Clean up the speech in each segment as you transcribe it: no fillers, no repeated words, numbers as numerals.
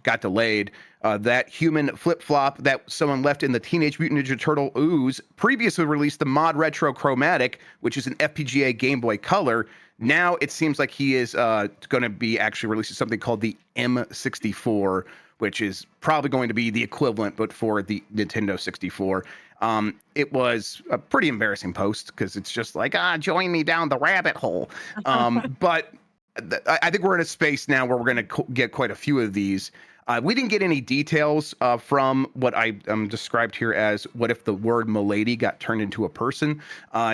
got delayed. That human flip-flop that someone left in the Teenage Mutant Ninja Turtle ooze previously released the mod Retro Chromatic, which is an FPGA Game Boy Color. Now it seems like he is going to be actually releasing something called the M64, which is probably going to be the equivalent, but for the Nintendo 64. It was a pretty embarrassing post because it's just like, join me down the rabbit hole. But I think we're in a space now where we're going to get quite a few of these. We didn't get any details from what I described here as what if the word milady got turned into a person.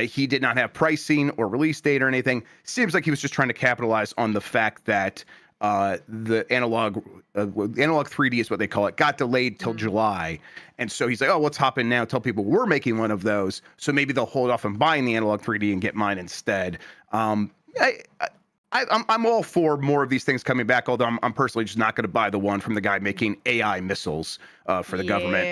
He did not have pricing or release date or anything. Seems like he was just trying to capitalize on the fact that the analog 3D is what they call it, got delayed till July. And so he's like, let's hop in now, tell people we're making one of those. So maybe they'll hold off on buying the analog 3D and get mine instead. I'm all for more of these things coming back, although I'm personally just not going to buy the one from the guy making AI missiles for the government,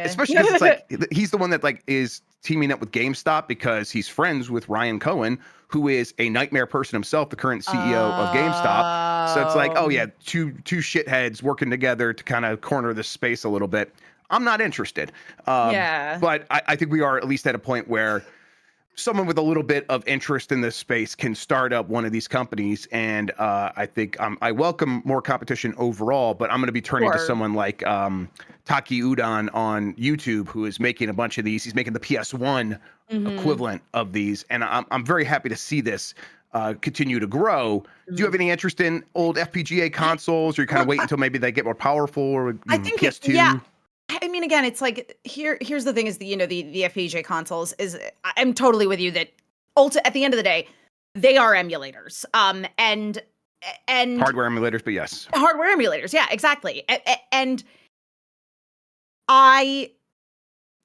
especially because it's like he's the one that like is teaming up with GameStop because he's friends with Ryan Cohen, who is a nightmare person himself, the current CEO of GameStop. So it's like, two shitheads working together to kind of corner this space a little bit. I'm not interested. But I think we are at least at a point where someone with a little bit of interest in this space can start up one of these companies. And I think I welcome more competition overall, but I'm going to be turning to someone like Taki Udon on YouTube, who is making a bunch of these. He's making the PS1 equivalent of these. And I'm very happy to see this continue to grow. Do you have any interest in old FPGA consoles, or you kind of wait until maybe they get more powerful, or I think PS2? I mean, again, it's like here's the thing: is the FPGA consoles is I'm totally with you that at the end of the day, they are emulators, and hardware emulators, but yes, hardware emulators, yeah, exactly. And I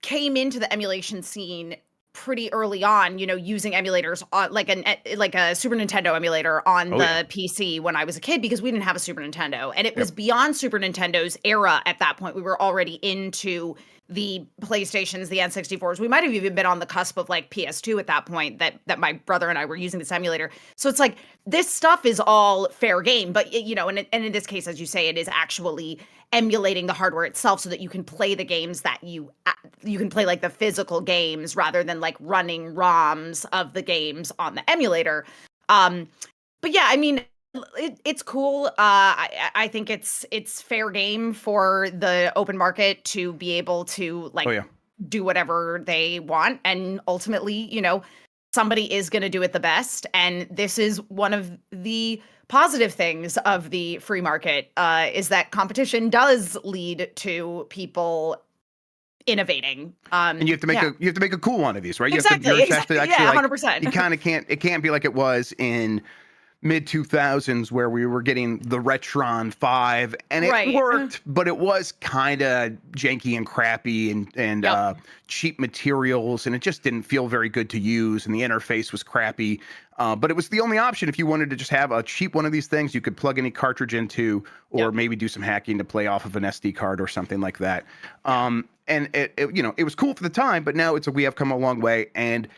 came into the emulation scene pretty early on, using emulators on like a Super Nintendo emulator on the PC when I was a kid, because we didn't have a Super Nintendo, and it was beyond Super Nintendo's era at that point. We were already into the PlayStations, the N64s. We might have even been on the cusp of like PS2 at that point that my brother and I were using this emulator. So it's like this stuff is all fair game, but and in this case, as you say, it is actually emulating the hardware itself so that you can play the games that you can play, like the physical games, rather than like running ROMs of the games on the emulator. But yeah, I mean, it's cool. I think it's fair game for the open market to be able to do whatever they want, and ultimately, somebody is going to do it the best. And this is one of the positive things of the free market, is that competition does lead to people innovating. And you have to make a cool one of these, right? Exactly. You have to actually, 100%. You kind of can't. It can't be like it was in mid 2000s where we were getting the Retron 5 and it worked, but it was kind of janky and crappy and cheap materials, and it just didn't feel very good to use, and the interface was crappy. But it was the only option if you wanted to just have a cheap one of these things you could plug any cartridge into, or maybe do some hacking to play off of an SD card or something like that. And it was cool for the time, but now we have come a long way, and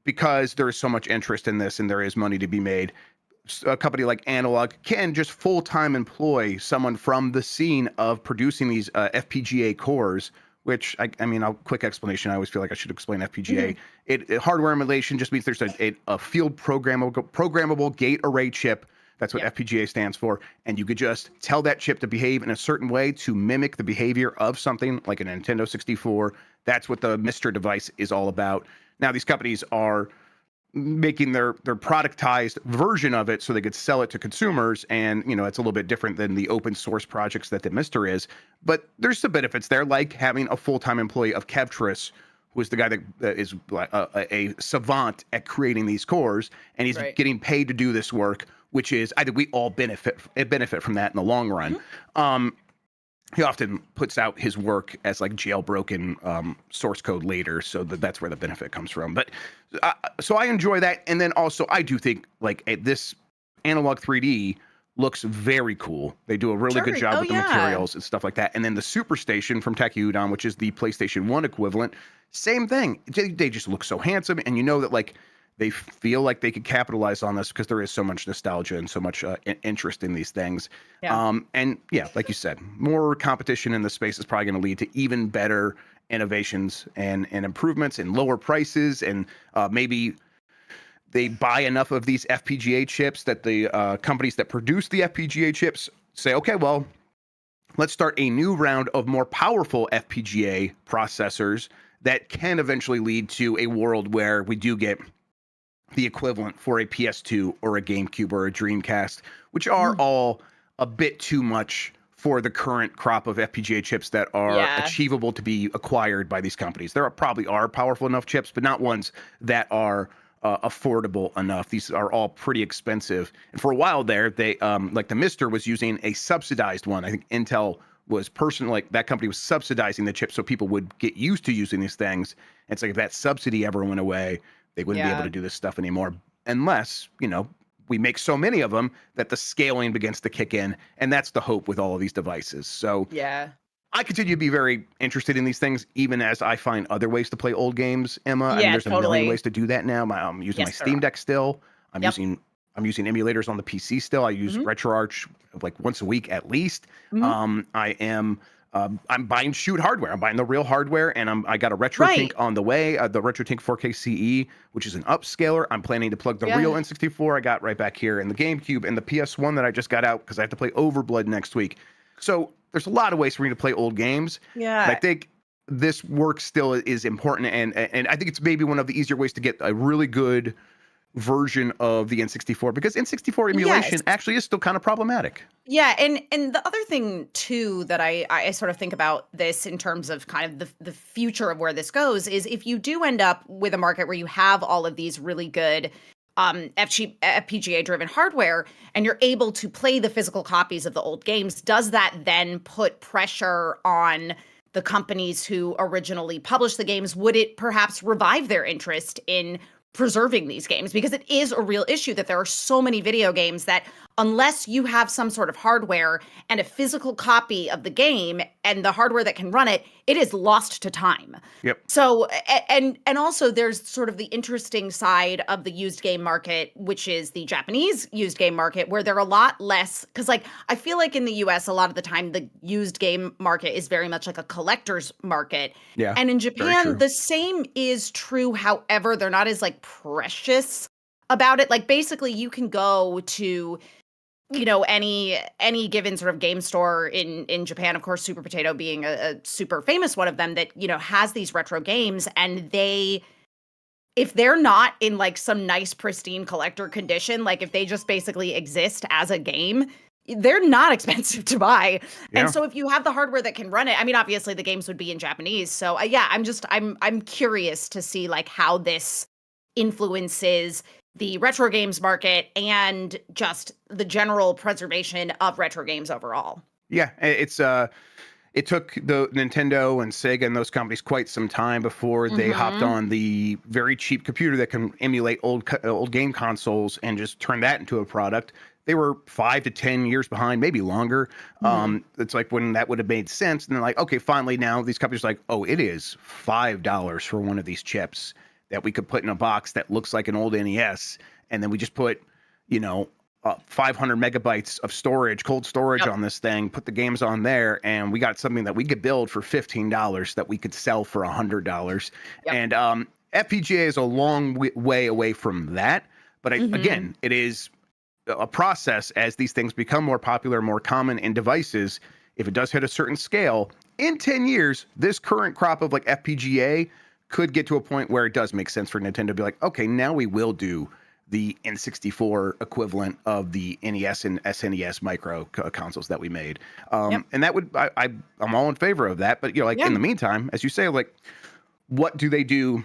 because there is so much interest in this and there is money to be made, a company like Analog can just full-time employ someone from the scene of producing these FPGA cores, which I mean, a quick explanation. I always feel like I should explain FPGA. Hardware emulation just means there's a field programmable gate array chip. That's what FPGA stands for. And you could just tell that chip to behave in a certain way to mimic the behavior of something like a Nintendo 64. That's what the Mr. device is all about. Now, these companies are making their productized version of it so they could sell it to consumers, and it's a little bit different than the open source projects that the Mister is, but there's some benefits there, like having a full-time employee of Kevtris, who is the guy that is a savant at creating these cores, and he's getting paid to do this work, which is, I think we all benefit from that in the long run. He often puts out his work as like jailbroken source code later, so that's where the benefit comes from. But so I enjoy that, and then also I do think like this Analog 3D looks very cool. They do a really good job with the materials and stuff like that. And then the Superstation from Taki Udon, which is the PlayStation 1 equivalent, same thing. They just look so handsome, and that like they feel like they could capitalize on this because there is so much nostalgia and so much interest in these things. And yeah, like you said, more competition in the space is probably going to lead to even better innovations and improvements and lower prices. And maybe they buy enough of these FPGA chips that the companies that produce the FPGA chips say, okay, well, let's start a new round of more powerful FPGA processors that can eventually lead to a world where we do get the equivalent for a PS2 or a GameCube or a Dreamcast, which are all a bit too much for the current crop of FPGA chips that are achievable to be acquired by these companies. There probably are powerful enough chips, but not ones that are affordable enough. These are all pretty expensive. And for a while there, they like the Mister was using a subsidized one. I think Intel was that company was subsidizing the chip so people would get used to using these things. And it's like if that subsidy ever went away, they wouldn't be able to do this stuff anymore unless, we make so many of them that the scaling begins to kick in. And that's the hope with all of these devices. So I continue to be very interested in these things, even as I find other ways to play old games, Emma. I mean, there's a million ways to do that now. I'm using my Steam Deck still. I'm using emulators on the PC still. I use RetroArch like once a week at least. I'm buying shoot hardware. I'm buying the real hardware, and I got a RetroTink on the way, the RetroTink 4K CE, which is an upscaler. I'm planning to plug the real N64 I got right back here, and the GameCube, and the PS1 that I just got out because I have to play Overblood next week. So there's a lot of ways for me to play old games. Yeah. But I think this work still is important, and I think it's maybe one of the easier ways to get a really good version of the N64, because N64 emulation actually is still kind of problematic. Yeah, and the other thing too that I sort of think about this in terms of kind of the future of where this goes is if you do end up with a market where you have all of these really good FPGA driven hardware and you're able to play the physical copies of the old games, does that then put pressure on the companies who originally published the games? Would it perhaps revive their interest in preserving these games? Because it is a real issue that there are so many video games that unless you have some sort of hardware and a physical copy of the game and the hardware that can run it, it is lost to time. Yep. So, and also there's sort of the interesting side of the used game market, which is the Japanese used game market, where they're a lot less, because like, I feel like in the US, a lot of the time, the used game market is very much like a collector's market. Yeah. And in Japan, the same is true. However, they're not as like precious about it. Like basically you can go to, any given sort of game store in Japan, of course, Super Potato being a super famous one of them that, has these retro games, and if they're not in like some nice pristine collector condition, like if they just basically exist as a game, they're not expensive to buy. Yeah. And so if you have the hardware that can run it, I mean, obviously the games would be in Japanese. So I'm curious to see like how this influences the retro games market and just the general preservation of retro games overall. Yeah, it took the Nintendo and Sega and those companies quite some time before they hopped on the very cheap computer that can emulate old game consoles and just turn that into a product. They were 5 to 10 years behind, maybe longer. It's like when that would have made sense. And they're like, okay, finally now these companies are like, oh, it is $5 for one of these chips that we could put in a box that looks like an old NES. And then we just put, 500 megabytes of storage, cold storage on this thing, put the games on there, and we got something that we could build for $15 that we could sell for $100. Yep. And FPGA is a long way away from that. But again, it is a process as these things become more popular, more common in devices. If it does hit a certain scale, in 10 years, this current crop of like FPGA could get to a point where it does make sense for Nintendo to be like, okay, now we will do the N64 equivalent of the NES and SNES micro consoles that we made. And that would, I'm all in favor of that. But, in the meantime, as you say, like, what do they do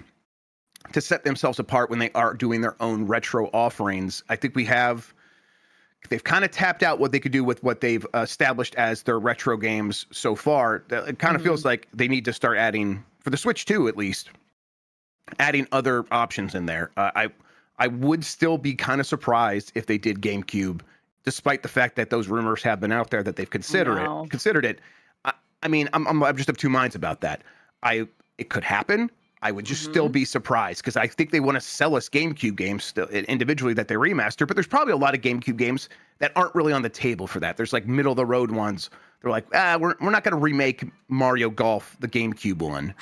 to set themselves apart when they are doing their own retro offerings? I think they've kind of tapped out what they could do with what they've established as their retro games so far. It kind of feels like they need to start adding, for the Switch 2 at least, adding other options in there. I would still be kind of surprised if they did GameCube, despite the fact that those rumors have been out there that they've considered it. I mean, I'm just of two minds about that. It could happen. I would just still be surprised because I think they want to sell us GameCube games still individually that they remaster, but there's probably a lot of GameCube games that aren't really on the table for that. There's like middle of the road ones. They're like, we're not going to remake Mario Golf, the GameCube one,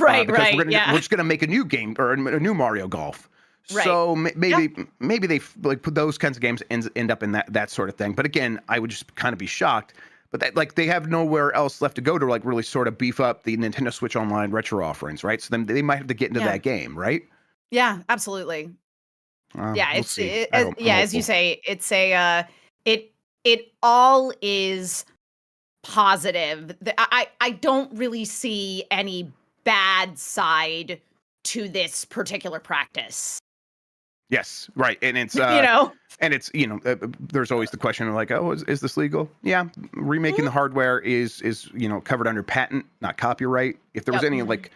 right? We're just going to make a new game or a new Mario Golf. Right. So maybe they like put those kinds of games end up in that sort of thing. But again, I would just kind of be shocked. But that, like, they have nowhere else left to go to like really sort of beef up the Nintendo Switch Online retro offerings, right? So then they might have to get into that game, right? Yeah, absolutely. We'll see. As you say, it's it all is positive. I don't really see any bad side to this particular practice. Yes, right, and it's and it's there's always the question of like, oh, is this legal? Yeah, remaking the hardware is covered under patent, not copyright. If there was any like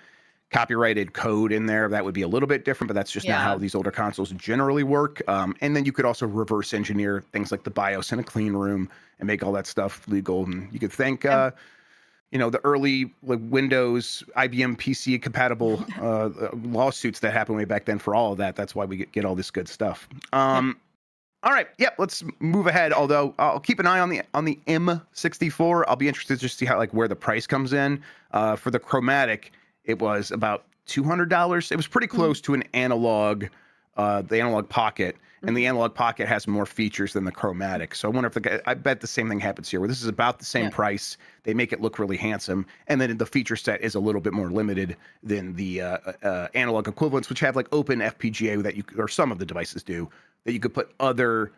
copyrighted code in there, that would be a little bit different, but that's just not how these older consoles generally work. And then you could also reverse engineer things like the BIOS in a clean room and make all that stuff legal. And you could thank the early like Windows, IBM PC compatible lawsuits that happened way back then for all of that. That's why we get all this good stuff. All right, let's move ahead. Although I'll keep an eye on the M64. I'll be interested to just see how where the price comes in. For the Chromatic, it was about $200. It was pretty close to an analog, the Analog Pocket. And the Analog Pocket has more features than the Chromatic. So I wonder if I bet the same thing happens here, where this is about the same price. They make it look really handsome. And then the feature set is a little bit more limited than the analog equivalents, which have like open FPGA or some of the devices do, that you could put other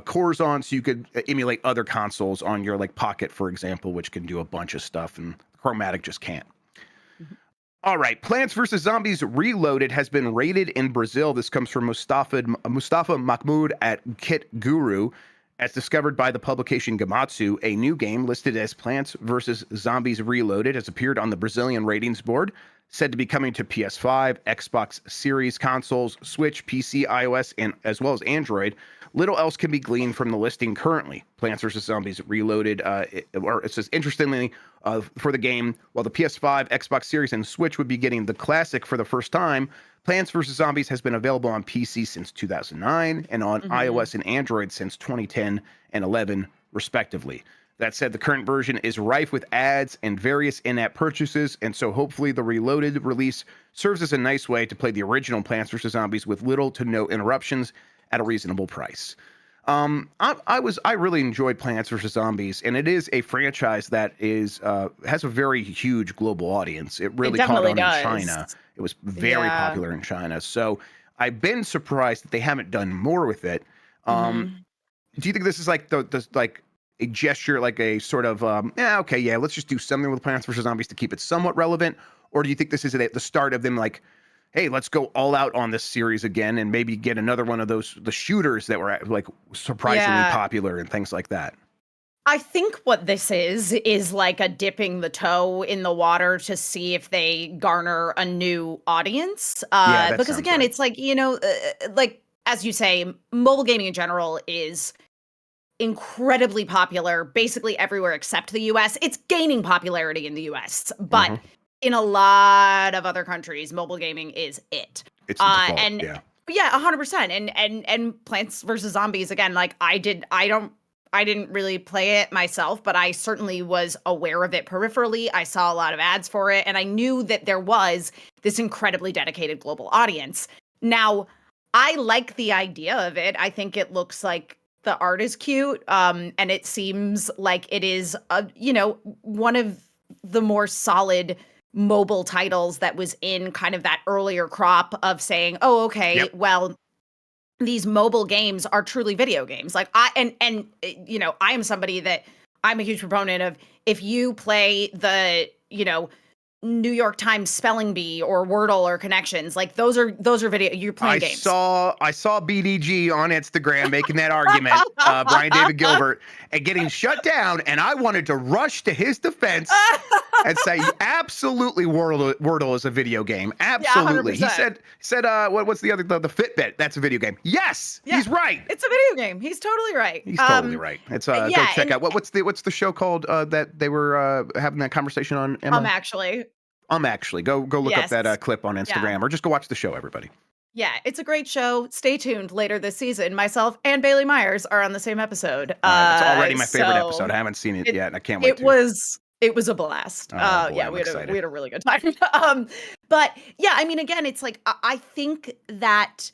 cores on. So you could emulate other consoles on your like Pocket, for example, which can do a bunch of stuff. And Chromatic just can't. All right, Plants vs. Zombies Reloaded has been rated in Brazil. This comes from Mustafa Mahmoud at Kit Guru. As discovered by the publication Gamatsu, a new game listed as Plants vs. Zombies Reloaded has appeared on the Brazilian ratings board, said to be coming to PS5, Xbox Series consoles, Switch, PC, iOS, and as well as Android. Little else can be gleaned from the listing currently. Plants vs. Zombies Reloaded, it says, interestingly, for the game, while the PS5, Xbox Series, and Switch would be getting the classic for the first time, Plants vs. Zombies has been available on PC since 2009 and on iOS and Android since 2010 and 11, respectively. That said, the current version is rife with ads and various in-app purchases, and so hopefully the Reloaded release serves as a nice way to play the original Plants vs. Zombies with little to no interruptions at a reasonable price. I really enjoyed Plants vs. Zombies, and it is a franchise that has a very huge global audience. It really caught on in China. It was very popular in China. So I've been surprised that they haven't done more with it. Do you think this is like like a gesture, like a sort of let's just do something with Plants vs. Zombies to keep it somewhat relevant? Or do you think this is at the start of them like, hey, let's go all out on this series again and maybe get another one of the shooters that were like surprisingly popular and things like that? I think what this is like a dipping the toe in the water to see if they garner a new audience. Because again, it's like, like as you say, mobile gaming in general is incredibly popular basically everywhere except the US. It's gaining popularity in the US, but in a lot of other countries, mobile gaming is it. It's the default, 100%. And Plants vs. Zombies, again, like I didn't really play it myself, but I certainly was aware of it peripherally. I saw a lot of ads for it, and I knew that there was this incredibly dedicated global audience. Now, I like the idea of it. I think it looks like the art is cute, and it seems like it is, one of the more solid mobile titles that was in kind of that earlier crop of saying, oh, okay, well, these mobile games are truly video games. Like I am somebody that I'm a huge proponent of. If you play the, New York Times Spelling Bee or Wordle or Connections, like those are video. You're playing games. I saw BDG on Instagram making that argument, Brian David Gilbert, and getting shut down. And I wanted to rush to his defense and say, absolutely, Wordle is a video game. Absolutely. He said, what's the other, the Fitbit? That's a video game. Yes, he's right. It's a video game. He's totally right. He's totally right. It's go check out what's the show called that they were having that conversation on, Emma? Actually. Actually, go look up that clip on Instagram, or just go watch the show, everybody. Yeah, it's a great show. Stay tuned later this season. Myself and Bailey Myers are on the same episode. It's already my favorite episode. I haven't seen it yet, and I can't wait. It was a blast. Boy, yeah, we had a really good time. But yeah, I mean, again, it's like I think that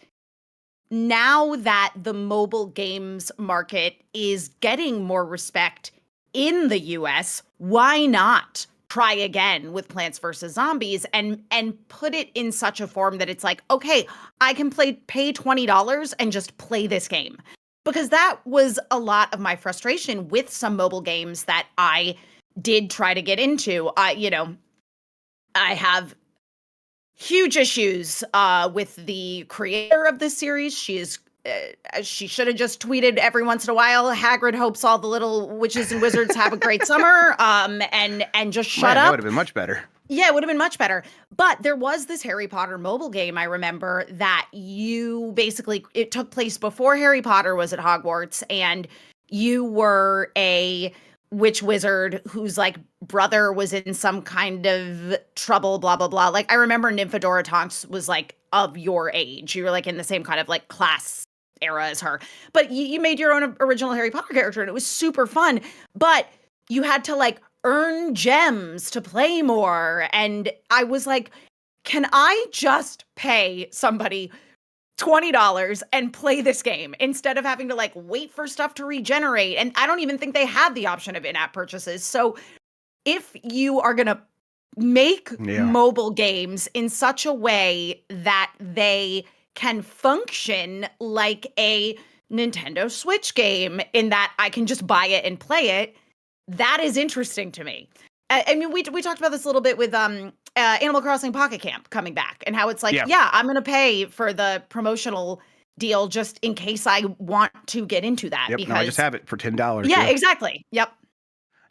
now that the mobile games market is getting more respect in the US, why not try again with Plants vs. Zombies and put it in such a form that it's like, okay, I can pay $20 and just play this game. Because that was a lot of my frustration with some mobile games that I did try to get into. I have huge issues with the creator of this series. She should have just tweeted every once in a while, Hagrid hopes all the little witches and wizards have a great summer, and just shut up. That would have been much better. Yeah, it would have been much better. But there was this Harry Potter mobile game, I remember, that it took place before Harry Potter was at Hogwarts, and you were a witch wizard whose like brother was in some kind of trouble, blah, blah, blah. Like I remember Nymphadora Tonks was like of your age. You were like in the same kind of like class era as her. But you made your own original Harry Potter character, and it was super fun. But you had to like earn gems to play more. And I was like, can I just pay somebody $20 and play this game instead of having to like wait for stuff to regenerate? And I don't even think they had the option of in-app purchases. So if you are going to make mobile games in such a way that they can function like a Nintendo Switch game, in that I can just buy it and play it, that is interesting to me. I mean, we talked about this a little bit with Animal Crossing Pocket Camp coming back, and how it's like, I'm going to pay for the promotional deal just in case I want to get into that. Yep, because I just have it for $10. Yeah, exactly. Yep.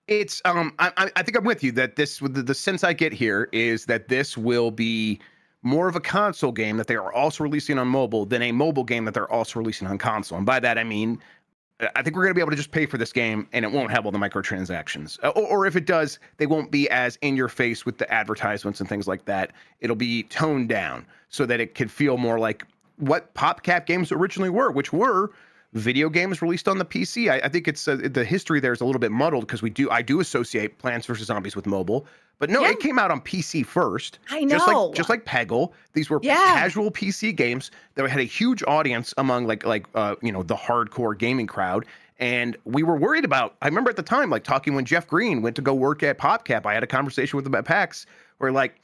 It's I think I'm with you that this, with the sense I get here is that this will be more of a console game that they are also releasing on mobile than a mobile game that they're also releasing on console. And by that I mean, I think we're going to be able to just pay for this game and it won't have all the microtransactions. Or if it does, they won't be as in your face with the advertisements and things like that. It'll be toned down so that it could feel more like what PopCap games originally were, which were video games released on the PC. I think it's the history there is a little bit muddled because I do associate Plants vs. Zombies with mobile. But no, it came out on PC first. I know. Just like Peggle. These were casual PC games that had a huge audience among the hardcore gaming crowd. And we were worried about, I remember at the time, like talking when Jeff Green went to go work at PopCap. I had a conversation with him at PAX where like,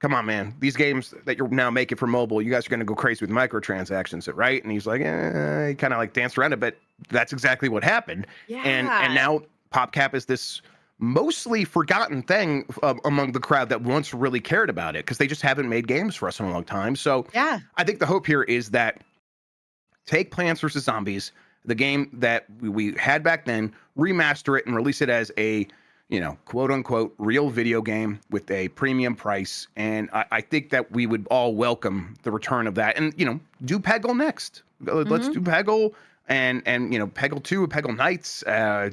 come on, man, these games that you're now making for mobile, you guys are going to go crazy with microtransactions, right? And he's like, he kind of like danced around it, but that's exactly what happened. Yeah. And now PopCap is this mostly forgotten thing among the crowd that once really cared about it because they just haven't made games for us in a long time. So I think the hope here is that take Plants vs. Zombies, the game that we had back then, remaster it and release it as a, quote unquote, real video game with a premium price. And I think that we would all welcome the return of that. And, do Peggle next. Let's do Peggle. And Peggle 2, Peggle Nights,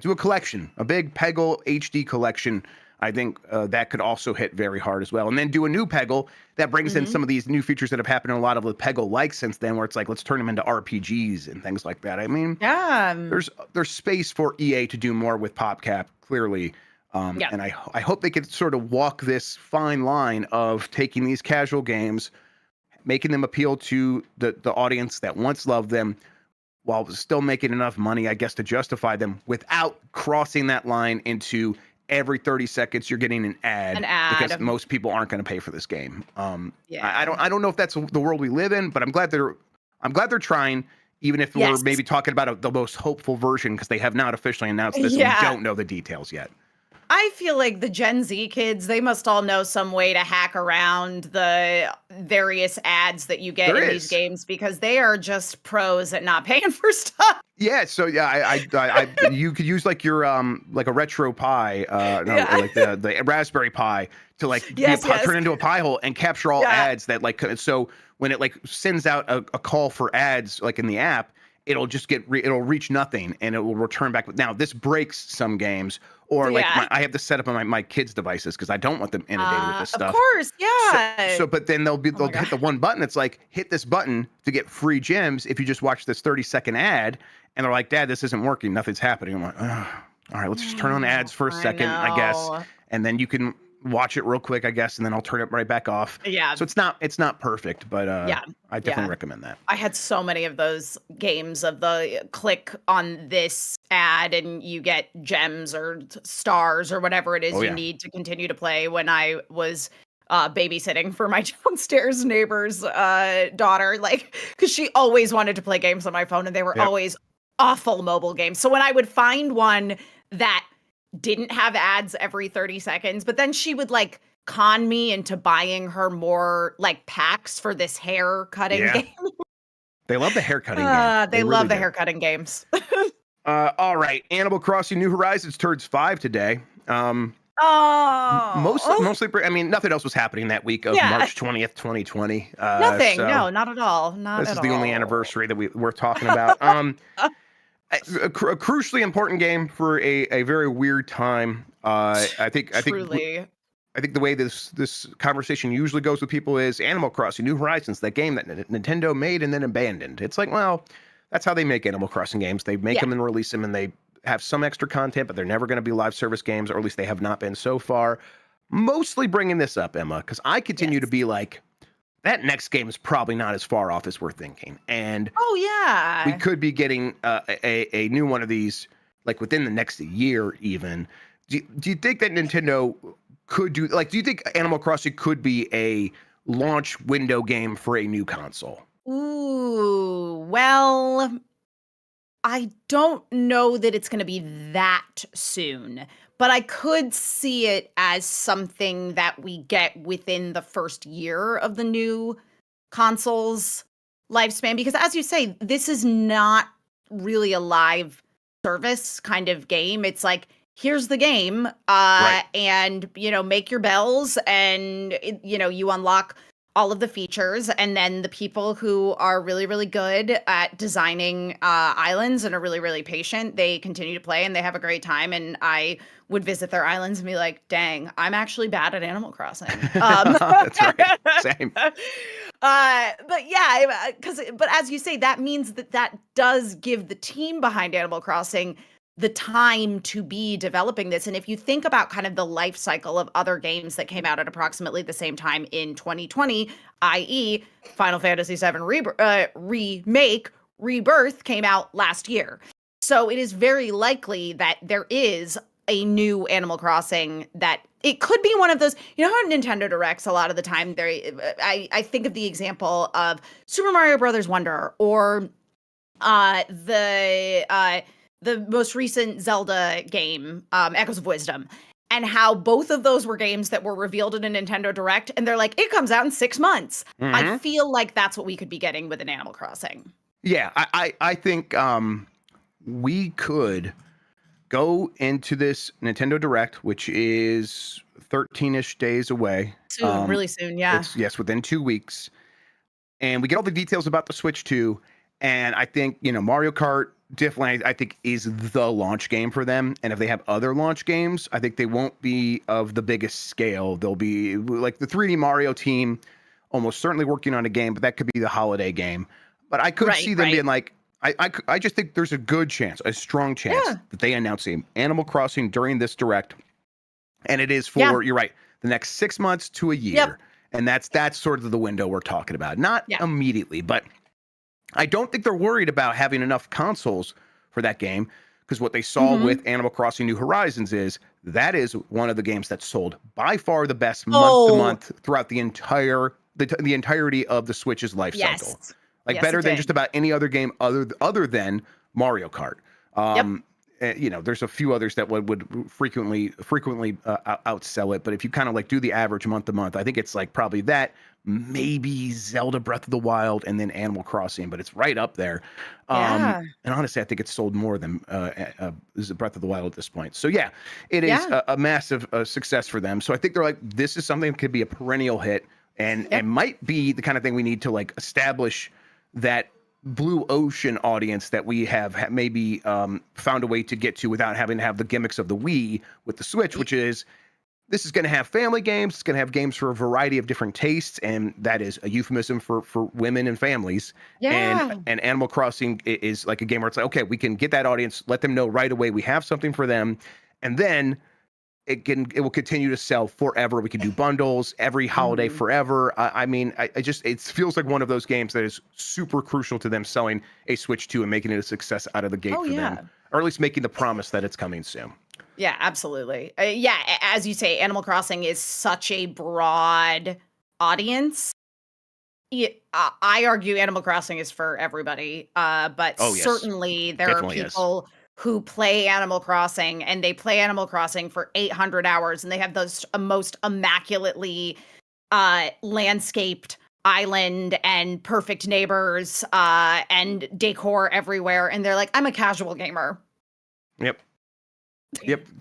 do a collection, a big Peggle HD collection. I think that could also hit very hard as well. And then do a new Peggle that brings in some of these new features that have happened in a lot of the Peggle-like since then, where it's like, let's turn them into RPGs and things like that. I mean, there's space for EA to do more with PopCap, clearly. And I hope they could sort of walk this fine line of taking these casual games, making them appeal to the audience that once loved them, while still making enough money, I guess, to justify them without crossing that line into every 30 seconds you're getting an ad. Because most people aren't going to pay for this game. I don't know if that's the world we live in, but I'm glad they're trying, even if we're maybe talking about the most hopeful version, because they have not officially announced this and we don't know the details yet. I feel like the Gen Z kids, they must all know some way to hack around the various ads that you get in these games, because they are just pros at not paying for stuff. Yeah, so you could use like your like a retro Pi, like the Raspberry Pi to like turn into a Pi hole and capture all ads that like, so when it like sends out a call for ads like in the app, it'll just it'll reach nothing and it will return back. Now this breaks some games, or like I have to set up on my kids' devices because I don't want them inundated with this stuff. Of course, yeah. So but then they'll hit the one button. It's like, hit this button to get free gems if you just watch this 30-second ad. And they're like, Dad, this isn't working. Nothing's happening. I'm like, oh, all right, let's just turn on ads for a second, I guess. And then you can watch it real quick, I guess, and then I'll turn it right back off. Yeah. So it's not perfect, but I definitely recommend that. I had so many of those games of the click on this ad and you get gems or stars or whatever it is you need to continue to play when I was babysitting for my downstairs neighbor's daughter, like, because she always wanted to play games on my phone and they were always awful mobile games. So when I would find one that didn't have ads every 30 seconds, but then she would like con me into buying her more like packs for this hair cutting game. They love the hair cutting game. They love the hair cutting games. All right, Animal Crossing New Horizons turns 5 today. Mostly, I mean, nothing else was happening that week of March 20th, 2020. Nothing. No, not at all. This is the only anniversary that we're talking about. A crucially important game for a very weird time. I think the way this conversation usually goes with people is Animal Crossing New Horizons, that game that Nintendo made and then abandoned. It's like, well, that's how they make Animal Crossing games. They make them and release them, and they have some extra content, but they're never going to be live service games, or at least they have not been so far. Mostly bringing this up, Emma, because I continue to be like, that next game is probably not as far off as we're thinking. And we could be getting a new one of these like within the next year even. Do you think that Nintendo could do, like, do you think Animal Crossing could be a launch window game for a new console? Ooh, well, I don't know that it's going to be that soon, but I could see it as something that we get within the first year of the new console's lifespan. Because as you say, this is not really a live service kind of game. It's like, here's the game, and, you know, make your bells and, you know, you unlock all of the features, and then the people who are really, really good at designing islands and are really, really patient, they continue to play and they have a great time. And I would visit their islands and be like, dang, I'm actually bad at Animal Crossing. That's right. Same. But yeah, but as you say, that means that does give the team behind Animal Crossing the time to be developing this. And if you think about kind of the life cycle of other games that came out at approximately the same time in 2020, i.e. Final Fantasy VII Remake, Rebirth came out last year. So it is very likely that there is a new Animal Crossing that it could be one of those, you know how Nintendo Directs a lot of the time, I think of the example of Super Mario Brothers Wonder or the most recent Zelda game, Echoes of Wisdom, and how both of those were games that were revealed in a Nintendo Direct, and they're like, it comes out in 6 months. Mm-hmm. I feel like that's what we could be getting with an Animal Crossing. Yeah, I think we could go into this Nintendo Direct, which is 13-ish days away. Soon, really soon, yeah. Yes, within 2 weeks. And we get all the details about the Switch 2, and I think, you know, Mario Kart definitely, I think, is the launch game for them. And if they have other launch games, I think they won't be of the biggest scale. They'll be like the 3D Mario team, almost certainly working on a game, but that could be the holiday game. But I could see them being like, I just think there's a good chance, a strong chance that they announce Animal Crossing during this Direct. And it is for, you're right, the next 6 months to a year. Yep. And that's sort of the window we're talking about. Not immediately, but I don't think they're worried about having enough consoles for that game, because what they saw with Animal Crossing New Horizons is that is one of the games that sold by far the best month to month throughout the entirety of the Switch's life cycle. Like better than just about any other game other than Mario Kart. You know, there's a few others that would frequently outsell it, but if you kind of like do the average month to month, I think it's like probably that, maybe Zelda Breath of the Wild, and then Animal Crossing, but it's right up there. And honestly, I think it's sold more than Breath of the Wild at this point. So yeah, it is a massive success for them. So I think they're like, this is something that could be a perennial hit, and might be the kind of thing we need to like establish that blue ocean audience that we have maybe found a way to get to without having to have the gimmicks of the Wii with the Switch, which is this is going to have family games. It's going to have games for a variety of different tastes, and that is a euphemism for women and families. Yeah. And Animal Crossing is like a game where it's like, okay, we can get that audience, let them know right away we have something for them, and then it will continue to sell forever. We can do bundles every holiday forever. I mean, I just it feels like one of those games that is super crucial to them selling a Switch 2 and making it a success out of the gate for them, or at least making the promise that it's coming soon. Yeah, absolutely. Yeah, as you say, Animal Crossing is such a broad audience. I argue Animal Crossing is for everybody, but certainly there are people who play Animal Crossing, and they play Animal Crossing for 800 hours, and they have those most immaculately landscaped island and perfect neighbors and decor everywhere, and they're like, I'm a casual gamer. Yep.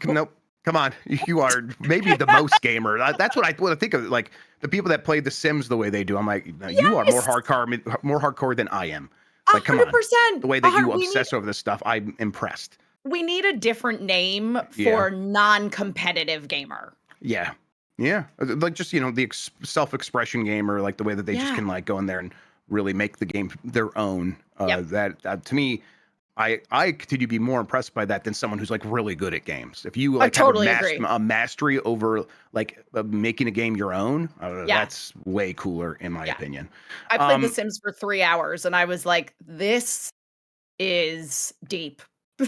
Nope. Come on. You are maybe the most gamer. That's what I think of. Like the people that play The Sims the way they do. I'm like, you are more hardcore than I am. Like, come 100%. on. The way that you obsess over this stuff, I'm impressed. We need a different name for non-competitive gamer. Yeah. Like just, the self-expression gamer, like the way that they just can like go in there and really make the game their own. That to me, I continue to be more impressed by that than someone who's like really good at games. If you like have a mastery over like making a game your own, that's way cooler in my opinion. I played The Sims for 3 hours and I was like, this is deep.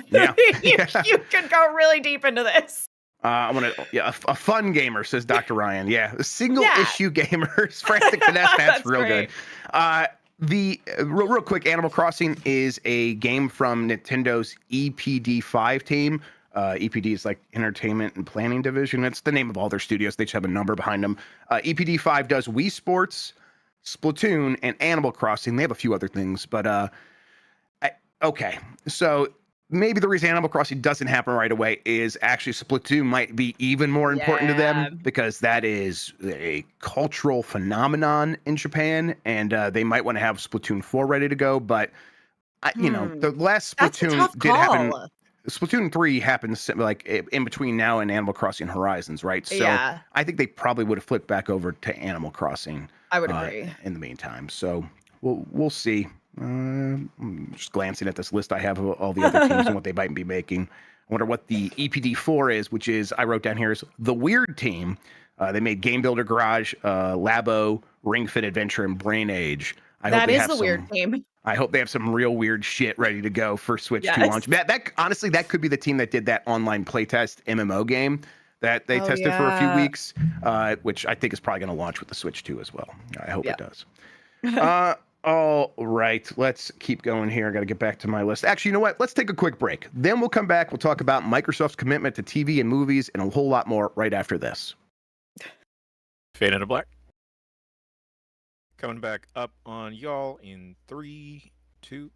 Yeah. you could go really deep into this. I want to, a fun gamer, says Dr. Ryan. Yeah, a single issue gamer. Frantic Finesse, that's real great. Good. The real quick, Animal Crossing is a game from Nintendo's EPD5 team. EPD is like Entertainment and Planning Division. That's the name of all their studios. They just have a number behind them. EPD5 does Wii Sports, Splatoon, and Animal Crossing. They have a few other things, but okay. So maybe the reason Animal Crossing doesn't happen right away is actually Splatoon might be even more important to them because that is a cultural phenomenon in Japan, and they might want to have Splatoon 4 ready to go. But the last Splatoon did happen. Splatoon 3 happens like in between now and Animal Crossing Horizons, right? So I think they probably would have flipped back over to Animal Crossing. I would agree. In the meantime, so we'll see. I'm just glancing at this list I have of all the other teams and what they might be making. I wonder what the EPD4 is, which is, I wrote down here, is the Weird Team. They made Game Builder Garage, Labo, Ring Fit Adventure, and Brain Age. That is the Weird Team. I hope they have some real weird shit ready to go for Switch 2 launch. That honestly, that could be the team that did that online playtest MMO game that they tested for a few weeks, which I think is probably going to launch with the Switch 2 as well. I hope it does. All right, let's keep going here. I got to get back to my list. Actually, you know what? Let's take a quick break. Then we'll come back. We'll talk about Microsoft's commitment to TV and movies and a whole lot more right after this. Fade into black. Coming back up on y'all in 3, 2.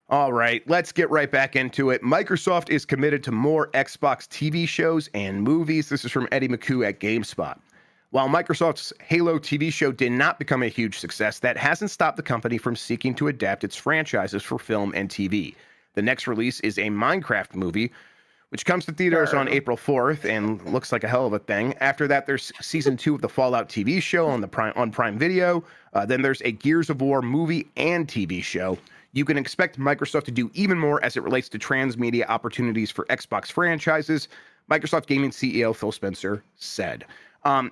All right, let's get right back into it. Microsoft is committed to more Xbox TV shows and movies. This is from Eddie McHugh at GameSpot. While Microsoft's Halo TV show did not become a huge success, that hasn't stopped the company from seeking to adapt its franchises for film and TV. The next release is a Minecraft movie, which comes to theaters on April 4th and looks like a hell of a thing. After that, there's season 2 of the Fallout TV show on Prime Video. Then there's a Gears of War movie and TV show. You can expect Microsoft to do even more as it relates to transmedia opportunities for Xbox franchises, Microsoft Gaming CEO Phil Spencer said.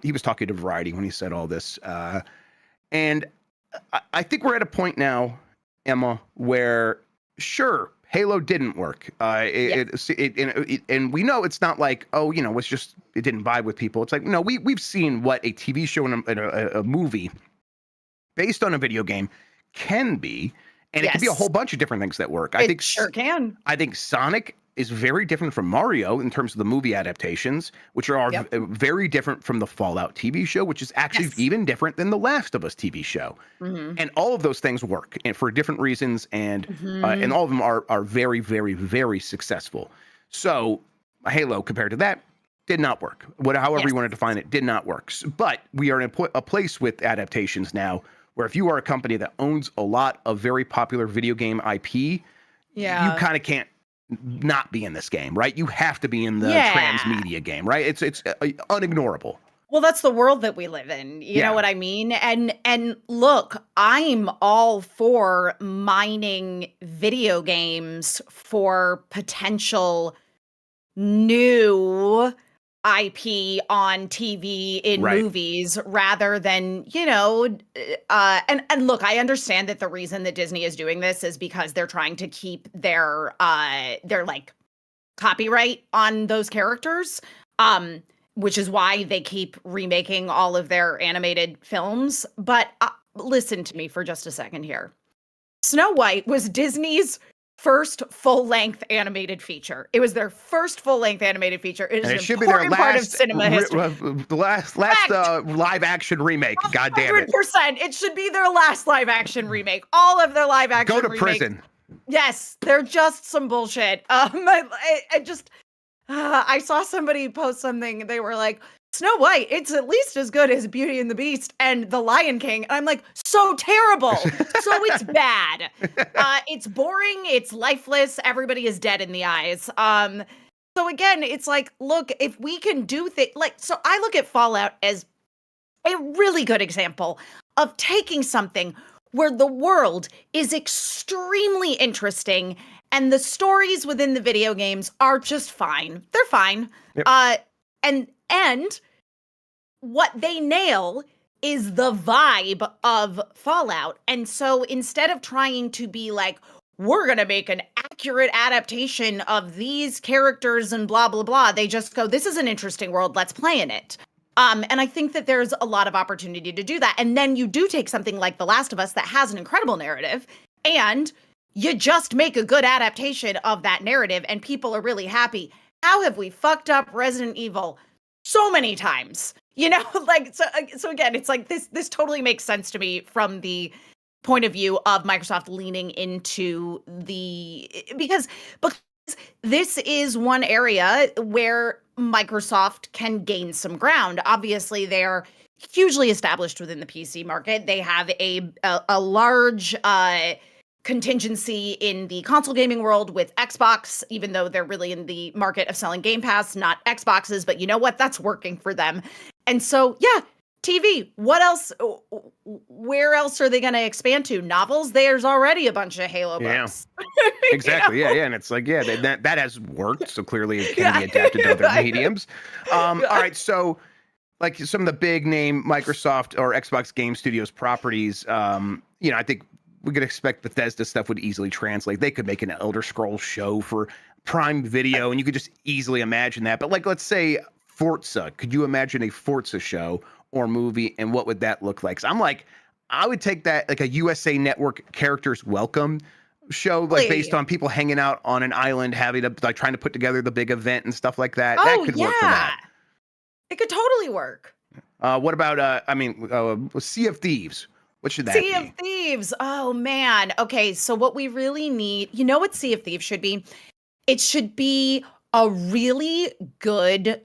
He was talking to Variety when he said all this. And I think we're at a point now, Emma, where sure, Halo didn't work. And we know it's not like, it's just, it didn't vibe with people. It's like, no, we've seen what a TV show and a movie based on a video game can be. And it can be a whole bunch of different things that work. I think sure can. I think Sonic is very different from Mario in terms of the movie adaptations, which are very different from the Fallout TV show, which is actually even different than the Last of Us TV show. Mm-hmm. And all of those things work and for different reasons, and all of them are very, very, very successful. So Halo, compared to that, did not work. However you want to define it, did not work. But we are in a place with adaptations now where if you are a company that owns a lot of very popular video game IP, you kind of can't not be in this game, right? You have to be in the transmedia game, right? It's unignorable. Well, that's the world that we live in. You know what I mean? And look, I'm all for mining video games for potential new IP on TV in movies rather than, and look, I understand that the reason that Disney is doing this is because they're trying to keep their like copyright on those characters. Which is why they keep remaking all of their animated films. But listen to me for just a second here. Snow White was Disney's first full-length animated feature. It was their first full-length animated feature. It is an important part of cinema history. The last live-action remake. God damn it. 100%. It should be their last live-action remake. All of their live-action remakes. Go to prison. Yes, they're just some bullshit. I saw somebody post something. They were like, Snow White, it's at least as good as Beauty and the Beast and The Lion King. And I'm like, so terrible. So it's bad. It's boring. It's lifeless. Everybody is dead in the eyes. So again, it's like, look, if we can do things so I look at Fallout as a really good example of taking something where the world is extremely interesting and the stories within the video games are just fine. They're fine. Yep. And what they nail is the vibe of Fallout. And so instead of trying to be like, we're going to make an accurate adaptation of these characters and blah, blah, blah, they just go, this is an interesting world. Let's play in it. And I think that there's a lot of opportunity to do that. And then you do take something like The Last of Us that has an incredible narrative and you just make a good adaptation of that narrative and people are really happy. How have we fucked up Resident Evil so many times? So again, it's like this totally makes sense to me from the point of view of Microsoft leaning into because this is one area where Microsoft can gain some ground. Obviously, they're hugely established within the PC market. They have a large contingency in the console gaming world with Xbox, even though they're really in the market of selling Game Pass, not Xboxes. But you know what? That's working for them. And so, TV. What else? Where else are they going to expand to? Novels? There's already a bunch of Halo books. Exactly. Yeah. And it's like, that has worked. So clearly it can be adapted to other mediums. All right. So like some of the big name Microsoft or Xbox Game Studios properties, I think we could expect Bethesda stuff would easily translate. They could make an Elder Scrolls show for Prime Video, and you could just easily imagine that. But like, let's say Forza. Could you imagine a Forza show or movie, and what would that look like? So I'm like, I would take that like a USA Network Characters Welcome show, like based on people hanging out on an island, having to like trying to put together the big event and stuff like that. That could work for that. It could totally work. What about Sea of Thieves? What should that be? Sea of Thieves. Oh, man. Okay, so what we really need, you know what Sea of Thieves should be? It should be a really good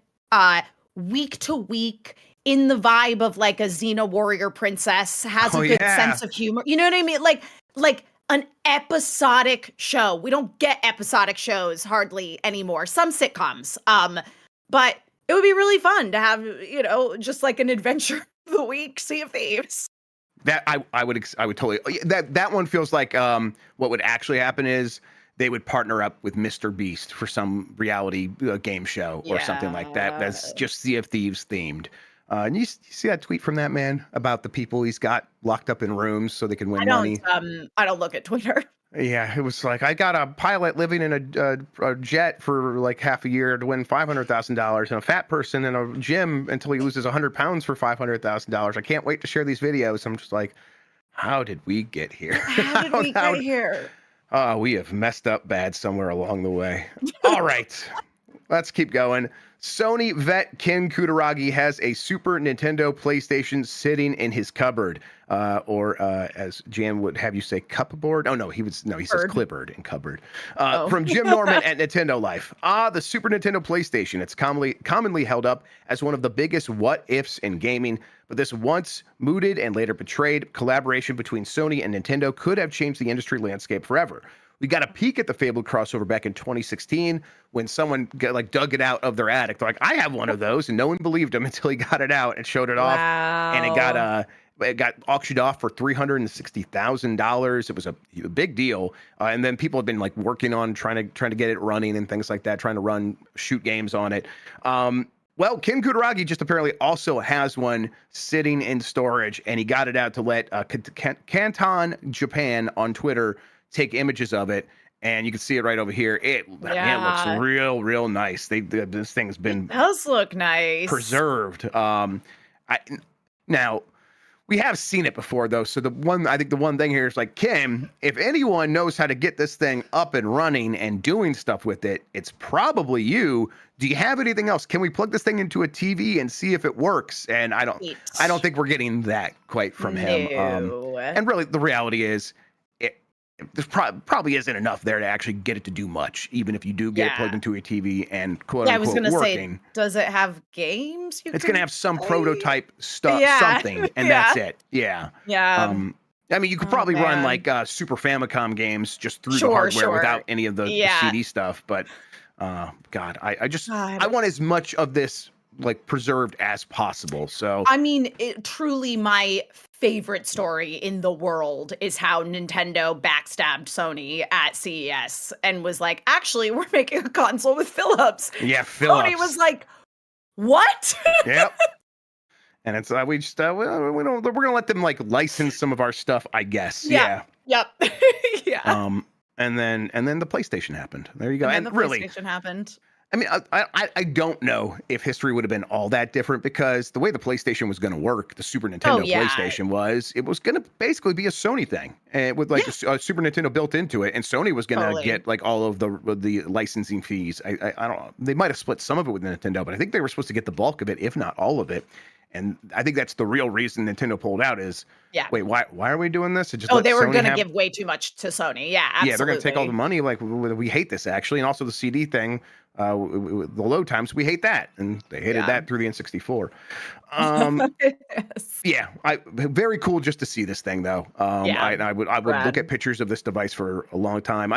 week-to-week in the vibe of like a Xena warrior princess, has a good sense of humor. You know what I mean? Like an episodic show. We don't get episodic shows hardly anymore. Some sitcoms. But it would be really fun to have, just like an adventure of the week, Sea of Thieves. That I would totally that one feels like what would actually happen is they would partner up with Mr. Beast for some reality game show or something like that. That's just Sea of Thieves themed. And you see that tweet from that man about the people he's got locked up in rooms so they can win money? I don't look at Twitter. Yeah, it was like, I got a pilot living in a jet for like half a year to win $500,000 and a fat person in a gym until he loses 100 pounds for $500,000. I can't wait to share these videos. I'm just like, how did we get here? How did we get here? We have messed up bad somewhere along the way. All right, let's keep going. Sony vet Ken Kutaragi has a Super Nintendo PlayStation sitting in his cupboard, or as Jan would have you say, cupboard. Oh no, he says clipboard and cupboard. From Jim Norman at Nintendo Life. The Super Nintendo PlayStation. It's commonly held up as one of the biggest what ifs in gaming, but this once mooted and later betrayed collaboration between Sony and Nintendo could have changed the industry landscape forever. We got a peek at the fabled crossover back in 2016 when someone dug it out of their attic. They're like, I have one of those, and no one believed him until he got it out and showed it off. And it got auctioned off for $360,000. It was a big deal. And then people have been working on trying to get it running and things like that, trying to shoot games on it. Well, Ken Kutaragi just apparently also has one sitting in storage, and he got it out to let Canton Japan on Twitter take images of it, and you can see it right over here. It looks real nice. This thing's been does look nice, preserved. Now we have seen it before though, so the one thing here is Kim, if anyone knows how to get this thing up and running and doing stuff with it, it's probably you. Do you have anything else? Can we plug this thing into a TV and see if it works? And I don't think we're getting that quite from him. And really, the reality is, there probably isn't enough there to actually get it to do much, even if you do get it plugged into a TV and quote unquote working. I was going to say, does it have games? It's going to have some prototype stuff, something, and that's it. Yeah. Yeah. I mean, you could probably run Super Famicom games just through the hardware without any of the CD stuff. But God, I want as much of this preserved as possible. So I mean, truly my favorite story in the world is how Nintendo backstabbed Sony at CES and was like, actually, we're making a console with Philips. Yeah, Philips. Sony was like, what? Yep. And it's we're gonna let them license some of our stuff, I guess. Yeah. Yep. Yeah. And then the PlayStation happened. There you go. And the PlayStation happened. I mean, I don't know if history would have been all that different, because the way the PlayStation was going to work, the Super Nintendo PlayStation it was going to basically be a Sony thing, and with a Super Nintendo built into it, and Sony was going to get all of the licensing fees. I don't know. They might have split some of it with Nintendo, but I think they were supposed to get the bulk of it, if not all of it. And I think that's the real reason Nintendo pulled out is, wait, why are we doing this? They were going to give way too much to Sony. Yeah, absolutely. Yeah, they're going to take all the money. We hate this, actually. And also the CD thing, the load times, we hate that. And they hated that through the N64. Yes. Yeah, very cool just to see this thing, though. I would look at pictures of this device for a long time.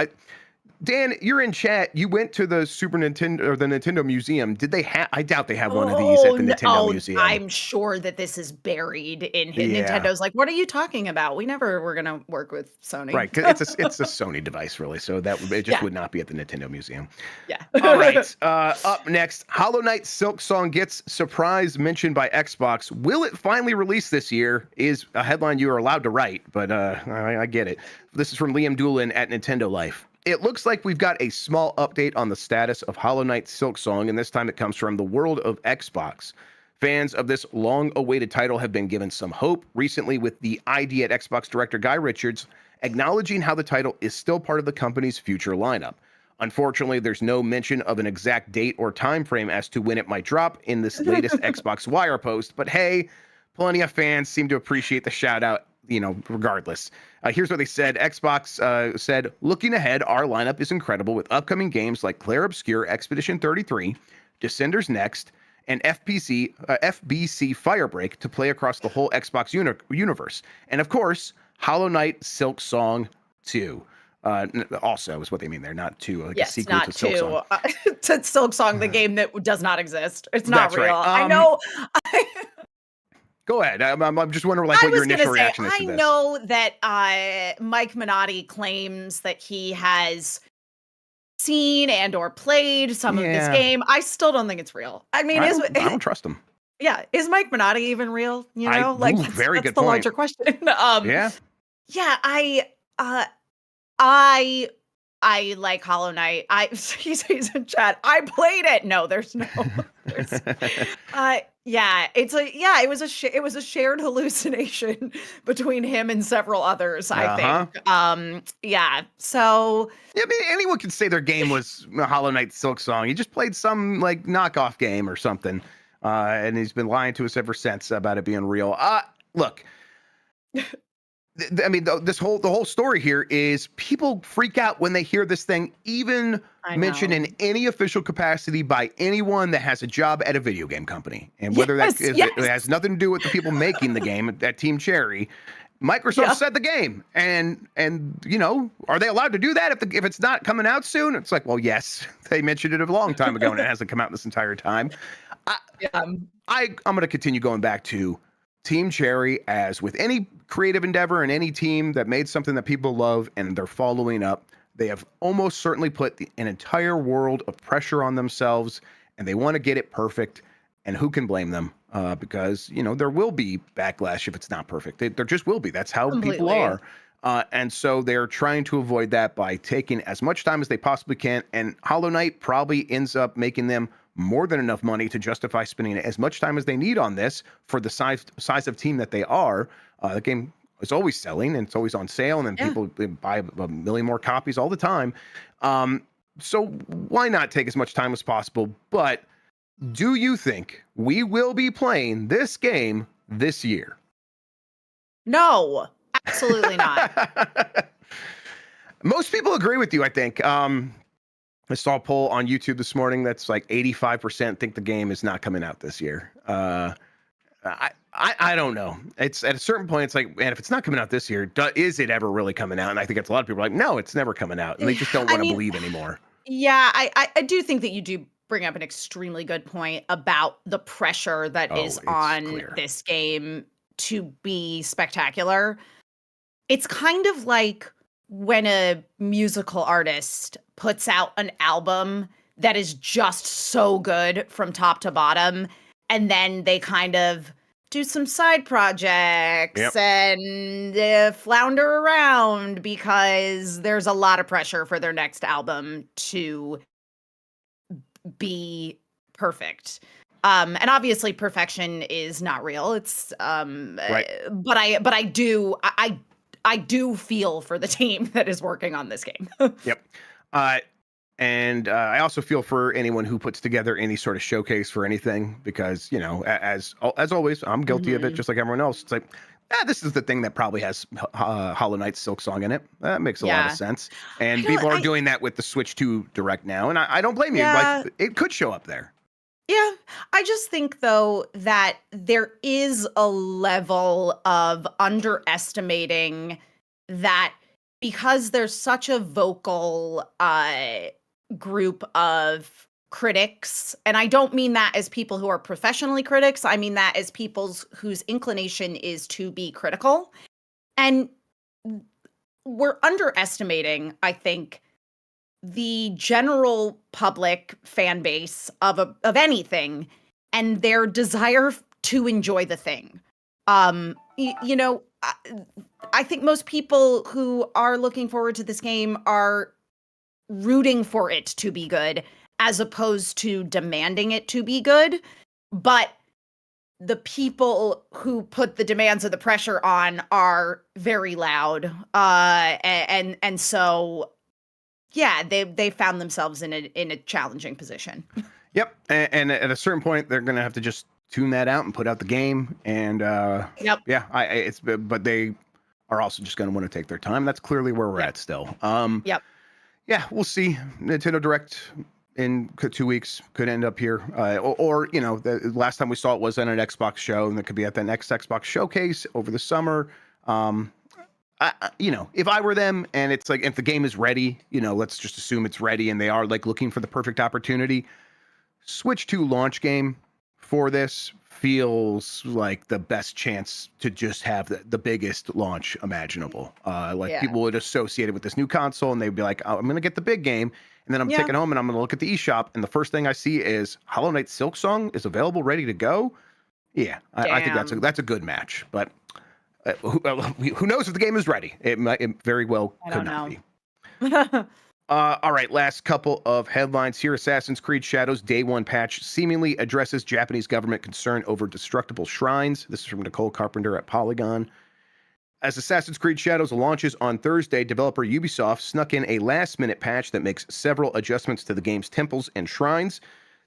Dan, you're in chat. You went to the Super Nintendo or the Nintendo Museum. Did they have? I doubt they have one of these at the Nintendo Museum. I'm sure that this is buried in Nintendo's. What are you talking about? We never were gonna work with Sony. Right, because it's a Sony device, really. So it just would not be at the Nintendo Museum. Yeah. All right. Up next, Hollow Knight Silk Song gets surprise mention by Xbox. Will it finally release this year? Is a headline you are allowed to write, but I get it. This is from Liam Doolin at Nintendo Life. It looks like we've got a small update on the status of Hollow Knight Silk Song, and this time it comes from the world of Xbox. Fans of this long-awaited title have been given some hope recently with the ID at Xbox director Guy Richards acknowledging how the title is still part of the company's future lineup. Unfortunately, there's no mention of an exact date or time frame as to when it might drop in this latest Xbox Wire post, but hey, plenty of fans seem to appreciate the shout-out, regardless. Here's what they said. Xbox said, looking ahead, our lineup is incredible with upcoming games like Clair Obscur Expedition 33, Descenders Next, and FBC Firebreak to play across the whole Xbox universe. And of course, Hollow Knight Silk Song 2. Also is what they mean there, not 2, a sequel to Silk Song. To Silk Song, the game that does not exist. It's not real. Right. I know. Go ahead. I'm just wondering what your initial reaction is to this. I know that Mike Minotti claims that he has seen and or played some of this game. I still don't think it's real. I mean, I don't trust him. Yeah, is Mike Minotti even real? Very good that's the point. larger question. Yeah. I I like Hollow Knight. He says in chat, I played it. No, there's no. There's, yeah, it was a shared hallucination between him and several others, I think. Yeah. So yeah, I mean, anyone could say their game was a Hollow Knight Silk Song. He just played some like knockoff game or something, and he's been lying to us ever since about it being real. Look. I mean, the whole story here is people freak out when they hear this thing even mentioned in any official capacity by anyone that has a job at a video game company. And whether it has nothing to do with the people making the game at Team Cherry, Microsoft said the game. And you know, are they allowed to do that if it's not coming out soon? It's like, well, yes, they mentioned it a long time ago and it hasn't come out this entire time. I'm going to continue going back to Team Cherry, as with any creative endeavor and any team that made something that people love and they're following up, they have almost certainly put an entire world of pressure on themselves and they want to get it perfect. And who can blame them? Because, you know, there will be backlash if it's not perfect. There just will be. That's how people are. And so they're trying to avoid that by taking as much time as they possibly can. And Hollow Knight probably ends up making them more than enough money to justify spending as much time as they need on this for the size of team that they are. The game is always selling and it's always on sale, and then people buy a million more copies all the time. So why not take as much time as possible? But do you think we will be playing this game this year? No, absolutely not. Most people agree with you, I think. I saw a poll on YouTube this morning that's like 85% think the game is not coming out this year. I don't know. It's at a certain point, it's like, man, if it's not coming out this year, is it ever really coming out? And I think it's a lot of people are like, no, it's never coming out. And they just don't want to believe anymore. Yeah, I do think that you do bring up an extremely good point about the pressure that is on this game to be spectacular. It's kind of like when a musical artist puts out an album that is just so good from top to bottom, and then they kind of do some side projects and flounder around because there's a lot of pressure for their next album to be perfect. And obviously perfection is not real. It's but I do feel for the team that is working on this game. Yep. And I also feel for anyone who puts together any sort of showcase for anything, because, you know, as always, I'm guilty of it just like everyone else. It's like, this is the thing that probably has Hollow Knight's Silk Song in it. That makes a lot of sense. And people are doing that with the Switch 2 Direct now. And I don't blame you. Like, it could show up there. Yeah, I just think, though, that there is a level of underestimating that because there's such a vocal group of critics, and I don't mean that as people who are professionally critics, I mean that as people whose inclination is to be critical. And we're underestimating, I think, the general public fan base of anything and their desire to enjoy the thing. You know, I think most people who are looking forward to this game are rooting for it to be good as opposed to demanding it to be good. But the people who put the demands of the pressure on are very loud. And so, yeah, they found themselves in a challenging position. Yep. And at a certain point, they're going to have to just tune that out and put out the game. And but they are also just going to want to take their time. That's clearly where we're at still. Yeah, we'll see. Nintendo Direct in 2 weeks could end up here, or you know, the last time we saw it was at an Xbox show, and it could be at the next Xbox showcase over the summer. You know, if I were them, and it's like, if the game is ready, you know, let's just assume it's ready, and they are like looking for the perfect opportunity. Switch 2 launch game for this feels like the best chance to just have the biggest launch imaginable. People would associate it with this new console, and they'd be like, oh, I'm going to get the big game. And then I'm taking home and I'm going to look at the eShop, and the first thing I see is Hollow Knight Silk Song is available, ready to go. Yeah, I think that's a good match. But who knows if the game is ready? It very well could not be. All right, last couple of headlines here. Assassin's Creed Shadows Day 1 patch seemingly addresses Japanese government concern over destructible shrines. This is from Nicole Carpenter at Polygon. As Assassin's Creed Shadows launches on Thursday, developer Ubisoft snuck in a last-minute patch that makes several adjustments to the game's temples and shrines.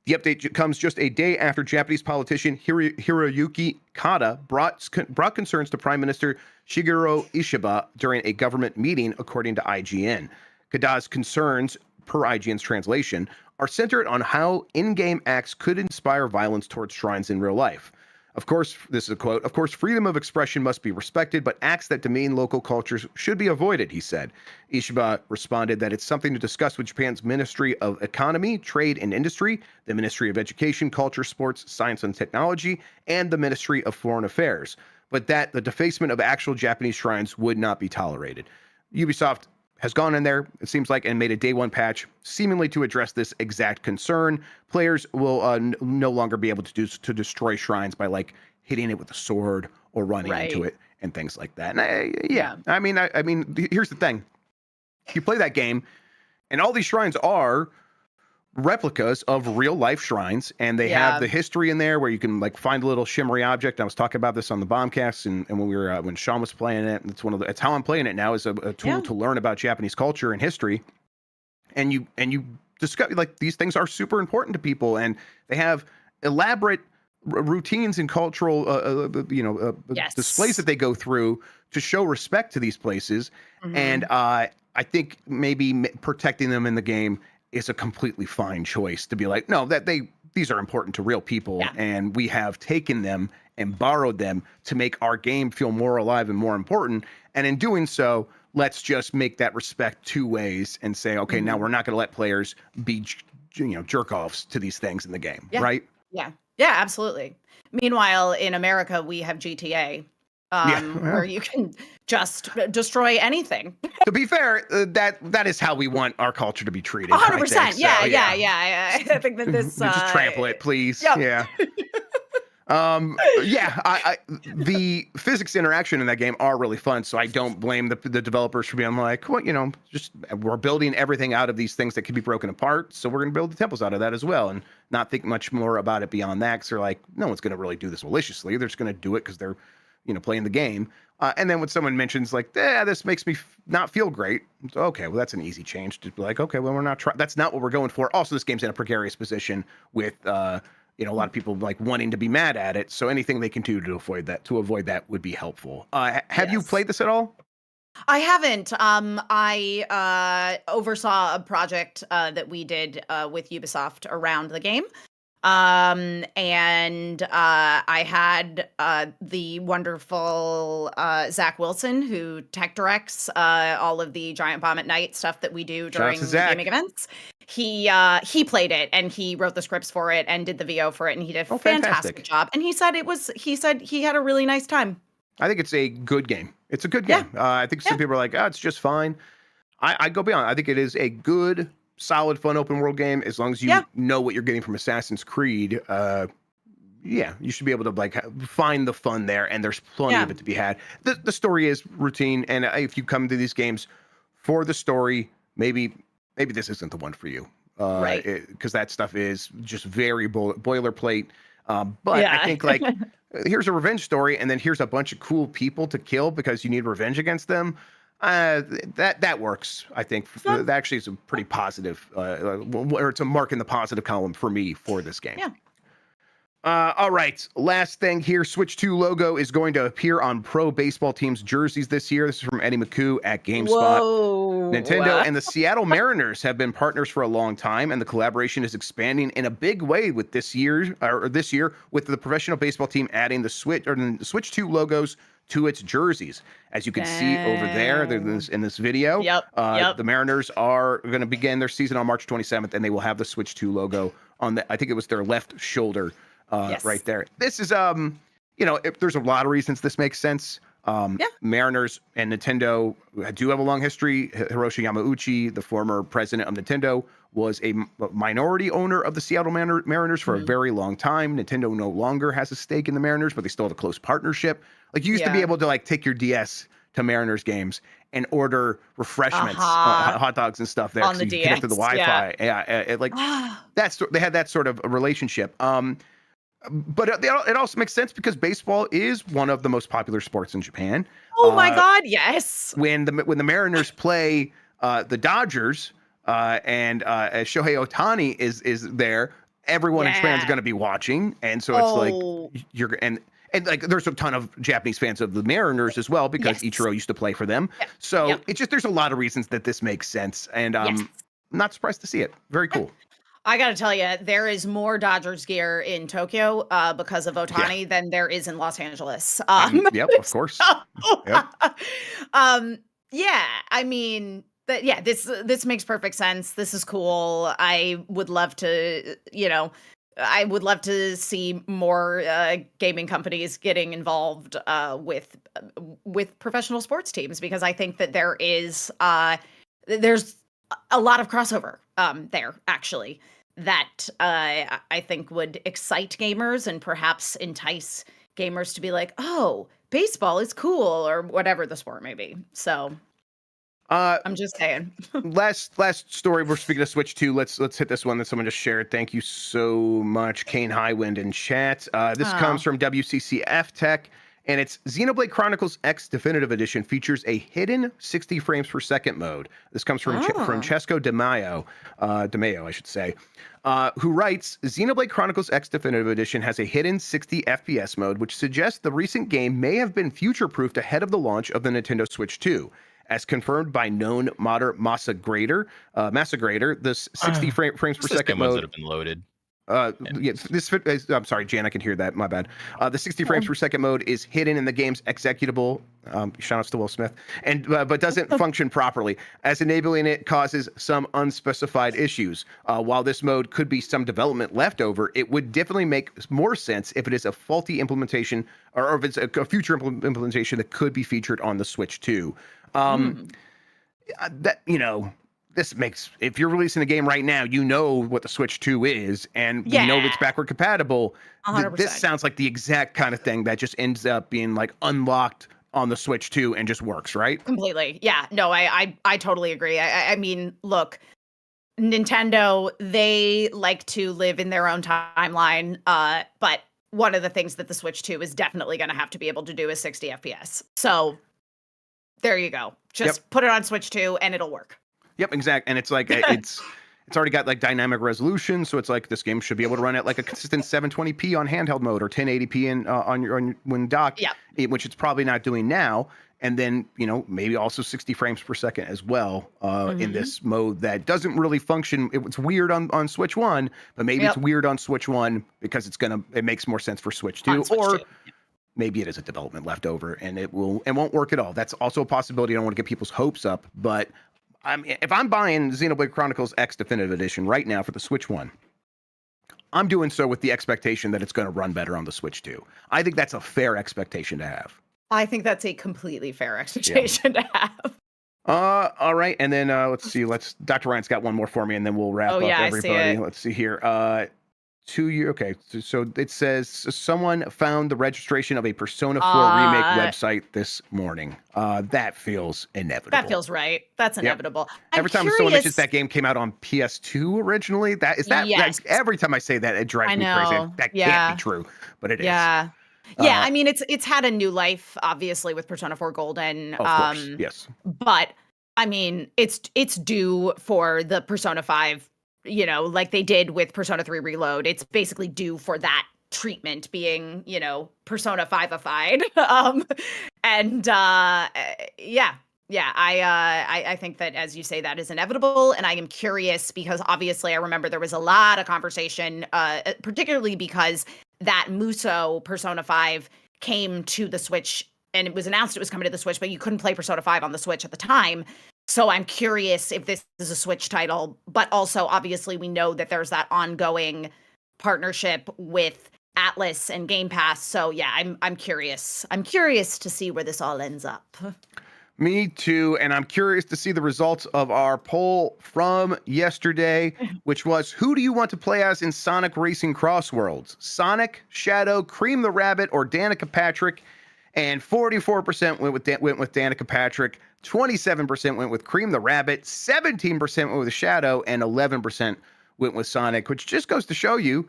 The update comes just a day after Japanese politician Hiroyuki Kada brought concerns to Prime Minister Shigeru Ishiba during a government meeting, according to IGN. Kada's concerns, per IGN's translation, are centered on how in-game acts could inspire violence towards shrines in real life. Of course, this is a quote, "Of course, freedom of expression must be respected, but acts that demean local cultures should be avoided," he said. Ishiba responded that it's something to discuss with Japan's Ministry of Economy, Trade and Industry, the Ministry of Education, Culture, Sports, Science and Technology, and the Ministry of Foreign Affairs, but that the defacement of actual Japanese shrines would not be tolerated. Ubisoft has gone in there, it seems like, and made a day one patch seemingly to address this exact concern. Players will no longer be able to destroy shrines by like hitting it with a sword or running into it and things like that. And I mean, here's the thing: you play that game, and all these shrines are replicas of real life shrines, and they have the history in there where you can like find a little shimmery object. I was talking about this on the Bombcast, and when we were when Sean was playing it, it's how I'm playing it now, is a tool to learn about Japanese culture and history. And you discover like these things are super important to people, and they have elaborate routines and cultural displays that they go through to show respect to these places. And I think maybe protecting them in the game is a completely fine choice to be like, no, that these are important to real people, and we have taken them and borrowed them to make our game feel more alive and more important. And in doing so, let's just make that respect two ways and say, okay, now we're not going to let players be, jerk offs to these things in the game, right? Yeah, absolutely. Meanwhile, in America, we have GTA. Where you can just destroy anything. To be fair, that is how we want our culture to be treated. 100%. Yeah. I think that this just trample it, please. Yep. The physics interaction in that game are really fun, so I don't blame the developers for being like, well, just we're building everything out of these things that can be broken apart, so we're going to build the temples out of that as well, and not think much more about it beyond that, because they're like, no one's going to really do this maliciously. They're just going to do it because they're playing the game. And then when someone mentions like, this makes me not feel great. It's, okay, well, that's an easy change to be like, okay, well, we're not trying. That's not what we're going for. Also, this game's in a precarious position with, a lot of people like wanting to be mad at it. So anything they can do to avoid that would be helpful. Have you played this at all? I haven't. I oversaw a project that we did with Ubisoft around the game. And I had the wonderful Zach Wilson, who tech directs all of the Giant Bomb at Night stuff that we do during gaming events. He played it, and he wrote the scripts for it and did the VO for it, and he did a fantastic job. And he said he had a really nice time. I think it's a good game. It's a good game. I think some people are like, it's just fine. I go beyond. I think it is a good, solid, fun open world game. As long as you know what you're getting from Assassin's Creed, you should be able to like find the fun there, and there's plenty of it to be had. The story is routine, and if you come to these games for the story, maybe this isn't the one for you, because that stuff is just very boilerplate. But I think like here's a revenge story, and then here's a bunch of cool people to kill because you need revenge against them. That works. I think that actually is a pretty positive, or it's a mark in the positive column for me for this game. All right, last thing here. Switch 2 logo is going to appear on pro baseball teams' jerseys this year. This is from Eddie McCoo at GameSpot. Whoa. Nintendo and the Seattle Mariners have been partners for a long time, and the collaboration is expanding in a big way with this year with the professional baseball team adding the Switch 2 logos to its jerseys. As you can see over there in this video, the Mariners are going to begin their season on March 27th, and they will have the Switch 2 logo on I think it was their left shoulder right there. This is, there's a lot of reasons this makes sense. Mariners and Nintendo do have a long history. Hiroshi Yamauchi, the former president of Nintendo, was a minority owner of the Seattle Mariners for a very long time. Nintendo no longer has a stake in the Mariners, but they still have a close partnership. Like you used to be able to like take your DS to Mariners games and order refreshments, hot dogs and stuff there on the you DX, connect to the Wi-Fi. They had that sort of a relationship. But it also makes sense because baseball is one of the most popular sports in Japan. Oh my God, yes. When the Mariners play the Dodgers and Shohei Ohtani is there, everyone in Japan is going to be watching, and so it's like and like there's a ton of Japanese fans of the Mariners as well because Ichiro used to play for them. So it's just there's a lot of reasons that this makes sense, and I'm not surprised to see it. Very cool. I got to tell you, there is more Dodgers gear in Tokyo because of Ohtani than there is in Los Angeles. Yep, of course. Yep. I mean, this makes perfect sense. This is cool. I would love to, see more gaming companies getting involved with professional sports teams because I think that there's a lot of crossover there actually that I think would excite gamers and perhaps entice gamers to be like, oh, baseball is cool or whatever the sport may be. So I'm just saying. last story. We're speaking of Switch 2. Let's hit this one that someone just shared. Thank you so much, Kane Highwind in chat. This comes from WCCF Tech. And it's Xenoblade Chronicles X Definitive Edition features a hidden 60 frames per second mode. This comes from Francesco DeMaio, I should say, who writes, Xenoblade Chronicles X Definitive Edition has a hidden 60 FPS mode, which suggests the recent game may have been future-proofed ahead of the launch of the Nintendo Switch 2. As confirmed by known modder Massa Grader, this 60 frames per second mode that have been loaded. I'm sorry, Jan, I can hear that. My bad. The 60 frames per second mode is hidden in the game's executable. Shout outs to Will Smith, and but doesn't function properly, as enabling it causes some unspecified issues. While this mode could be some development leftover, it would definitely make more sense if it is a faulty implementation, or if it's a future implementation that could be featured on the Switch 2. This makes, if you're releasing a game right now, you know what the Switch 2 is, and you know it's backward compatible. This sounds like the exact kind of thing that just ends up being like unlocked on the Switch 2 and just works, right? Completely. Yeah. No, I totally agree. I mean, look, Nintendo, they like to live in their own timeline, but one of the things that the Switch 2 is definitely going to have to be able to do is 60 FPS. So there you go. Just put it on Switch 2 and it'll work. Yep, exactly. And it's like it's already got like dynamic resolution, so it's like this game should be able to run at like a consistent 720p on handheld mode or 1080p on when docked, which it's probably not doing now. And then maybe also 60 frames per second as well in this mode that doesn't really function. It's weird on Switch 1, but maybe it's weird on Switch 1 because it makes more sense for Switch 2 maybe it is a development leftover and it won't work at all. That's also a possibility. I don't want to get people's hopes up, but if I'm buying Xenoblade Chronicles X Definitive Edition right now for the Switch 1, I'm doing so with the expectation that it's going to run better on the Switch 2. I think that's a fair expectation to have. I think that's a completely fair expectation to have. All right, and then let's see. Dr. Ryan's got one more for me, and then we'll wrap up everybody. Let's see here. 2 year. Okay, so it says someone found the registration of a Persona 4 remake website this morning. That feels inevitable. That feels right. That's inevitable. Every time someone mentions that game came out on PS2 originally, every time I say that, it drives me crazy. That can't be true, but it is. Yeah. I mean, it's had a new life, obviously, with Persona 4 Golden. Of course, yes. But I mean, it's due for the Persona 5. Like they did with Persona 3 Reload. It's basically due for that treatment being, Persona 5-ified. I think that, as you say, that is inevitable. And I am curious because obviously I remember there was a lot of conversation, particularly because that Muso Persona 5 came to the Switch and it was announced it was coming to the Switch, but you couldn't play Persona 5 on the Switch at the time. So I'm curious if this is a Switch title, but also obviously we know that there's that ongoing partnership with Atlas and Game Pass. So yeah, I'm curious. I'm curious to see where this all ends up. Me too, and I'm curious to see the results of our poll from yesterday, which was, who do you want to play as in Sonic Racing Cross Worlds? Sonic, Shadow, Cream the Rabbit, or Danica Patrick? And 44% went with Danica Patrick, 27% went with Cream the Rabbit, 17% went with Shadow, and 11% went with Sonic, which just goes to show you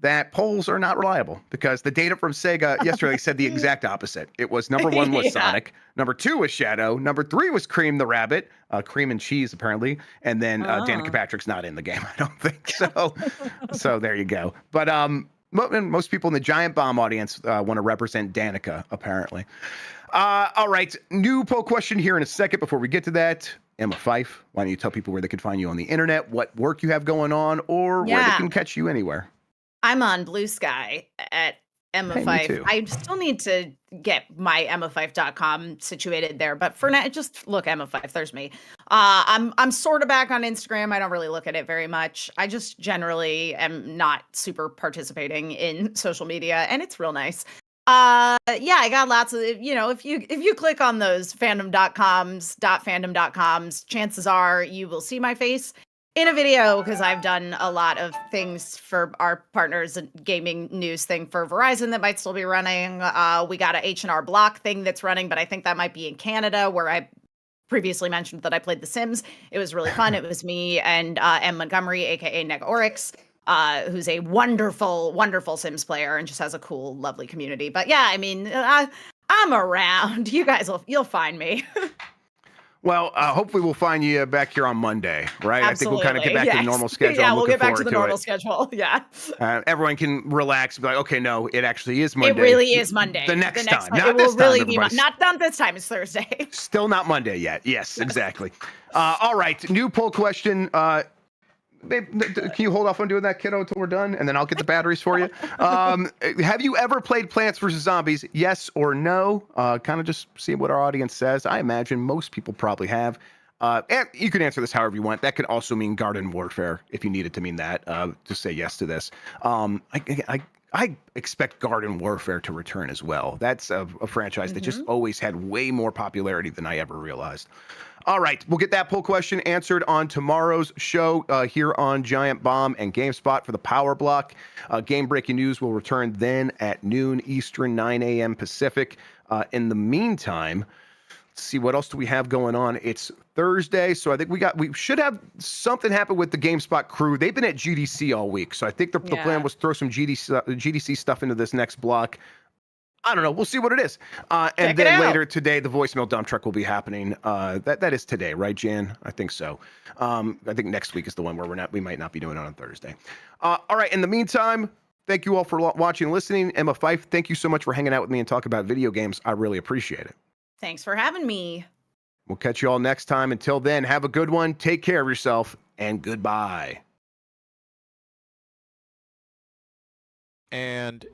that polls are not reliable, because the data from Sega yesterday said the exact opposite. It was number 1 was Sonic, number 2 was Shadow, number 3 was Cream the Rabbit, cream and cheese apparently, and then Danica Patrick's not in the game, I don't think so. So there you go. But most people in the Giant Bomb audience want to represent Danica apparently. All right, new poll question here in a second. Before we get to that, Emma Fife, why don't you tell people where they can find you on the internet, what work you have going on, or where they can catch you anywhere? I'm on Blue Sky at Emma Fife. I still need to get my emmafife.com situated there, but for now, just look Emma Fife. There's me. I'm sort of back on Instagram. I don't really look at it very much. I just generally am not super participating in social media, and it's real nice. Yeah, I got lots of, if you click on those fandom.coms, chances are you will see my face in a video, because I've done a lot of things for our partners, a gaming news thing for Verizon that might still be running. We got a H&R Block thing that's running, but I think that might be in Canada, where I previously mentioned that I played The Sims. It was really fun. It was me and M. Montgomery, aka Neg Oryx, who's a wonderful, wonderful Sims player and just has a cool, lovely community. But yeah, I mean, I'm around. You guys you'll find me. Well, hopefully we'll find you back here on Monday, right? Absolutely. I think we'll kind of get back to the normal schedule. Yeah, we'll get back to the normal schedule. Yeah. Everyone can relax and be like, okay, no, it actually is Monday. It really is Monday. The next time. Not this time, everybody. Not this time. It's Thursday. Still not Monday yet. Yes, exactly. All right. New poll question. Babe, can you hold off on doing that, kiddo, until we're done, and then I'll get the batteries for you. Have you ever played Plants vs. Zombies? Yes or no? Kind of just see what our audience says. I imagine most people probably have. And you can answer this however you want. That could also mean Garden Warfare if you needed to mean that. Just say yes to this. I expect Garden Warfare to return as well. That's a franchise that just always had way more popularity than I ever realized. All right, we'll get that poll question answered on tomorrow's show here on Giant Bomb and GameSpot for the Power Block. Game Breaking News will return then at noon Eastern, 9 a.m. Pacific. In the meantime, let's see, what else do we have going on? It's Thursday, so I think we should have something happen with the GameSpot crew. They've been at GDC all week, so I think the plan was throw some GDC stuff into this next block. I don't know. We'll see what it is. And then later today, the voicemail dump truck will be happening. That is today, right, Jan? I think so. I think next week is the one where we might not be doing it on Thursday. All right. In the meantime, thank you all for watching and listening. Emma Fife, thank you so much for hanging out with me and talking about video games. I really appreciate it. Thanks for having me. We'll catch you all next time. Until then, have a good one. Take care of yourself, and goodbye. And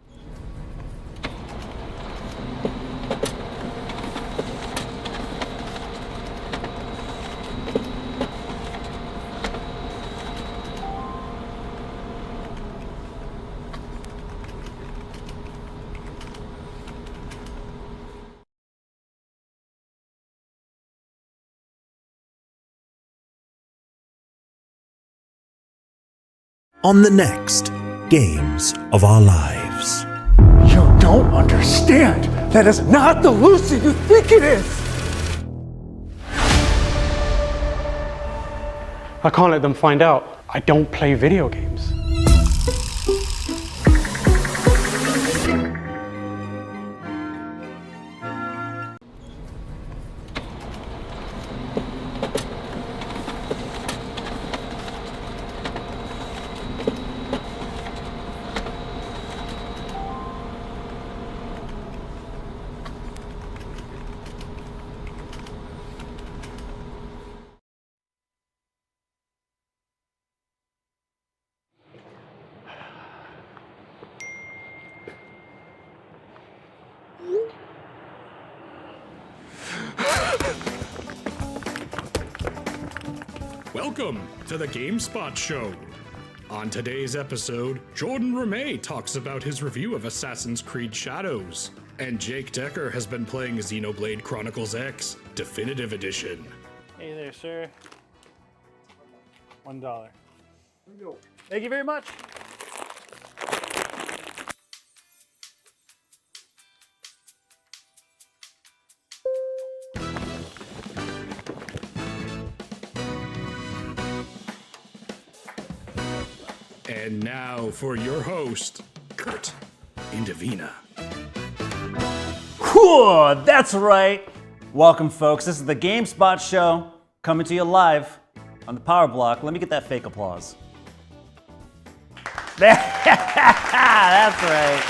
on the next Games of Our Lives. You don't understand. That is not the Lucy you think it is. I can't let them find out I don't play video games. Welcome to the GameSpot Show. On today's episode, Jordan Ramey talks about his review of Assassin's Creed Shadows, and Jake Decker has been playing Xenoblade Chronicles X Definitive Edition. Hey there, sir. $1. Thank you very much. And now for your host, Kurt Indovina. Whew, that's right. Welcome, folks. This is the GameSpot Show coming to you live on the Power Block. Let me get that fake applause. That's right.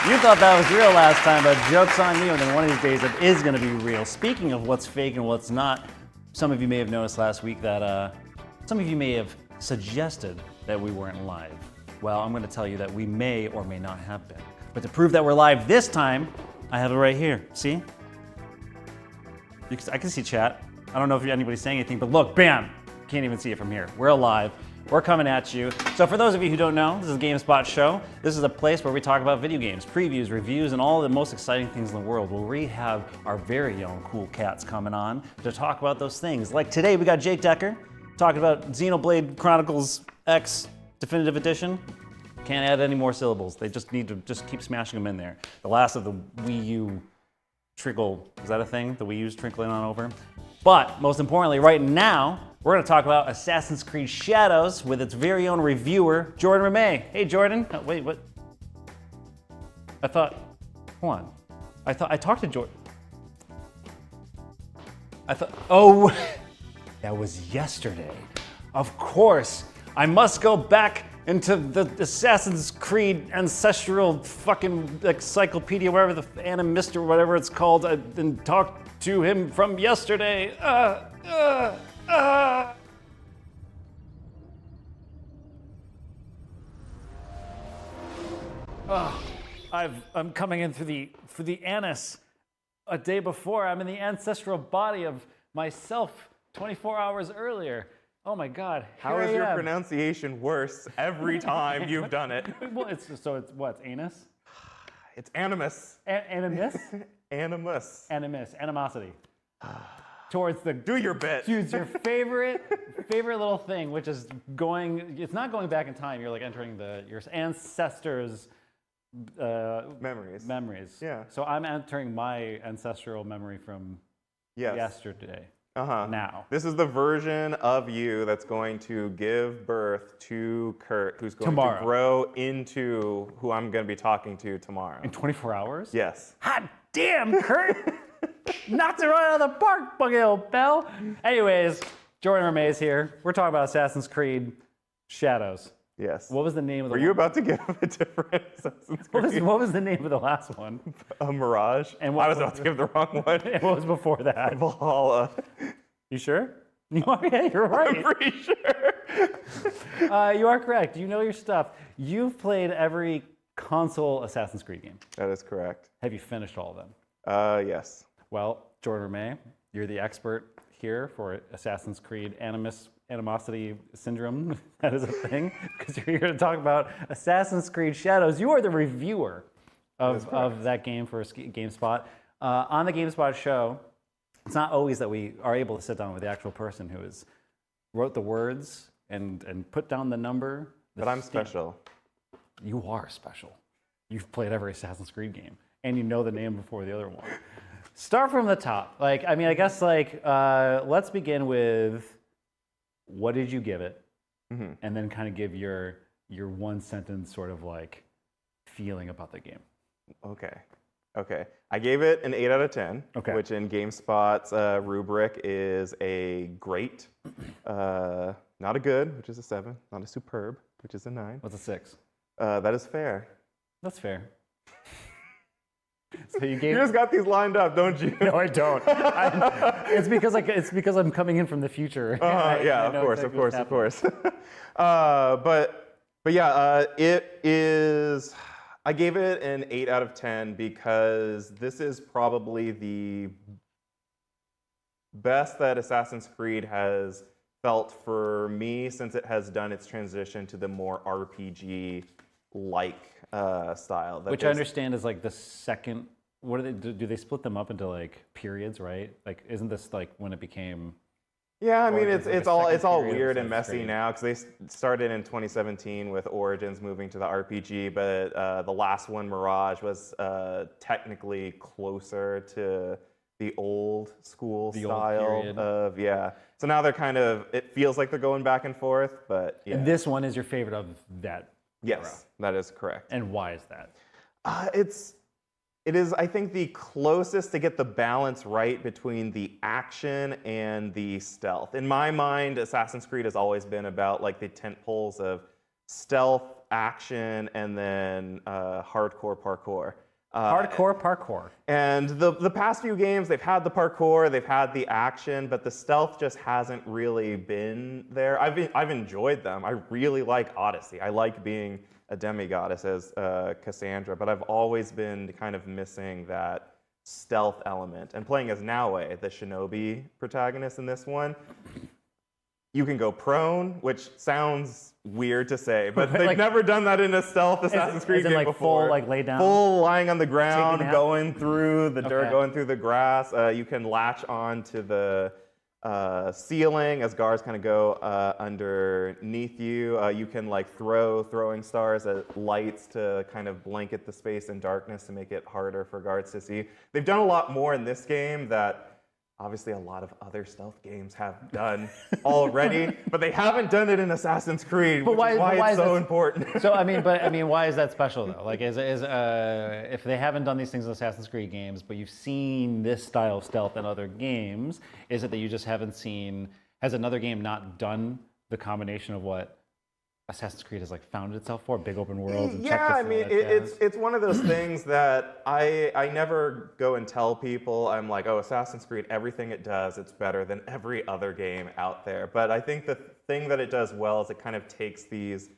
You thought that was real last time, but joke's on you, and then one of these days it is going to be real. Speaking of what's fake and what's not, some of you may have noticed last week that some of you may have suggested that we weren't live. Well, I'm going to tell you that we may or may not have been. But to prove that we're live this time, I have it right here. See? I can see chat. I don't know if anybody's saying anything, but look, bam! Can't even see it from here. We're alive. We're coming at you. So for those of you who don't know, this is the GameSpot Show. This is a place where we talk about video games, previews, reviews, and all the most exciting things in the world, where we have our very own cool cats coming on to talk about those things. Like today, we got Jake Decker talking about Xenoblade Chronicles X Definitive Edition. Can't add any more syllables. They just need to just keep smashing them in there. The last of the Wii U trickle, is that a thing? The Wii U's trickling on over? But most importantly, right now, we're going to talk about Assassin's Creed Shadows with its very own reviewer, Jordan Ramey. Hey, Jordan. Oh, wait, what? Hold on. I talked to Jordan. Oh, that was yesterday. Of course, I must go back into the Assassin's Creed ancestral fucking encyclopedia, wherever the Animist or whatever it's called, and talk to him from yesterday. I'm coming in for the anus a day before. I'm in the ancestral body of myself 24 hours earlier. Oh my God! How is your pronunciation worse every time you've done it? Well, it's what? It's anus? It's animus. Animus? Animus. Animosity. Towards the. Do your bit. Choose your favorite little thing, which is going. It's not going back in time. You're like entering your ancestors' memories. Yeah. So I'm entering my ancestral memory from yesterday. Now. This is the version of you that's going to give birth to Kurt, who's going to grow into who I'm going to be talking to tomorrow. In 24 hours? Yes. Hot damn, Kurt! Knocked it right out of the park, buggy old pal. Anyways, Jordan Ramey's here. We're talking about Assassin's Creed Shadows. Yes. What was the name of the Were you about to give a different Assassin's Creed? What was the name of the last one? Mirage. And I was about to give the wrong one. What was before that? Valhalla. You sure? You are, yeah, you're right. I'm pretty sure. You are correct. You know your stuff. You've played every console Assassin's Creed game. That is correct. Have you finished all of them? Yes. Well, Jordan Ramey, you're the expert here for Assassin's Creed animosity syndrome. That is a thing, because you're here to talk about Assassin's Creed Shadows. You are the reviewer of that game for GameSpot. On the GameSpot Show, it's not always that we are able to sit down with the actual person who wrote the words and put down the number. But I'm special. You are special. You've played every Assassin's Creed game, and you know the name before the other one. Start from the top. I guess let's begin with what did you give it, and then kind of give your one sentence sort of feeling about the game. Okay. I gave it an 8 out of 10, okay, which in GameSpot's rubric is a great, not a good, which is a 7, not a superb, which is a 9. What's a 6? That is fair. That's fair. So you just got these lined up, don't you? No, I don't. It's because I'm coming in from the future. Yeah, of course. But yeah, it is. I gave it an 8 out of 10 because this is probably the best that Assassin's Creed has felt for me since it has done its transition to the more RPG-like style. Which I understand is the second. What do they split them up into periods, right? Isn't this when it became? Yeah, I mean it's all weird and messy now because they started in 2017 with Origins moving to the RPG, but the last one, Mirage, was technically closer to the old school The style old period. of, yeah. So now they're kind of, it feels like they're going back and forth, but yeah. And this one is your favorite of that era. Yes, that is correct. And why is that? It is, I think, the closest to get the balance right between the action and the stealth. In my mind, Assassin's Creed has always been about like the tent poles of stealth, action, and then hardcore parkour. Hardcore parkour. And the past few games, they've had the parkour, they've had the action, but the stealth just hasn't really been there. I've enjoyed them. I really like Odyssey. I like being a demigoddess as Cassandra, but I've always been kind of missing that stealth element. And playing as Naue, the shinobi protagonist in this one, you can go prone, which sounds weird to say, but they've like, never done that in a stealth Assassin's Creed game like before. Full, like lay down, full lying on the ground, going through the dirt, going through the grass. You can latch on to the ceiling as guards kind of go underneath you. You can like throwing stars at lights to kind of blanket the space in darkness to make it harder for guards to see. They've done a lot more in this game that obviously a lot of other stealth games have done already, but they haven't done it in Assassin's Creed, which is why it's so important. So I mean, why is that special though? Like, if they haven't done these things in Assassin's Creed games, but you've seen this style of stealth in other games, is it that you just haven't seen? Has another game not done the combination of what Assassin's Creed has like founded itself for, big open worlds? And yeah, I mean, it's one of those things that I never go and tell people. I'm like, oh, Assassin's Creed, everything it does, it's better than every other game out there. But I think the thing that it does well is it kind of takes these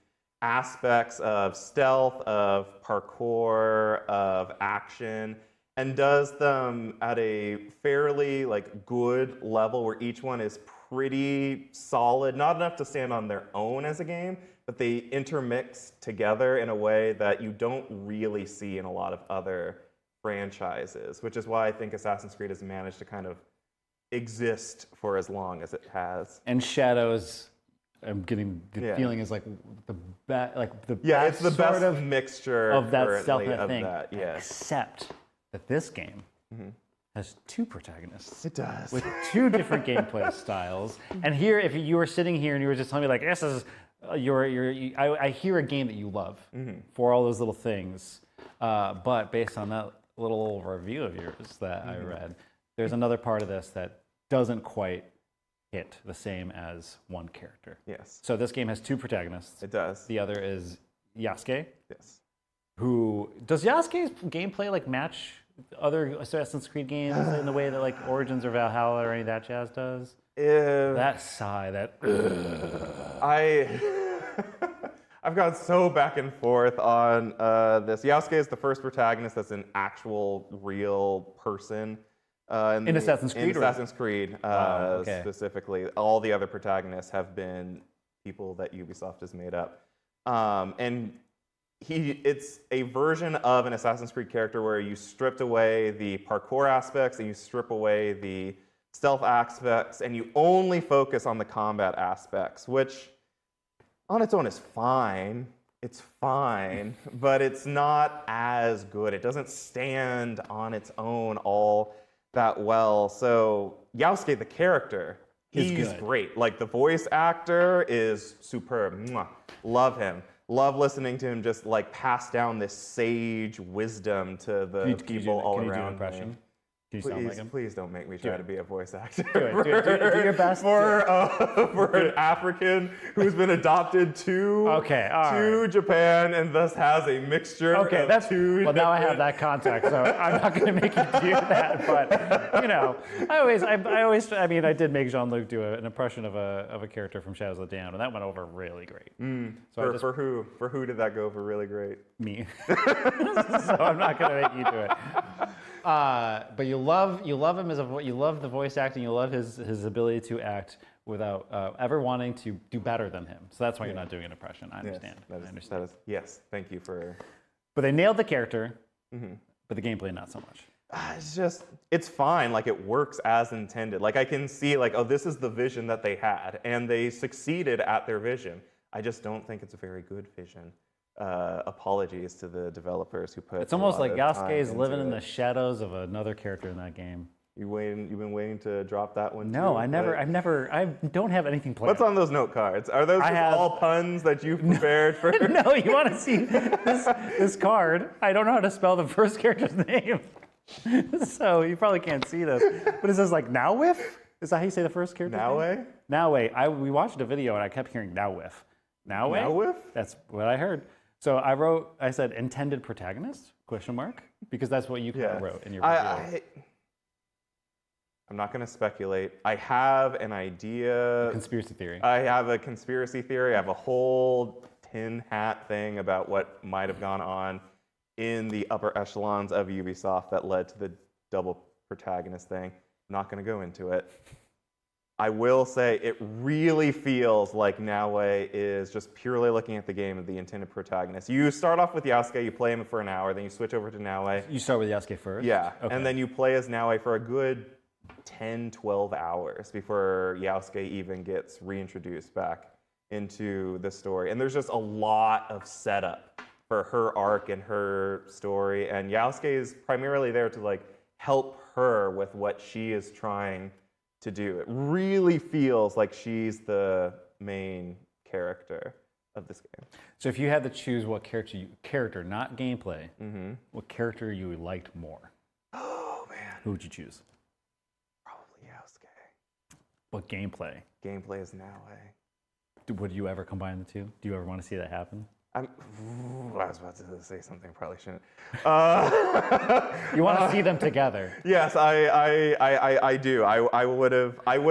aspects of stealth, of parkour, of action, and does them at a fairly like good level where each one is pretty solid, not enough to stand on their own as a game, but they intermix together in a way that you don't really see in a lot of other franchises, which is why I think Assassin's Creed has managed to kind of exist for as long as it has. And Shadows, I'm getting the feeling is like the best, it's the best mixture of that stealth thing. That, yes. Except that this game has two protagonists. It does. With two different gameplay styles. And here, if you were sitting here and you were just telling me like, this is I hear a game that you love for all those little things. But based on that little review of yours that I read, there's another part of this that doesn't quite hit the same as one character. Yes. So this game has two protagonists. It does. The other is Yasuke. Yes. Who does Yasuke's gameplay like match other Assassin's Creed games in the way that like Origins or Valhalla or any of that jazz does? That sigh, that I've gone so back and forth on this. Yasuke is the first protagonist that's an actual real person. In Assassin's Creed? In Assassin's Creed, specifically. All the other protagonists have been people that Ubisoft has made up. And it's a version of an Assassin's Creed character where you stripped away the parkour aspects and you strip away the stealth aspects and you only focus on the combat aspects, which on its own is fine. It's fine, but it's not as good. It doesn't stand on its own all that well. So Yasuke, the character, he's great. Like the voice actor is superb. Mwah. Love him. Love listening to him just like pass down this sage wisdom to the people all around me. Can you sound like him? Please don't make me try to be a voice actor. Do your best. For an African who's been adopted to Japan and thus has a mixture of two. Well, now I have that context, so I'm not going to make you do that. But you know, I mean, I did make Jean-Luc do an impression of a character from Shadows of the Damned, and that went over really great. So for who? For who did that go over really great? Me. So I'm not going to make you do it. But you love him you love the voice acting. You love his ability to act without ever wanting to do better than him. So that's why you're not doing an impression. I understand. Yes, thank you for. But they nailed the character, but the gameplay not so much. It's fine. Like it works as intended. Like I can see like, oh, this is the vision that they had, and they succeeded at their vision. I just don't think it's a very good vision. Apologies to the developers who put. It's almost like Yasuke is living in the shadows of another character in that game. You've been waiting to drop that one. No, too, I don't have anything planned. What's on those note cards? Are those all puns that you've prepared for? No, you want to see this card. I don't know how to spell the first character's name. So you probably can't see this. But it says like Nowif? Is that how you say the first character? Noway? Noway. We watched a video and I kept hearing Nowif. Noway? Nowif? That's what I heard. So I said intended protagonist? ? Because that's what you wrote in your video. I'm not going to speculate. I have an idea. A conspiracy theory. I have a conspiracy theory. I have a whole tin hat thing about what might have gone on in the upper echelons of Ubisoft that led to the double protagonist thing. I'm not going to go into it. I will say it really feels like Naoe is just purely looking at the game of the intended protagonist. You start off with Yasuke, you play him for an hour, then you switch over to Naoe. You start with Yasuke first? Yeah, okay. And then you play as Naoe for a good 10, 12 hours before Yasuke even gets reintroduced back into the story. And there's just a lot of setup for her arc and her story. And Yasuke is primarily there to like help her with what she is trying to do. It really feels like she's the main character of this game. So if you had to choose what character, not gameplay, what character you liked more? Oh man. Who would you choose? But gameplay. Gameplay is Naoe. Would you ever combine the two? Do you ever want to see that happen? I was about to say something, probably shouldn't. You want to see them together? Yes, I do. I would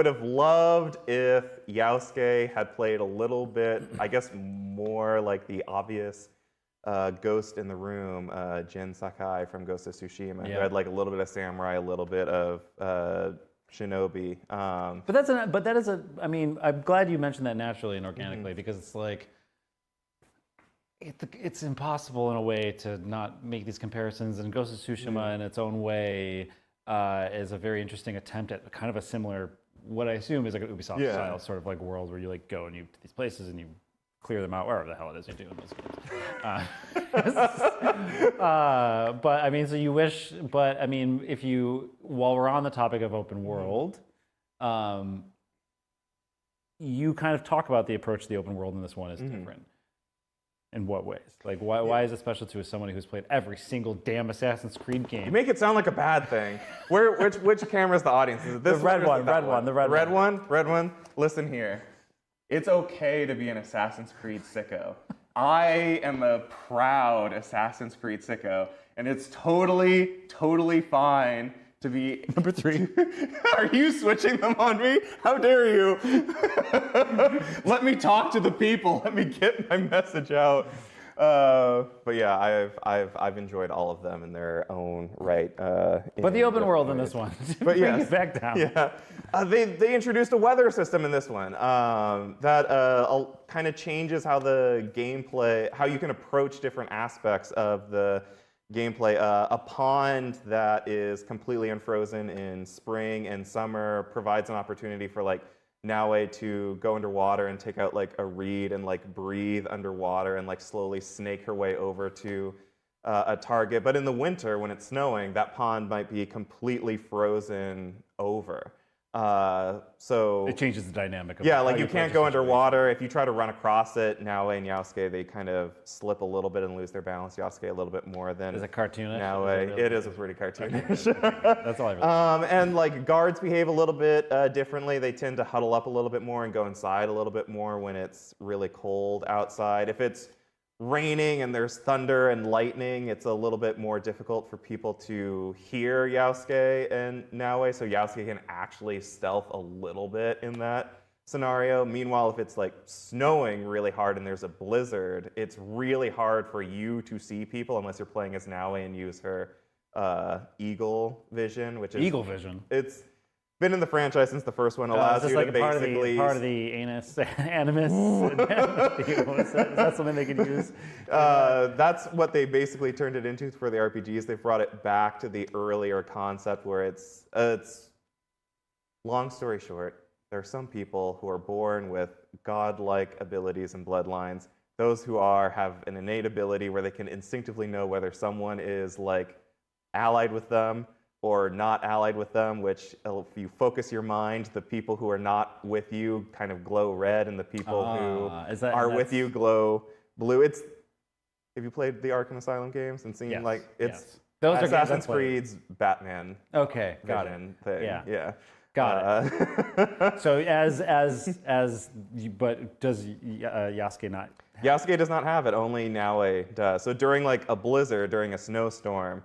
have loved if Yasuke had played a little bit, I guess, more like the obvious ghost in the room, Jin Sakai from Ghost of Tsushima. Who had like a little bit of samurai, a little bit of shinobi. But that is I mean, I'm glad you mentioned that naturally and organically because it's like, it's impossible in a way to not make these comparisons. And Ghost of Tsushima in its own way is a very interesting attempt at kind of a similar, what I assume is like an Ubisoft style sort of like world where you like go and you to these places and you clear them out, wherever the hell it is you do in those games. But I mean, so you wish, but I mean, while we're on the topic of open world, you kind of talk about the approach to the open world in this one is different. In what ways? Like, why is it special to someone who's played every single damn Assassin's Creed game? You make it sound like a bad thing. Which camera is the audience? Is it this the red one? The red one. Listen here. It's okay to be an Assassin's Creed sicko. I am a proud Assassin's Creed sicko, and it's totally fine to be... Number 3. Are you switching them on me? How dare you? Let me talk to the people. Let me get my message out. But yeah, I've enjoyed all of them in their own right. But the open world in this one. But bring it back down. Yeah. They introduced a weather system in this one that kind of changes how the gameplay, how you can approach different aspects of the gameplay. A pond that is completely unfrozen in spring and summer provides an opportunity for like Naoe to go underwater and take out like a reed and like breathe underwater and like slowly snake her way over to a target. But in the winter, when it's snowing, that pond might be completely frozen over. So it changes the dynamic of like you can't go underwater. If you try to run across it, Naoe and Yasuke, they kind of slip a little bit and lose their balance. Yasuke a little bit more than is it cartoonish? Naoe. It is pretty cartoonish. That's all I really and like guards behave a little bit differently. They tend to huddle up a little bit more and go inside a little bit more when it's really cold outside. If it's raining and there's thunder and lightning, it's a little bit more difficult for people to hear Yasuke and Naoe, so Yasuke can actually stealth a little bit in that scenario. Meanwhile, if it's like snowing really hard and there's a blizzard, it's really hard for you to see people unless you're playing as Naoe and use her eagle vision, which is... Eagle vision? It's been in the franchise since the first one. Allows you like to basically... part of the animus? Is that something they could use? That's what they basically turned it into for the RPGs. They brought it back to the earlier concept where it's long story short, there are some people who are born with godlike abilities and bloodlines. Those who have an innate ability where they can instinctively know whether someone is like allied with them or not allied with them, which if you focus your mind, the people who are not with you kind of glow red, and the people who are with you glow blue. Have you played the Arkham Asylum games and seen those Assassin's Creed's Batman? Okay, got it. Thing. Yeah. Got it. So but does Yasuke not? Yasuke does not have it. Only Naue does. So during like a blizzard, during a snowstorm,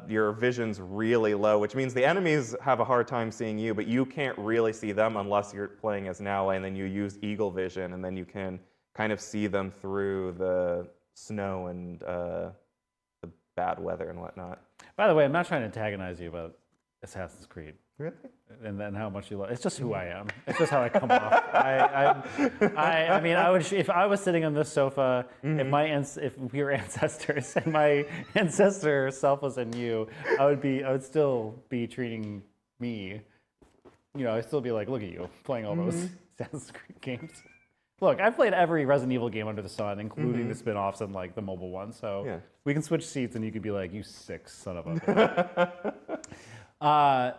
your vision's really low, which means the enemies have a hard time seeing you, but you can't really see them unless you're playing as Naue, and then you use eagle vision, and then you can kind of see them through the snow and the bad weather and whatnot. By the way, I'm not trying to antagonize you about Assassin's Creed. Really? And then how much you love. It's just who I am. It's just how I come off. I mean, I would if I was sitting on this sofa, if we were ancestors and my ancestor self was in you, I would still be treating me. I'd still be like, look at you playing all those Assassin's Creed games. Look, I've played every Resident Evil game under the sun, including the spin-offs and like the mobile ones. So we can switch seats, and you could be like, you sick son of a.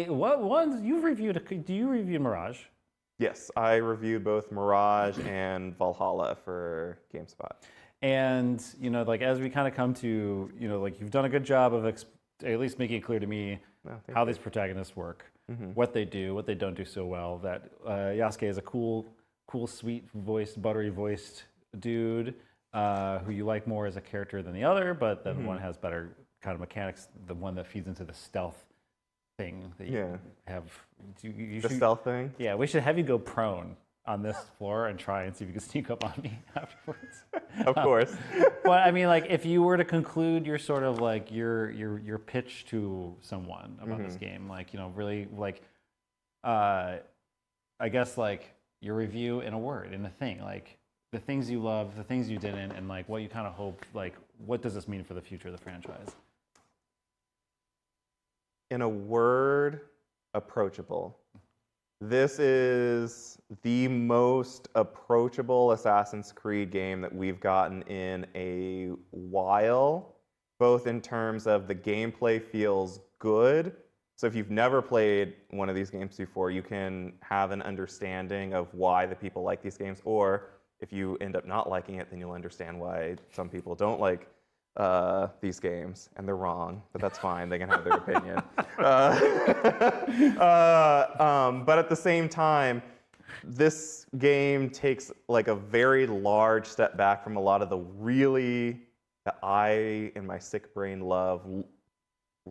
What ones you've reviewed? Do you review Mirage? Yes, I reviewed both Mirage and Valhalla for GameSpot. And as we kind of come to, you've done a good job of at least making it clear to me how these protagonists work, what they do, what they don't do so well. That Yasuke is a cool, sweet-voiced, buttery-voiced dude who you like more as a character than the other, but then one has better kind of mechanics, the one that feeds into the stealth thing that you have. The stealth thing? Yeah, we should have you go prone on this floor and try and see if you can sneak up on me afterwards. Of course. But I mean, like, if you were to conclude your sort of like your pitch to someone about this game, like, really like, I guess like your review in a word, in a thing, like the things you love, the things you didn't, and like what you kind of hope, like what does this mean for the future of the franchise? In a word, approachable. This is the most approachable Assassin's Creed game that we've gotten in a while, both in terms of the gameplay feels good. So if you've never played one of these games before, you can have an understanding of why the people like these games, or if you end up not liking it, then you'll understand why some people don't like these games, and they're wrong, but that's fine. They can have their opinion. But at the same time, this game takes like a very large step back from a lot of the really, that I in my sick brain love,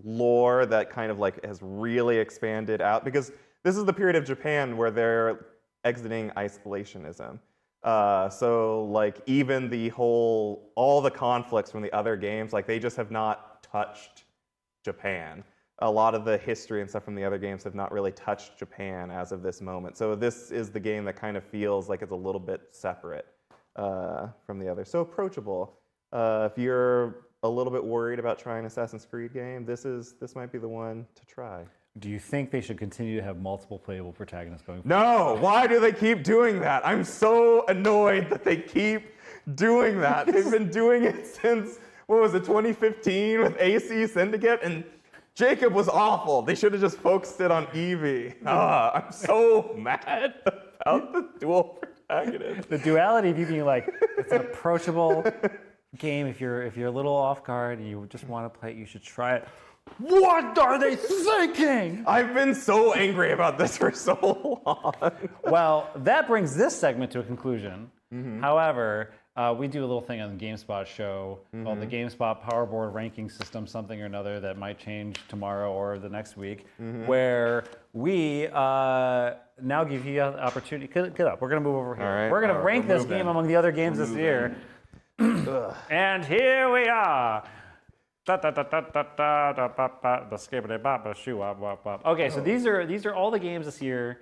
lore that kind of like has really expanded out, because this is the period of Japan where they're exiting isolationism. So like even all the conflicts from the other games, like they just have not touched Japan. A lot of the history and stuff from the other games have not really touched Japan as of this moment. So this is the game that kind of feels like it's a little bit separate from the others. So approachable. If you're a little bit worried about trying an Assassin's Creed game, this might be the one to try. Do you think they should continue to have multiple playable protagonists going forward? No! Why do they keep doing that? I'm so annoyed that they keep doing that. They've been doing it since, 2015 with AC Syndicate? And Jacob was awful. They should have just focused it on Evie. I'm so mad about the dual protagonist. The duality of you being like, it's an approachable game. If you're a little off guard and you just want to play it, you should try it. What are they thinking? I've been so angry about this for so long. Well, that brings this segment to a conclusion. However, we do a little thing on the GameSpot show called the GameSpot Powerboard Ranking System, something or another that might change tomorrow or the next week, where we now give you an opportunity. Get up. We're going to move over here. All right, we're going to rank this game among the other games this year. And here we are. Okay, so these are all the games this year.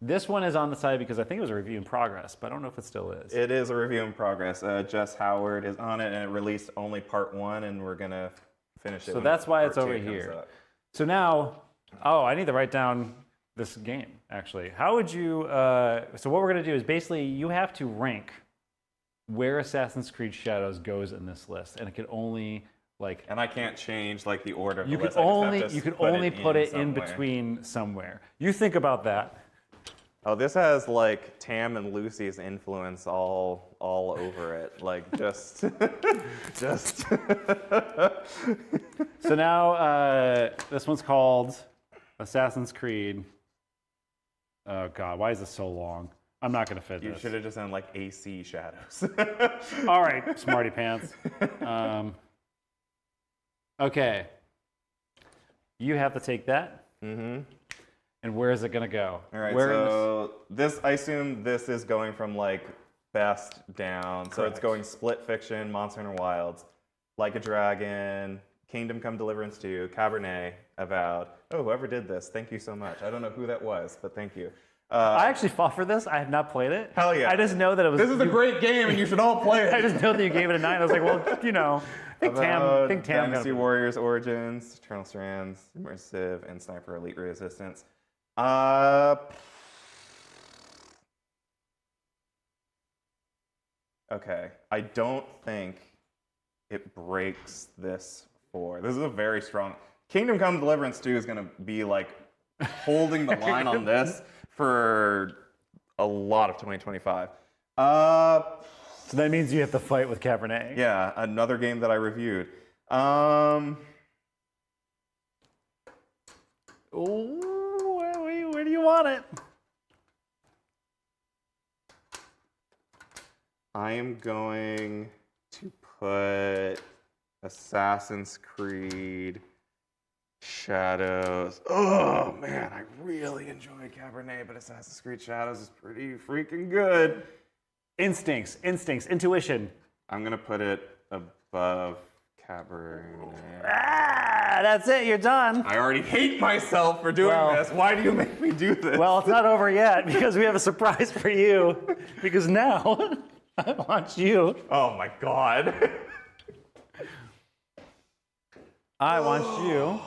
This one is on the side because I think it was a review in progress, but I don't know if it still is. It is a review in progress. Jess Howard is on it, and it released only part 1, and we're gonna finish it. So that's why it's over here. So now, I need to write down this game actually. How would you? So what we're gonna do is basically you have to rank where Assassin's Creed Shadows goes in this list, and it could only Like, and I can't change like the order of the you list. could only put it in between somewhere. You think about that. Oh, this has like Tam and Lucy's influence all over it. Like just. So now this one's called Assassin's Creed. Oh God, why is this so long? I'm not gonna fit this. You should have just done like AC Shadows. All right, smarty pants. Okay. You have to take that. Mm-hmm. And where is it gonna go? All right, so this, I assume this is going from like best down. Correct. So it's going Split Fiction, Monster Hunter Wilds, Like a Dragon, Kingdom Come Deliverance 2, Cabernet, Avowed. Oh, whoever did this, thank you so much. I don't know who that was, but thank you. I actually fought for this. I have not played it. Hell yeah. I just know that it was... This is a great game and you should all play it. I just know that you gave it a 9. I was like, well, you know, I think Tam Dynasty Warriors Origins, Eternal Strands, Immersive, and Sniper Elite Resistance. Okay, I don't think it breaks this 4. This is a very strong... Kingdom Come Deliverance 2 is going to be like holding the line on this for a lot of 2025. So that means you have to fight with Cabernet. Yeah, another game that I reviewed. Ooh, where do you want it? I am going to put Assassin's Creed Shadows. Oh man, I really enjoy Cabernet, but Assassin's Creed Shadows is pretty freaking good. Instincts, intuition. I'm gonna put it above Cabernet. Ah, that's it, you're done. I already hate myself for doing this. Why do you make me do this? Well, it's not over yet because we have a surprise for you. Because now I want you. Oh my God. I want you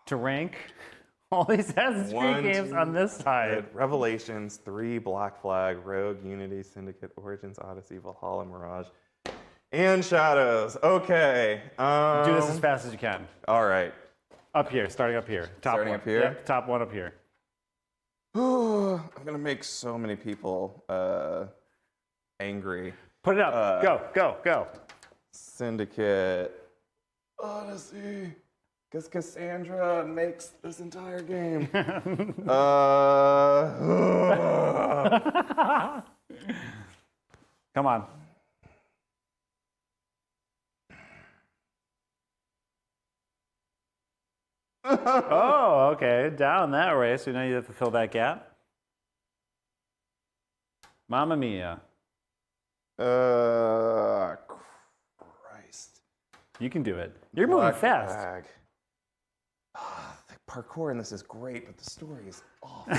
to rank all these Assassin's Creed games on this side. Revelations, 3, Black Flag, Rogue, Unity, Syndicate, Origins, Odyssey, Valhalla, Mirage, and Shadows. Okay. Do this as fast as you can. All right. Up here, starting up here. Starting up here? Yep, top one up here. I'm going to make so many people angry. Put it up. Go. Syndicate. Odyssey. Because Cassandra makes this entire game. Come on. Oh, okay. Down that way, so now you have to fill that gap. Mamma mia. Christ. You can do it. You're moving fast. Flag. The parkour in this is great, but the story is awful.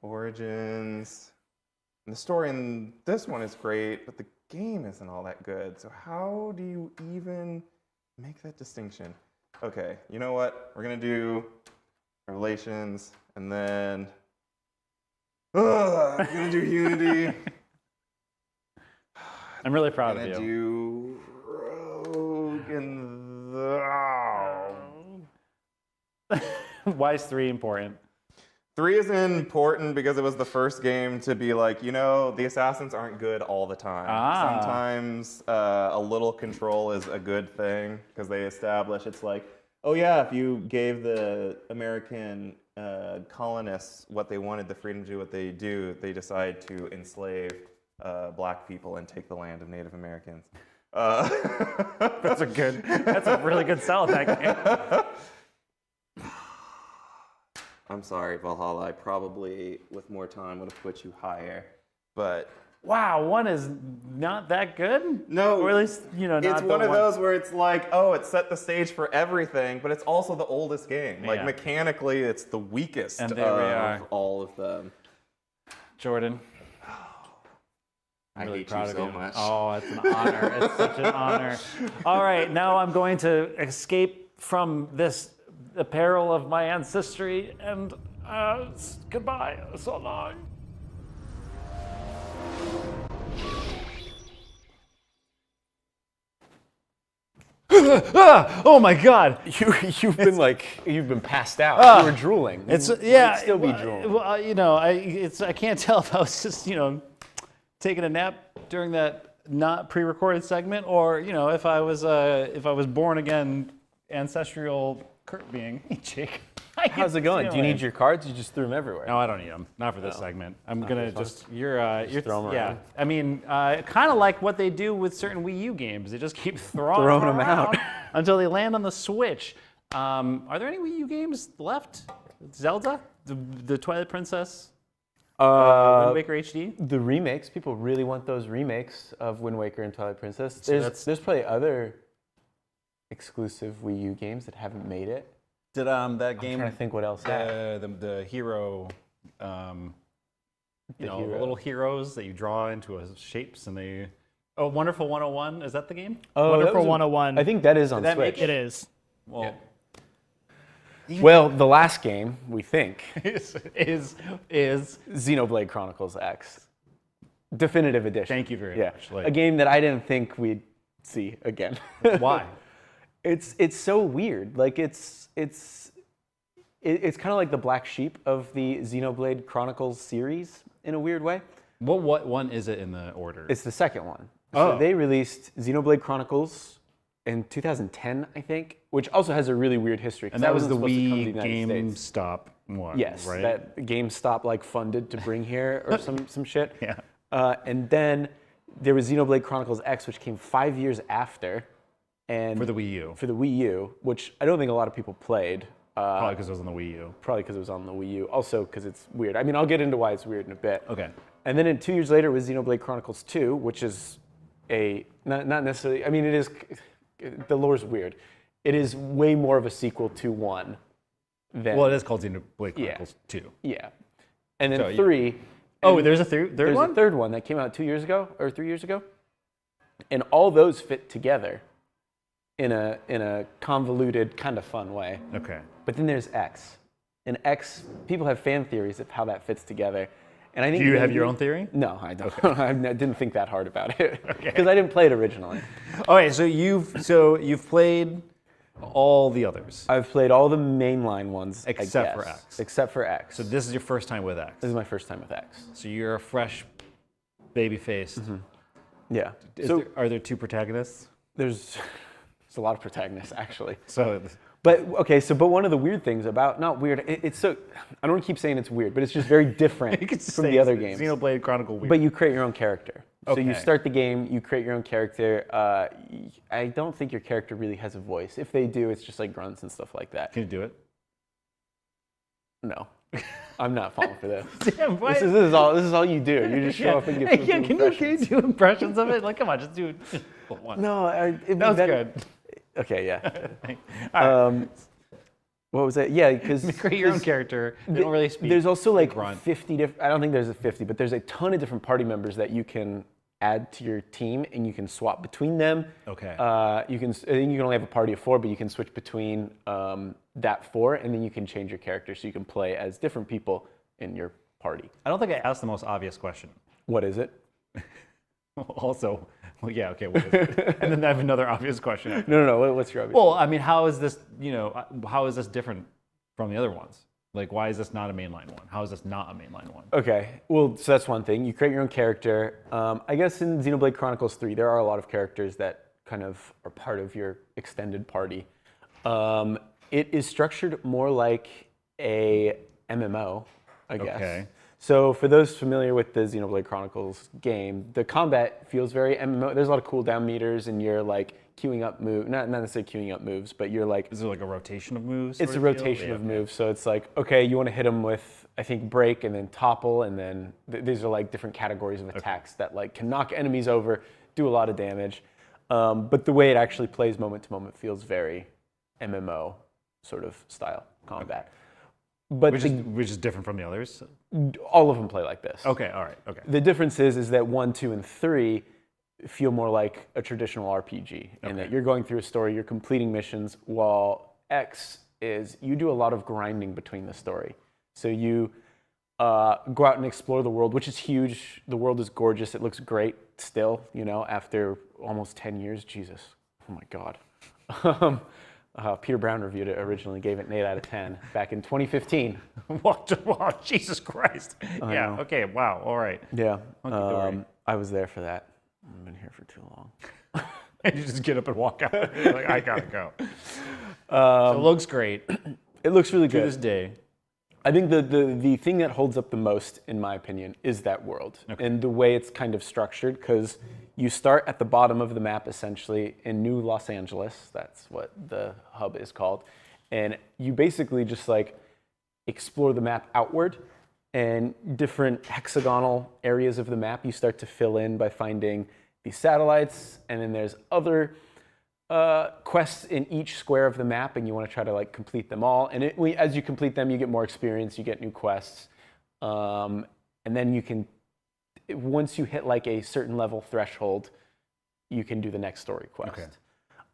Origins. And the story in this one is great, but the game isn't all that good. So how do you even make that distinction? Okay, you know what? We're gonna do Revelations, and then I'm gonna do Unity. I'm really proud of you. I'm gonna do Rogue and Why is 3 important? 3 is important because it was the first game to be like, you know, the assassins aren't good all the time. Sometimes a little control is a good thing because they establish it's like, oh yeah, if you gave the American colonists what they wanted, the freedom to do what they do, they decide to enslave black people and take the land of Native Americans. That's a really good sell of that game. I'm sorry, Valhalla. I probably, with more time, would have put you higher, but... Wow, 1 is not that good? No. Or at least, you know, not it's one of those where it's like, oh, it set the stage for everything, but it's also the oldest game. Like, mechanically, it's the weakest of all of them. Jordan. I'm really proud of you so much. Oh, it's an honor. It's such an honor. All right, now I'm going to escape from this the peril of my ancestry, and goodbye, so long. oh my God! You've been passed out. You were drooling. You might still be drooling. Well, I can't tell if I was just taking a nap during that not pre-recorded segment, or if I was born again, ancestral Kurt being. Hey, Jake. How's it going? Do you need your cards? You just threw them everywhere. No, I don't need them. Not for this segment. I'm gonna just you're throw them around. I mean, kind of like what they do with certain Wii U games. They just keep throwing them out until they land on the Switch. Are there any Wii U games left? Zelda, the Twilight Princess, Wind Waker HD. The remakes. People really want those remakes of Wind Waker and Twilight Princess. There's probably other exclusive Wii U games that haven't made it. Did that game? I'm trying to think what else. The hero, little heroes that you draw into shapes, and they. Oh, Wonderful 101. Is that the game? Oh, Wonderful 101. I think that is on Switch. It is. Well, well, the last game we think is Xenoblade Chronicles X, Definitive Edition. Thank you very much. A game that I didn't think we'd see again. Why? It's so weird. Like it's kind of like the black sheep of the Xenoblade Chronicles series in a weird way. What one is it in the order? It's the second one. So they released Xenoblade Chronicles in 2010, I think, which also has a really weird history. And that was the Wii GameStop one. Yes, right? that GameStop funded to bring here or some shit. Yeah. And then there was Xenoblade Chronicles X, which came 5 years after. And for the Wii U. For the Wii U, which I don't think a lot of people played. Probably because it was on the Wii U. Probably because it was on the Wii U. Also because it's weird. I mean, I'll get into why it's weird in a bit. Okay. And then 2 years later was Xenoblade Chronicles 2, which is not necessarily, I mean, it is, the lore's weird. It is way more of a sequel to 1 than. Well, it is called Xenoblade Chronicles 2. Yeah. And then 3. Oh, there's a third one? There's a third one that came out 2 years ago, or 3 years ago. And all those fit together in a convoluted, kind of fun way. Okay. But then there's X. And X, people have fan theories of how that fits together. And I think do you have your own theory? No, I don't. Okay. I didn't think that hard about it because I didn't play it originally. Okay, so you've played all the others. I've played all the mainline ones except for X. Except for X. So this is your first time with X. This is my first time with X. So you're a fresh baby faced. Mm-hmm. Yeah. Are there two protagonists? There's a lot of protagonists actually. But one of the weird things about, not weird, it's so, I don't want to keep saying it's weird, but it's just very different from the other games. Xenoblade Chronicle weird. But you create your own character. Okay. So you start the game, you create your own character. I don't think your character really has a voice. If they do, it's just like grunts and stuff like that. Can you do it? No. I'm not falling for this. Damn, this is all you do. You just show up and give people impressions. Can you do impressions of it? Like, come on, just do one. No, that was good. Okay, yeah. All right. What was it? Yeah, because create your own character. They don't really speak. There's also like 50 different. I don't think there's a 50, but there's a ton of different party members that you can add to your team, and you can swap between them. Okay. You can only have a party of 4, but you can switch between that 4, and then you can change your character so you can play as different people in your party. I don't think I asked the most obvious question. What is it? Also, well, yeah, okay, what is it? And then I have another obvious question. No, what's your obvious? Well, I mean, how is this different from the other ones? Like, why is this not a mainline one? How is this not a mainline one? Okay, well, so that's one thing. You create your own character. I guess in Xenoblade Chronicles 3, there are a lot of characters that kind of are part of your extended party. It is structured more like a MMO, I guess. Okay. So for those familiar with the Xenoblade Chronicles game, the combat feels very MMO. There's a lot of cooldown meters, and you're like queuing up moves, not necessarily queuing up moves, but you're like... Is it like a rotation of moves? It's a rotation of moves, so it's like, okay, you want to hit them with, I think, break and then topple, and then these are like different categories of attacks that like can knock enemies over, do a lot of damage. But the way it actually plays moment to moment feels very MMO sort of style combat. But which is different from the others? All of them play like this. Okay, all right, okay. The difference is that 1, 2, and 3 feel more like a traditional RPG, in that you're going through a story, you're completing missions, while X is you do a lot of grinding between the story. So you go out and explore the world, which is huge. The world is gorgeous. It looks great still, after almost 10 years. Jesus. Oh my God. Peter Brown reviewed it originally, gave it an 8 out of 10 back in 2015. Wow, Jesus Christ. Yeah, okay, wow, all right. Yeah, I was there for that. I've been here for too long. And you just get up and walk out. You're like, I gotta go. So it looks great. It looks really good. To this day. I think the thing that holds up the most, in my opinion, is that world. And the way it's kind of structured, because you start at the bottom of the map, essentially, in New Los Angeles. That's what the hub is called. And you basically just like explore the map outward, and different hexagonal areas of the map you start to fill in by finding these satellites, and then there's other quests in each square of the map, and you want to try to like complete them all. And as you complete them, you get more experience, you get new quests, and then you can, once you hit like a certain level threshold, you can do the next story quest. Okay.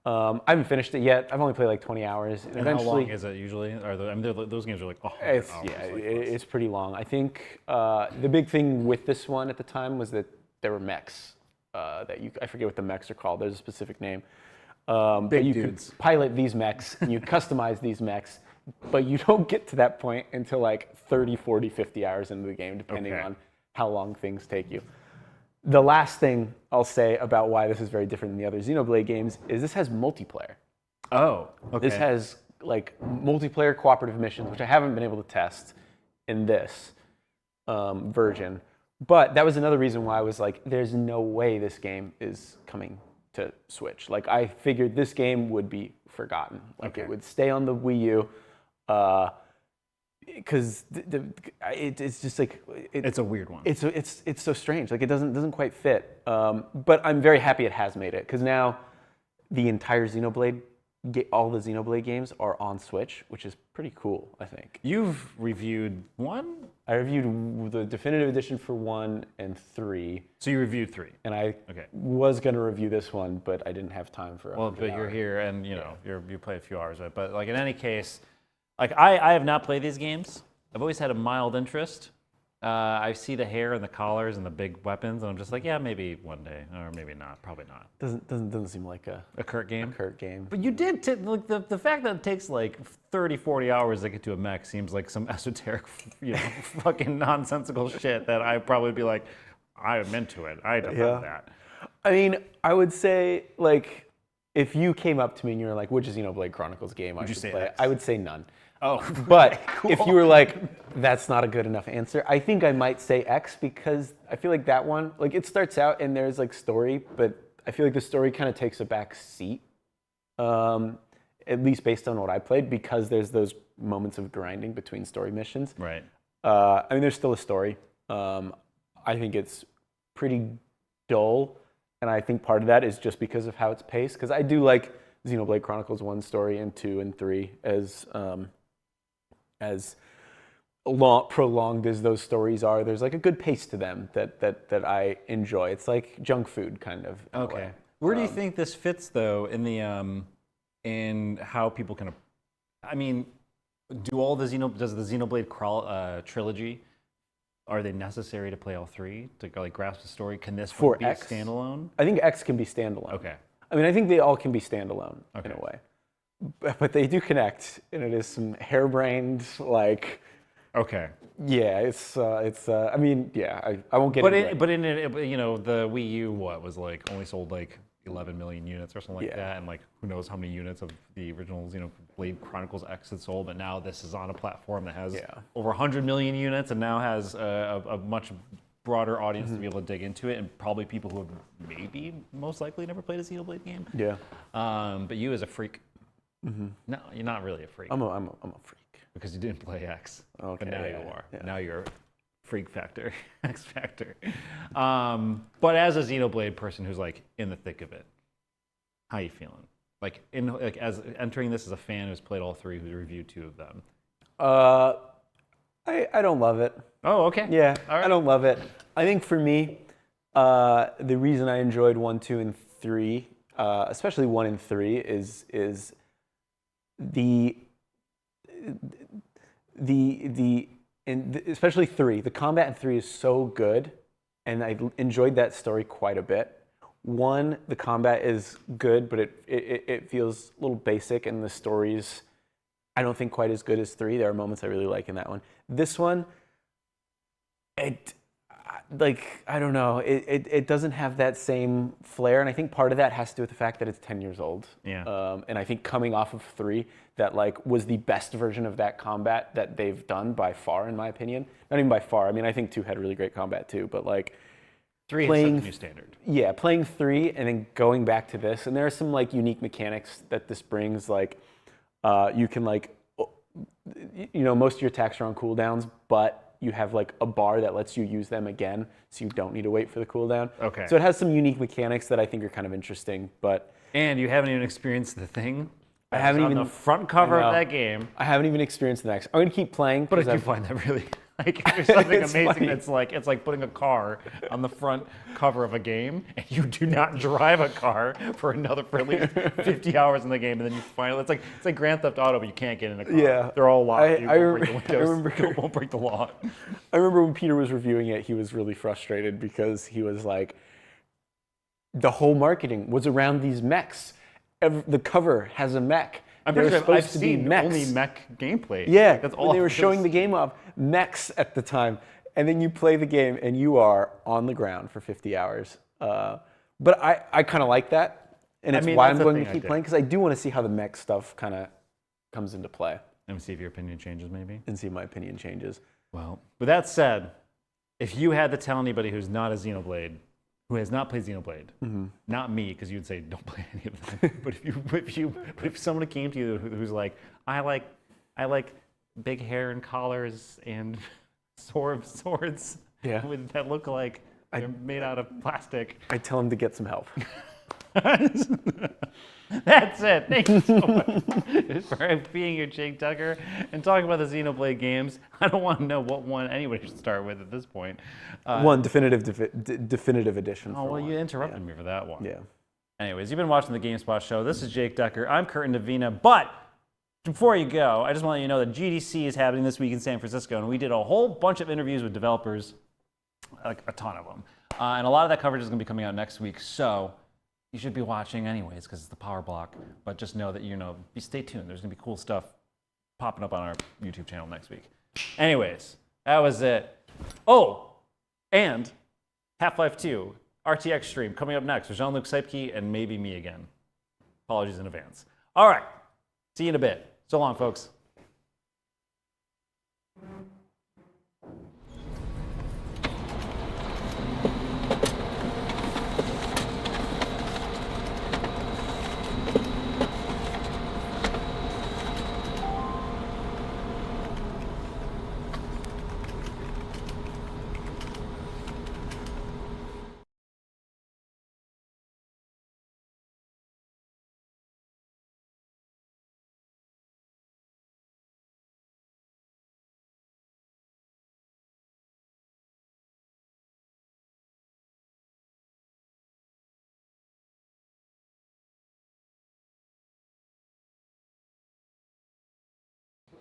I haven't finished it yet. I've only played like 20 hours. And how long is it usually? Those games are like, it's pretty long. I think the big thing with this one at the time was that there were mechs. I forget what the mechs are called. There's a specific name. Big you dudes. Could pilot these mechs and you customize these mechs, but you don't get to that point until like 30, 40, 50 hours into the game, depending on how long things take you. The last thing I'll say about why this is very different than the other Xenoblade games is this has multiplayer. Oh, okay. This has like multiplayer cooperative missions, which I haven't been able to test in this version. But that was another reason why I was like, there's no way this game is coming to Switch. Like, I figured this game would be forgotten. Like, it would stay on the Wii U, because it's just like... it's a weird one. It's so strange. Like, it doesn't quite fit. But I'm very happy it has made it, because now the entire Xenoblade, all the Xenoblade games are on Switch, which is pretty cool, I think. You've reviewed 1? I reviewed the definitive edition for 1 and 3. So you reviewed 3. And I was going to review this one, but I didn't have time for it. Well, but you're here and you play a few hours of it. But like in any case, like I have not played these games. I've always had a mild interest. I see the hair and the collars and the big weapons, and I'm just like, yeah, maybe one day, or maybe not, probably not. Doesn't seem like a Kurt game. A Kurt game. But you did like the fact that it takes like 30, 40 hours to get to a mech seems like some esoteric, fucking nonsensical shit that I'd probably be like, I'm into it. I'd have done that. I mean, I would say like, if you came up to me and you were like, which is Xenoblade Chronicles game I should play, I would say none. Oh, but cool. If you were like, that's not a good enough answer, I think I might say X, because I feel like that one, like it starts out and there's like story, but I feel like the story kind of takes a back seat, at least based on what I played, because there's those moments of grinding between story missions. Right. I mean, there's still a story. I think it's pretty dull, and I think part of that is just because of how it's paced, because I do like Xenoblade Chronicles 1 story and 2 and 3 as prolonged as those stories are. There's like a good pace to them that I enjoy. It's like junk food kind of. Okay. Where do you think this fits though in the in how people can? I mean, does the Xenoblade trilogy? Are they necessary to play all 3 to like grasp the story? Can this one be standalone? I think X can be standalone. Okay. I mean, I think they all can be standalone in a way. But they do connect, and it is some harebrained, like... Okay. Yeah, it's I mean, yeah, I won't get into it. But in it, the Wii U, was like, only sold like 11 million units or something like that, and like, who knows how many units of the original Xenoblade Chronicles X had sold, but now this is on a platform that has over 100 million units, and now has a much broader audience to be able to dig into it, and probably people who have maybe, most likely, never played a Xenoblade game. Yeah. But you as a freak... No, you're not really a freak. I'm a freak. Because you didn't play X. Okay. But now you are. Yeah. Now you're freak factor, X factor. But as a Xenoblade person who's like in the thick of it, how you feeling? Like as entering this as a fan who's played all 3, who's reviewed 2 of them. I don't love it. Oh, okay. Yeah, all right. I don't love it. I think for me, the reason I enjoyed 1, 2, and 3, especially 1 and 3, is especially 3. The combat in 3 is so good, and I enjoyed that story quite a bit. One, the combat is good, but it feels a little basic, and the story's, I don't think, quite as good as 3. There are moments I really like in that one. This one, I don't know, it doesn't have that same flair, and I think part of that has to do with the fact that it's 10 years old. Yeah. And I think coming off of 3, that like was the best version of that combat that they've done by far, in my opinion. Not even by far. I mean, I think 2 had really great combat too, but like 3 has set the new standard. Yeah, playing 3 and then going back to this, and there are some like unique mechanics that this brings. Like you can like, most of your attacks are on cooldowns, but you have like a bar that lets you use them again, so you don't need to wait for the cooldown. Okay. So it has some unique mechanics that I think are kind of interesting, but... And you haven't even experienced the thing. I haven't even... on the front cover of that game. I haven't even experienced the next. I'm gonna keep playing. But I do find that really... Like, there's something amazing funny. that's like, it's like putting a car on the front cover of a game, and you do not drive a car for at least 50 hours in the game, and then you finally, it's like Grand Theft Auto, but you can't get in a car. Yeah. They're all locked. I remember, You won't break the law. I remember when Peter was reviewing it, he was really frustrated because he was like, the whole marketing was around these mechs. The cover has a mech. I'm pretty sure I've seen only mech gameplay. Yeah, that's all. When they were showing the game off, mechs at the time, and then you play the game and you are on the ground for 50 hours. But I kind of like that, and it's why I'm going to keep playing, because I do want to see how the mech stuff kind of comes into play. Let me see if your opinion changes, maybe. And see if my opinion changes. Well, with that said, if you had to tell anybody who's not a Xenoblade, who has not played Xenoblade, not me, because you'd say don't play any of them. But if someone came to you who's like, I like big hair and collars and swords that look like they're made out of plastic, I tell them to get some help. That's it. Thank you so much for being here, Jake Tucker, and talking about the Xenoblade games. I don't want to know what one anybody should start with at this point. One definitive edition. Oh, well, you interrupted me for that one. Yeah. Anyways, you've been watching the GameSpot Show. This is Jake Tucker. I'm Curtin Davina. But before you go, I just want to let you know that GDC is happening this week in San Francisco, and we did a whole bunch of interviews with developers, like a ton of them. And a lot of that coverage is going to be coming out next week. So you should be watching anyways, because it's the power block. But just know that, stay tuned. There's going to be cool stuff popping up on our YouTube channel next week. Anyways, that was it. Oh, and Half-Life 2 RTX stream coming up next with Jean-Luc Seipke and maybe me again. Apologies in advance. All right. See you in a bit. So long, folks.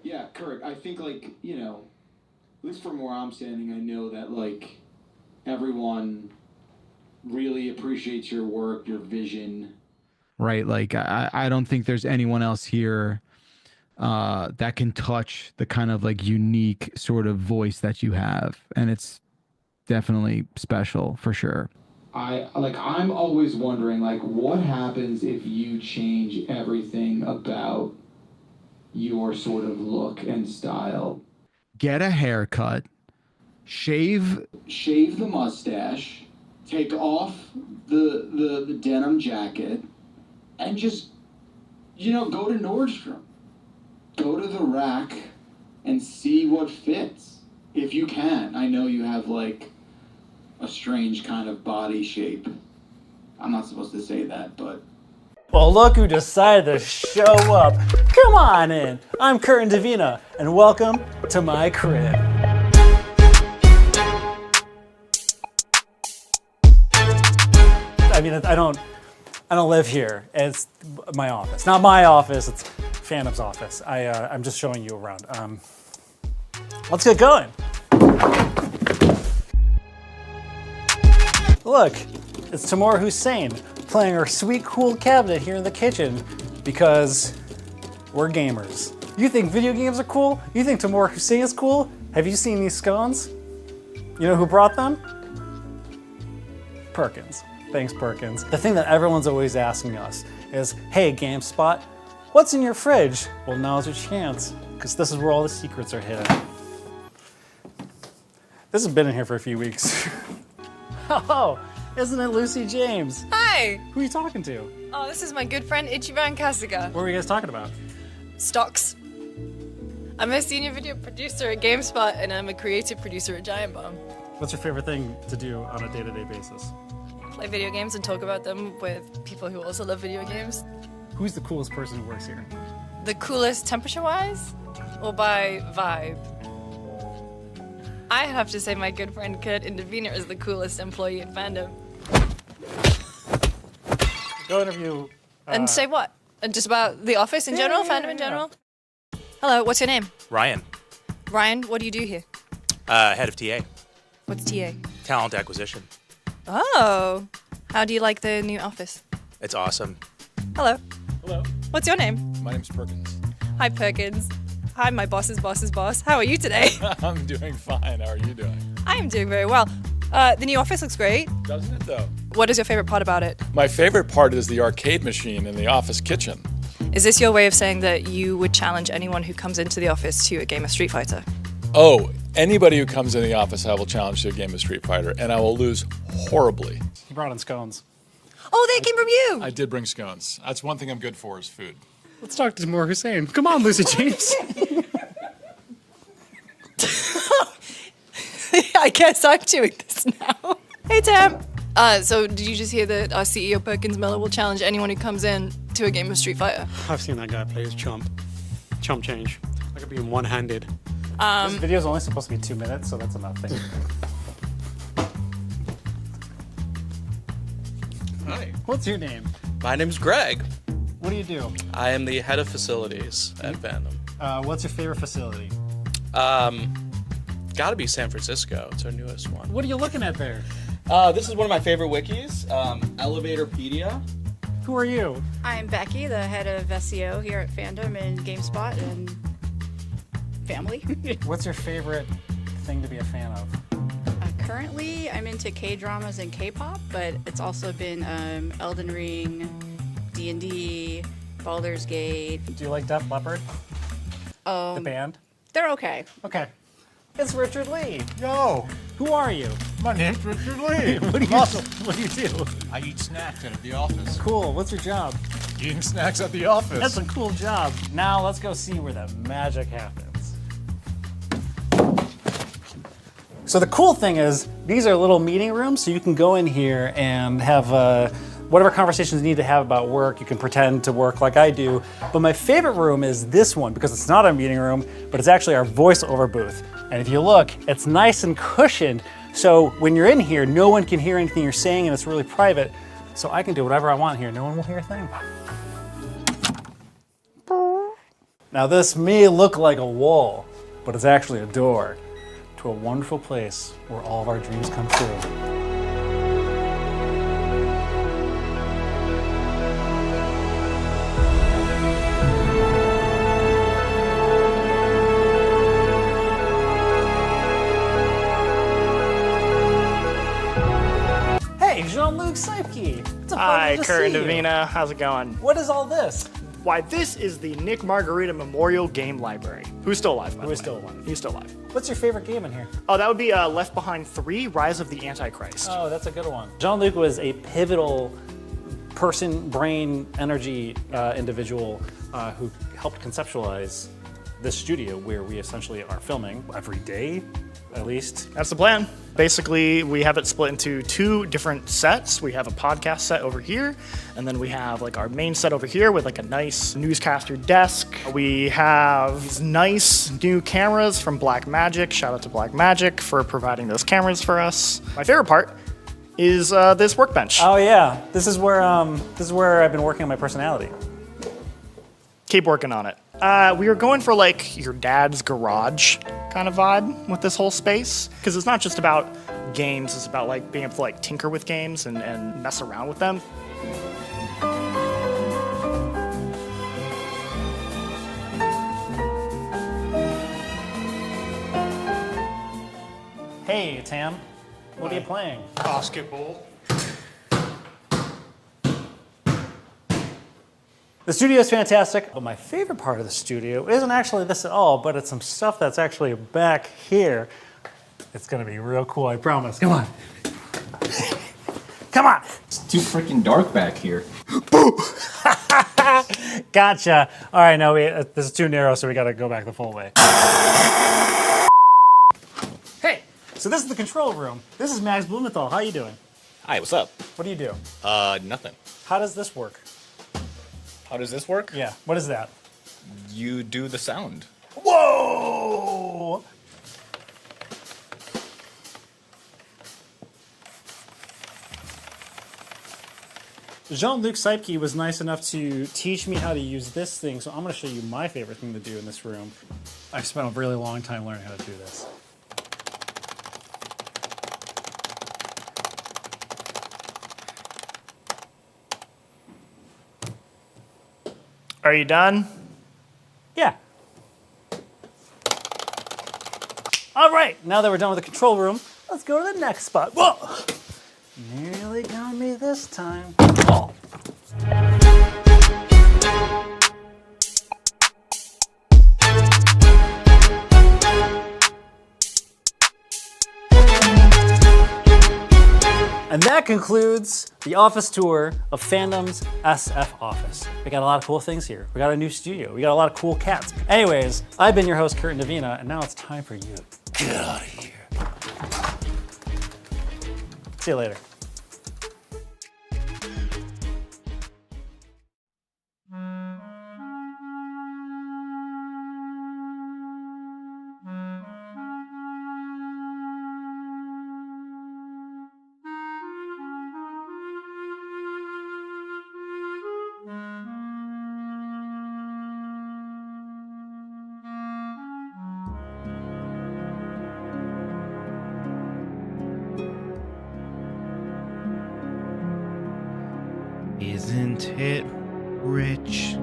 Yeah, Kurt, I think, at least from where I'm standing, I know that, everyone really appreciates your work, your vision. Right, I don't think there's anyone else here that can touch the kind of, unique sort of voice that you have, and it's definitely special, for sure. I'm always wondering, what happens if you change everything about your sort of look and style? Get a haircut, shave the mustache, take off the denim jacket, and just, go to Nordstrom. Go to the rack and see what fits. If you can. I know you have, a strange kind of body shape. I'm not supposed to say that, but... Well, look who decided to show up. Come on in. I'm Curtin Davina, and welcome to my crib. I mean, I don't live here. It's my office. Not my office, it's Phantom's office. I'm just showing you around. Let's get going. Look, It's Tamora Hussein playing our sweet, cool cabinet here in the kitchen because we're gamers. You think video games are cool? You think Tamora Hussein is cool? Have you seen these scones? You know who brought them? Perkins. Thanks, Perkins. The thing that everyone's always asking us is, hey, GameSpot, what's in your fridge? Well, now's your chance, because this is where all the secrets are hidden. This has been in here for a few weeks. Oh, isn't it Lucy James? Hi! Who are you talking to? Oh, this is my good friend Ichiban Kasuga. What were you guys talking about? Stocks. I'm a senior video producer at GameSpot, and I'm a creative producer at Giant Bomb. What's your favorite thing to do on a day-to-day basis? Play video games and talk about them with people who also love video games. Who's the coolest person who works here? The coolest temperature-wise, or by vibe? I have to say my good friend Kurt Indevina is the coolest employee at Fandom. Go interview... And say what? And just about the office in general, Fandom in general? Hello, what's your name? Ryan, Ryan, what do you do here? head of TA, What's TA? talent acquisition. Oh, how do you like the new office? It's awesome. Hello. Hello. What's your name? My name's Perkins. Hi, Perkins. Hi, my boss's boss's boss. How are you today? I'm doing fine. How are you doing? I am doing very well. The new office looks great. Doesn't it, though? What is your favorite part about it? My favorite part is the arcade machine in the office kitchen. Is this your way of saying that you would challenge anyone who comes into the office to a game of Street Fighter? Oh, anybody who comes in the office, I will challenge to a game of Street Fighter, and I will lose horribly. He brought in scones. Oh, they came from you! I did bring scones. That's one thing I'm good for is food. Let's talk to Tamora Hussein. Come on, Lucy James. I guess I'm doing this now. Hey, Tam. So did you just hear that our CEO Perkins Miller will challenge anyone who comes in to a game of Street Fighter? I've seen that guy play his chump. Chump change. I could be one-handed. This video's only supposed to be 2 minutes, so that's enough. Thank you. Hi. What's your name? My name's Greg. What do you do? I am the head of facilities at Fandom. What's your favorite facility? Gotta be San Francisco. It's our newest one. What are you looking at there? This is one of my favorite wikis, Elevatorpedia. Who are you? I'm Becky, the head of SEO here at Fandom and GameSpot and family. What's your favorite thing to be a fan of? Currently, I'm into K-dramas and K-pop, but it's also been Elden Ring, D&D, Baldur's Gate. Do you like Def Leppard? The band? They're okay. Okay. It's Richard Lee. Yo. Who are you? My name's Richard Lee. What do you do? I eat snacks at the office. Cool. What's your job? Eating snacks at the office. That's a cool job. Now let's go see where the magic happens. So the cool thing is these are little meeting rooms, so you can go in here and have whatever conversations you need to have about work. You can pretend to work like I do. But my favorite room is this one because it's not a meeting room, but it's actually our voiceover booth. And if you look, it's nice and cushioned. So when you're in here, no one can hear anything you're saying and it's really private. So I can do whatever I want here. No one will hear a thing. Now this may look like a wall, but it's actually a door to a wonderful place where all of our dreams come true. Hey, Jean-Luc Seipke. Hi, Kurt and Davina. How's it going? What is all this? Why, this is the Nick Margarita Memorial Game Library. Who's still alive, by the way? Who's still alive? He's still alive. What's your favorite game in here? Oh, that would be Left Behind 3, Rise of the Antichrist. Oh, that's a good one. Jean-Luc was a pivotal person, brain, energy individual who helped conceptualize this studio where we essentially are filming every day, at least. That's the plan. Basically, we have it split into 2 different sets. We have a podcast set over here, and then we have like our main set over here with like a nice newscaster desk. We have these nice new cameras from Blackmagic. Shout out to Blackmagic for providing those cameras for us. My favorite part is this workbench. Oh yeah, this is where I've been working on my personality. Keep working on it. We were going for like your dad's garage kind of vibe with this whole space, because it's not just about games, it's about like being able to like tinker with games and mess around with them. Hey, Tam, what are you playing? Basketball. The studio is fantastic, but my favorite part of the studio isn't actually this at all, but it's some stuff that's actually back here. It's gonna be real cool, I promise. Come on. Come on. It's too freaking dark back here. Gotcha. All right, no, this is too narrow, so we gotta go back the full way. Hey, so this is the control room. This is Max Blumenthal. How you doing? Hi, what's up? What do you do? Nothing. How does this work? How does this work? Yeah, what is that? You do the sound. Whoa! Jean-Luc Seipke was nice enough to teach me how to use this thing, so I'm going to show you my favorite thing to do in this room. I spent a really long time learning how to do this. Are you done? Yeah. All right, now that we're done with the control room, let's go to the next spot. Whoa! Nearly got me this time. Oh. And that concludes the office tour of Fandom's SF office. We got a lot of cool things here. We got a new studio. We got a lot of cool cats. Anyways, I've been your host, Curtin Davina, and now it's time for you to get out of here. See you later. Isn't it rich?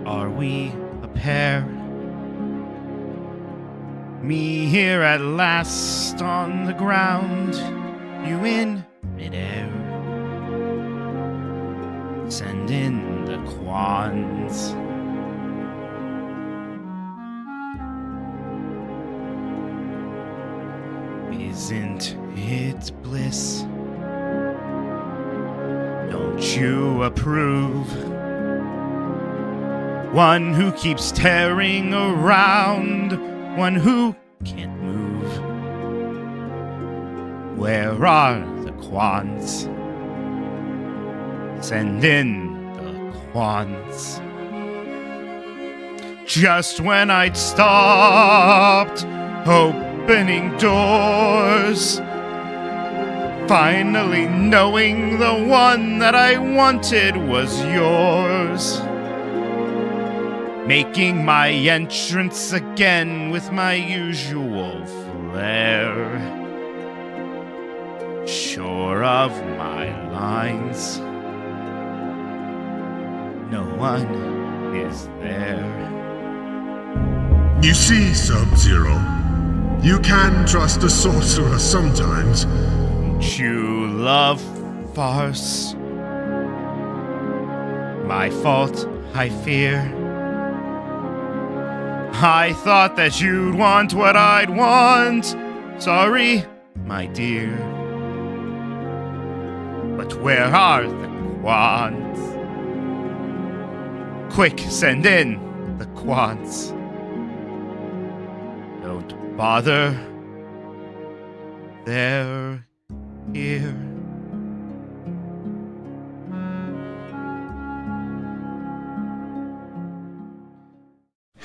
Are we a pair? Me here at last on the ground, you in midair. Send in the quans. Isn't it bliss? Don't you approve? One who keeps tearing around, one who can't move. Where are the quants? Send in the quants. Just when I'd stopped opening doors, finally knowing the one that I wanted was yours. Making my entrance again with my usual flair. Sure of my lines, no one is there. You see, Sub-Zero, you can trust a sorcerer sometimes. You love farce. My fault, I fear. I thought that you'd want what I'd want. Sorry, my dear. But where are the quants? Quick, send in the quants. Don't bother. They're here.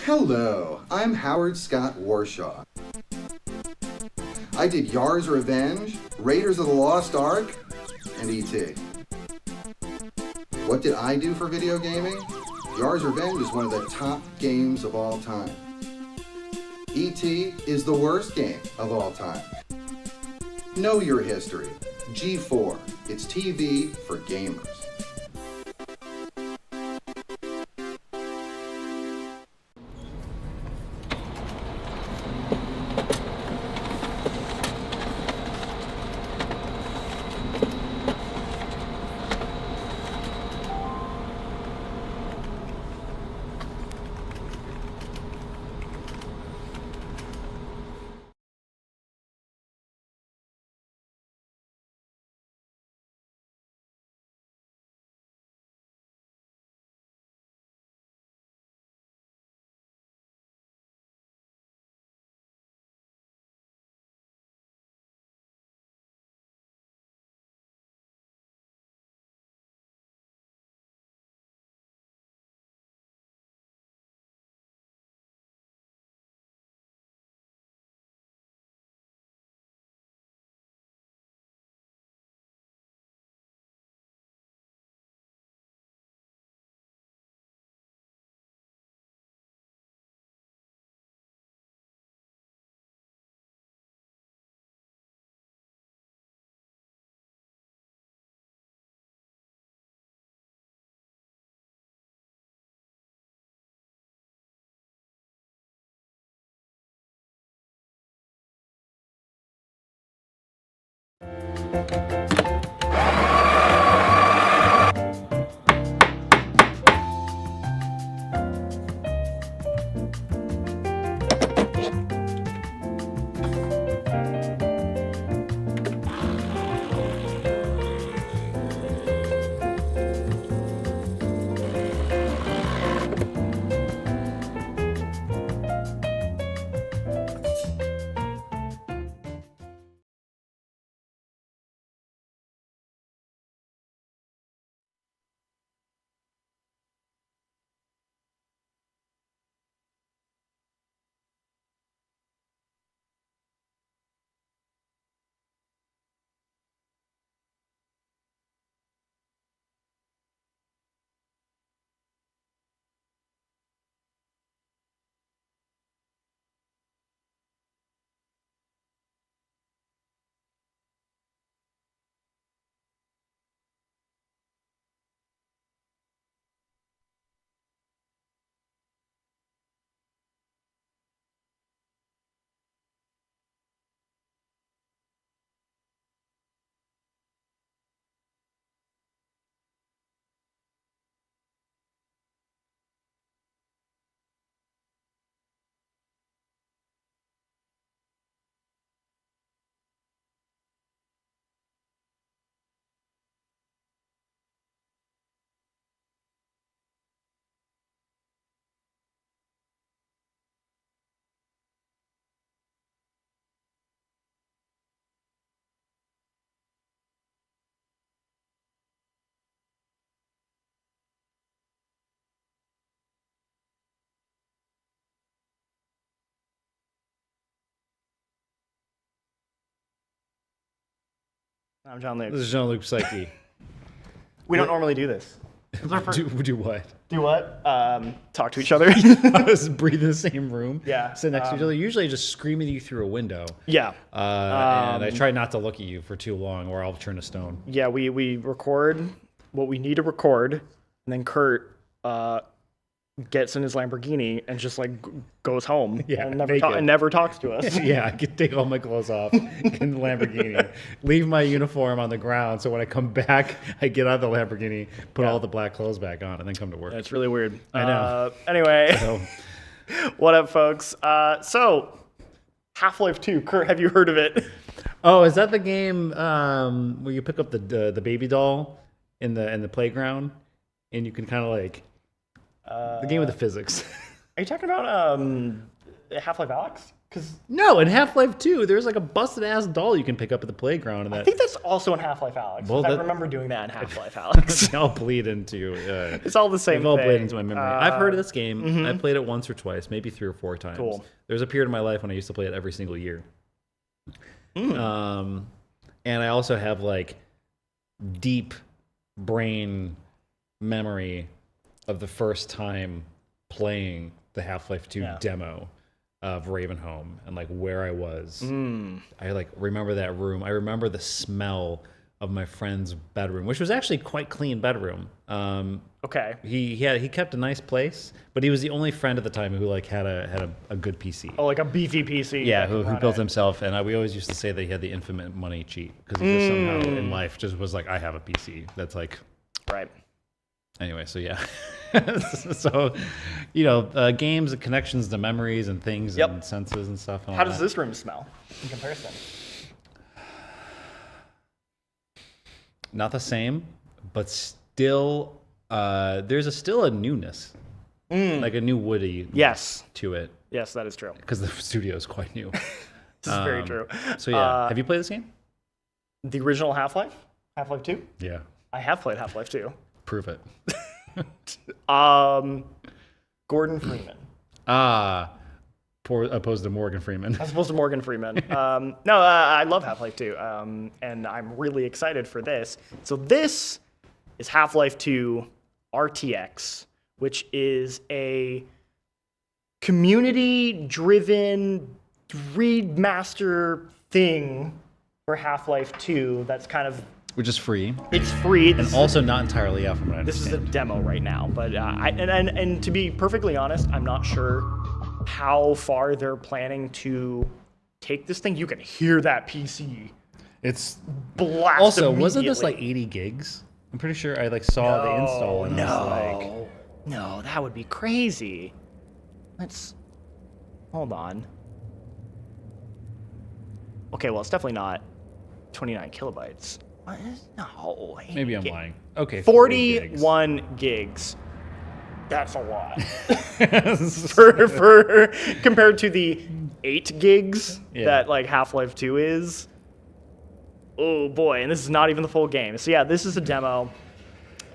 Hello, I'm Howard Scott Warshaw. I did Yar's Revenge, Raiders of the Lost Ark, and E.T. What did I do for video gaming? Yar's Revenge is one of the top games of all time. E.T. is the worst game of all time. Know your history. G4. It's TV for gamers. I'm Jean-Luc. This is Jean-Luc Psyche. We don't normally do this. Do what? Do what? Talk to each other. I was breathing in the same room. Yeah. Sit next to each other. Usually I just scream at you through a window. Yeah. And I try not to look at you for too long or I'll turn to stone. Yeah, we record what we need to record, and then Kurt gets in his Lamborghini and just like goes home and never talks to us. Yeah, I can take all my clothes off, get in the Lamborghini, leave my uniform on the ground, so when I come back, I get out of the Lamborghini, put all the black clothes back on, and then come to work. That's really weird. I know. Anyway, what up, folks? So, Half-Life 2. Kurt, have you heard of it? Oh, is that the game where you pick up the baby doll in the playground, and you can kind of like the game with the physics? Are you talking about Half-Life Alyx? No, in Half-Life 2, there's like a busted ass doll you can pick up at the playground. And I think that's also in Half-Life Alyx. Well, I remember doing that in Half-Life Alyx. They all bleed into. It's all the same. They all thing. bleed into my memory. I've heard of this game. Mhm. I played it once or twice, maybe 3 or 4 times. Cool. There's a period in my life when I used to play it every single year. And I also have like deep brain memory of the first time playing the Half-Life 2 demo of Ravenholm and like where I was. I like remember that room. I remember the smell of my friend's bedroom, which was actually quite clean bedroom. Okay. He kept a nice place, but he was the only friend at the time who like had a good PC. Oh, like a beefy PC. Yeah, who built himself, and we always used to say that he had the infinite money cheat because he just somehow in life just was like, I have a PC. That's like, right. Anyway, so yeah, so games and connections to memories and things and senses and stuff. And How does this room smell in comparison? Not the same, but still, there's still a newness, like a new Woody. To it. Yes, that is true. Because the studio is quite new. This is very true. So yeah, have you played this game? The original Half-Life, Half-Life 2. Yeah. I have played Half-Life 2. Prove it. Gordon Freeman. Opposed to Morgan Freeman. As opposed to Morgan Freeman. I love Half-Life 2, and I'm really excited for this. So this is Half-Life 2 RTX, which is a community-driven remaster thing for Half-Life 2 that's kind of... Which is free. It's free. And also not entirely out from what I This understand. is a demo right now, but and to be perfectly honest, I'm not sure how far they're planning to take this thing. You can hear that PC. It's blast. Also, wasn't this like 80 gigs? I'm pretty sure I like saw the install and I was like, no, that would be crazy. Hold on. Okay, well, it's definitely not 29 kilobytes. No. maybe I'm lying. Okay, 41 gigs. That's a lot. for compared to the 8 gigs that like Half-Life 2 is. Oh boy, and this is not even the full game. So yeah, this is a demo.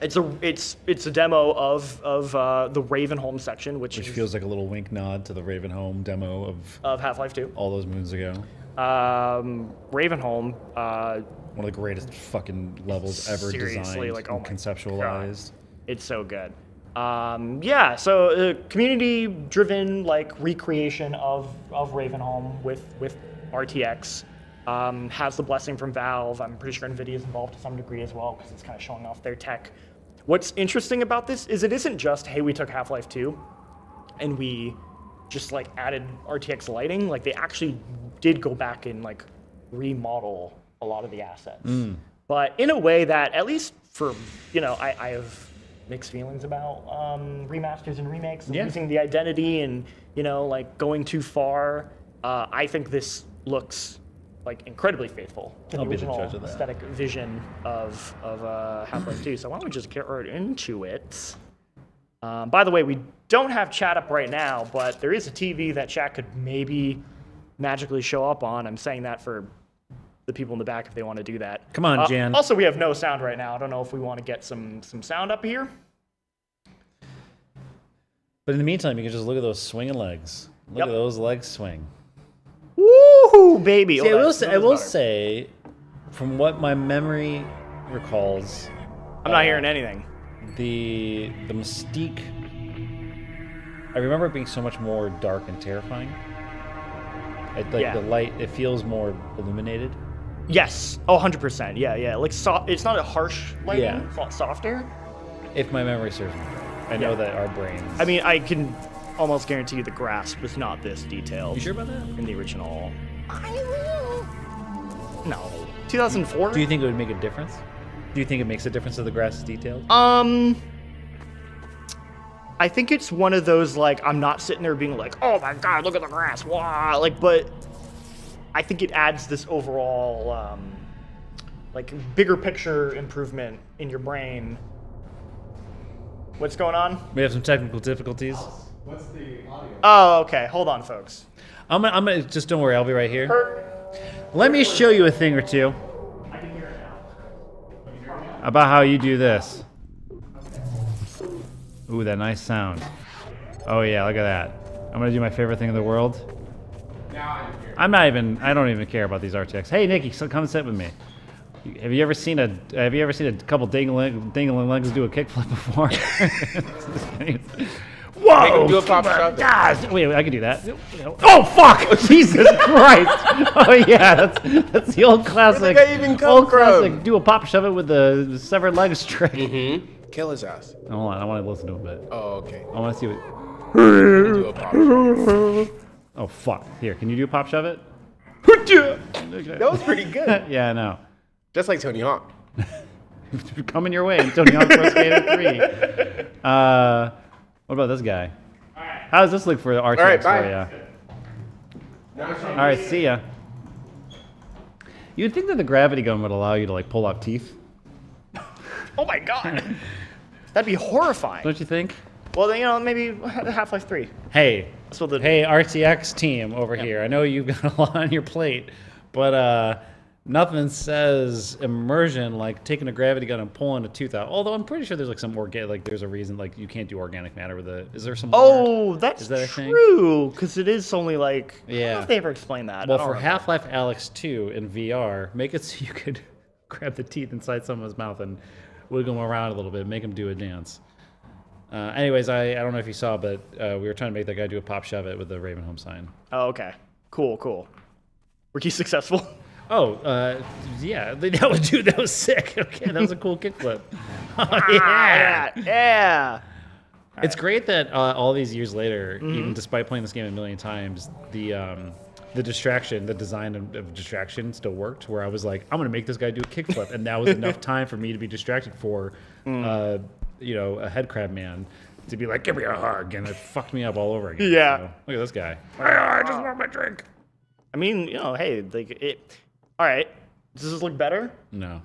It's a demo of the Ravenholm section, which feels like a little wink nod to the Ravenholm demo of Half-Life 2 all those moons ago. Ravenholm, one of the greatest fucking levels ever designed, like, and conceptualized. It's so good. So community-driven like recreation of Ravenholm with RTX. Has the blessing from Valve. I'm pretty sure NVIDIA is involved to some degree as well because it's kind of showing off their tech. What's interesting about this is it isn't just, hey, we took Half-Life 2 and we just like added RTX lighting. Like they actually did go back and like remodel a lot of the assets. But in a way that, at least for, I have mixed feelings about remasters and remakes and losing the identity and, like going too far. I think this looks like incredibly faithful to the original aesthetic vision of Half-Life 2. So why don't we just get right into it? By the way, we don't have chat up right now, but there is a TV that chat could maybe magically show up on. I'm saying that for the people in the back if they want to do that. Come on, Jan. Also, we have no sound right now. I don't know if we want to get some sound up here. But in the meantime, you can just look at those swinging legs. Look at those legs swing. Woohoo, baby! See, I will say, from what my memory recalls, I'm not hearing anything. The mystique. I remember it being so much more dark and terrifying. The light, it feels more illuminated. Yes. Oh, 100%. Yeah. Like it's not a harsh lighting. Yeah. It's not softer. If my memory serves me, I know that our brains. I mean, I can almost guarantee you the grasp was not this detailed. You sure about that? In the original. No. 2004? Do you think it would make a difference? Do you think it makes a difference if the grass is detailed? I think it's one of those, like, I'm not sitting there being like, oh my god, look at the grass, wow, like, but I think it adds this overall, like, bigger picture improvement in your brain. What's going on? We have some technical difficulties. What's the audio? Oh, okay, hold on, folks. I'm gonna just don't worry, I'll be right here. Let me show you a thing or two about how you do this. Ooh, that nice sound. Oh yeah, look at that. I'm gonna do my favorite thing in the world. I don't even care about these RTX. Hey, Nikki, so come sit with me. Have you ever seen a couple dangling legs do a kickflip before? Whoa! Make him do a pop shove. Gosh! Wait, I can do that. Oh fuck! Jesus Christ! Oh yeah, that's the old classic. Where'd the guy even come old from? classic. Do a pop shove it with the severed legs trick. Kill his ass. Hold on, I want to listen to a bit. Oh, okay. I want to see what. Do a pop shove. Oh fuck! Here, can you do a pop shove it? That was pretty good. Yeah, I know. Just like Tony Hawk. Coming your way, Tony Hawk Pro Skater 3. What about this guy? How does this look for the RTX All right, bye. for you? All right, see ya. You'd think that the gravity gun would allow you to like pull out teeth. Oh my god. That'd be horrifying. Don't you think? Well, then, you know, maybe Half-Life 3. Hey, So the- hey, RTX team over here. I know you've got a lot on your plate, but nothing says immersion like taking a gravity gun and pulling a tooth out. Although I'm pretty sure there's like some there's a reason like you can't do organic matter with it. Is there some? Oh, that's is that a thing? true. Because it is only like. I don't know Yeah. if they ever explained that. Well, I don't for remember. Half-Life Alyx 2 in VR, make it so you could grab the teeth inside someone's mouth and wiggle them around a little bit, make them do a dance. Anyways, I don't know if you saw, but we were trying to make that guy do a pop shove it with the Raven Home sign. Oh, okay. Cool. Were you successful? Oh, yeah, that was sick. Okay, that was a cool kickflip. Oh, yeah. Yeah. It's great that all these years later, even despite playing this game a million times, the distraction, the design of distraction still worked. Where I was like, I'm gonna make this guy do a kickflip, and that was enough time for me to be distracted for, a head crab man to be like, give me a hug, and it fucked me up all over again. Yeah. So, look at this guy. I just want my drink. I mean, hey, like it. All right. Does this look better? No.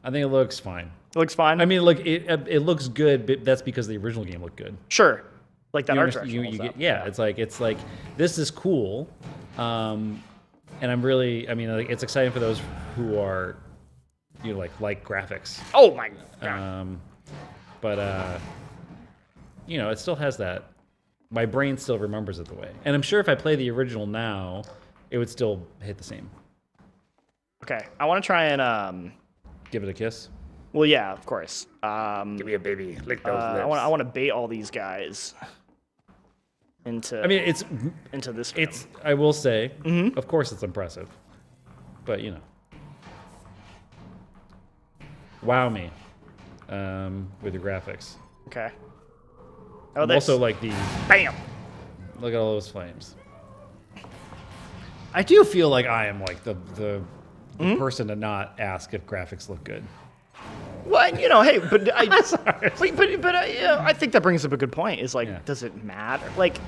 I think it looks fine. It looks fine. I mean, look, it looks good, but that's because the original game looked good. Sure. Like that You art understand- direction. you holds get, up. yeah, it's like this is cool, and I'm really, like, it's exciting for those who are, like graphics. Oh my god. But it still has that. My brain still remembers it the way, and I'm sure if I play the original now, it would still hit the same. Okay, I want to try and Give it a kiss. Well, yeah, of course. Give me a baby. Lick those lips. I want to bait all these guys into. I mean, it's into this. Room. It's. I will say, of course, it's impressive, but wow me with your graphics. Okay. And also, like the bam. Look at all those flames. I do feel like I am like the person to not ask if graphics look good. Well, hey, but I think that brings up a good point. Is like, does it matter? Like,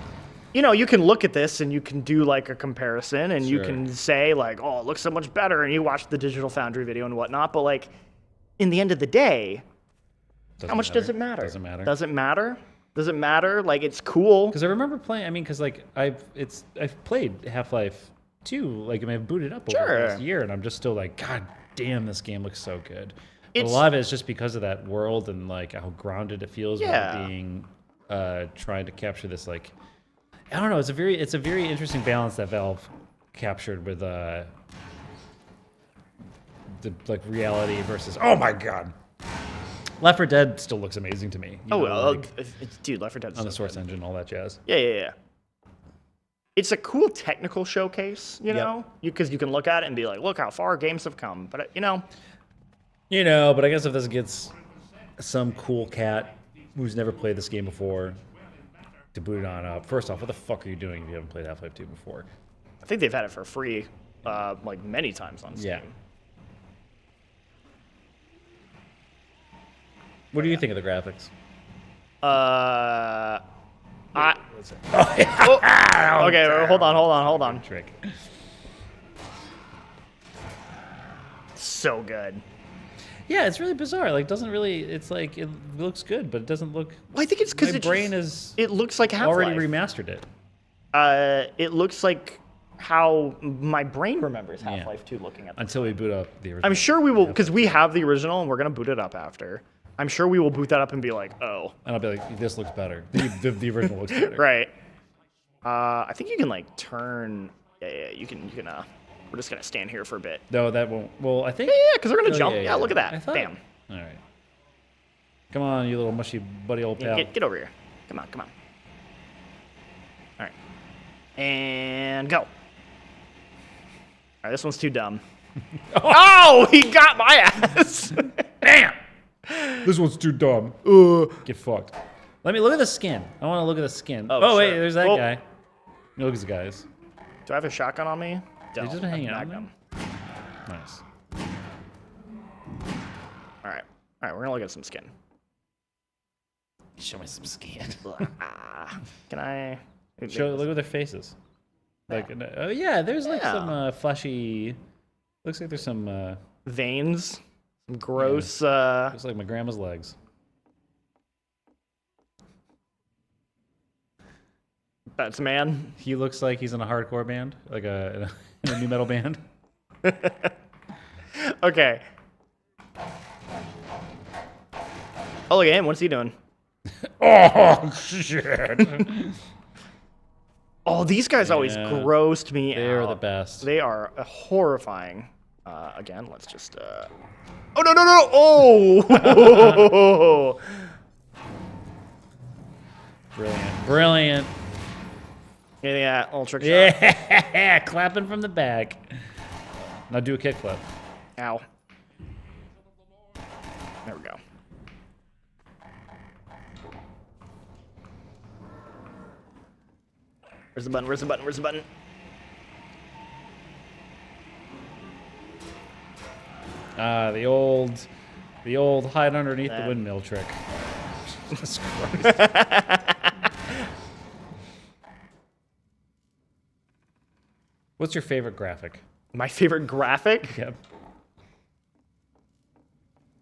you can look at this and you can do like a comparison and you can say like, oh, it looks so much better, and you watch the Digital Foundry video and whatnot. But like, in the end of the day, how much does it matter? Doesn't matter. Does it matter? Does it matter? Like, it's cool. Because I remember playing. I mean, because like I've played Half-Life 2. Like, I've booted up over the last year, and I'm just still like, God damn, this game looks so good. But a lot of it is just because of that world and like how grounded it feels while being trying to capture this, like, I don't know. It's a very interesting balance that Valve captured with the like reality versus. Oh my god. Left 4 Dead still looks amazing to me. Dude, Left 4 Dead on the Source engine, all that jazz. Yeah. It's a cool technical showcase, because you can look at it and be like, look how far games have come. But but I guess if this gets some cool cat who's never played this game before to boot it on up, first off, what the fuck are you doing if you haven't played Half-Life 2 before? I think they've had it for free, like many times on Steam. Yeah. What do you think of the graphics? Okay, hold on. Trick. So good. Yeah, it's really bizarre. Like, it's like, it looks good, but it doesn't look. Well, I think it's because my brain is. It looks like Half-Life. Already remastered it. It looks like how my brain remembers Half-Life 2 looking at this. Until we boot up the original. I'm sure we will, because we have the original and we're going to boot it up after. I'm sure we will boot that up and be like, oh. And I'll be like, this looks better. The original looks better. Right. I think you can like turn. Yeah. You can. We're just gonna stand here for a bit. No, that won't. Well, I think. Yeah, because they're gonna jump. Yeah, look at that. I thought- Bam. All right. Come on, you little mushy buddy old pal. Get over here. Come on. All right. And go. All right, this one's too dumb. Oh, he got my ass. Damn. This one's too dumb. Get fucked. Let me look at the skin. I want to look at the skin. Oh, wait, there's that guy. Look at the guys. Do I have a shotgun on me? They just been hanging out. Nice. All right, we're gonna look at some skin. Show me some skin. Can I? Look at their faces. Like, oh yeah, there's like some fleshy. Looks like there's some veins. Some gross. Looks like my grandma's legs. That's a man. He looks like he's in a hardcore band, like in a new metal band. Okay. Oh, look at him. What's he doing? Oh shit! Oh, these guys always grossed me out. They're the best. They are horrifying. Again, let's just. Oh no! Oh! Brilliant. Yeah, little trick shot. Yeah, clapping from the back. Now do a kickflip. Ow. There we go. Where's the button? The old hide underneath the windmill trick. Jesus Christ. What's your favorite graphic? My favorite graphic? Yep.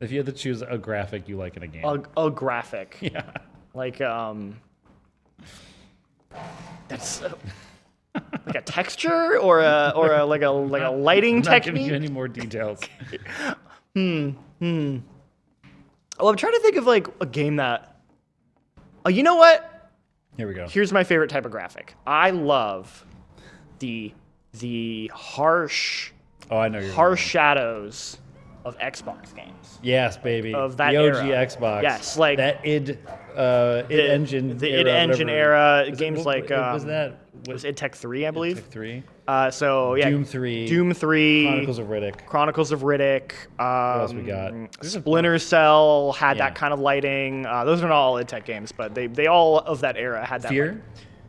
If you had to choose a graphic you like in a game. A graphic. Yeah. Like that's like a texture or a lighting I'm not technique. giving you any more details. Well, I'm trying to think of like a game that. Oh, you know what? Here we go. Here's my favorite type of graphic. I love the harsh. Oh, I know you're harsh shadows of Xbox games. Yes, baby. Of that the OG era. Xbox. Yes, like that id engine. The id engine era games what like was that? Was id Tech 3, I believe. Tech 3. So yeah, Doom 3. Doom 3. Chronicles of Riddick. What else we got? Splinter Cell had that kind of lighting. Those are not all id Tech games, but they all of that era had that.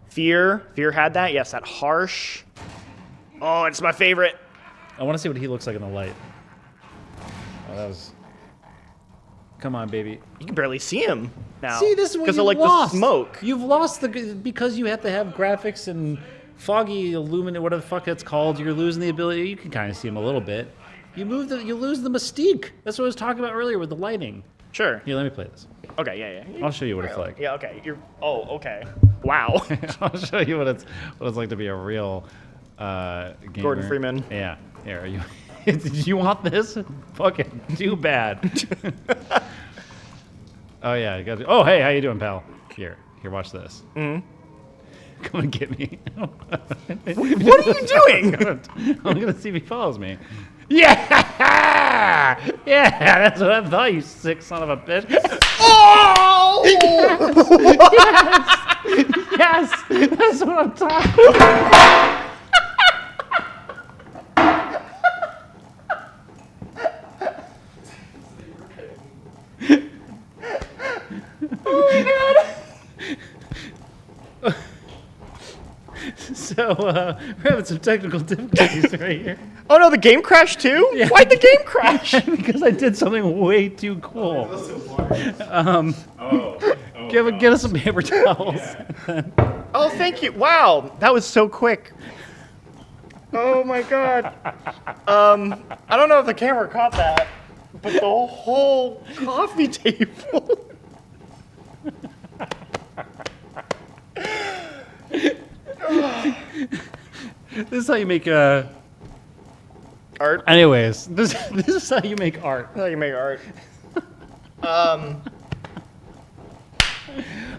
Fear. Fear had that. Yes, that harsh. Oh, it's my favorite. I want to see what he looks like in the light. Oh, that was. Come on, baby. You can barely see him now. See, this is what because you of like lost. the smoke. You've lost because you have to have graphics and foggy illuminate, whatever the fuck it's called. You're losing the ability. You can kind of see him a little bit. You lose the mystique. That's what I was talking about earlier with the lighting. Sure. Here, let me play this. Okay, yeah. I'll show you what it's like. Yeah, okay. Okay. Wow. I'll show you what it's like to be a real gamer. Gordon Freeman. Yeah. Here, are you? Did you want this? Fucking too bad. Oh yeah. Oh hey, how you doing, pal? Here, watch this. Mm-hmm. Come and get me. What are you doing? I'm gonna see if he follows me. Yeah! Yeah, that's what I thought, you sick son of a bitch. Oh! Yes! That's what I'm talking about. Oh my god! So, we're having some technical difficulties right here. Oh no, the game crashed too? Yeah. Why'd the game crash? Because I did something way too cool. Get us some paper towels. Oh, thank you. Wow, that was so quick. Oh my god. I don't know if the camera caught that, but the whole coffee table. This is how you make art. Anyways, this is how you make art. How you make art.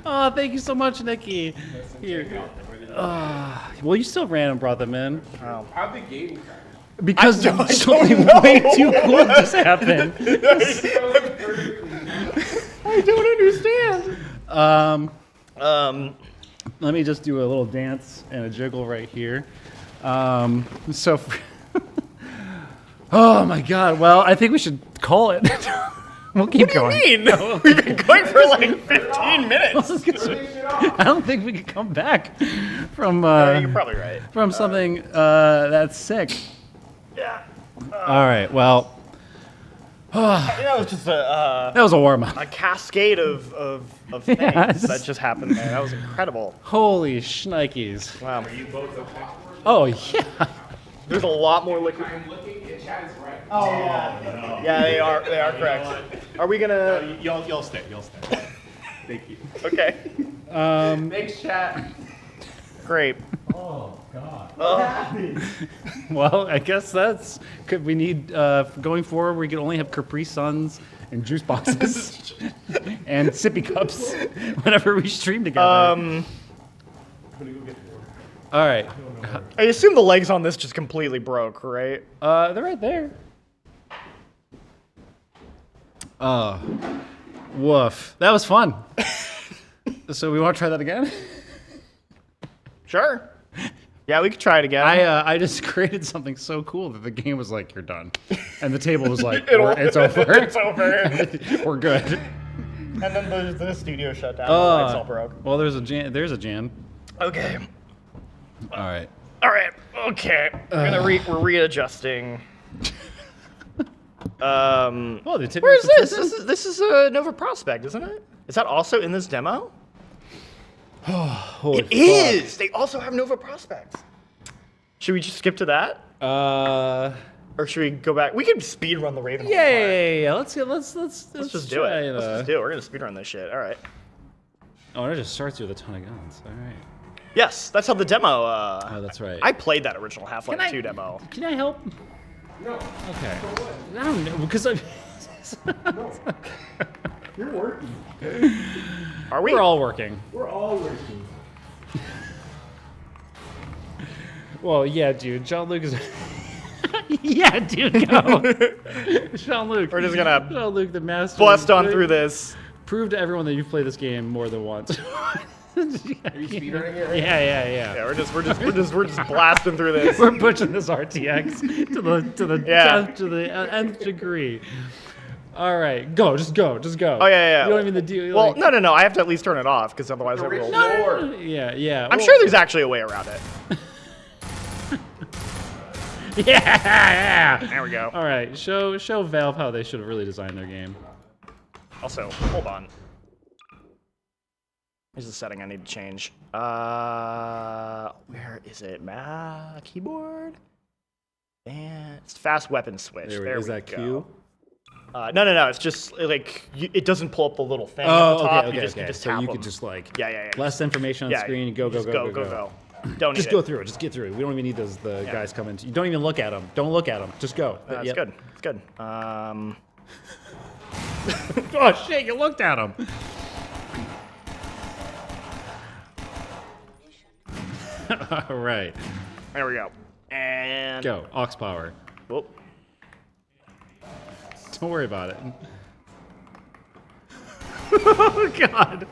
Oh, thank you so much, Nikki. Here. Well, you still ran and brought them in. Oh. How'd the game crash? Because something way too cool just happened. I don't understand. Let me just do a little dance and a jiggle right here. Oh my God. Well, I think we should call it. We'll keep going. What do you mean? We've been going for like 15 minutes. I don't think we could come back from. You're probably right. From something that's sick. Yeah. All right. Well. That was just that was a warm up. A cascade of things that just happened there. That was incredible. Holy shnikes. Wow. Are you both okay? Oh yeah. There's a lot more liquid. Oh yeah. Yeah, they are correct. Are we gonna? You'll stay. Thank you. Okay. Thanks, chat. Great. Oh God. Well, I guess that's. Could we need going forward? We can only have Capri Suns and juice boxes and sippy cups whenever we stream together. All right. I assume the legs on this just completely broke, right? They're right there. Woof. That was fun. So we want to try that again? Sure. Yeah, we could try it again. I just created something so cool that the game was like, "You're done," and the table was like, "It's over. It's over. We're good." And then the studio shut down. The lights all broke. Well, there's a Jan. Okay. All right. Okay. We're readjusting. Oh, they where is this? This is Nova Prospect, isn't it? Is that also in this demo? Holy It is. They also have Nova Prospect. Should we just skip to that? Or should we go back? We could speed run the Raven. Yeah. Let's just do it. Let's just do it. We're gonna speed run this shit. All right. Oh, and it just starts you with a ton of guns. All right. Yes, that's how the demo. Oh, that's right. I played that original Half-Life 2 demo. Can I help? No. Okay. I don't know because I. You're working. Are we? We're all working. We're all working. Well, yeah, dude. Jean-Luc is. Yeah, dude, go. Jean-Luc. We're just gonna Jean-Luc, the master. Bust on through this. Prove to everyone that you've played this game more than once. Are you speedrunning it right Yeah. Yeah, we're just blasting through this. We're pushing this RTX to the nth degree. All right, just go. Oh yeah. You don't even the deal. Well, no. I have to at least turn it off because otherwise I will. No. Yeah. I'm sure there's actually a way around it. Yeah. There we go. All right, show Valve how they should have really designed their game. Also, hold on. Here's the setting I need to change. Where is it? Keyboard? And it's fast weapon switch. There we go. Is that Q? No. It's just like it doesn't pull up the little thing at the top. Okay. You just tap so you them. could just like yeah. less information on the screen. Go. Don't just need go it. through it. Just get through it. We don't even need the guys coming. You don't even look at them. Don't look at them. Just go. It's good. It's good. Oh shit! You looked at them. All right. There we go. And go. Aux power. Whoop. Don't worry about it. Oh God.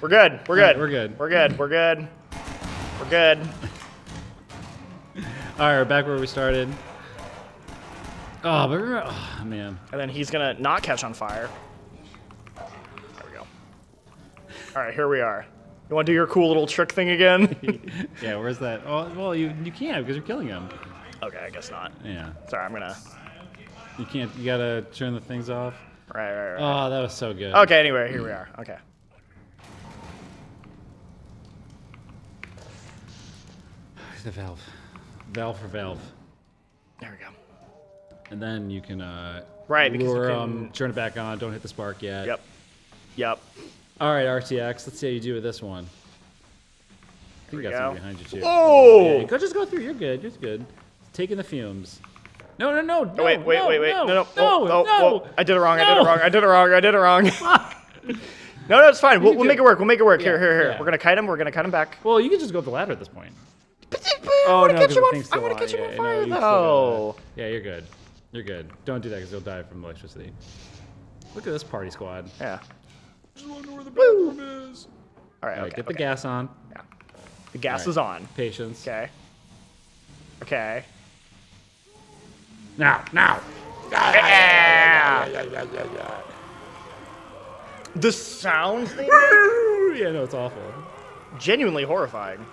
We're good. We're good. Right, we're good. We're good. We're good. We're good. All right, we're back where we started. Oh, but oh man. And then he's gonna not catch on fire. There we go. All right, here we are. You want to do your cool little trick thing again? Yeah, where's that? Oh, well, you can't because you're killing him. Okay, I guess not. Yeah. Sorry, I'm gonna. You can't. You gotta turn the things off. Right. Oh, that was so good. Okay, anyway, here we are. Okay. The valve. Valve for valve. There we go. And then you can right, because lure you can... turn it back on. Don't hit the spark yet. Yep. All right, RTX. Let's see how you do with this one. I think we got something behind you too. Oh! Yeah, just go through. You're good. You're good. Taking the fumes. No. Wait. No. No. I did it wrong. I did it wrong. No, it's fine. We'll make it work. Here. Yeah. We're gonna kite him. We're gonna cut him back. Well, you can just go up the ladder at this point. Oh no, catch because him the on- thing's I still wanna on. catch him on Yeah, fire, no, you still though. gotta- Yeah, you're good. You're good. Don't do that because you'll die from electricity. Look at this party squad. Yeah. Just wonder where the bathroom is. All right, All right, okay, get the okay. gas on. Yeah. The gas All is on. Patience. Okay. Okay. Now. The sounds they make? Yeah, no, it's awful. Genuinely horrifying.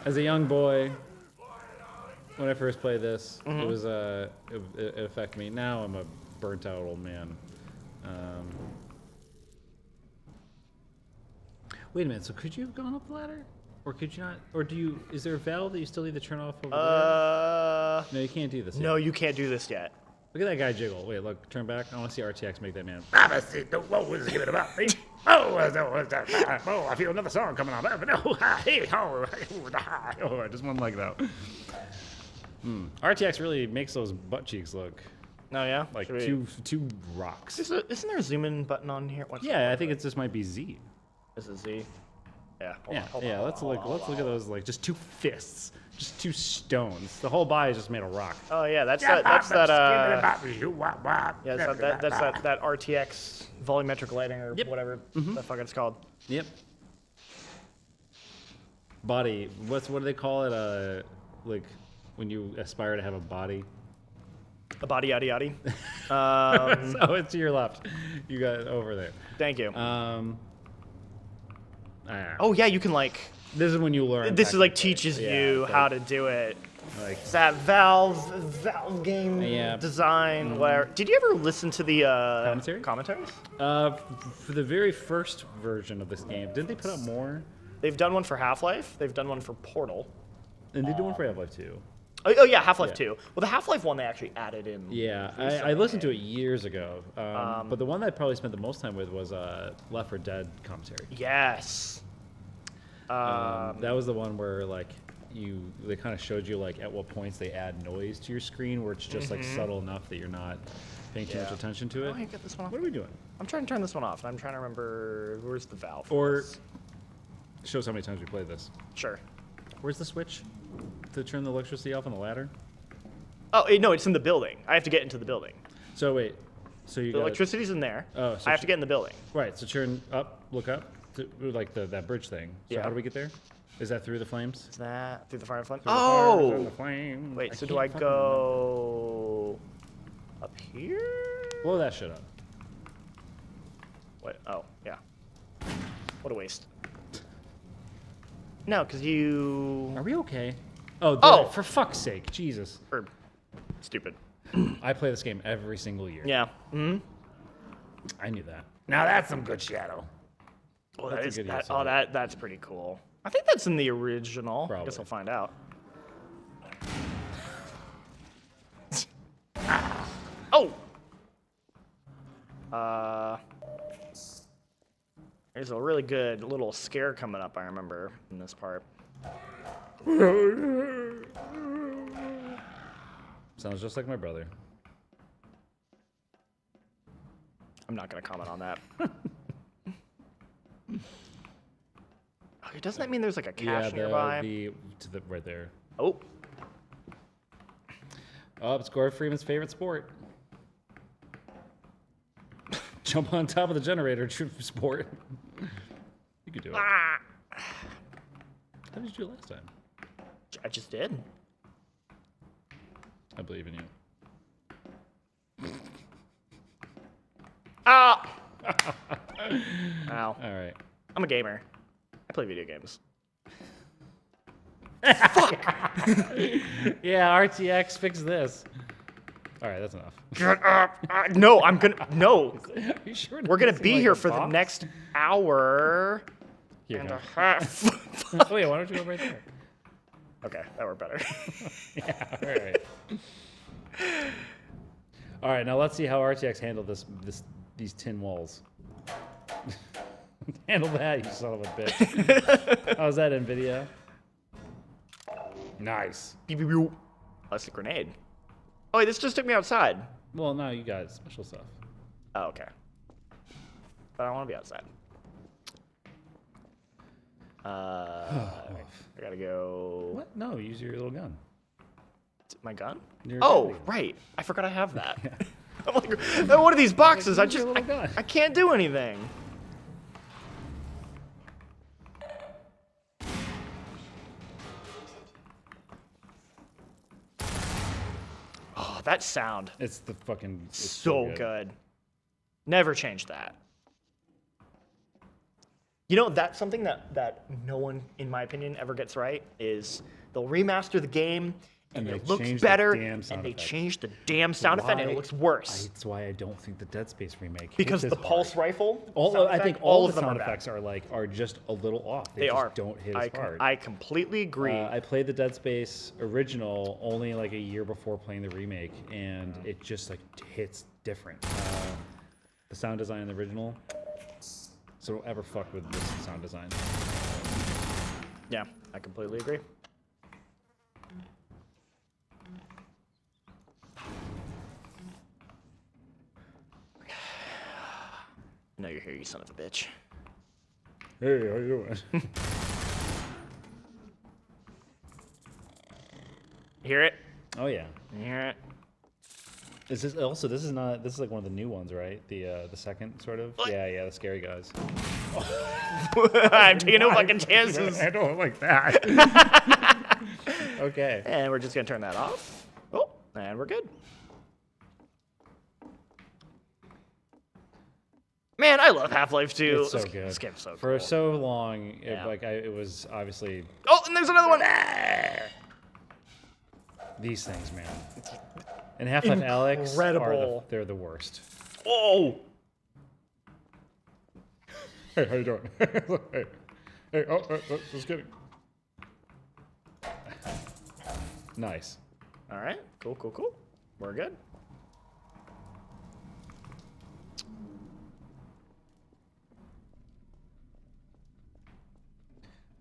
As a young boy, when I first played this, Mhm. it was it affected me. Now I'm a burnt out old man. Wait a minute. So could you have gone up the ladder, or could you not? Or do you? Is there a valve that you still need to turn off over there? No, you can't do this. No, yet. you can't do this yet. Look at that guy jiggle. Wait, look. Turn back. I want to see RTX make that man. What is it about me? Oh, I feel another song coming on. Oh, I just one leg though. RTX really makes those butt cheeks look. Oh yeah, like Should we- two rocks. Isn't there a zoom in button on here? Yeah, I think it just might be Z. This is Z. Yeah. Let's look at those like just two fists, just two stones. The whole body is just made of rock. Oh yeah, that's that. Yeah, that's that RTX volumetric lighting or whatever the fuck it's called. Yep. Body. What do they call it? Like when you aspire to have a body. A body yaddy yaddy. So it's to your left. You got it over there. Thank you. Oh yeah, you can like. This is when you learn. This is like teaches you how to do it. Like it's that Valve game design. Where did you ever listen to the commentaries? For the very first version of this game, didn't they put out more? They've done one for Half-Life. They've done one for Portal. And they did one for Half-Life 2. Oh yeah, Half-Life 2. Well, the Half-Life one they actually added in. Yeah, I listened to it years ago. But the one that I probably spent the most time with was Left 4 Dead commentary. Yes. That was the one where like they kind of showed you like at what points they add noise to your screen where it's just like subtle enough that you're not paying too much attention to it. Oh, you get this one off. What are we doing? I'm trying to turn this one off, and I'm trying to remember where's the valve. Or shows how many times we played this. Sure. Where's the switch to turn the electricity off on the ladder? Oh no, it's in the building. I have to get into the building. So wait, so you The got electricity's in there. Oh, so I have to get in the building. Right. So turn up, look up, to, like that bridge thing. So Yeah. how do we get there? Is that through the flames? Is that through the fire and flame? Through the fires and Oh. the flames. Wait. So do can't I fucking go up here? remember. Blow that shit up. Wait. Oh yeah. What a waste. No, because you. Are we okay? Oh. Oh. For fuck's sake, Jesus. Or stupid. I play this game every single year. Yeah. Mm-hmm. I knew that. Now that's some good shadow. Well, That's a that is good that. use of Oh, it. that's pretty cool. I think that's in the original. I Probably. guess we'll find out. Oh. There's a really good little scare coming up. I remember in this part. Sounds just like my brother. I'm not gonna comment on that. Okay, doesn't that mean there's like a cache nearby? Right there. Oh. Oh, it's Gordon Freeman's favorite sport. Jump on top of the generator, true sport. You could do it. How did you do it last time? I just did. I believe in you. Ah! Ow. All right. I'm a gamer. I play video games. Yeah, RTX, fix this. All right, that's enough. Shut up! No, I'm gonna. No. Are you sure We're gonna this is be like here a for the box? next hour Here, and go. a half. Wait, why don't you go right there? Okay, that worked better. Yeah, all right. All right, now let's see how RTX handled these tin walls. Handle that, you son of a bitch. How's that, NVIDIA? Nice. That's a grenade. Oh, wait, this just took me outside. Well, no, you got special stuff. Oh, okay. But I want to be outside. I gotta go. What? No, use your little gun. My gun? Your Oh, gun. right. I forgot I have that. I'm like, what are these boxes? I can't do anything. Oh, that sound. It's the fucking So good. Never change that. You know, that's something that no one, in my opinion, ever gets right is they'll remaster the game and it looks better, and they change the damn sound effect, and it looks worse. That's why I don't think the Dead Space remake. Because the pulse rifle. I think all of the sound effects are just a little off. They just are. Don't hit as hard. I completely agree. I played the Dead Space original only like a year before playing the remake, and it just like hits different. The sound design in the original. So don't ever fuck with this sound design. Yeah, I completely agree. I know you're here, you son of a bitch. Hey, how you doing? Hear it? Oh yeah. You hear it? Is this also? This is not. This is like one of the new ones, right? The second sort of. Yeah, the scary guys. I'm taking no fucking chances. I don't like that. Okay. And we're just gonna turn that off. Oh, and we're good. Man, I love Half-Life 2. It's so good. This game's so cool. For so long, it was obviously. Oh, and there's another one. These things, man. And Half-Life Alyx Incredible. they're the worst. Oh. Hey, how you doing? hey, just kidding. Nice. All right. Cool. We're good.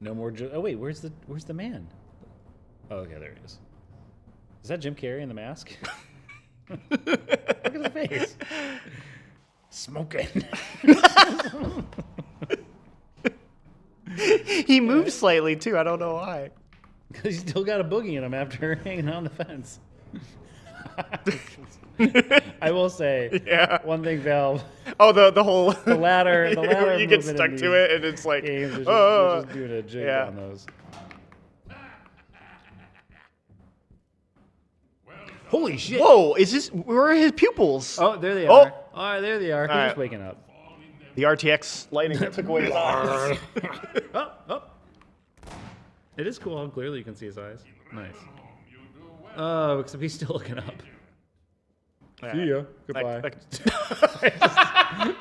No more. Oh wait, where's the man? Oh, okay, there he is. Is that Jim Carrey in the mask? Look at his face. Smoking. He moves slightly too. I don't know why. Because he's still got a boogie in him after hanging on the fence. I will say, one thing, Valve. Oh, the whole the ladder. You get stuck to it, and it's like, games are just doing a jig on those. Holy shit! Whoa! Where are his pupils? Oh, there they are. Oh, there they are. He's just waking up. The RTX lighting took away his eyes. Oh. It is cool how clearly you can see his eyes. Nice. Oh, except he's still looking up. See ya. Goodbye.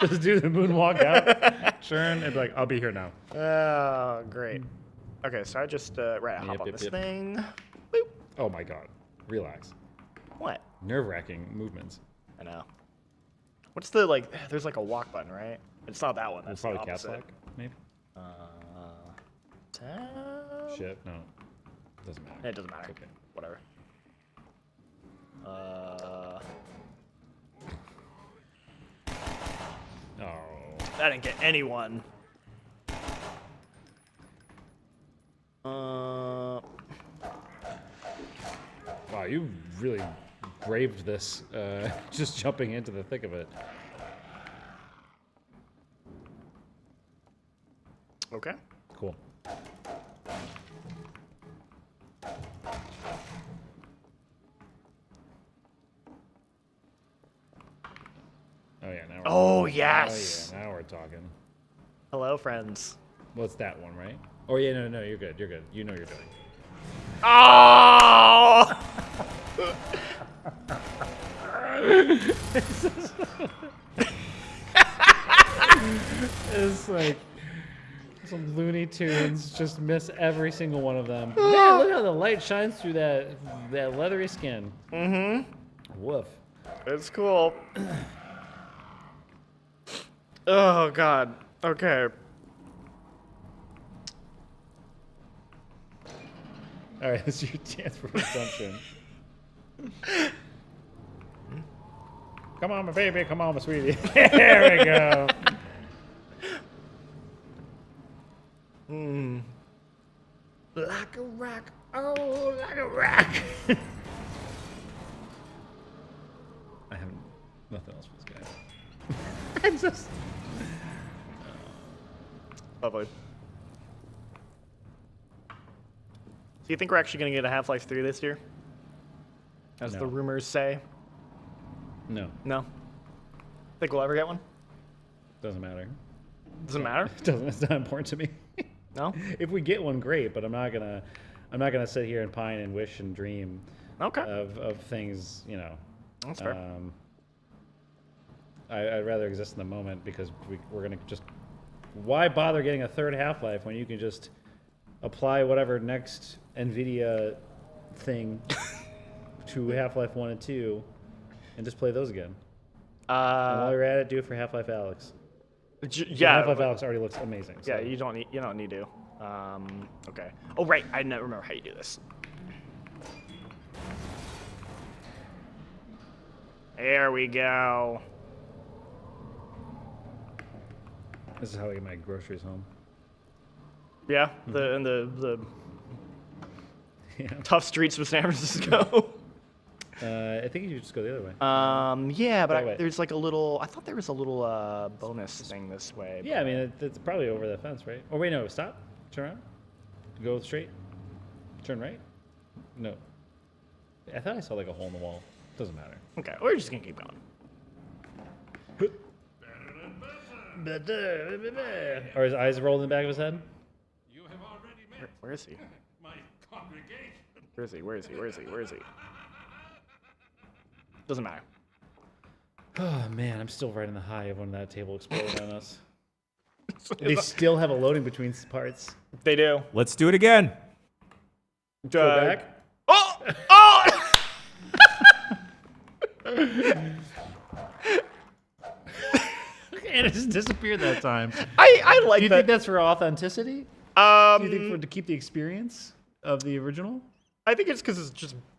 Just do the moonwalk out. Turn and be like, I'll be here now. Oh, great. Okay, so I just hop on this thing. Boop. Oh my god. Relax. What? Nerve-wracking movements. I know. What's the there's like a walk button, right? It's not that one. That's probably the opposite. caps lock, maybe. Tab? Shit, no. Doesn't matter. It doesn't matter. Okay. Whatever. Oh. That didn't get anyone. Wow, you really braved this, just jumping into the thick of it. Okay. Cool. Oh yeah, now we're yes. Oh yeah, now we're talking. Hello, friends. Well, it's that one, right? Oh yeah, no, you're good. You're good. You know you're doing. Oh! It's like some Looney Tunes, just miss every single one of them. Man, look how the light shines through that leathery skin. Mm-hmm. Woof. It's cool. Oh god. Okay. All right, this is your chance for redemption. Come on, my baby. Come on, my sweetie. There we go. Like a rock, oh, like a rock. I have nothing else for this guy. I'm just... Lovely. Do you think we're actually going to get a Half-Life 3 this year? As No. the rumors say? No. No? Think we'll ever get one? Doesn't matter. Doesn't matter? It's not important to me. No? If we get one, great, but I'm not gonna sit here and pine and wish and dream of things, you know. That's fair. I'd rather exist in the moment because we're gonna just... Why bother getting a third Half-Life when you can just apply whatever next NVIDIA thing to Half-Life 1 and 2 and just play those again? And while you're at it, do it for Half-Life Alyx. Yeah, Half-Life Alyx already looks amazing. So. Yeah, you don't need to. Okay. Oh right, I never remember how you do this. There we go. This is how I get my groceries home. Yeah, the tough streets of San Francisco. I think you should just go the other way. Yeah, but That way. there's like a little. I thought there was a little bonus thing this way. Yeah, I mean, it's probably over the fence, right? Oh, wait, no, stop. Turn around. Go straight. Turn right. No. I thought I saw like a hole in the wall. Doesn't matter. Okay, we're just gonna keep going. Are his eyes rolled in the back of his head? Where is he? My congregation. Where is he? Where is he? Where is he? Where is he? Doesn't matter. Oh, man, I'm still right in the high of when that table exploded on us. They still have a loading between parts. They do. Let's do it again. Go back. Oh! Oh! And it just disappeared that time. I like that. Do you think that's for authenticity? Do you think to keep the experience of the original? I think it's because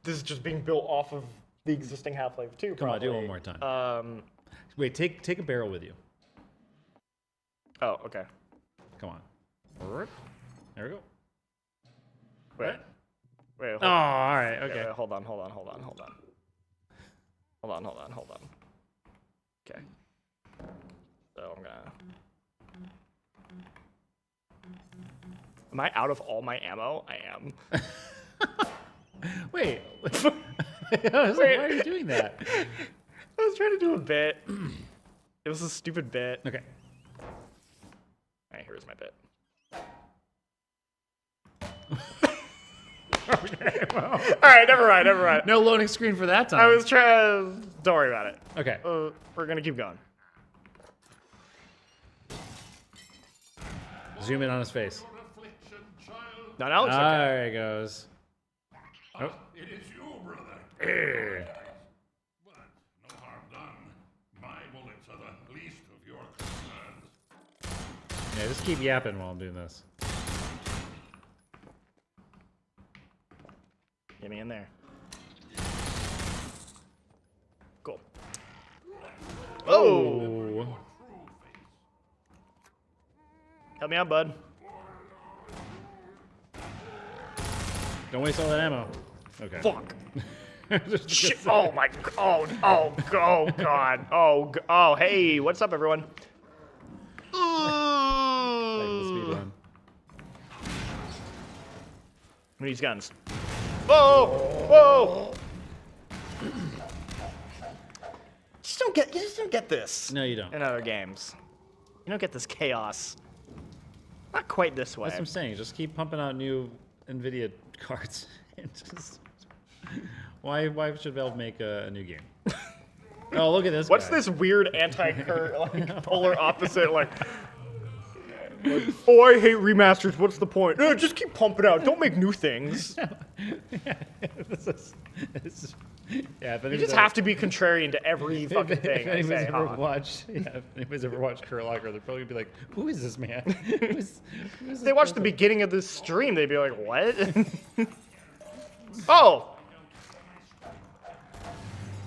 this is just being built off of the existing Half-Life 2. Come on, do it one more time. Wait, take a barrel with you. Oh, okay. Come on. There we go. Wait. Wait. Oh, all right. Okay. Wait, hold on. Okay. So I'm gonna. Am I out of all my ammo? I am. Wait. I was like, why are you doing that? I was trying to do a bit. It was a stupid bit. Okay. Alright, here's my bit. Okay, well. Alright, never mind. No loading screen for that time. I was trying. Don't worry about it. Okay. We're gonna keep going. Zoom in on his face. No, that looks okay. There he goes. Oh. It is you, brother. But no harm done. My bullets are the least of your concerns. Yeah, just keep yapping while I'm doing this. Get me in there. Cool. Oh! Help me out, bud. Don't waste all that ammo. Okay. Fuck. Shit. Oh my. Oh god. Oh, hey, what's up, everyone? Back to the speed run. Who needs guns? Whoa! You just don't get this. No, you don't. In other games, you don't get this chaos. Not quite this way. That's what I'm saying. Just keep pumping out new NVIDIA cards. And just why should Valve make a new game? Oh, look at this. What's guy. this weird polar opposite oh, I hate remasters. What's the point? No, just keep pumping out. Don't make new things. Yeah, You just have to be contrarian to every fucking thing. If anybody's ever watched, if anybody's ever watched Kurt Locker, they're probably gonna be like, "Who is this man?" Who's If they watched the beginning of this stream, they'd be like, "What?" Oh,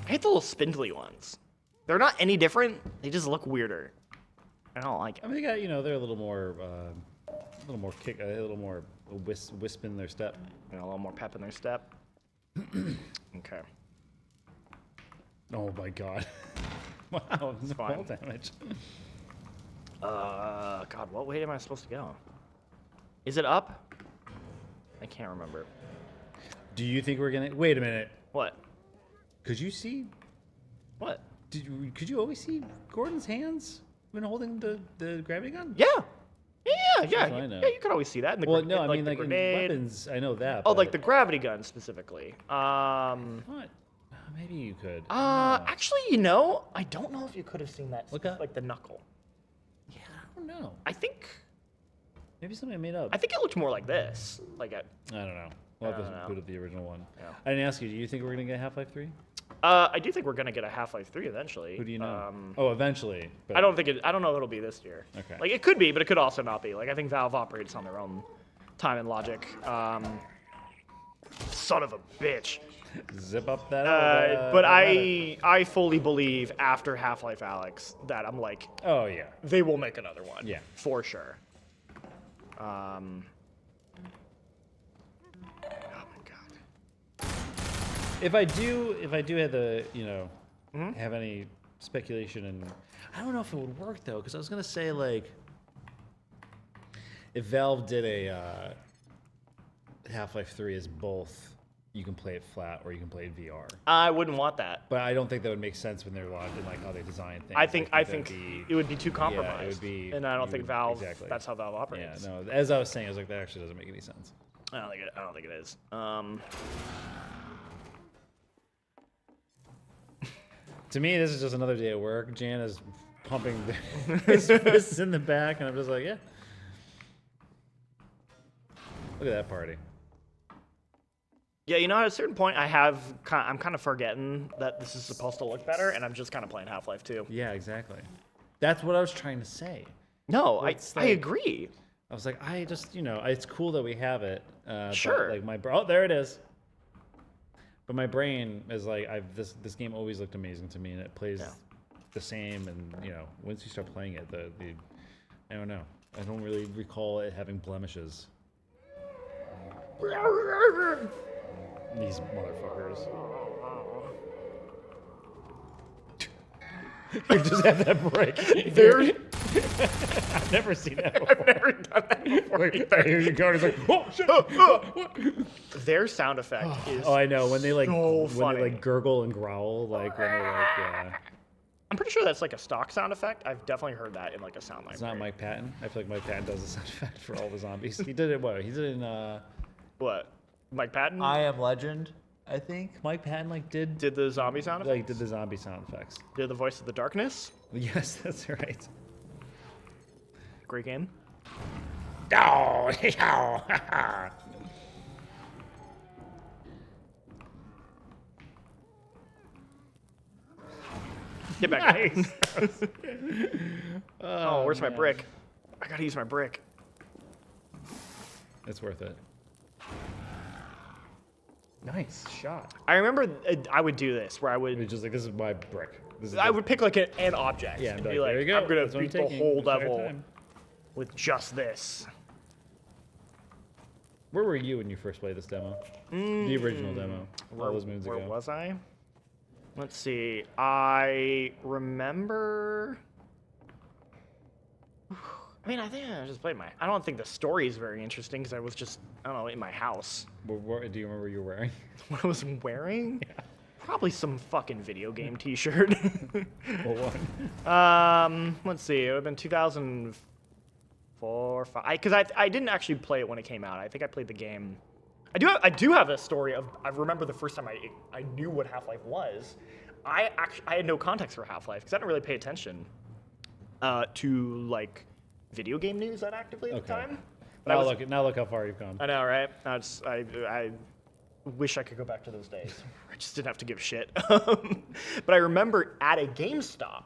I hate the little spindly ones. They're not any different. They just look weirder. I don't like it. I mean, they got they're a little more little more kick, a little more wisp in their step. You know, a little more pep in their step. Okay. Oh my god. Wow, It's fall fine. damage. God, what way am I supposed to go? Is it up? I can't remember. Do you think we're gonna wait a minute? What? Could you see? What? Could you always see Gordon's hands when holding the gravity gun? Yeah. Yeah. That's what I know. Yeah, you could always see that. In the Well, gr- no, I like mean the like in grenade. weapons. I know that. Oh, but- like the gravity gun specifically. What? Maybe you could. Actually, you know, I don't know if you could have seen that. Look up. Like the knuckle. Yeah, I don't know. I think. Maybe something I made up. I think it looked more like this. Like a. I don't know. We'll have I to don't know. put it the original one. Yeah. I didn't ask you. Do you think we're gonna get Half-Life 3? I do think we're gonna get a Half-Life 3 eventually. Who do you know? eventually. But I don't think I don't know if it'll be this year. Okay. Like it could be, but it could also not be. Like I think Valve operates on their own time and logic. Son of a bitch. Zip up that. But I fully believe after Half-Life Alyx that I'm like, oh yeah, they will make another one. Yeah. For sure. If I do have the have any speculation, and I don't know if it would work though, because I was gonna say like if Valve did a Half-Life 3 as both, you can play it flat or you can play it VR. I wouldn't want that. But I don't think that would make sense when they're locked in like how they design things. I think that'd it would be too compromised. Yeah, it would be, and I don't think Valve. Exactly. That's how Valve operates. Yeah, no. As I was saying, I was like, that actually doesn't make any sense. I don't think it is. To me, this is just another day at work. Jan is pumping his fists in the back, and I'm just like, yeah. Look at that party. Yeah, you know, at a certain point, I'm kind of forgetting that this is supposed to look better, and I'm just kind of playing Half-Life 2. Yeah, exactly. That's what I was trying to say. No, It's I agree. I was like, I just, it's cool that we have it. Sure. But like oh, there it is. But my brain is like, this game always looked amazing to me, and it plays the same. And once you start playing it, I don't know. I don't really recall it having blemishes. These motherfuckers. You just have that break. I've never seen that before. I've never done that before. Here you go. It's like, oh shit. Their sound effect is. Oh, I know when they like so when they funny. like gurgle and growl, like when they like. I'm pretty sure that's like a stock sound effect. I've definitely heard that in like a sound library. It's not Mike Patton. I feel like Mike Patton does the sound effect for all the zombies. He did it. What? He did it in. What? Mike Patton? I Am Legend, I think. Mike Patton did the zombie sound effects? Like did the zombie sound effects. Did the voice of the darkness? Yes, that's right. Great game. Oh, Get back. Nice. Oh, where's my man. brick? I gotta use my brick. It's worth it. Nice shot. I remember I would do this where I would just like, this is my brick. This is I would pick like an object Yeah, and and be like, there you go. I'm gonna That's what I'm beat the taking. whole It's our level time. with just this. Where were you when you first played this demo? The original demo. All those moons Where ago. was I? Let's see. I remember. I mean, I think I just played I don't think the story is very interesting because I was just, I don't know, in my house. Do you remember what you were wearing? What I was wearing? Yeah. Probably some fucking video game T-shirt. What one? Let's see. It would have been 2004, 5. Because I didn't actually play it when it came out. I think I played the game. I do have a story of. I remember the first time I knew what Half-Life was. I had no context for Half-Life because I didn't really pay attention to like video game news that actively at the time. But Now look how far you've come. I know, right? I wish I could go back to those days. I just didn't have to give a shit. But I remember at a GameStop,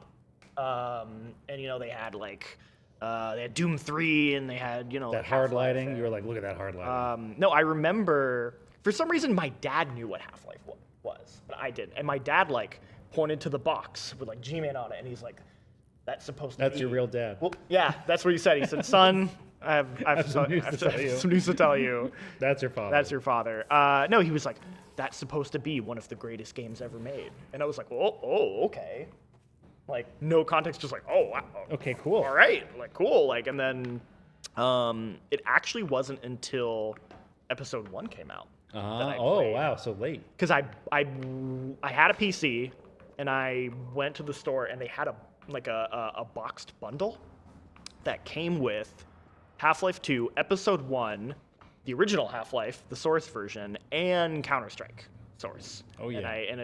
and they had like they had Doom 3 and they had That like hard Half-Life lighting. and- You were like, look at that hard lighting. No, I remember for some reason my dad knew what Half-Life was, but I didn't. And my dad like pointed to the box with like G-Man on it, and he's like, "That's supposed to be." That's your real dad. Well, yeah, that's what he said. He said, "Son, I have some news to tell you. That's your father. That's your father. No, he was like, that's supposed to be one of the greatest games ever made. And I was like, oh, okay. Like, no context, just like, oh, wow. Okay, cool. All right, like, cool. Like, and then it actually wasn't until episode 1 came out. Oh, wow, so late. Because I had a PC, and I went to the store, and they had a boxed bundle that came with Half-Life 2, Episode 1, the original Half-Life, the Source version, and Counter-Strike Source. Oh yeah. And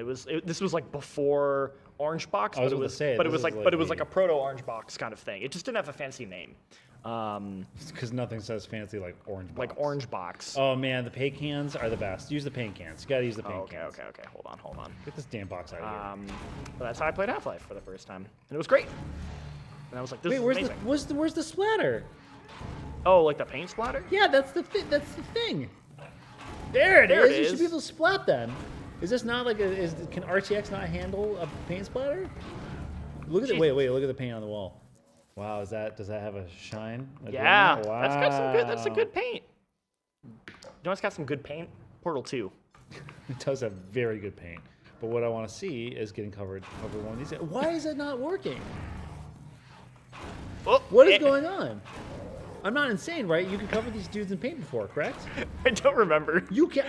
this was like before Orange Box, but it was like a proto Orange Box kind of thing. It just didn't have a fancy name. Because nothing says fancy like Orange Box. Like Orange Box. Oh man, the paint cans are the best. Use the paint cans. You gotta use the paint cans. Okay. Hold on. Get this damn box out of here. But that's how I played Half-Life for the first time, and it was great. And I was like, this is amazing. Where's the splatter? Oh, like the paint splatter? Yeah, that's the thing. There it is. You should be able to splat then. Is this not like can RTX not handle a paint splatter? Look at the wait, look at the paint on the wall. Wow, does that have a shine? Yeah, wow. That's a good paint. You know what's got some good paint? Portal 2. It does have very good paint. But what I want to see is getting covered over one of these. Why is it not working? What is going on? I'm not insane, right? You can cover these dudes in paint before, correct? I don't remember. You can.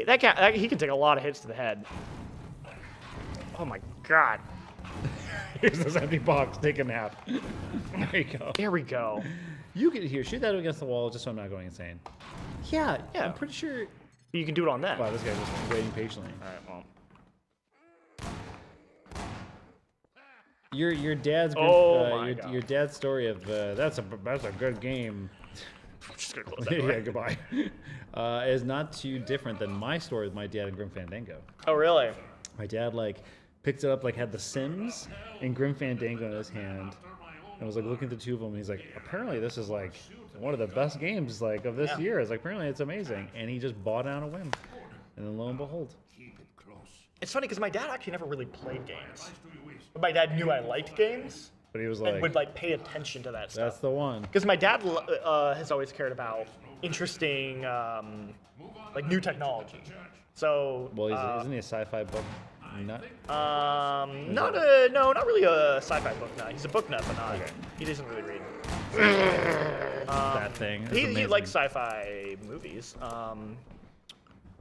That cat, he can take a lot of hits to the head. Oh my god. Here's this empty box. Take a nap. There you go. There we go. You can shoot that against the wall just so I'm not going insane. Yeah. I'm pretty sure you can do it on that. Wow, this guy's just waiting patiently. All right, well. Your dad's your dad's story of that's a good game. I'm just gonna close that door. Yeah, goodbye. Is not too different than my story with my dad and Grim Fandango. Oh really? My dad picked it up, had The Sims and Grim Fandango in his hand, and was looking at the two of them. And he's like, apparently this is one of the best games of this year. It's apparently it's amazing, and he just bought it on a whim, and then lo and behold. It's funny because my dad actually never really played games. But my dad knew I liked games. But he was and would pay attention to that stuff. That's the one. Because my dad has always cared about interesting, new technology. So. Well, isn't he a sci-fi book nut? Not really a sci-fi book nut. He's a book nut, but not. Okay. He doesn't really read. That thing. He likes sci-fi movies.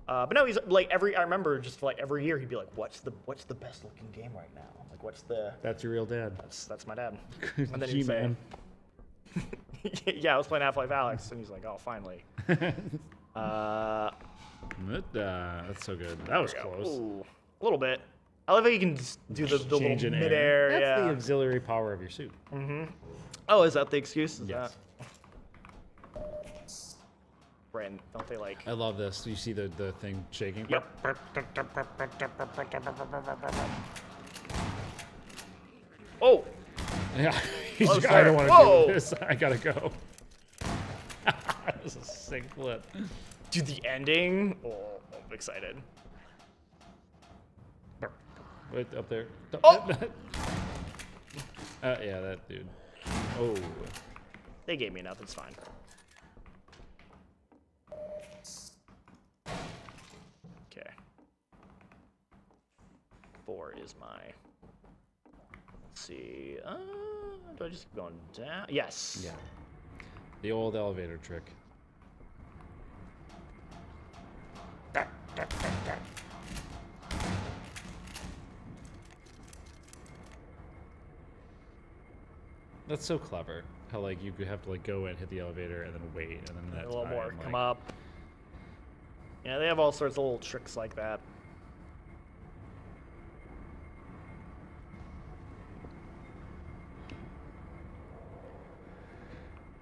But no, he's I remember just every year he'd be like, what's the best looking game right now? What's the? That's your real dad. That's my dad. And then he'd say, yeah, I was playing Half-Life Alyx, and he's like, oh, finally. That's so good. That was close. Ooh, a little bit. I love how you can do the little mid-air. That's the auxiliary power of your suit. Mm-hmm. Oh, is that the excuse? Yes. Right, don't they I love this. You see the thing shaking? Yep. Oh! Yeah. He's like, I don't want to do this. I gotta go. That was a sick flip. Dude, the ending? Oh, I'm excited. Right up there. Oh! Yeah, that dude. Oh. They gave me enough. It's fine. Okay. 4 is my. Let's see. Do I just keep going down? Yes. Yeah. The old elevator trick. That's so clever. How you could have to go and hit the elevator and then wait and then that a little more come up. Yeah, they have all sorts of little tricks like that.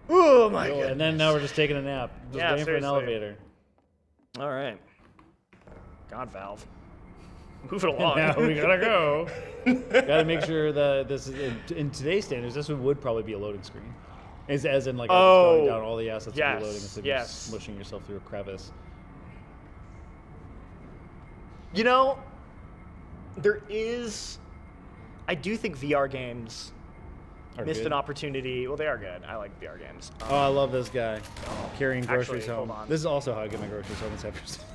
Oh my god! And then now we're just taking a nap. Just waiting for an elevator. All right. God, Valve. Move it along. Now we gotta go. Gotta make sure that this is in today's standards. This would probably be a loading screen, as in going down all the assets you're loading instead of smushing yourself through a crevice. You know, there is. I do think VR games Missed good. an opportunity. Well, they are good. I like VR games. Oh, I love this guy. Carrying groceries actually, home. hold on. This is also how I get my groceries home in San Francisco.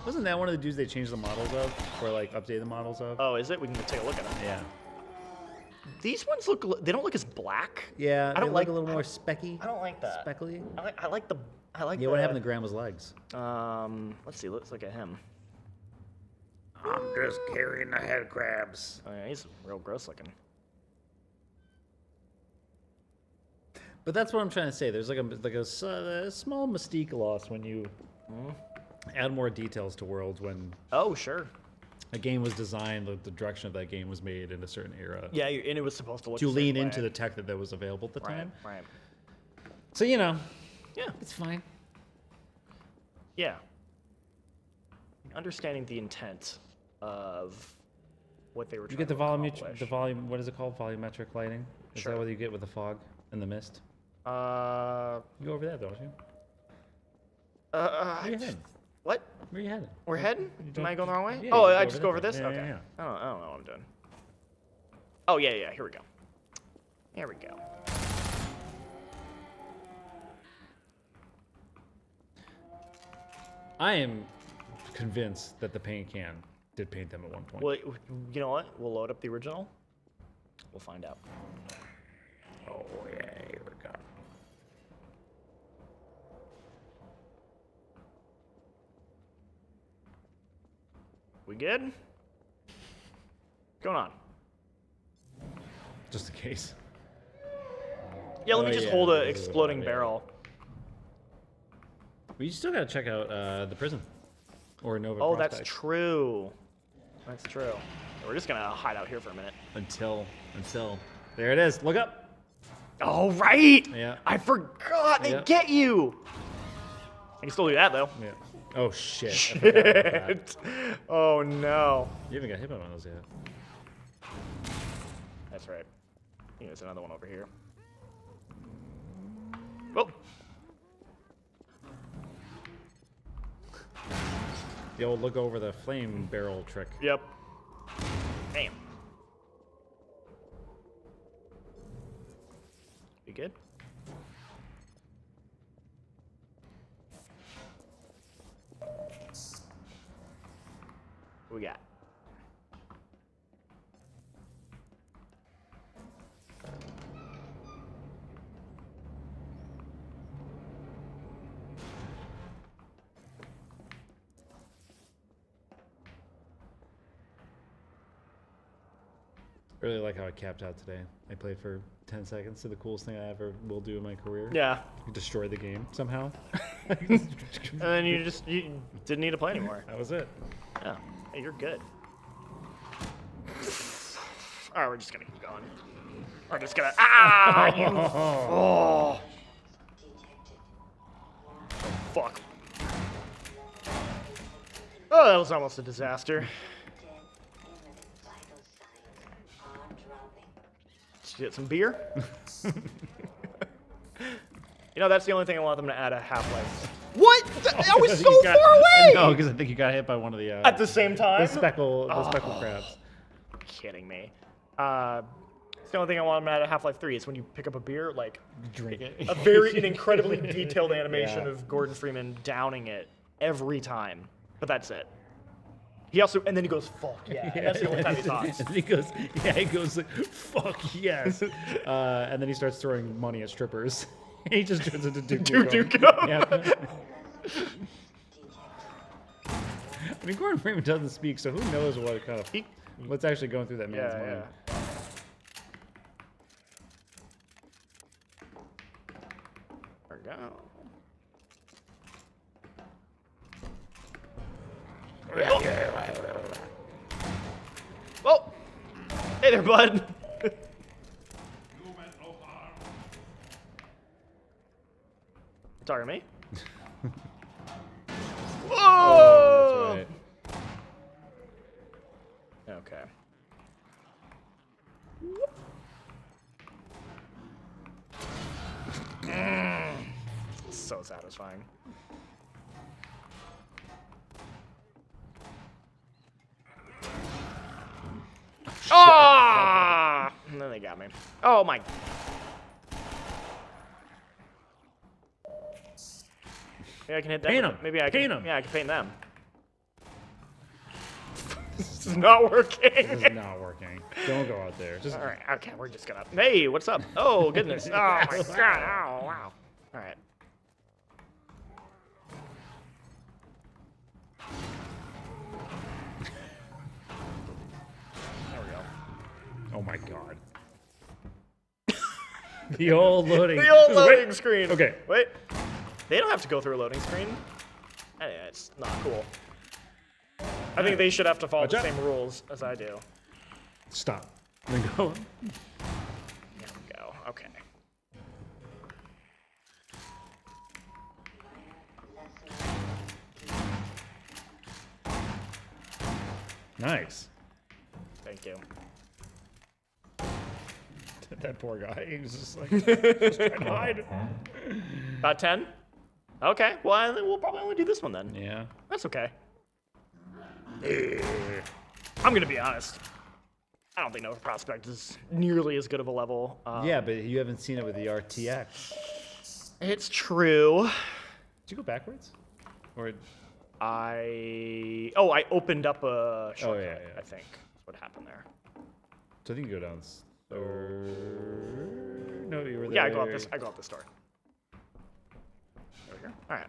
Wasn't that one of the dudes they changed the models of? Or like updated the models of? Oh, is it? We can take a look at them. Yeah. These ones look. They don't look as black. Yeah, I don't they like look a little more specky. I don't like that. Speckly. I like the. Yeah, what happened to Grandma's legs? Let's see. Let's look at him. I'm just carrying the head crabs. Oh yeah, he's real gross looking. But that's what I'm trying to say. There's like a small mystique loss when you add more details to worlds when. Oh sure. A game was designed, the direction of that game was made in a certain era. Yeah, and it was supposed to look to a certain lean way. into the tech that was available at the time. Right. So you know, yeah, it's fine. Yeah. Understanding the intent of what they were trying You get the to volume. accomplish. The volume. What is it called? Volumetric lighting. Is Sure. that what you get with the fog and the mist? You go over that, don't you? Where you heading? What? Where you heading? We're heading? Am I going the wrong way? Yeah, oh, you I just go over there. this? Yeah, Okay. yeah. I don't know what I'm doing. Oh, yeah. Here we go. Here we go. I am convinced that the paint can did paint them at one point. Well, you know what? We'll load up the original. We'll find out. Oh, yeah, here we go. We good? What's going on? Just in case. Yeah, let me Oh, just yeah, hold this an is exploding about it. barrel. Well, you still gotta check out the prison. Or Nova Oh, that's Prospect. true. That's true. We're just gonna hide out here for a minute. Until. There it is. Look up. Oh, right! Yeah. I forgot! They Yep. get you! I can still do that, though. Yeah. Oh, shit. I forgot about that. Shit. Oh, no. You haven't got hit by one of those yet. That's right. I think there's another one over here. Oh! The old look over the flame barrel trick. Yep. Damn. You good? What we got? I really like how I capped out today. I played for 10 seconds to the coolest thing I ever will do in my career. Yeah. Destroy the game somehow. And then you didn't need to play anymore. That was it. Yeah. Hey, you're good. Alright, we're just gonna keep going. We're just gonna. Ah! You, oh! Fuck. Oh, that was almost a disaster. Let's get some beer. You know, that's the only thing I want them to add a Half-Life. What? I was so far away! No, because I think you got hit by one of the... At the same time? The speckle crabs. Kidding me. It's the only thing I want them to add at Half-Life 3 is when you pick up a beer, like, drink it. an incredibly detailed animation Yeah. of Gordon Freeman downing it every time. But that's it. He also, and then he goes, fuck yeah. And that's the only time he talks. And he goes, like, fuck yes. And then he starts throwing money at strippers. He just turns into Duke Nukem. Yeah. I mean, Gordon Freeman doesn't speak, so who knows what kind of what's actually going through that man's mind. There we go. Oh! Hey there, bud. Sorry, me? Whoa! Oh, that's right. Okay. So satisfying. Ah! got me. Oh my. Maybe I can hit them. Paint 'em. Maybe I can. Paint 'em. Yeah, I can paint them. This is not working. This is not working. Don't go out there. Just all right. Okay, we're just gonna. Hey, what's up? Oh goodness. Oh my god. Oh wow. All right. There we go. Oh my god. The old loading. The old Just loading wait. screen. Okay. Wait. They don't have to go through a loading screen. It's not cool. I think they should have to follow the same rules as I do. Stop. Then go. There we go. Okay. Nice. Thank you. That poor guy. He was just like, just trying to hide. About 10? Okay. Well, we'll probably only do this one then. Yeah. That's okay. I'm gonna be honest. I don't think Nova Prospect is nearly as good of a level. Yeah, but you haven't seen it with the RTX. It's true. Did you go backwards? Or I opened up a shortcut, I think. That's what happened there. So I think you go down. No, you were there. Yeah, I go up this door. Over here. All right.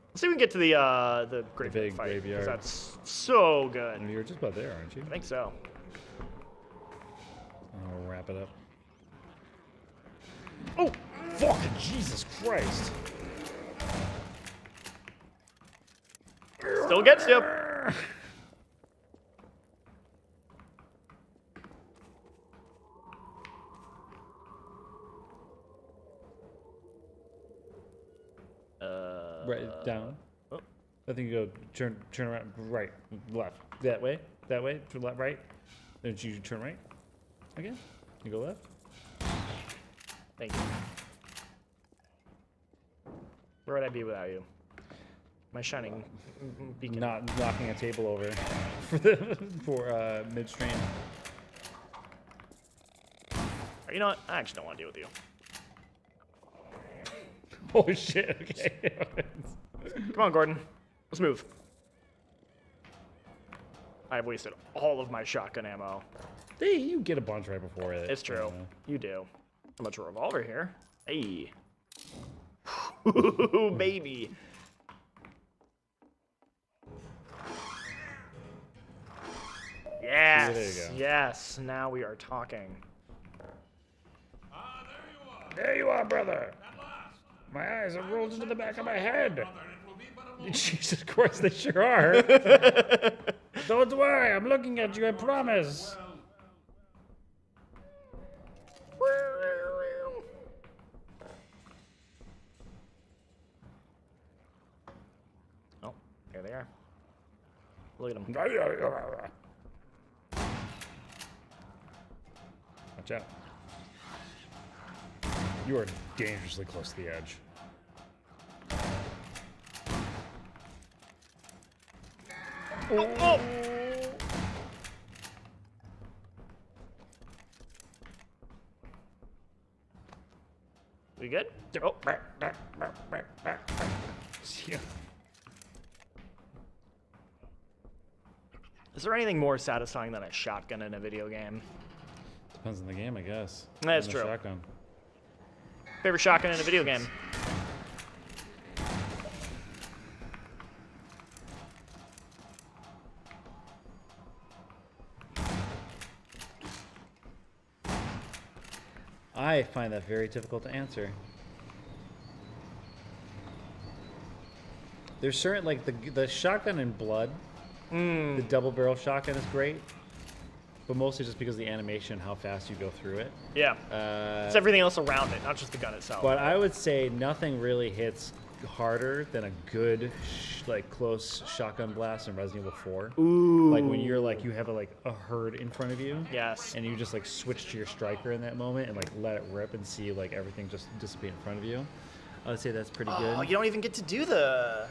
Let's see if we can get to the big fight, graveyard. 'cause that's so good. You were just about there, aren't you? I think so. I'll wrap it up. Oh, fucking Jesus Christ! Still gets you. Right down. Oh. I think you go turn around, right, left, that way, to left, right. Then you turn right. Again. You go left. Thank you. Where would I be without you? My shining beacon. Not knocking a table over for midstream. You know what? I actually don't want to deal with you. Oh shit! Okay. Come on, Gordon. Let's move. I've wasted all of my shotgun ammo. Hey, you get a bunch right before it. It's true. You do. How much a revolver here? Hey. Ooh, baby. Yes. There you go. Yes. Now we are talking. There you are, brother. My eyes have rolled into the back of my head. Jesus Christ, they sure are. Don't worry, I'm looking at you, I promise. Oh, here they are. Look at them. Watch out. You are dangerously close to the edge. Oh. We good? Oh. Is there anything more satisfying than a shotgun in a video game? Depends on the game, I guess. That's On the true. Shotgun. Favorite shotgun in a video game? I find that very difficult to answer. There's certain, like the shotgun in Blood, the double barrel shotgun is great, but mostly just because of the animation, how fast you go through it. Yeah. It's everything else around it, not just the gun itself. But I would say nothing really hits harder than a good, close shotgun blast in Resident Evil 4. Ooh. Like when you're you have a herd in front of you. Yes. And you just switch to your striker in that moment and let it rip and see everything just dissipate in front of you. I would say that's pretty good. Oh, you don't even get to do the.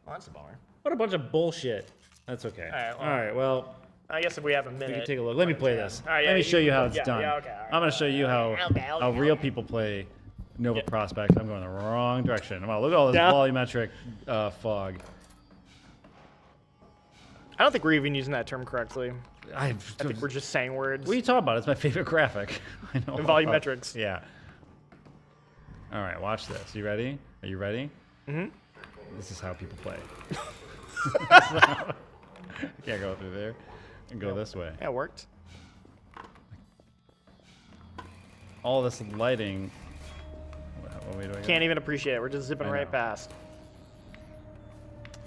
Oh, that's a bummer. What a bunch of bullshit. That's okay. All right. Well, I guess if we have a We minute. can take a look. Let me play this. All right, Let me show you how it's yeah, done. Yeah, okay, all right. I'm going to show you how Okay. real people play Nova Prospect. I'm going the wrong direction. Wow, look at all this Yeah. volumetric fog. I don't think we're even using that term correctly. I think we're just saying words. What are you talking about? It's my favorite graphic. I know. And volumetrics. Yeah. All right, watch this. You ready? Are you ready? Mm-hmm. This is how people play. Can't go through there. And go this way. Yeah, it worked. All this lighting. What way do I go? Can't even appreciate it. We're just zipping I right know. past.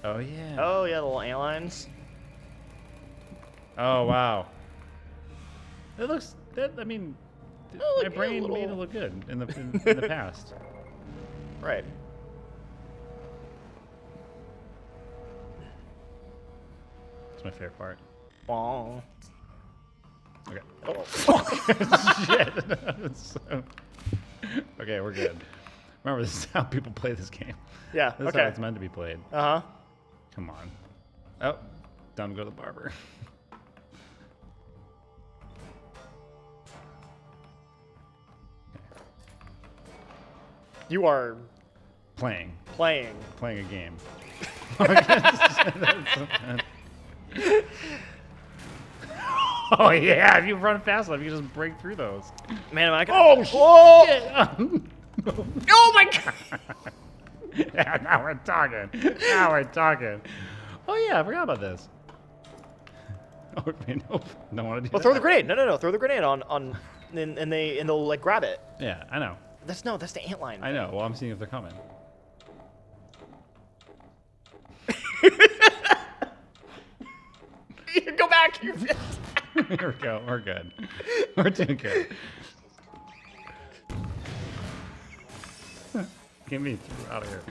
Oh yeah. Oh yeah, the little ant lines. Oh wow. It looks. I mean, my brain made it look good in the past. Right. It's my favorite part. Wow. Okay. Oh fuck! Shit. So, okay, we're good. Remember, this is how people play this game. Yeah. This is okay. how it's meant to be played. Uh huh. Come on. Oh, time to go to the barber. You are Playing a game. Oh yeah, if you run fast enough, you can just break through those. Man, am I Oh shit! Oh my god! Yeah, now we're talking. Now we're talking. Oh yeah, I forgot about this. Oh wait, nope. Don't want to do Well, that. throw the grenade. No. Throw the grenade on, and they'll like grab it. Yeah, I know. That's the ant line. I know. Well, I'm seeing if they're coming. Go back. Here we go. We're good. We're doing good. Get me out of here.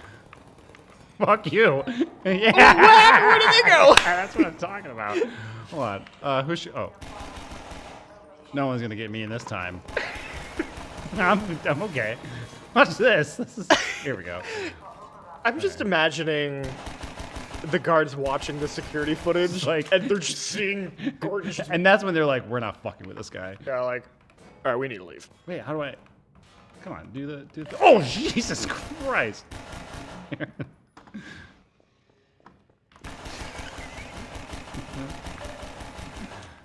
Fuck you. Yeah. Where did they go? That's what I'm talking about. Hold on. Who should? Oh. No one's gonna get me in this time. I'm okay. Watch this. Here we go. I'm just imagining the guards watching the security footage, and they're just seeing Gordon. And that's when they're like, "We're not fucking with this guy." Yeah, like, all right, we need to leave. Wait, how do I? Come on, do the. Oh Jesus Christ!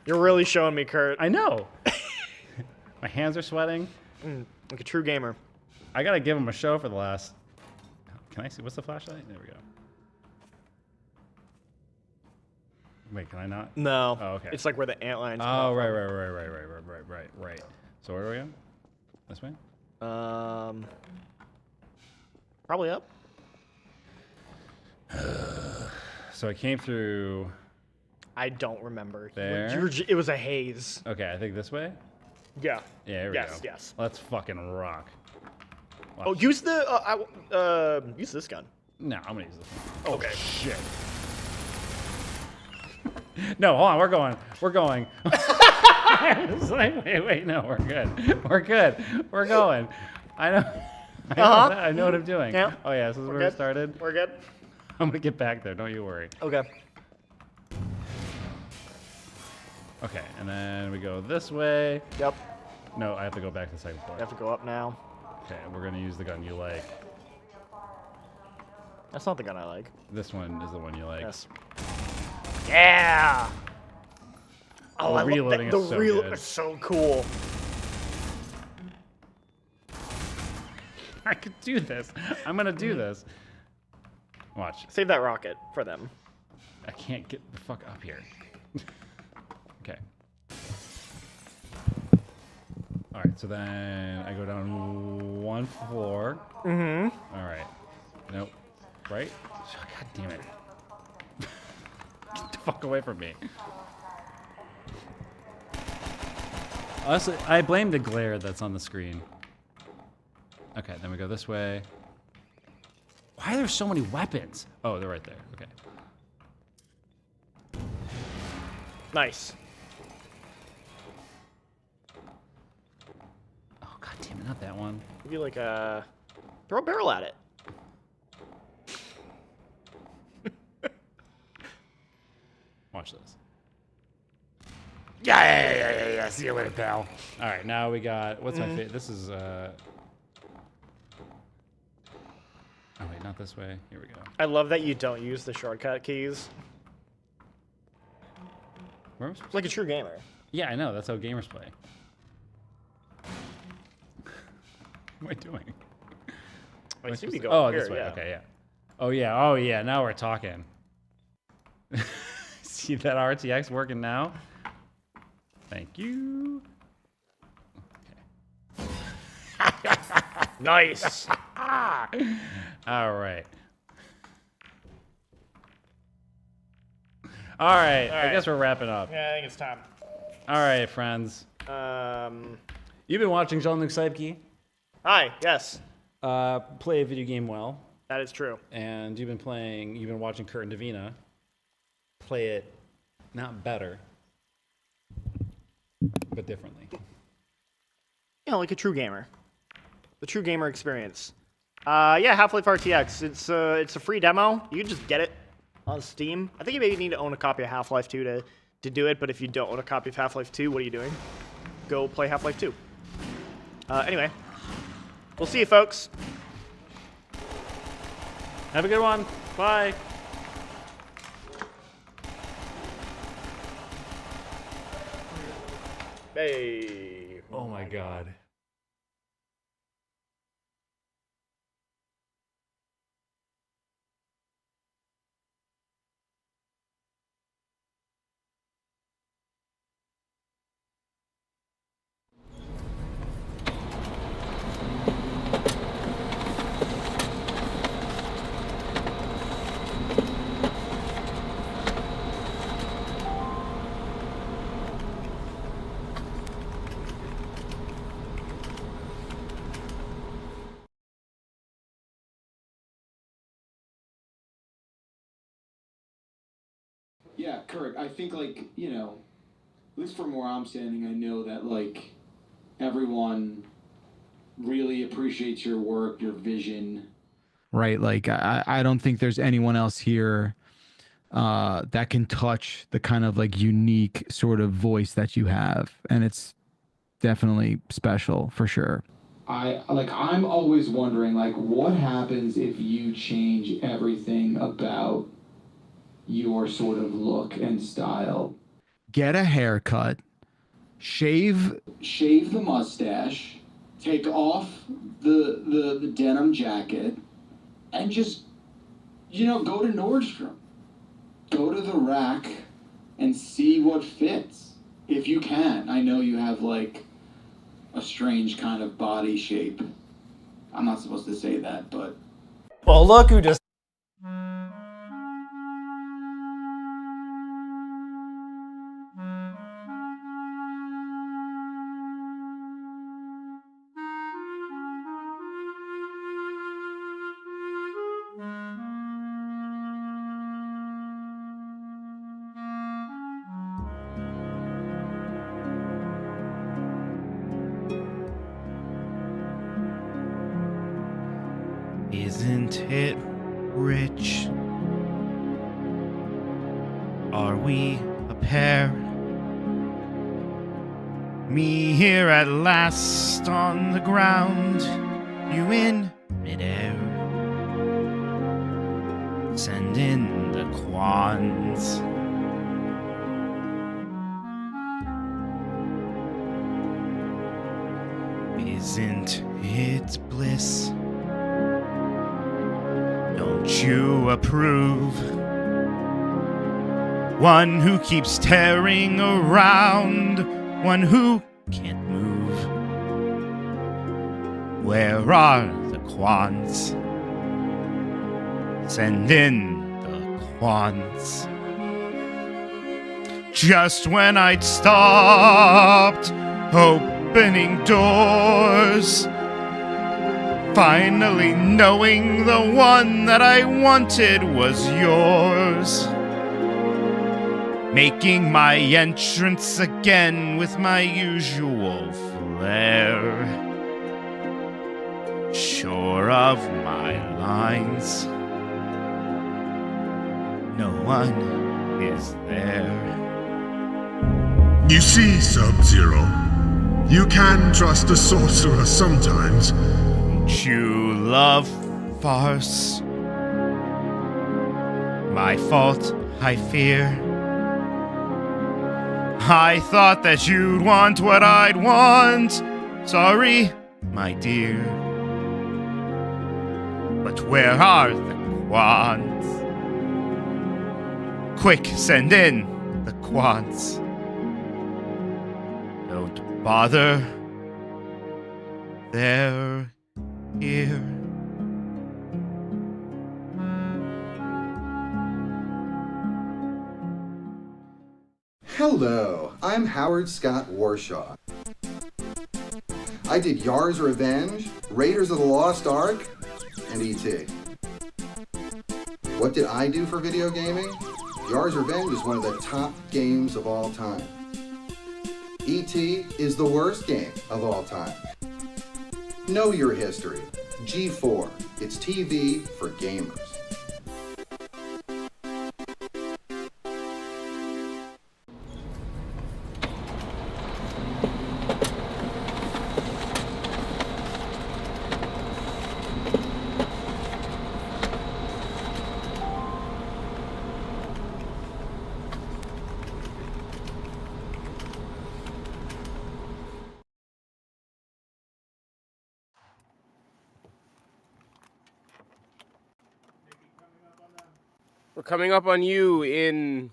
You're really showing me, Kurt. I know. My hands are sweating. Like a true gamer. I gotta give him a show for the last. Can I see? What's the flashlight? There we go. Wait, can I not? No. Oh, okay. It's like where the ant lines. Oh, right. So where do we go? This way? Probably up. So I came through. I don't remember. There. It was a haze. Okay, I think this way. Yeah. Yeah, here we go. Yes. Let's fucking rock. Watch. Oh, use the use this gun. No, I'm gonna use this one. Okay. Shit. No, hold on. We're going. It's like, wait, no, we're good. We're going. I know. I know what I'm doing. Yeah. Oh yeah, this is where good. we started. We're good. I'm gonna get back there. Don't you worry. Okay. Okay, and then we go this way. Yep. No, I have to go back to the second floor. You have to go up now. Okay, we're gonna use the gun you like. That's not the gun I like. This one is the one you like. Yes. Yeah. Oh, I reloading love is that. so good. Is so cool. I could do this. I'm gonna do this. Watch. Save that rocket for them. I can't get the fuck up here. Okay. All right, so then I go down one floor. Mm-hmm. All right. Nope. Right? God damn it. Get the fuck away from me. Honestly, I blame the glare that's on the screen. Okay, then we go this way. Why are there so many weapons? Oh, they're right there. Okay. Nice. Oh, god damn it, not that one. Maybe like throw a barrel at it. Watch this. Yeah. See you later, pal. All right, now we got, what's my favorite? This is, oh wait, not this way. Here we go. I love that you don't use the shortcut keys. Where am I supposed Like a true gamer. Yeah, I know. That's how gamers play. What am I doing? I assume you go oh, up here, this way. yeah. Okay, yeah. Oh yeah. Now we're talking. See that RTX working now? Thank you. Okay. Nice. All right. All right. I guess we're wrapping up. Yeah, I think it's time. All right, friends. You've been watching Jean-Luc Seibke. Hi. Yes. Play a video game well. That is true. And you've been watching Kurt and Davina play it not better, but differently. You know, like a true gamer. The true gamer experience. Yeah, Half-Life RTX. It's a free demo. You can just get it on Steam. I think you maybe need to own a copy of Half-Life 2 to do it, but if you don't own a copy of Half-Life 2, what are you doing? Go play Half-Life 2. Anyway, we'll see you, folks. Have a good one. Bye. Hey. Oh my God. Yeah, Kurt, I think, like, you know, at least from where I'm standing, I know that, like, everyone really appreciates your work, your vision. Right. Like, I don't think there's anyone else here that can touch the kind of like unique sort of voice that you have. And it's definitely special for sure. I'm always wondering, like, what happens if you change everything about your sort of look and style? Get a haircut, shave the mustache, take off the denim jacket, and just, you know, go to Nordstrom. Go to the rack and see what fits. If you can. I know you have, like, a strange kind of body shape. I'm not supposed to say that, but... Well, look who just... Isn't it rich? Are we a pair? Me here at last on the ground, you in midair. Send in the quans. Isn't it bliss? Don't you approve? One who keeps tearing around, one who can't move. Where are the quants? Send in the quants. Just when I'd stopped opening doors, finally knowing the one that I wanted was yours. Making my entrance again with my usual flair. Sure of my lines, no one is there. You see, Sub-Zero, you can trust a sorcerer sometimes. You love farce. My fault, I fear. I thought that you'd want what I'd want. Sorry, my dear. But where are the quants? Quick, send in the quants. Don't bother. They're here. Hello, I'm Howard Scott Warshaw. I did Yar's Revenge, Raiders of the Lost Ark, and E.T. What did I do for video gaming? Yar's Revenge is one of the top games of all time. E.T. is the worst game of all time. Know your history. G4. It's TV for gamers. We're coming up on you in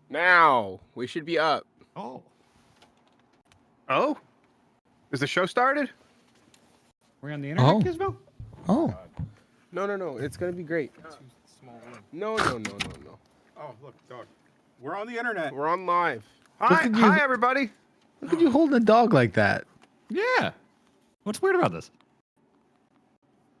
now. We should be up. Oh. Oh? Is the show started? We're on the internet, Oh. Gizmo? Oh. No. It's gonna be great. No. Oh, look, dog. We're on the internet. We're on live. Hi, everybody. Look at you holding a dog like that. Yeah. What's weird about this?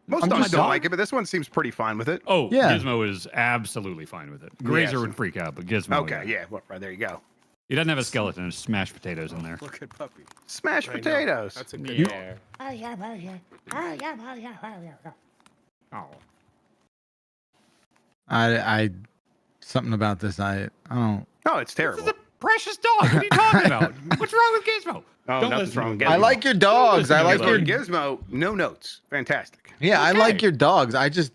Most dogs don't like it, but this one seems pretty fine with it. Oh, yeah. Gizmo is absolutely fine with it. Grazer would freak out, but Gizmo. Okay, yeah. Well, right, there you go. He doesn't have a skeleton. There's smashed potatoes in there. Look at Puppy. Smashed potatoes. That's a good Yeah. hair. Oh. I something about this. I don't. Oh, it's terrible. Precious dog. What are you talking about? What's wrong with Gizmo? Oh, Don't nothing's listen wrong with to Gizmo. him. I like your dogs. I like your Gizmo. No notes. Fantastic. Yeah, I like your dogs. I just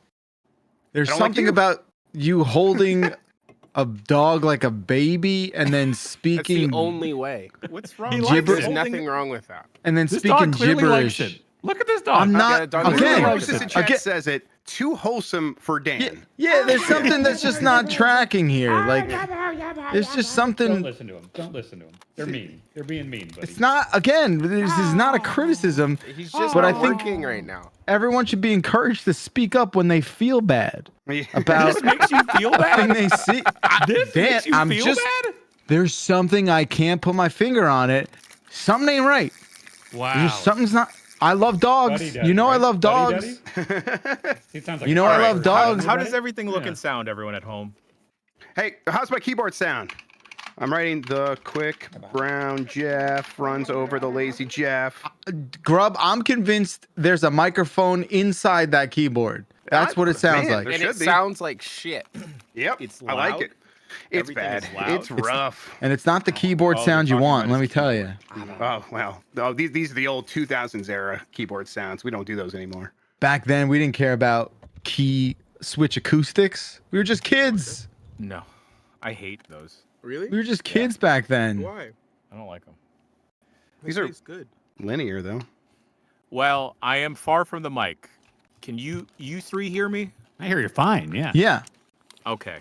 there's I don't like something you. about you holding a dog like a baby and then That's speaking the only way. What's wrong? There's nothing wrong with that. and then This speaking dog clearly likes gibberish. it. Look at this dog. I'm not Again, again. Roses in chat says it. Too wholesome for Dan. Yeah, there's something that's just not tracking here. Like there's just Don't something. listen to him. Don't listen to him. They're mean. They're being mean, buddy. It's not again. This is not a criticism. He's just but I not think working right now. everyone should be encouraged to speak up when they feel bad about This makes you feel a thing bad. they see. This Dan, makes you I'm feel just. bad. There's something I can't put my finger on it. Something ain't right. Wow. There's something's not. I love dogs. Buddy-duddy, You know I right? love dogs. Buddy-duddy? He sounds like You know I love dogs. How does everything look Yeah. and sound, everyone at home? Hey, how's my keyboard sound? I'm writing the quick brown Jeff runs over the lazy Jeff. Grub, I'm convinced there's a microphone inside that keyboard. That's what it sounds Man, like. there And should it be. sounds like shit. Yep, It's I like loud. it. It's Everything bad. is loud. It's rough. And it's not the keyboard Oh, sound you you're want, talking let me about tell you. Oh well. Oh, these are the old 2000s era keyboard sounds. We don't do those anymore. Back then, we didn't care about key switch acoustics. We were just kids. No, I hate those. Really? We were just kids back then. Why? I don't like them. These are good. linear though. Well, I am far from the mic. Can you three hear me? I hear you're fine. Yeah. Yeah. Okay.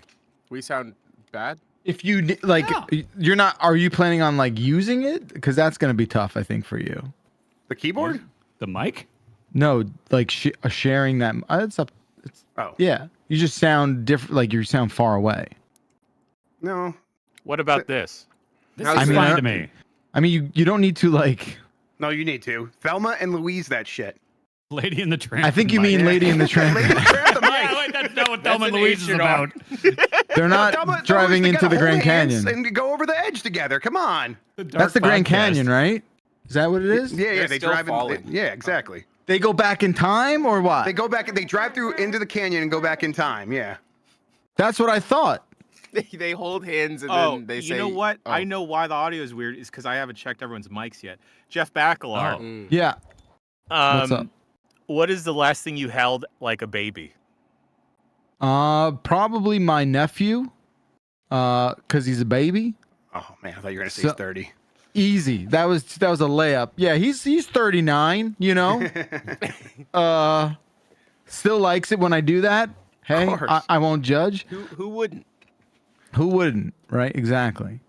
We sound bad. If you like, you're not. Are you planning on like using it? Because that's gonna be tough, I think, for you. The keyboard? The mic? No, like sharing that. It's up. It's, Oh. Yeah, you just sound different. Like you sound far away. No. What about this? This How's is that? fine to me. I mean, you don't need to like. No, you need to. Thelma and Louise that shit. Lady in the Tramp. I think you mean Lady in the Tramp. Yeah, wait, that's not what Thelma and Louise is about. They're not driving they into gotta the Grand hold hands Canyon. and go over the edge together. Come on. That's the Grand Canyon, right? Is that what it is? Yeah, They're they still drive falling. in. Yeah, exactly. They go back in time or what? They go back. They drive through into the canyon and go back in time. Yeah. That's what I thought. They hold hands and Oh, then they say. you know what? Oh. I know why the audio is weird. Is because I haven't checked everyone's mics yet. Jeff Bakalar. Yeah. What's up? What is the last thing you held like a baby? Probably my nephew, cause he's a baby. Oh man, I thought you were gonna say So- he's 30. Easy. That was a layup. Yeah, he's 39. You know. Still likes it when I do that. Hey, course. I won't judge. Who wouldn't? Who wouldn't? Right? Exactly.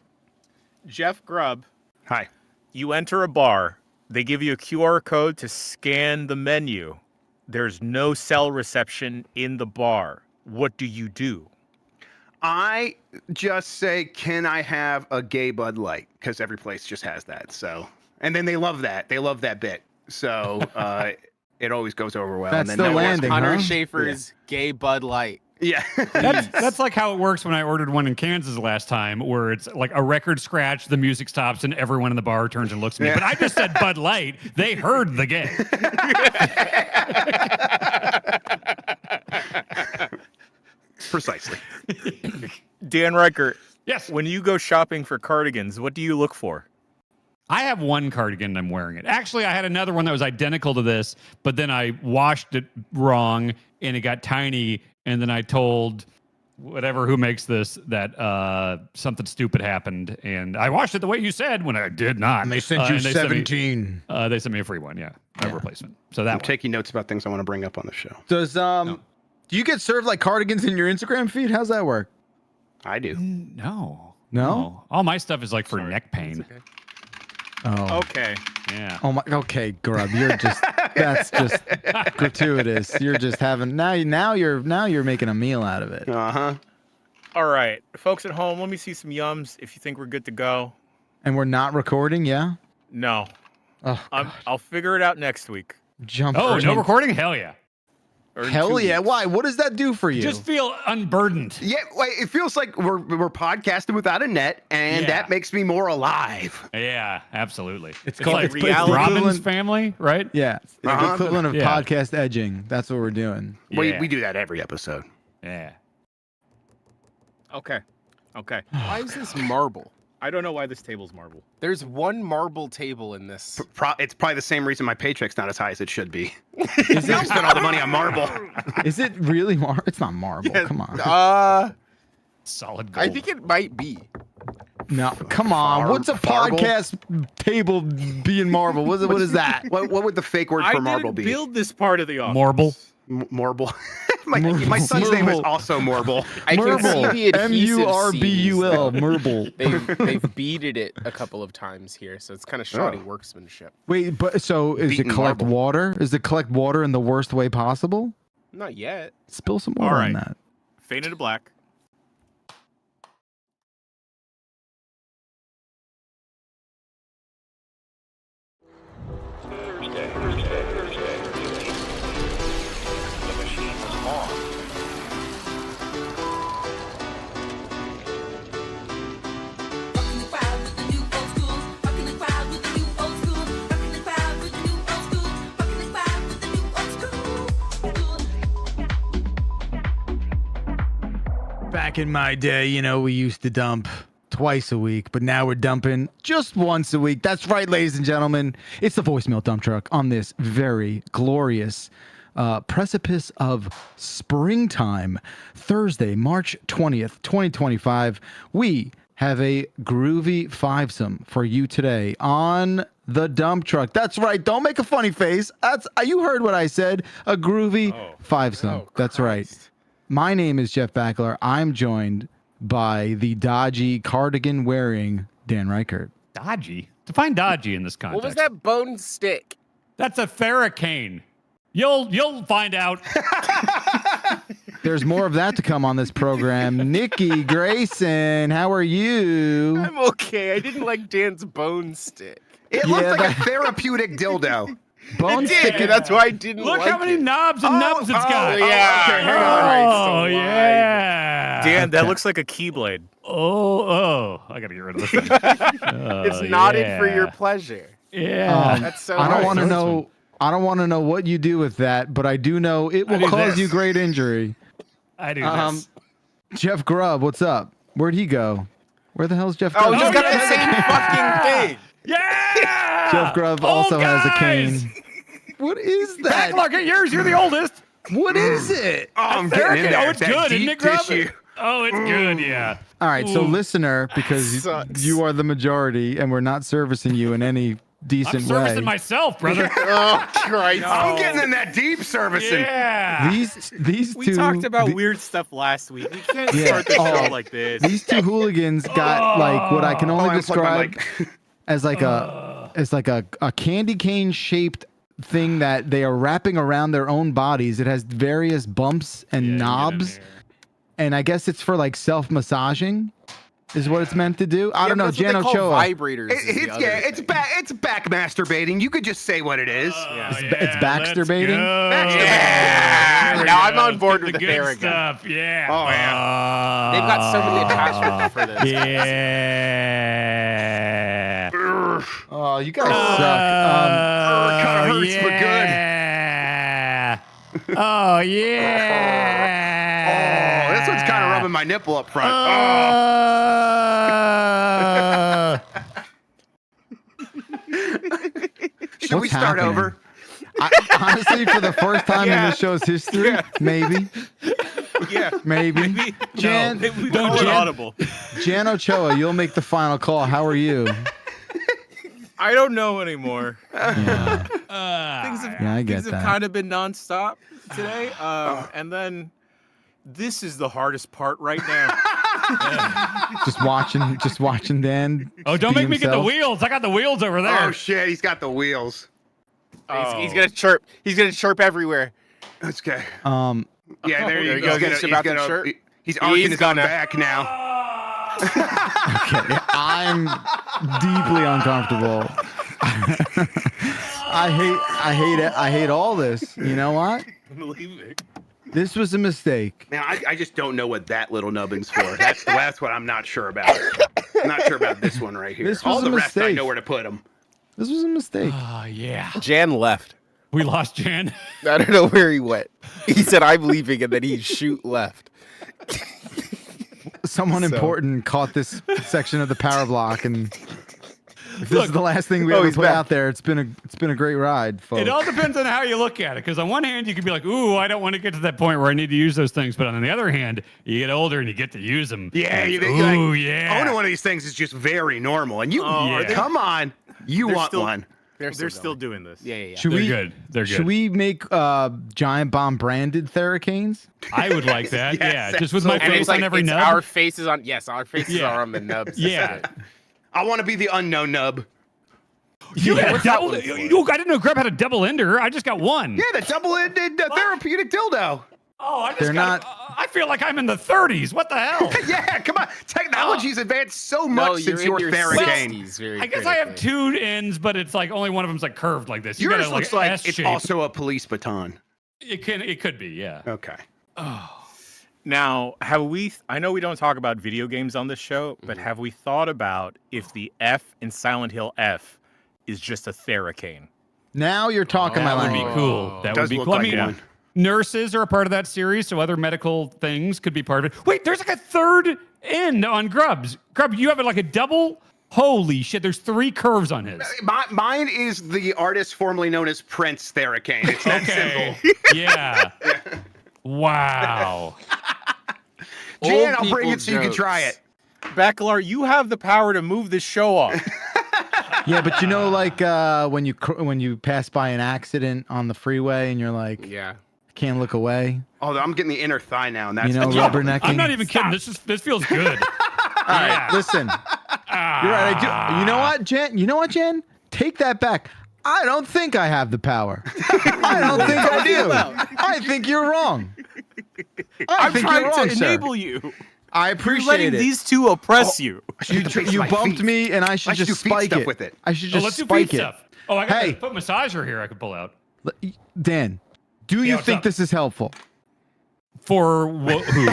Jeff Grubb. Hi. You enter a bar. They give you a QR code to scan the menu. There's no cell reception in the bar. What do you do? I just say, can I have a gay Bud Light? Because every place just has that. So, and then they love that. They love that bit. So it always goes over well. That's and then still landing, Hunter huh? Schaefer's gay Bud Light. Yeah. That's like how it works when I ordered one in Kansas last time, where it's like a record scratch, the music stops, and everyone in the bar turns and looks at me. Yeah. But I just said Bud Light. They heard the gay. Precisely. Dan Reichert. Yes. When you go shopping for cardigans, what do you look for? I have one cardigan and I'm wearing it. Actually, I had another one that was identical to this, but then I washed it wrong and it got tiny. And then I told whatever who makes this that something stupid happened. And I washed it the way you said when I did not. And they sent you and 17. They sent me a free one. Yeah. A replacement. So that I'm one. taking notes about things I want to bring up on the show. Does do you get served like cardigans in your Instagram feed? How's that work? I do. No. No? All my stuff is like for neck pain. Oh. Okay. Yeah. Oh my. Okay, Grub. You're just. That's just gratuitous. You're just having now you're making a meal out of it. Uh-huh. All right. Folks at home, let me see some yums if you think we're good to go. And we're not recording, yeah? No. Oh, I'll figure it out next week. Jump. No recording? Hell yeah. Or in Hell 2 yeah. weeks. Why? What does that do for you? Just feel unburdened. Yeah, wait, it feels like we're podcasting without a net, and Yeah. that makes me more alive. Yeah, absolutely. It's called- like it's reality. Robin's equivalent- Family, right? Yeah. It's the equivalent of Yeah. podcast edging. That's what we're doing. We do that every episode. Yeah. Okay. Why is this marble? I don't know why this table's marble. There's one marble table in this. It's probably the same reason my paycheck's not as high as it should be. I spent all the money on marble. Is it really marble? It's not marble. Come on. Solid gold. I think it might be. No, come on. What's a marble? podcast table being marble? What is that? What would the fake word for marble be? Build this part of the office. Marble. Marble. my son's name is also Marble. I can see the adhesive Murbul. seams. Marble. They've beaded it a couple of times here, so it's kind of shoddy workmanship. Wait, but so is Beaten it collect marble. water? Is it collect water in the worst way possible? Not yet. Spill some water All on right. that. Fade into black. Back in my day, we used to dump twice a week, but now we're dumping just once a week. That's right, ladies and gentlemen. It's the voicemail dump truck on this very glorious precipice of springtime. Thursday, March 20th, 2025. We have a groovy fivesome for you today on the dump truck. That's right. Don't make a funny face. You heard what I said. A groovy fivesome. That's right. My name is Jeff Bakalar. I'm joined by the dodgy cardigan wearing Dan Reichert. Dodgy? Define dodgy in this context. What was that bone stick? That's a Theracane. You'll find out. There's more of that to come on this program. Nikki Grayson, how are you? I'm okay. I didn't like Dan's bone stick. It looked like a therapeutic dildo. Bone stick. That's why I didn't Look like how many it. knobs and nubs it's got. Yeah. Okay, hang on. Oh, yeah. Dan, that looks like a keyblade. Oh, I gotta get rid of this thing. It's knotted for your pleasure. Yeah. That's so I don't nice. want to know. I don't want to know what you do with that, but I do know it will do cause this. you great injury. I do this. Jeff Grubb, what's up? Where'd he go? Where the hell's Jeff? Oh, Grubb? he's got the same fucking thing. Yeah. Jeff Grubb also has a cane. What is that? Look at yours. You're the oldest. What is it? Oh, I'm getting in there. Oh, it's That good, deep isn't it, Grubb? tissue. Oh, it's good. Yeah. All right, so Ooh. listener, because you are the majority, and we're not servicing you in any decent I'm servicing way. myself, brother. Oh, Christ. I'm getting in that deep servicing. Yeah. These We two talked about weird stuff last week. We can't start the show like this. These two hooligans got like what I can only describe as like a candy cane shaped thing that they are wrapping around their own bodies. It has various bumps and knobs, and I guess it's for like self-massaging. Is what it's meant to do. I don't know. Jan Ochoa. Vibrators. It's back masturbating. You could just say what it is. It's Baxterbating. Yeah. Now I'm on board with the good Theragun. stuff. Yeah. Oh yeah. They've got so many attachments for this. Yeah. Oh, you guys suck. Kind of hurts, but good. Oh yeah. Oh, this one's kind of rubbing my nipple up front. Should we start over? Honestly, for the first time in the show's history, maybe. Yeah. Maybe. Jan, Jan Ochoa, you'll make the final call. How are you? I don't know anymore. Yeah. Things have, Yeah, I get things have that. kind of been nonstop today. And then this is the hardest part right now. Just watching Dan. Oh, don't be make me get the himself. wheels. I got the wheels over there. Oh shit, he's got the wheels. He's gonna chirp. He's gonna chirp everywhere. That's okay. Yeah, there you go. go. He's arcing his own back now. Okay, I'm deeply uncomfortable. I hate it. I hate all this. You know what? This was a mistake. Man, I just don't know what that little nubbin's for. That's what I'm not sure about. I'm not sure about this one right here. This was all the a rest I mistake. know where to put them. This was a mistake. Oh yeah. Jan left. We lost Jan. I don't know where he went. He said, "I'm leaving," and then he shoot left. Someone important caught this section of the power block, and if this is the last thing we ever put out there, it's been a great ride, folks. It all depends on how you look at it. Because on one hand, you could be like, "Ooh, I don't want to get to that point where I need to use those things." But on the other hand, you get older and you get to use them. Yeah, Ooh, yeah. Owning one of these things is just very normal, and you come on, you want one. They're still doing this. Yeah. Should They're we, good. They're good. Should we make Giant Bomb branded Theracanes? I would like that. Yes, yeah, just with my And face it's like, on every it's nub. our faces on. Yes, our faces are on the nubs. Yeah. I want to be the unknown nub. You had a what's that double. one for? I didn't know Grub had a double ender. I just got one. Yeah, the double-ended therapeutic dildo. Oh, I just They're got. not- I feel like I'm in the 30s. What the hell? Yeah, come on. Technology's advanced so much since your Theracane. I guess I have two ends, but it's like only one of them's like curved like this. You Yours gotta, looks like S it's shape. also a police baton. It could be, yeah. Okay. Now, I know we don't talk about video games on this show, but have we thought about if the F in Silent Hill F is just a Theracane? Now you're talking my That would language. be cool. That Does would be look cool. like I mean, one. nurses are a part of that series, so other medical things could be part of it. Wait, there's like a third end on Grub's. Grub, you have it like a double. Holy shit! There's 3 curves on his. Mine is the artist formerly known as Prince Theracane. It's that symbol. Yeah. Wow. Jan, I'll bring it so you can try it. Bacalar, you have the power to move this show off. Yeah, but you know, like when you pass by an accident on the freeway and you're like, Yeah. can't look away. Oh, I'm getting the inner thigh now, and that's You know, rubbernecking. I'm not even kidding. This feels good. All right, listen. You're right. I do. You know what, Jen? You know what, Jen? Take that back. I don't think I have the power. I don't think I do. I think you're wrong. I'm think trying you're wrong, to sir. enable you. I appreciate You're letting it. these two oppress you. You bumped me, and I should just spike it. with it. I should Oh, just let's do spike feet it. stuff. Oh, I got Hey. a foot massager here I could pull out. Dan, do you what's think up? this is helpful? For who?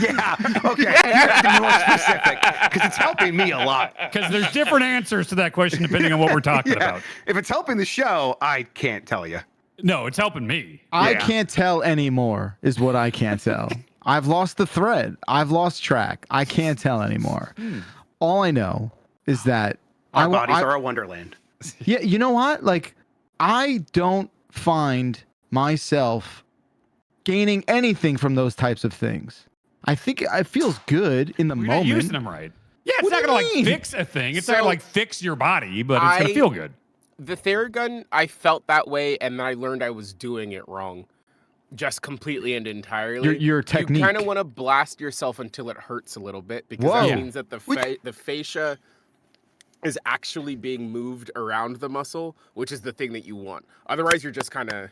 Yeah. Okay. You have to be more specific because it's helping me a lot. Because there's different answers to that question depending on what we're talking about. If it's helping the show, I can't tell you. No, it's helping me. I Yeah. can't tell anymore, is what I can't tell. I've lost the thread. I've lost track. I can't tell anymore. All I know is that our bodies are a wonderland. Yeah, you know what? Like, I don't find myself gaining anything from those types of things. I think it feels good in the You're moment. not using them right. Yeah, it's not gonna like fix a thing. It's not So, gonna like fix your body, but it's gonna feel good. The Theragun, I felt that way, and then I learned I was doing it wrong. Just completely and entirely. Your technique. You kind of want to blast yourself until it hurts a little bit, because that means that the fascia is actually being moved around the muscle, which is the thing that you want. Otherwise, you're just kind of...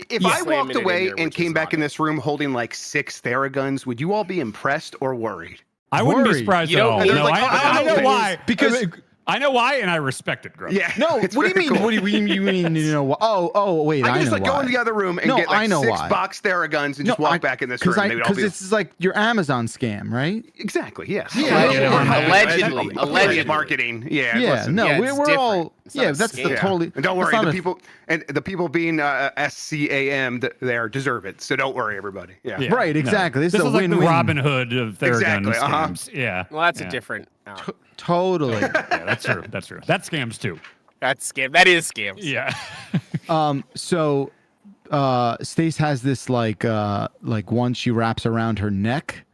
If I walked away and came back in this room holding like 6 Theraguns, would you all be impressed or worried? I wouldn't be surprised at all. No, I know why. Because I know why, and I respect it, Grub. Yeah. No, what do you mean? Cool. What do you mean? You know? Oh, wait. I I can just know like go why. in the other room and get like 6 box Theraguns and just walk back in this room. Because this is like your Amazon scam, right? Exactly. Yes. Allegedly. Marketing. Yeah. Yeah. Listen. No, Yeah, we're it's all. different. It's not Yeah, a that's scam. the totally. And don't that's worry, not the people being SCAM there deserve it. So don't worry, everybody. Yeah. Yeah. Right. Exactly. This This is a like the win-win. Robin Hood of Theragun Exactly, scams. Yeah. Well, that's a different... Totally. Yeah, that's true. That's true. That's scams too. That's scam. That is scams. Yeah. So, Stace has this like one she wraps around her neck,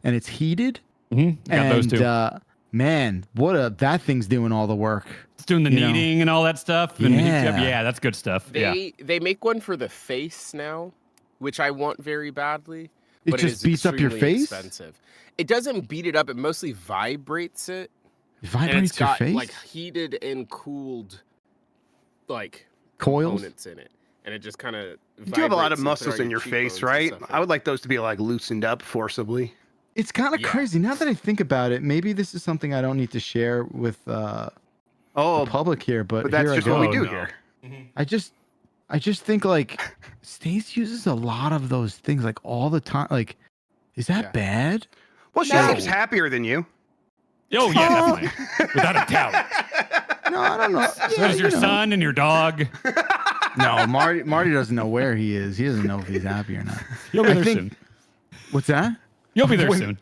and it's heated. Mm-hmm. Got those two. Man, that thing's doing all the work. It's doing the kneading and all that stuff. And Yeah. Yeah, that's good stuff. They make one for the face now, which I want very badly. It But just is beats up your extremely face? Expensive. It doesn't beat it up. It mostly vibrates it. It And it's vibrates your got face. like heated and cooled like Coils? components in it. And it just kind of You do have a lot of muscles in your face, right? I would like those to be like loosened up forcibly. It's kind of crazy. Now that I think about it, maybe this is something I don't need to share with the public here, but that's here just I what we go. do here. I just think like Stace uses a lot of those things like all the time. Like, is that bad? Well, she seems happier than you. Oh, yeah, definitely. Without a doubt. No, I don't know. So does your son and your dog. No, Marty doesn't know where he is. He doesn't know if he's happy or not. You'll be there soon. What's that? You'll be there soon.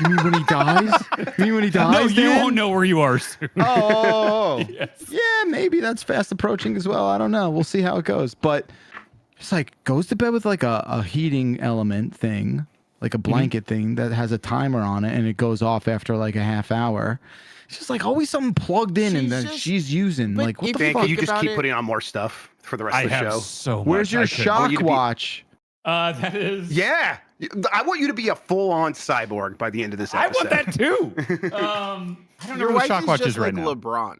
You mean when he dies? You mean when he dies? No, you Dan? won't know where you are soon. Oh, Yes. yeah, maybe that's fast approaching as well. I don't know. We'll see how it goes. But it's like goes to bed with like a heating element thing, like a blanket thing that has a timer on it, and it goes off after like a half hour. It's just like always something plugged in and that she's using. Like, what the Dan, fuck? can you just keep putting on more stuff for the rest of the show? So Where's your shock watch? That is. Yeah. I want you to be a full-on cyborg by the end of this I episode. want that too. I don't know Your where wife the shock is watch just is right like now. LeBron.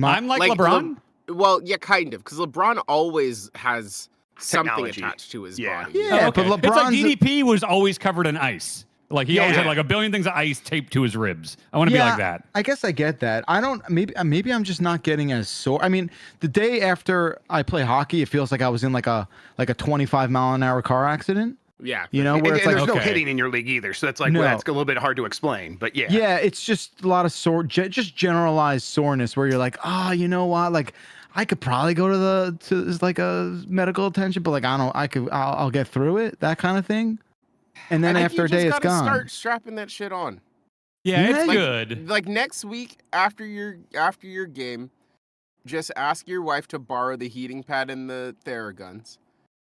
I'm like LeBron? Well, yeah, kind of, because LeBron always has something Technology. attached to his Yeah. body. Yeah, Okay. but It's like LeBron's DDP was always covered in ice. Like he always had like a billion things of ice taped to his ribs. I want to be like that. I guess I get that. I don't. Maybe I'm just not getting as sore. I mean, the day after I play hockey, it feels like I was in like a 25-mile-an-hour car accident. Yeah. You know, And, where and it's like there's no hitting in your league either, so that's like No. well, that's a little bit hard to explain. But yeah. Yeah, it's just a lot of just generalized soreness where you're like, you know what? Like, I could probably go to like a medical attention, but like I'll get through it, that kind of thing. And then I think after a you day, just it's gotta gone. Start strapping that shit on. Yeah, it's Like- good. Like next week after your game, just ask your wife to borrow the heating pad and the Theraguns,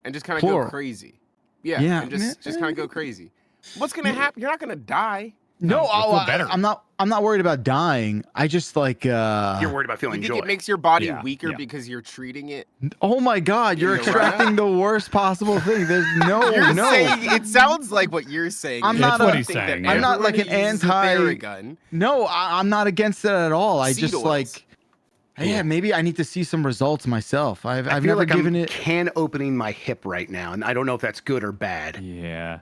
and just kind of go Plural. crazy. Yeah, Yeah. and just kind of go crazy. What's gonna happen? You're not gonna die. No, you'll feel better. I'm not worried about dying. I just like You're worried about You feeling think joy. it makes your body Yeah, weaker yeah. because you're treating it? oh my god, you're You know extracting the worst possible thing. There's no You're no. saying it sounds like what you're saying. I'm is not you a- what he's think that saying, I'm not like an everyone uses a anti- Theragun. No, I'm not against it at all. I Seed just oils. like yeah, maybe I need to see some results myself. I've I feel never like given I'm it. can opening my hip right now, and I don't know if that's good or bad. Yeah.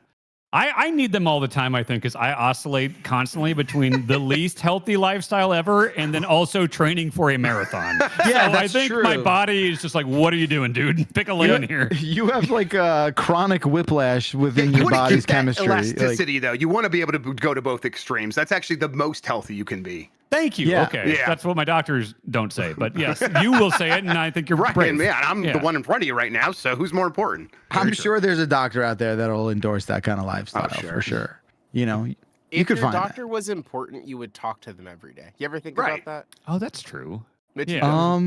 I need them all the time, I think, because I oscillate constantly between the least healthy lifestyle ever and then also training for a marathon. Yeah, so that's I think my true. body is just like, what are you doing, dude? Pick a lane here. You have like a chronic whiplash within You your wanna body's keep that chemistry. Like, elasticity, though. You want to be able to go to both extremes. That's actually the most healthy you can be. Thank you. Yeah. Okay. Yeah. That's what my doctors don't say. But yes, you will say it, and I think you're right. brave. And man, I'm the one in front of you right now, so who's more important? I'm sure there's a doctor out there that'll endorse that kind of lifestyle for sure. You know, you If could your find that. doctor was important, you would talk to them every day. You ever think Right. about that? Oh, that's true. Mitch, Yeah.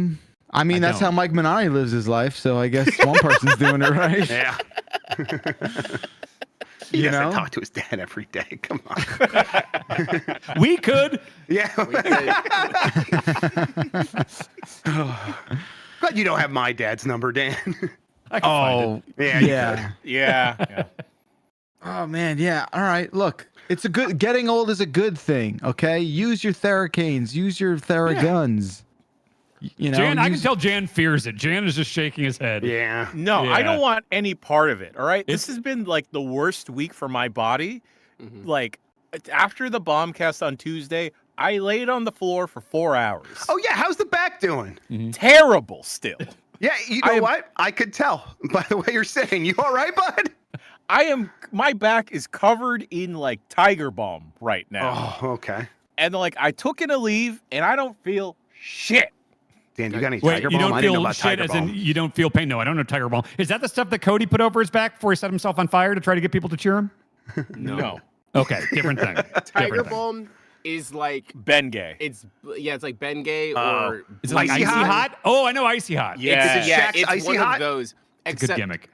I mean, that's how don't. Mike Minari lives his life, so I guess one person's doing it right. Yeah. He You doesn't know? talk to his dad every day. Come on. We could. Yeah. Glad you don't have my dad's number, Dan. I can find it. Yeah. you Yeah. Yeah. Oh man, yeah. All right. Look, it's a good. Getting old is a good thing. Okay, use your Theracanes, use your Theraguns. You know, Jan, I can tell Jan fears it. Jan is just shaking his head. Yeah. No, I Yeah. don't want any part of it. All right. This has been like the worst week for my body. Like after the bombcast on Tuesday, I laid on the floor for 4 hours. Oh yeah, how's the back doing? Terrible still. Yeah, you know what? I could tell by the way you're sitting. You all right, bud? My back is covered in like Tiger Balm right now. Oh, okay. And like I took in a leave and I don't feel shit. Dan, you got any Wait, Tiger you Balm? don't I didn't know feel about shit Tiger as Balm. in you don't feel pain? No, I don't know Tiger Balm. Is that the stuff that Cody put over his back before he set himself on fire to try to get people to cheer him? No. Okay, different thing. Tiger Different thing. Balm is like Bengay. it's like Bengay or Is it like icy hot? Oh, I know icy hot. Yeah. it's Icy one Hot? of those. a good gimmick.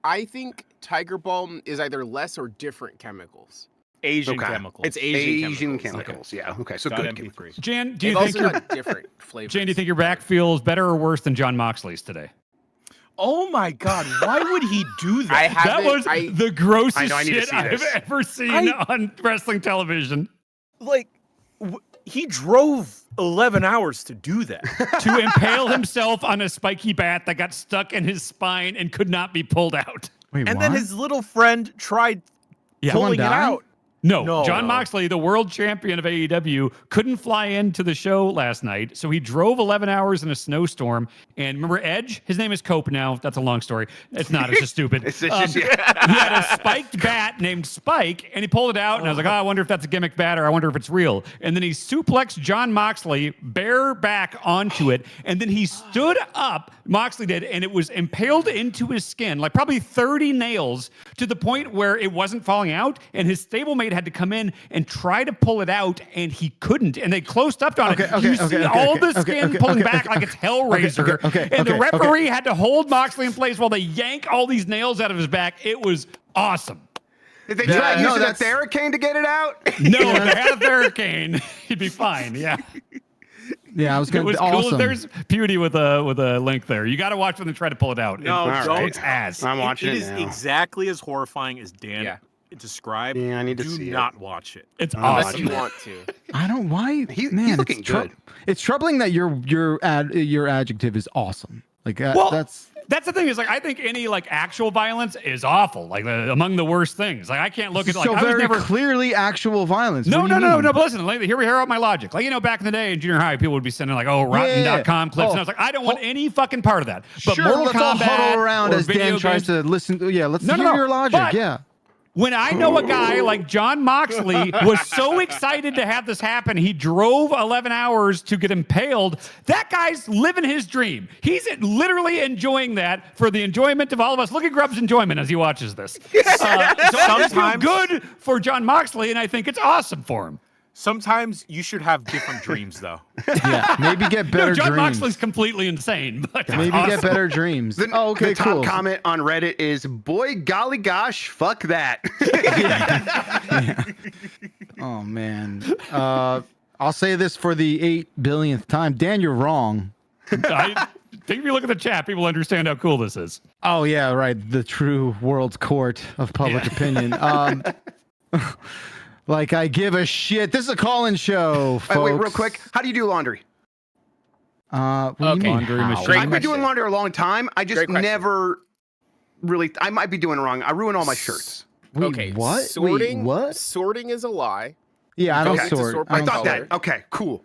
I think Tiger Balm is either less or different chemicals. Asian Okay. chemicals. It's Asian Asian chemicals. chemicals. Yeah. Okay. So Got good MP3. chemicals. Jan, do you They've think also your got different flavors. Jan, do you think your back feels better or worse than John Moxley's today? Oh my God! Why would he do that? I That haven't. was the grossest I know, I need to shit see I've this. ever seen on wrestling television. Like he drove 11 hours to do that. To impale himself on a spiky bat that got stuck in his spine and could not be pulled out. Wait, And then his little friend tried pulling it died? out. No, John Moxley, the world champion of AEW, couldn't fly into the show last night, so he drove 11 hours in a snowstorm. And remember Edge? His name is Cope now. That's a long story. It's not. It's just stupid. It's just, He had a spiked bat named Spike, and he pulled it out, and I was like, I wonder if that's a gimmick bat, or I wonder if it's real. And then he suplexed John Moxley bare back onto it, and then he stood up, Moxley did, and it was impaled into his skin, like probably 30 nails, to the point where it wasn't falling out, and his stablemate had to come in and try to pull it out, and he couldn't. And they closed up on it. You see all the skin pulling back like it's Hellraiser. And the referee had to hold Moxley in place while they yank all these nails out of his back. It was awesome. Did they try using a Theracane to get it out? No, if they had a Theracane, he'd be fine. Yeah. Yeah, I was It going to was be cool. awesome. There's beauty with a link there. You got to watch when they try to pull it out. No, don't. It's ass. I'm watching It it is now. exactly as horrifying as Dan described. Yeah, I need to Do see it. not watch it. It's Unless awesome. you want to. I don't. Why? He's Man, looking it's good. It's troubling that your adjective is awesome. Like Well, that's the thing is, like, I think any like actual violence is awful. Like among the worst things. Like I can't look at like so I was very never. clearly actual violence. No, What do no, you no, mean? no. But listen, like, hear out my logic. Like, back in the day in junior high, people would be sending like, rotten.com clips. And I was like, I don't want any fucking part of that. But Sure, Mortal let's all Kombat huddle around or as Dan video tries games, to listen. Yeah, let's No, hear no, no. your logic. But- Yeah. When I know a guy like John Moxley was so excited to have this happen, he drove 11 hours to get impaled. That guy's living his dream. He's literally enjoying that for the enjoyment of all of us. Look at Grubb's enjoyment as he watches this. So I feel good for John Moxley, and I think it's awesome for him. Sometimes you should have different dreams, though. Yeah, maybe get better No, John dreams. Moxley's completely insane, but Maybe awesome. get better dreams. The, Oh, okay, the top cool. comment on Reddit is, boy, golly gosh, fuck that. Oh man. I'll say this for the 8 billionth time. Dan, you're wrong. I think if you look at the chat, people understand how cool this is. Oh yeah, right. The true world's court of public opinion. Like I give a shit. This is a call-in show, folks. Wait, real quick. How do you do laundry? What do you mean, Laundry how? machine. I've been doing laundry a long time. I just never really. I might be doing it wrong. I ruin all my shirts. Wait, Okay, what? Sorting, Wait, what? Sorting is a lie. Yeah, I don't Okay. sort. I don't thought sort. that. Okay, cool.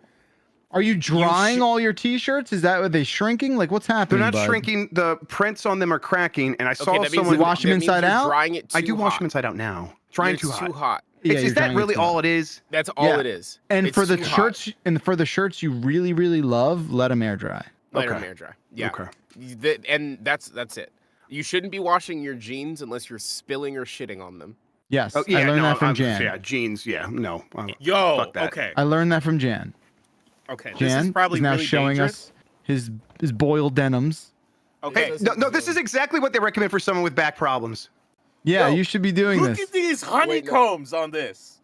Are you drying all your t-shirts? Is that are they shrinking? Like what's happening? They're not bud? shrinking. The prints on them are cracking, and I saw that means someone wash them that means inside you're out. Drying it too I do wash them hot. inside out now. Trying too hot. Yeah, is you're that drawing really it to all it is? That's all it is. And It's for the too shirts, hot. and for the shirts you really, really love, let them air dry. Let them air dry. Yeah. Okay. And that's it. You shouldn't be washing your jeans unless you're spilling or shitting on them. Yes, Oh, yeah, I learned no, that from I'm- Jan. Yeah, jeans. Yeah, no. Yo, fuck that. okay. I learned that from Jan. Okay, Jan this is probably now really showing dangerous. us his boiled denims. Okay. Hey, no, this is exactly what they recommend for someone with back problems. Yeah, Yo, you should be doing Look this. at these honeycombs on this.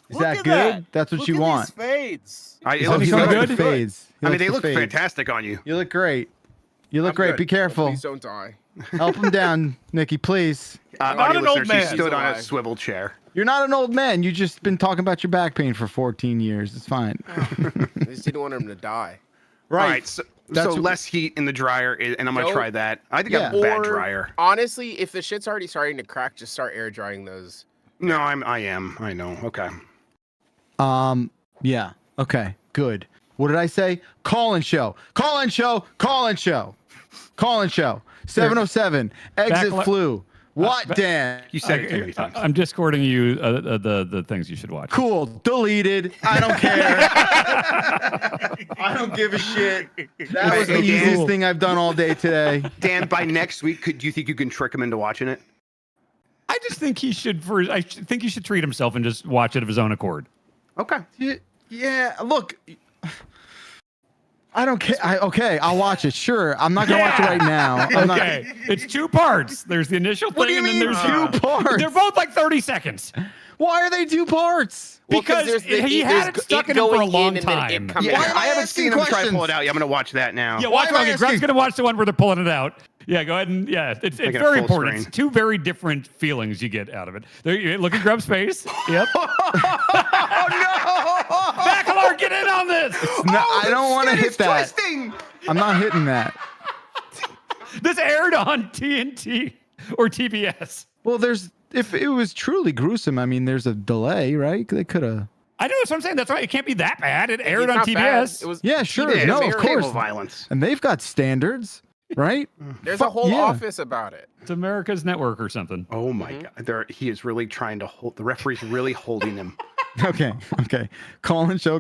Is Look that at good? that. That's what Look you at want. These fades. It Oh, looks he looks good. the fades. He I mean, looks they the look fades. fantastic on you. You look great. You look I'm great. good. Be careful. Please don't die. Help him down, Nikki, please. I'm not audio an old listener, man. She stood He's on a alive. swivel chair. You're not an old man. You just been talking about your back pain for 14 years. It's fine. I just didn't want him to die. All right, so That's what- less heat in the dryer, and I'm gonna Nope. try that. I think Yeah. I'm a bad Or, dryer. honestly, if the shit's already starting to crack, just start air drying those. No, I am. I know. Okay. Yeah. Okay. Good. What did I say? Call-in show. Call-in show. Call-in show. Call-in show. 707. Exit Backla- Flu. What, Dan? You said it too many times. I'm discording you the things you should watch. Cool. Deleted. I don't care. I don't give a shit. That was the Hey, Dan. easiest thing I've done all day today. Dan, by next week, do you think you can trick him into watching it? I just think he should. I think he should treat himself and just watch it of his own accord. Okay. Yeah. Look. I don't care. Okay, I'll watch it. Sure. I'm not gonna watch it right now. I'm not- Okay, it's two parts. There's the initial thing, What do you and then mean there's two parts? They're both like 30 seconds. Why are they two parts? Well, 'cause Because there's the- he there's had it stuck in him for a going long in and then it time. coming Yeah, out. I haven't asking seen him try to questions? pull it out. Yeah, I'm gonna watch that now. Yeah, Why watch am I okay, asking- Greg's gonna watch the one where they're pulling it out. Yeah, go ahead and it's Making it very full important. screen. It's two very different feelings you get out of it. There, you look at Grub's face. Yep. Oh no! Bacalar, get in on this. No, I don't want to Shit, hit it's that. twisting. I'm not hitting that. This aired on TNT or TBS. Well, if it was truly gruesome, I mean, there's a delay, right? They could have. I know that's what I'm saying. That's why it can't be that bad. It aired It's on not bad. TBS. It was. Yeah, sure. did. No, It was of cable course. violence. And they've got standards, right? There's a whole yeah. office about it. It's America's Network or something. Oh my God! He is really trying to hold. The referee's really holding him. Okay. Call-in show.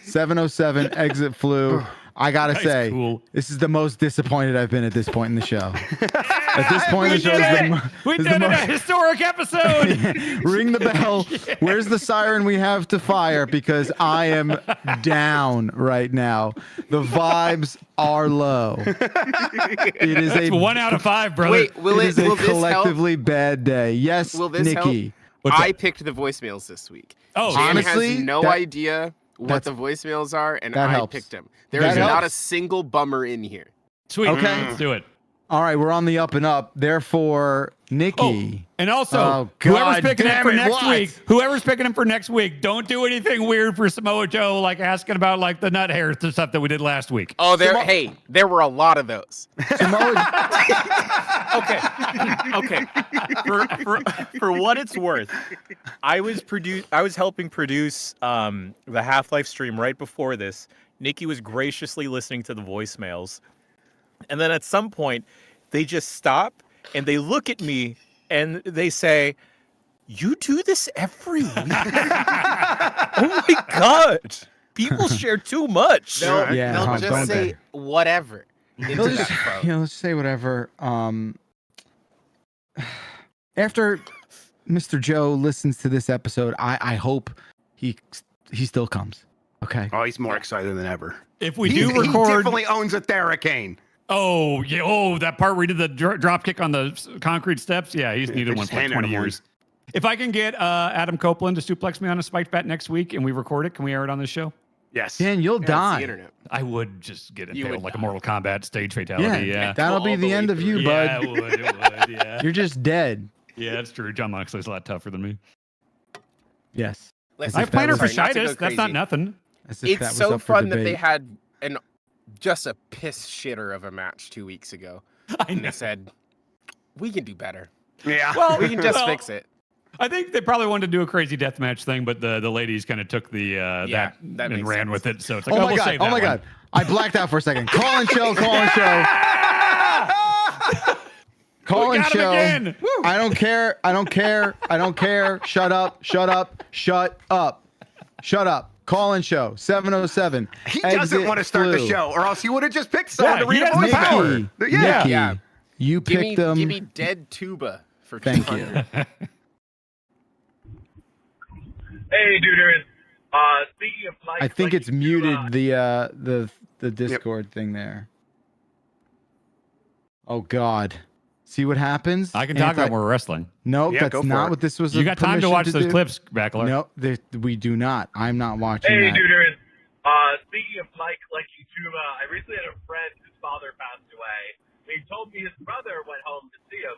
707 Exit Flu. I gotta Nice, say, cool. this is the most disappointed I've been at this point in the show. At this point in the show, We did it! A historic episode. Ring the bell. Where's the siren we have to fire? Because I am down right now. The vibes are low. It is It's 1 out of 5, brother. Wait, will it it? is a Will this help? collectively bad day. Yes, Will this Nikki. help? What's I up? picked the voicemails this week. Oh, Jan honestly, has no that- idea what the voicemails are, and that I helps. picked them. There That is not a helps. single bummer in here. Sweet. Okay. Let's do it. All right, we're on the up and up. Therefore, Nikki. And also, Oh, whoever's God picking him damn for it, next what? week, don't do anything weird for Samoa Joe, like asking about like the nut hairs and stuff that we did last week. Oh, there were a lot of those. Okay. For what it's worth, I was helping produce the Half-Life stream right before this. Nikki was graciously listening to the voicemails. And then at some point, they just stop and they look at me and they say, "You do this every week?" Oh my God. People share too much. They'll don't just say whatever into They'll that just, phone. let's say whatever. After Mr. Joe listens to this episode, I hope he still comes. Okay. Oh, he's more excited than ever. If we He do record, definitely owns a Theracane. oh yeah, that part where he did the drop kick on the concrete steps. Yeah, he's needed one just for like handed 20 him one. years. If I can get Adam Copeland to suplex me on a spiked bat next week and we record it, can we air it on this show? Yes. Dan, you'll It's the die. internet. I would just get You impaled would like a die. Mortal Kombat stage fatality. Yeah, That'll be All the the end way of you, through. yeah, bud. it would. Yeah, You're just dead. yeah, that's true. John Moxley's a lot tougher than me. Yes. Listen, I have plantar sorry, not to go fasciitis. That's not crazy. nothing. As if that It's was so up for fun that they debate. had just a piss shitter of a match 2 weeks ago. And they said, we can do better. Yeah. Well, We can just well, fix it. I think they probably wanted to do a crazy death match thing, but the ladies kind of took the that and makes ran sense. with it. So it's like, Oh my we'll god! save Oh that my one. god! I blacked out for a second. Call and show. Call-in got him show. again. I don't care. I don't care. I don't care. Shut up. Shut up. Shut up. Shut up. Call-in show 707. He doesn't want to start the show, or else he would have just picked someone to read a voice power. Nikki, you picked them. Give me Dead Tuba for Thank 200. you. Hey, duders. Speaking of Mike, I think it's muted the Discord thing there. Oh God. See what happens? I can talk about more wrestling. Nope, that's not what this was. You got time to watch those do. clips, Backler. No, we do not. I'm not watching Hey, that. duders. Speaking of Mike liking tuba, I recently had a friend whose father passed away. He told me his brother went home to see him.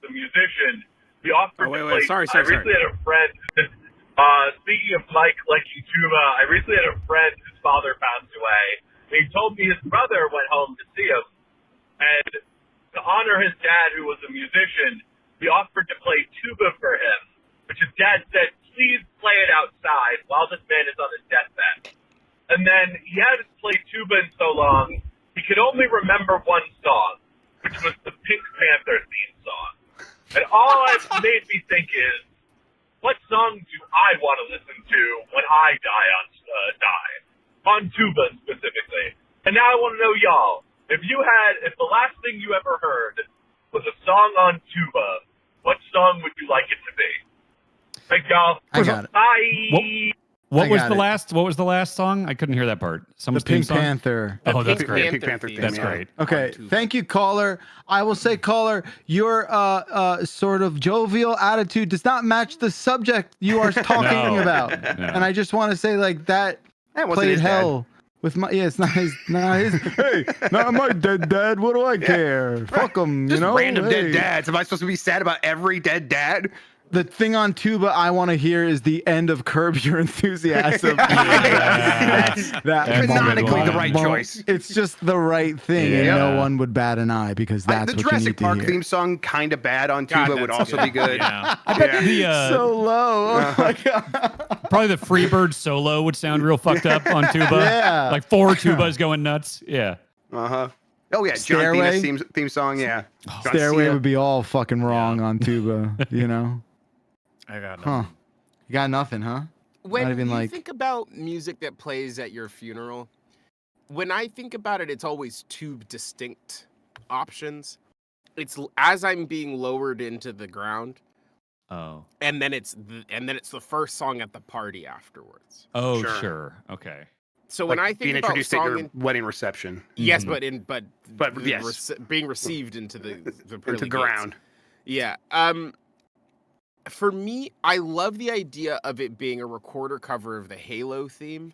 The musician. He offered to play. Sorry. I recently had a friend. Speaking of Mike liking tuba, I recently had a friend whose father passed away. He told me his brother went home to see him, and to honor his dad, who was a musician, he offered to play tuba for him, which his dad said, please play it outside while this man is on his deathbed. And then he had to play tuba in so long, he could only remember one song, which was the Pink Panther theme song. And all it made me think is, what song do I want to listen to when I die on tuba specifically? And now I want to know y'all. If the last thing you ever heard was a song on tuba, what song would you like it to be? Thanks, y'all. I got it. Bye. What was the last song? I couldn't hear that part. The Pink Panther. Oh, that's great. Pink Panther theme, That's yeah. great. Okay, thank you, caller. I will say, caller, your sort of jovial attitude does not match the subject you are talking about. And I just want to say, like, that wasn't played his hell. dad. With my it's not his hey, not my dead dad. What do I care? Fuck him, Just you know. random Hey. dead dads. Am I supposed to be sad about every dead dad? The thing on tuba I want to hear is the end of Curb Your Enthusiasm. That's canonically the right moment. choice. It's just the right thing, and no one would bat an eye because that's the what Jurassic you need Park to hear. theme song, kind of bad on God, tuba, would that's also good. be good. I bet the so low. Oh my God. probably the Freebird solo would sound real fucked up on tuba. Yeah. Like 4 tubas going nuts. Yeah. Oh yeah, John Stairway? Thena's theme song. Yeah. John Stairway Cena. would be all fucking wrong on tuba, you know. I got Huh? You got nothing, huh? When Not even you like think about music that plays at your funeral, when I think about it, it's always two distinct options. It's as I'm being lowered into the ground, Oh. and then it's the first song at the party afterwards. Oh, Sure. sure. Okay. So when I think being about introduced at song your wedding reception. yes, Mm-hmm. but yes. being received into the Into pearly gates. ground. Yeah. For me, I love the idea of it being a recorder cover of the Halo theme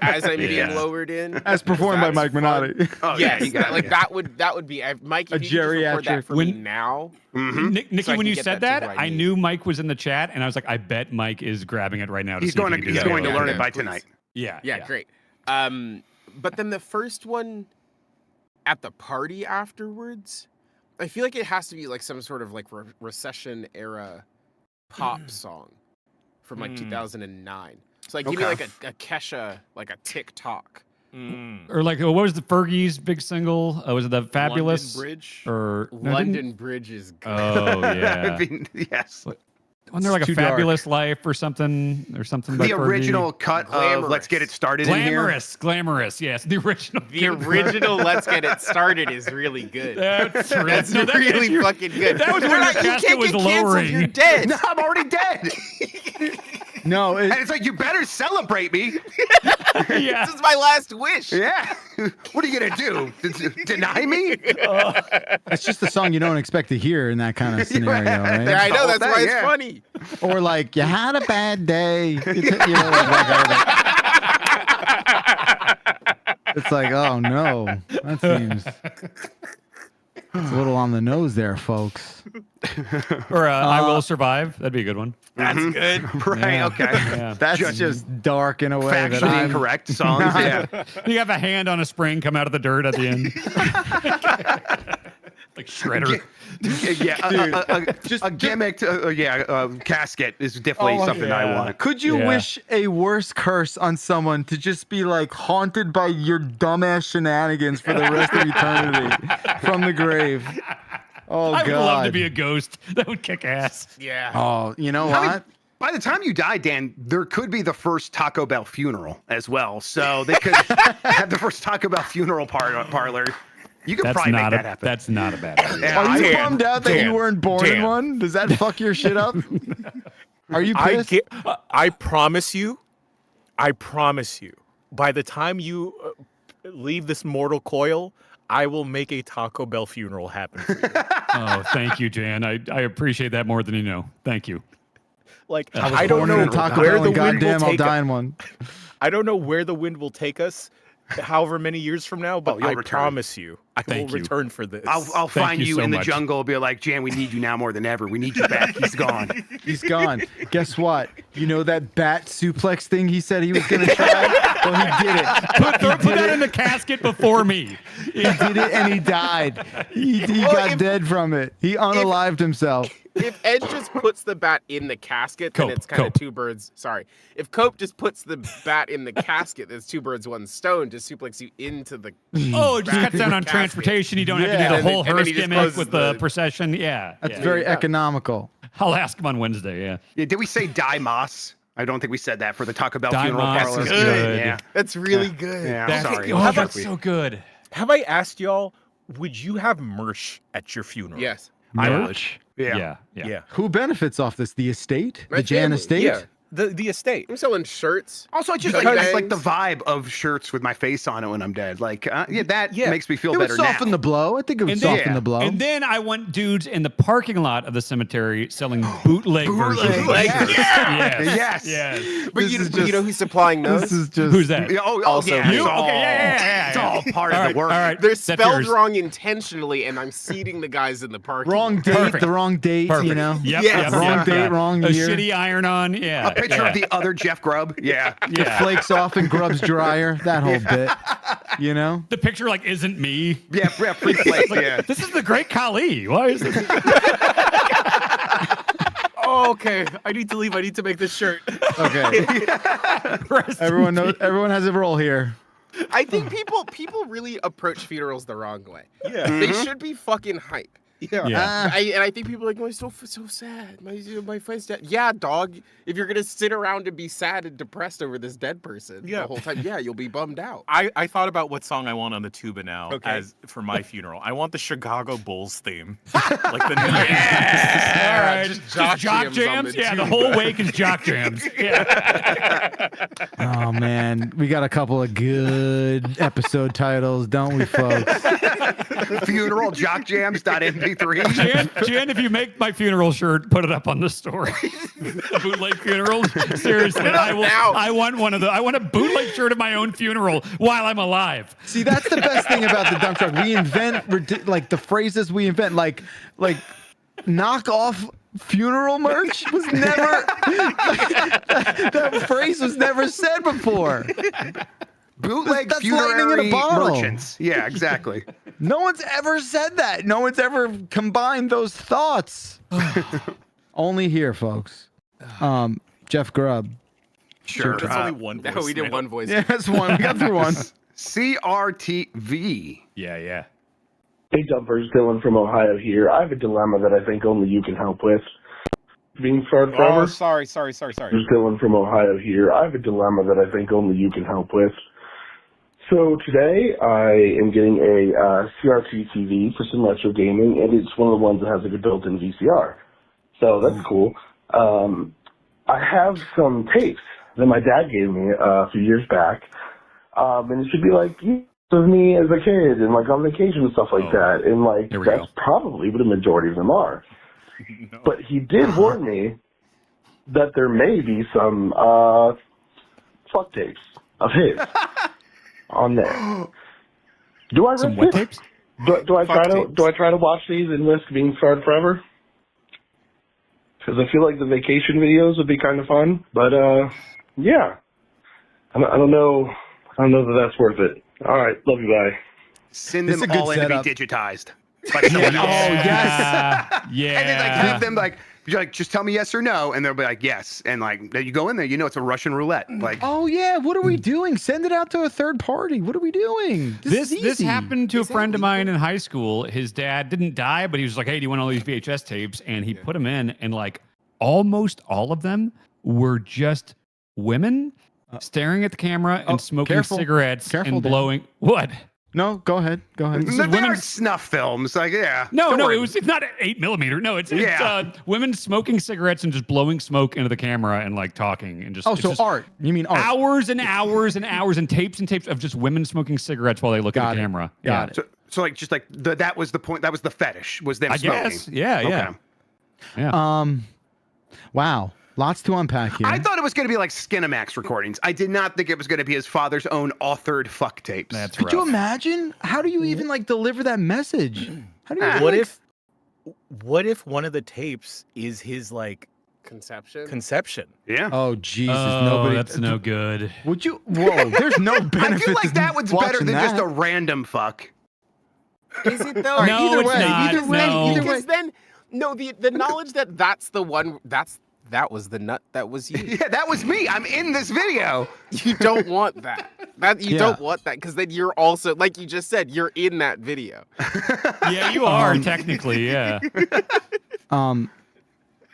as I'm being lowered in. as performed by That's Mike fun. Minotti. Oh Yes, yeah, you got it. that would be Mike. A If you could just record that geriatric- for me When- now. Nikki, So I when can you get said that to that, who I I need. knew Mike was in the chat, and I was like, I bet Mike is grabbing it right now. He's see if going he to can do he's that. going to Yeah, learn yeah, it by please. tonight. Yeah. Yeah, great. But then the first one at the party afterwards, I feel like it has to be like some sort of like recession era pop song from like 2009. So like give me like a Kesha, like a TikTok. Or like, what was the Fergie's big single? Was it the Fabulous? London Bridge? Or no, London didn't- Bridge is good. Oh yeah. Yes. Wasn't there like a too dark. Fabulous Life or something by The Fergie? original cut of Let's Get It Started in here. Glamorous, yes, the original. The original Let's Get It Started is really good. That's That's no, that- really you're- fucking good. That was You're when not- your you casket can't was get canceled, lowering. You're dead. No, I'm already dead. No, And it's like, you better celebrate me. Yeah. This is my last wish. Yeah. What are you going to do? Deny me? it's just a song you don't expect to hear in that kind of scenario, right? Yeah, I know. That's why it's yeah. funny. Or like, you had a bad day. It's like, oh no, that seems it's a little on the nose there, folks. Or I Will Survive. That'd be a good one. That's good. Right, Yeah. okay. Yeah. That's just dark in a way that Factually I'm incorrect songs. Yeah. You have a hand on a spring come out of the dirt at the end. Like Shredder. Yeah, just a gimmicked casket is definitely something I want. Could you wish a worse curse on someone to just be like haunted by your dumbass shenanigans for the rest of eternity from the grave? Oh, I would love to God. be a ghost. That would kick ass. Yeah. Oh, you know I mean, what? by the time you die, Dan, there could be the first Taco Bell funeral as well. So they could have the first Taco Bell funeral parlor. You could probably make that happen. That's not a bad idea. Are you Dan, bummed out that Dan, you weren't born in Dan. one? Does that fuck your shit up? Are you pissed? I promise you, by the time you leave this mortal coil, I will make a Taco Bell funeral happen for you. Oh, thank you, Jan. I appreciate that more than you know. Thank you. Like, I was I don't born know in a Taco where Bell, the and wind will goddamn, I'll take die us. in one. I don't know where the wind will take us, however many years from now, but you'll I return. promise you, I will return for this. I'll find you in the jungle. Be like, Jan, we need you now more than ever. We need you back. He's gone. He's gone. Guess what? You know that bat suplex thing he said he was going to try? Well, he did it. Put that in the casket before me. He did it and he died. He got dead from it. He unalived himself. If Ed just puts the bat in the casket, then it's kind of two birds. Sorry. If Cope just puts the bat in the casket, that's two birds, one stone. Just suplex you into the. Oh, it just bat cuts in down the on casket. transportation. You don't have to do And the then- whole and then hearse he just gimmick closes with the procession. Yeah. That's yeah. very economical. I'll ask him on Wednesday. Yeah. Yeah, did we say Die Moss? I don't think we said that for the Taco Bell Die funeral Moss parlor. is good. Yeah. That's really good. Yeah, I'm That's, sorry. oh, that's so good. Have I asked y'all, would you have merch at your funeral? Yes. Merch? Yeah. Who benefits off this? The estate? My The Jan family, estate? Yeah, the estate. I'm selling shirts. Also, I just Chubby like, I just like the bangs. vibe of shirts with my face on it when I'm dead. Like, that Yeah. makes me feel It would better soften now. the blow. I think it would soften the blow. And then I want dudes in the parking lot of the cemetery selling bootleg versions. Yes. Yes. But This you, is you know just- who's supplying those? This is just. Who's that? Yeah, oh, Also yeah, you? it's all, Okay, yeah. It's all part All of right, the work. all right. They're That's spelled yours. wrong intentionally, and I'm seating the guys in the parking Wrong lot. date, Perfect. the wrong date, Perfect. you know? Yep, Yes. yep, Wrong yep, date, yeah. wrong A year. shitty iron on. Yeah. A picture of the other Jeff Grubb. Yeah. It flakes off and grubs dryer. That whole bit, you know? The picture like isn't me. Yeah, pre-flaked. Yeah. This is the great Kali. Why is this? Oh, okay. I need to leave. I need to make this shirt. Okay. Everyone knows. Everyone has a role here. I think people really approach funerals the wrong way. Yeah. They should be fucking hype. Yeah. Yeah. And I think people are like, oh, it's so sad. My friend's dead. Yeah, dog. If you're gonna sit around and be sad and depressed over this dead person the whole time, yeah, you'll be bummed out. I thought about what song I want on the tuba now Okay. as for my funeral. I want the Chicago Bulls theme. Like the All right. Just Jock jock jams on jams. the Yeah, the tuba. whole wake is jock jams. Yeah. Oh man, we got a couple of good episode titles, don't we, folks? Funeral jockjams.mp3. Jan, if you make my funeral shirt, put it up on the story. Bootleg funeral. Seriously, I want one of the. I want a bootleg shirt of my own funeral while I'm alive. See, that's the best thing about the dump truck. We invent like the phrases we invent, like knock off funeral merch was never. That phrase was never said before. Bootleg That's lightning in a funerary bottle. merchants. Yeah, exactly. No one's ever said that. No one's ever combined those thoughts. Only here, folks. Jeff Grubb. Sure. That's only one voice. No, we did one voice. Yeah, that's one. We got through one. CRTV. Yeah. Hey, Dumpers, Dylan from Ohio here. I have a dilemma that I think only you can help with. Being scarred forever. Oh, sorry. This is Dylan from Ohio here. I have a dilemma that I think only you can help with. So today I am getting a CRT TV for some retro gaming, and it's one of the ones that has like a built-in VCR. So that's cool. I have some tapes that my dad gave me a few years back, and it should be like of me as a kid and like on vacation and stuff like that, and like that's probably what a majority of them are. No. But he did warn me that there may be some fuck tapes of his on there. Do I risk Some what it? tapes? Do I try to watch these and risk being scarred forever? Because I feel like the vacation videos would be kind of fun, but yeah, I don't know that that's worth it. All right, love you, bye. Send It's them a good all in to be setup. digitized. by someone else. Oh, yes. Yeah. And then like have them like just tell me yes or no, and they'll be like yes, and like you go in there, it's a Russian roulette. Like, oh yeah, what are we doing? Send it out to a third party. What are we doing? This happened to a friend of mine in high school. His dad didn't die, but he was like, "Hey, do you want all these VHS tapes?" And he put them in, and like almost all of them were just women staring at the camera and smoking cigarettes and blowing. What? No, go ahead. They are snuff films, like No, it's not 8mm. No, it's women smoking cigarettes and just blowing smoke into the camra and like talking and just. Oh, so just art? You mean art? Hours and hours and hours and tapes of just women smoking cigarettes while they look at the camera. Got it. So like just like that was the point. That was the fetish. Was them I smoking? guess. Yeah. Wow. Lots to unpack here. I thought it was going to be like Skinamax recordings. I did not think it was going to be his father's own authored fuck tapes. That's Could you imagine? How do you even like deliver that message? How do you? What if one of the tapes is his like conception? Yeah. Oh Jesus! Oh, that's no good. Would you? Whoa! There's no benefit. I feel like that one's better than just a that. random fuck. Is it though? All right, No, either it's way, not. either way, No. either way. Because then, no, the knowledge that that's the one that was the nut that was you. Yeah, that was me. I'm in this video. You don't want that. You don't want that because then you're also, like you just said, you're in that video. Yeah, you are technically. Yeah.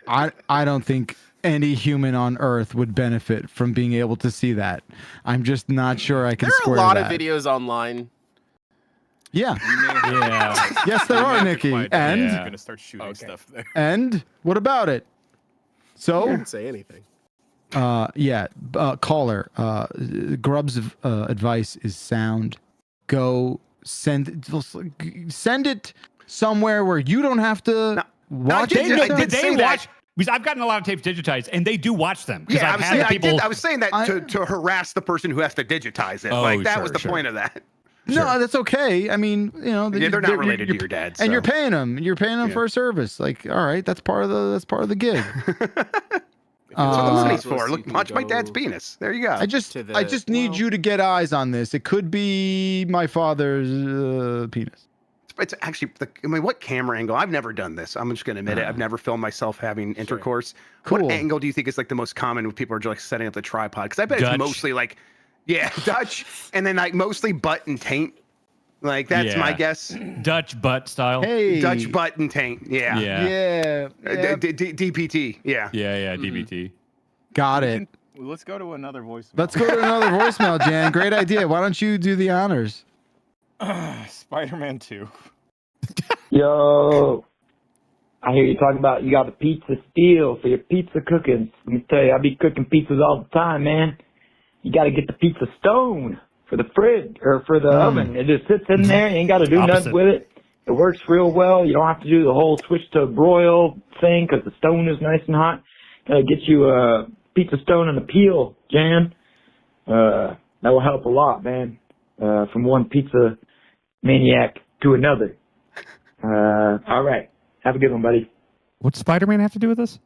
I don't think any human on Earth would benefit from being able to see that. I'm just not sure I can. There are a square lot that. of videos online. Yeah. Yeah. Yes, there are, Nikki. And You're gonna start shooting stuff there. and what about it? I So didn't say anything. caller. Grub's advice is sound. Go send it somewhere where you don't have to watch it. They watch. Because I've gotten a lot of tapes digitized, and they do watch them. Yeah, I was saying that to harass the person who has to digitize it. Oh, like that was the sure. point of that. No, that's okay. I mean, they're not related to your dad, and you're so. paying them. You're paying them for a service. Like, all right, that's part of the gig. That's what the money's for. Look, watch my dad's penis. There you go. I just need you to get eyes on this. It could be my father's penis. It's actually, what camera angle? I've never done this. I'm just going to admit it. I've never filmed myself having intercourse. Cool. What angle do you think is like the most common when people are just like setting up the tripod? Because I bet Dutch. it's mostly like, Dutch, and then like mostly butt and taint. Like that's my guess. Dutch butt style. Hey, Dutch butt and taint. Yeah. Yeah. DPT. Yeah. Yeah. DBT. Got it. Let's go to another voicemail. Let's go to another voicemail, Jan. Great idea. Why don't you do the honors? Spider-Man 2. Yo, I hear you talking about you got the pizza steel for your pizza cooking. Let me tell you, I be cooking pizzas all the time, man. You got to get the pizza stone for the fridge or for the oven. It just sits in there. You ain't got to do nothing with it. It works real well. You don't have to do the whole switch to broil thing because the stone is nice and hot. Got to get you a pizza stone and a peel, Jan. That will help a lot, man. From one pizza maniac to another. All right. Have a good one, buddy. What's Spider-Man have to do with this?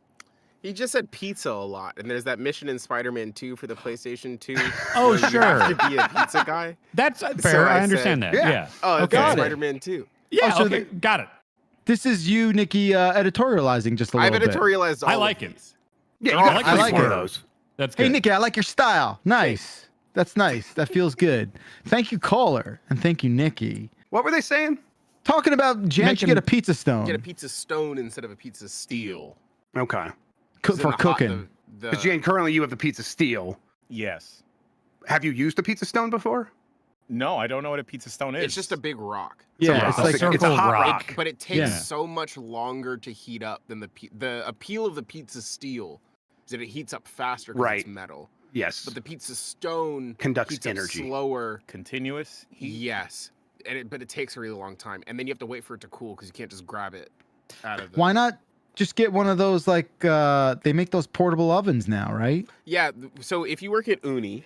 He just said pizza a lot, and there's that mission in Spider-Man 2 for the PlayStation 2. Oh, where sure. You have to be a pizza guy. That's fair. So I understand that. Yeah. Oh, Okay. okay. Spider-Man 2. Yeah. so okay. Got it. This is you, Nikki, editorializing just a I've little bit. editorialized all I like of it. these. Yeah, I like one it. of those. That's good. Hey, Nikki, I like your style. Nice. That's nice. That feels good. Thank you, caller, and thank you, Nikki. What were they saying? Talking about Jan should get a pizza stone. Get a pizza stone instead of a pizza steel. Okay. For cooking. Because Jan, currently you have the pizza steel. Yes. Have you used a pizza stone before? No, I don't know what a pizza stone is. It's just a big rock. Yeah, it's like it's a hot rock. But it takes so much longer to heat up than the appeal of the pizza steel is that it heats up faster because it's metal. Yes. But the pizza stone conducts heats energy. Up slower. Continuous heat? Yes. But it takes a really long time. And then you have to wait for it to cool because you can't just grab it out of the... Why not just get one of those, like, they make those portable ovens now, right? Yeah, so if you work at Uni...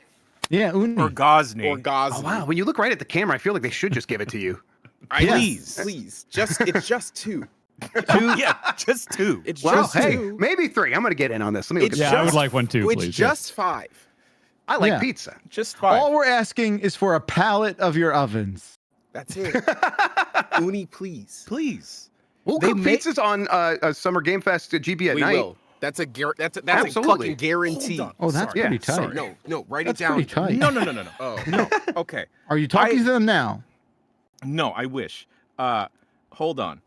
Yeah, Uni. Or Gosney. Oh, wow. When you look right at the camera, I feel like they should just give it to you. Please. It's just two. Yeah, just two. It's well, just hey, two. maybe three. I'm going to get in on this. Let me look at I would like one too, please. It's just 5. I like pizza. Just 5. All we're asking is for a pallet of your ovens. That's it. Uni, please. Please. We'll cook pizzas on a Summer Game Fest at GB at We night. will. That's a Absolutely. fucking guarantee. Oh, that's pretty tight. Sorry. No, write That's it down. pretty tight. No. Oh. No. Okay. Are you talking to them now? No, I wish. Hold on.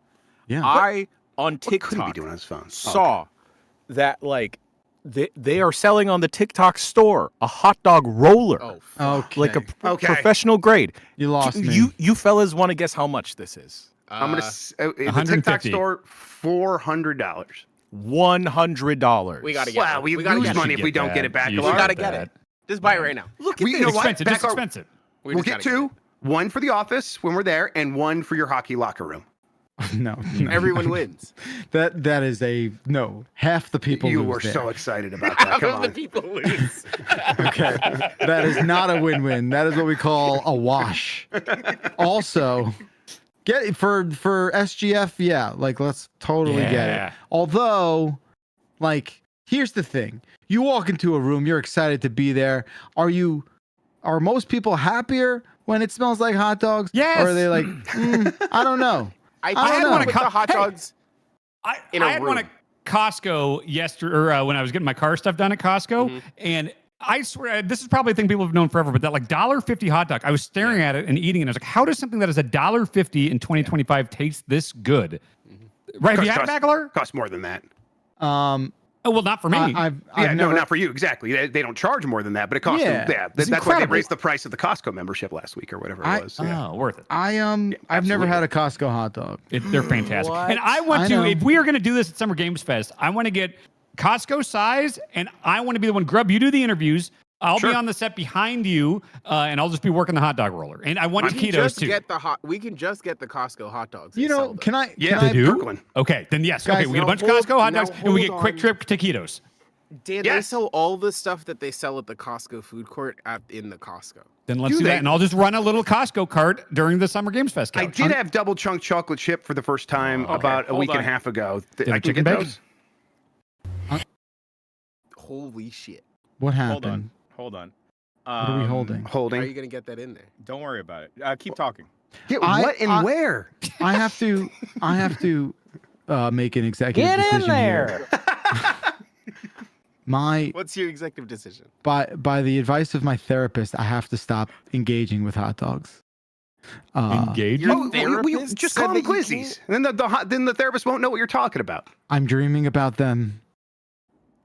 Yeah. I on What could he be TikTok doing on his phone? saw that like they are selling on the TikTok store a hot dog roller. Oh, okay. Like a professional grade. You lost me. You fellas want to guess how much this is? I'm gonna the TikTok store $400. $100. We gotta get Wow, it. we gotta lose get money it. if we don't get it back. We gotta get it. Just buy it right now. Look at You this. know what? Expensive. Back Just our- expensive. We'll get two. One for the office when we're there, and one for your hockey locker room. No. Everyone wins. That is a no. Half the people You lose were there. so excited about that. Half Come of the on. people lose. Okay. That is not a win-win. That is what we call a wash. Also, get it for SGF, yeah, like let's totally get Yeah. it. Although, like, here's the thing. You walk into a room, you're excited to be there. Are most people happier when it smells like hot dogs? Yes. Or are they like, I don't know. I don't had know. one with the hot dogs. I in a had one room. at Costco yesterday, or when I was getting my car stuff done at Costco, and I swear this is probably a thing people have known forever, but that like $1.50 hot dog, I was staring at it and eating it. And I was like, how does something that is $1.50 in 2025 taste this good? Right? Have you had it, Backler? Costs more than that. Oh, well, not for me. I've no, never, not for you. Exactly. They don't charge more than that, but it costs them. Yeah, Yeah, it's that's why they incredible. raised the price of the Costco membership last week or whatever it was. Yeah. Oh, worth it. I've never had a Costco hot dog. They're fantastic. What? And I want I to, know. if we are going to do this at Summer Games Fest, I want to get Costco size, and I want to be the one. Grub, you do the interviews. I'll be on the set behind you, and I'll just be working the hot dog roller. And I want We can taquitos just too. we can just get the Costco hot dogs. You They know, sell them. can I? Yeah, can I, Brooklyn. Okay, then yes. Guys, okay, we get a now bunch of hold- Costco hot now dogs, and we get hold Quick on. Trip taquitos. Dan, they sell all the stuff that they sell at the Costco food court in the Costco. Then let's Do do they? that, and I'll just run a little Costco cart during the Summer Games Fest. I couch. did have double chunk chocolate chip for the first time about a hold week on. and a half ago. Did I I can chicken get bacon? those. Holy shit! What Hold happened? on. Hold on. What are we holding? How are Holding. you gonna get that in there? Don't worry about it. Keep talking. Yeah, I- what and I- where? I have to make an executive decision here. What's your executive decision? By the advice of my therapist, I have to stop engaging with hot dogs. Engage. Your Oh, therapist just said call them that you glizzies. And then then the therapist won't know what you're talking about. I'm dreaming about them.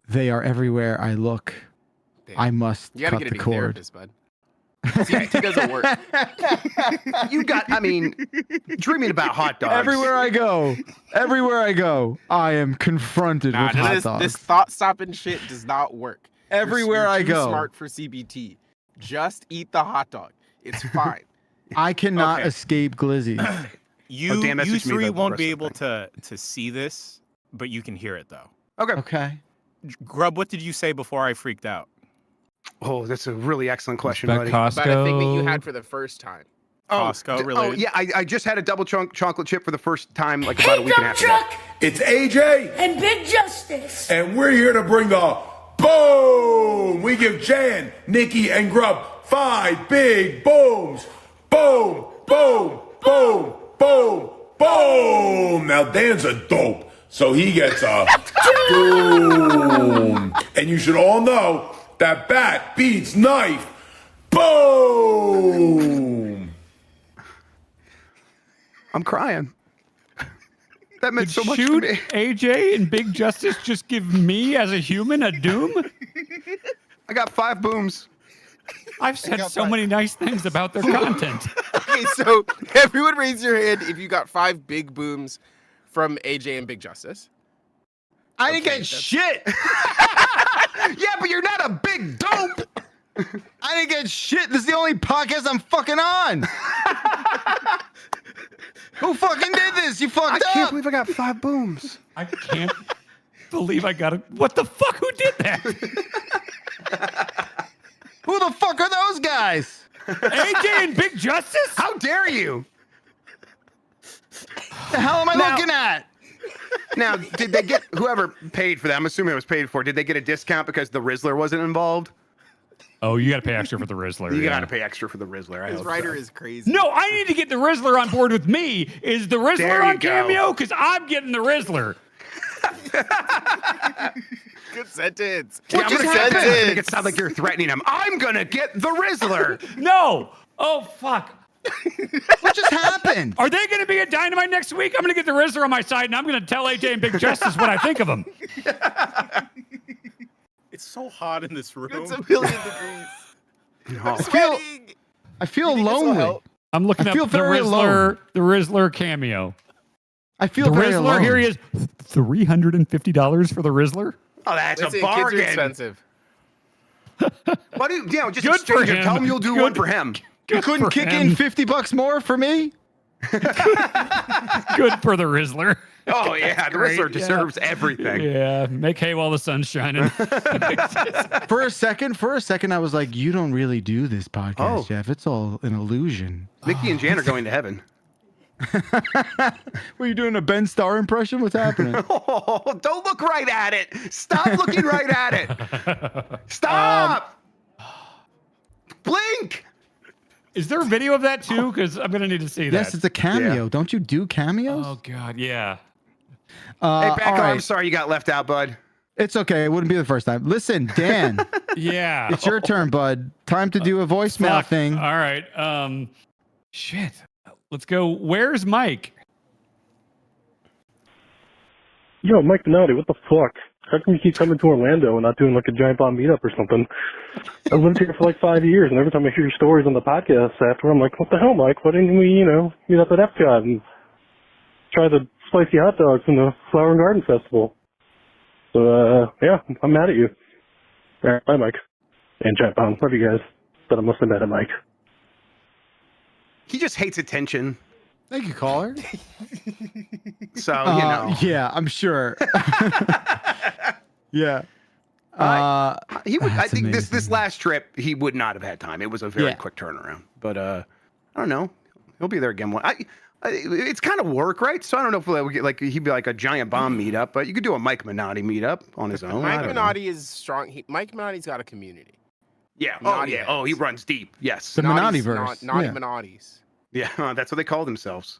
They are everywhere I look. Damn. I must You gotta cut get a the new cord. therapist, bud. CBT doesn't work. Dreaming about hot dogs. Everywhere I go, I am confronted Nah, with hot this dogs. thought stopping shit does not work. Everywhere you're I too go. Smart for CBT. Just eat the hot dog. It's fine. I cannot Okay. escape glizzies. You Dan messaged you me three about the won't rest be of the able to see this, but you can hear it though. Okay. Grub, what did you say before I freaked out? Oh, that's a really excellent question, About buddy. Costco. About a thing that you had for the first time. Costco related. yeah, I just had a double chunk chocolate chip for the first time like about a week and a half ago. It's AJ and Big Justice. and we're here to bring the boom. We give Jan, Nikki, and Grub 5 big booms. Boom, boom, boom, boom, boom. Now Dan's a dope, so he gets a boom. And you should all know that bat beats knife. Boom. I'm crying. That meant Did so much to Shoot me. AJ and Big Justice just give me as a human a doom? I got 5 booms. I've said so many nice things about their content. Okay, so everyone raise your hand if you got 5 big booms from AJ and Big Justice. I didn't get shit. Yeah, but you're not a big dope. I didn't get shit. This is the only podcast I'm fucking on. Who fucking did this? You fucked I can't up. believe I got 5 booms. I can't believe I got it. What the fuck? Who did that? Who the fuck are those guys? AJ and Big Justice? How dare you? The hell am I Now- looking at? Now, did they get whoever paid for that? I'm assuming it was paid for. Did they get a discount because the Rizzler wasn't involved? Oh, you got to pay extra for the Rizzler. You yeah. got to pay extra for the Rizzler. His rider is crazy. No, I need to get the Rizzler on board with me. Is the Rizzler There you on go. Cameo? Because I'm getting the Rizzler. Good sentence. What just Good happened? sentence. Make it sound like you're threatening him. I'm gonna get the Rizzler. No. Oh, fuck. What just happened? Are they going to be at Dynamite next week? I'm going to get the Rizzler on my side, and I'm going to tell AJ and Big Justice what I think of him. It's so hot in this room. It's a million degrees. I feel lonely. I'm looking I up feel the very alone. Rizzler cameo. I feel the very Rizzler, alone. here he is. $350 for the Rizzler? Oh, that's Listen, a bargain. Kids are expensive. Why do you know? Just Good exchange for him. Tell him. him you'll do Good- one for him. You couldn't for kick him. in $50 more for me? Good for the Rizzler. Oh yeah, the Great, Rizzler deserves everything. Yeah, make hay while the sun's shining. For a second, I was like, "You don't really do this podcast, Jeff. It's all an illusion." Mickey and Jan are going to heaven. Were you doing a Ben Starr impression? What's happening? Oh, don't look right at it. Stop looking right at it. Stop. Blink. Is there a video of that too? Because I'm gonna need to see that. Yes, it's a cameo. Yeah. Don't you do cameos? Oh God, yeah. Hey, all Becco, I'm right. sorry you got left out, bud. It's okay. It wouldn't be the first time. Listen, Dan, Yeah. it's your turn, bud. Time to do a voicemail Fuck. thing. All right. Shit. Let's go. Where's Mike? Yo, Mike Minotti, what the fuck? How come you keep coming to Orlando and not doing like a Giant Bomb meetup or something? I've lived here for like 5 years, and every time I hear your stories on the podcast after, I'm like, what the hell, Mike? Why didn't we, meet up at Epcot and try the spicy hot dogs from the Flower and Garden Festival? So, yeah, I'm mad at you. All right, bye, Mike. And Giant Bomb, love you guys. But I'm mostly mad at Mike. He just hates attention. Thank you, caller. So, Yeah, I'm sure. Yeah. he would. I that's think this amazing. last trip he would not have had time. It was a very Yeah. quick turnaround. But I don't know. He'll be there again. It's kind of work, right? So I don't know if we'll get he'd be like a Giant Bomb meetup, but you could do a Mike Minotti meetup on his own. I Mike don't know. Minotti is strong. Mike Minotti's got a community. Yeah. Oh Minotti yeah. heads. Oh, he runs deep. Yes. The Minotti's Minottiverse. Naughty Yeah. Minottis. Yeah. That's what they call themselves.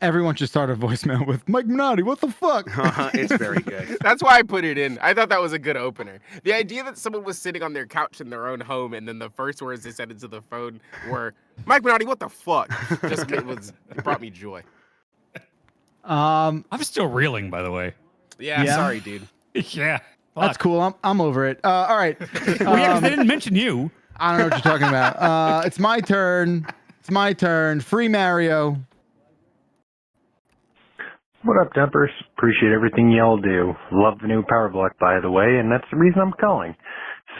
Everyone should start a voicemail with Mike Minotti. What the fuck? It's very good. That's why I put it in. I thought that was a good opener. The idea that someone was sitting on their couch in their own home, and then the first words they said into the phone were, "Mike Minotti, what the fuck?" It brought me joy. I'm still reeling, by the way. Yeah. Yeah. Sorry, dude. Yeah. That's cool. I'm over it. All right. Well, yeah, 'cause they didn't mention you. I don't know what you're talking about. It's my turn. It's my turn. Free Mario. What up, Dumpers? Appreciate everything y'all do. Love the new Power Block, by the way, and that's the reason I'm calling.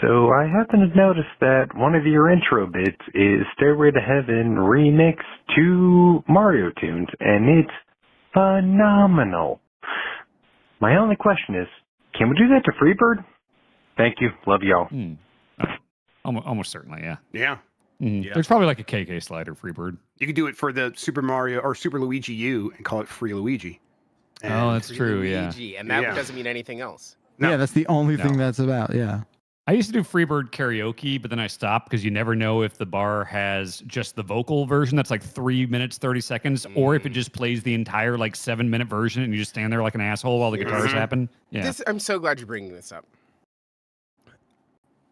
So I happen to notice that one of your intro bits is Stairway to Heaven remix to Mario tunes, and it's phenomenal. My only question is, can we do that to Freebird? Thank you. Love y'all. Almost certainly, yeah. Yeah. Yeah. There's probably like a KK slider, Freebird. You could do it for the Super Mario or Super Luigi U and call it Free Luigi. Oh, that's Free true, Luigi, and that doesn't mean anything else. Yeah, that's the only thing that's about. Yeah. I used to do Freebird karaoke, but then I stopped because you never know if the bar has just the vocal version that's like 3 minutes, 30 seconds, or if it just plays the entire like 7-minute version and you just stand there like an asshole while the guitars happen. Yeah. I'm so glad you're bringing this up.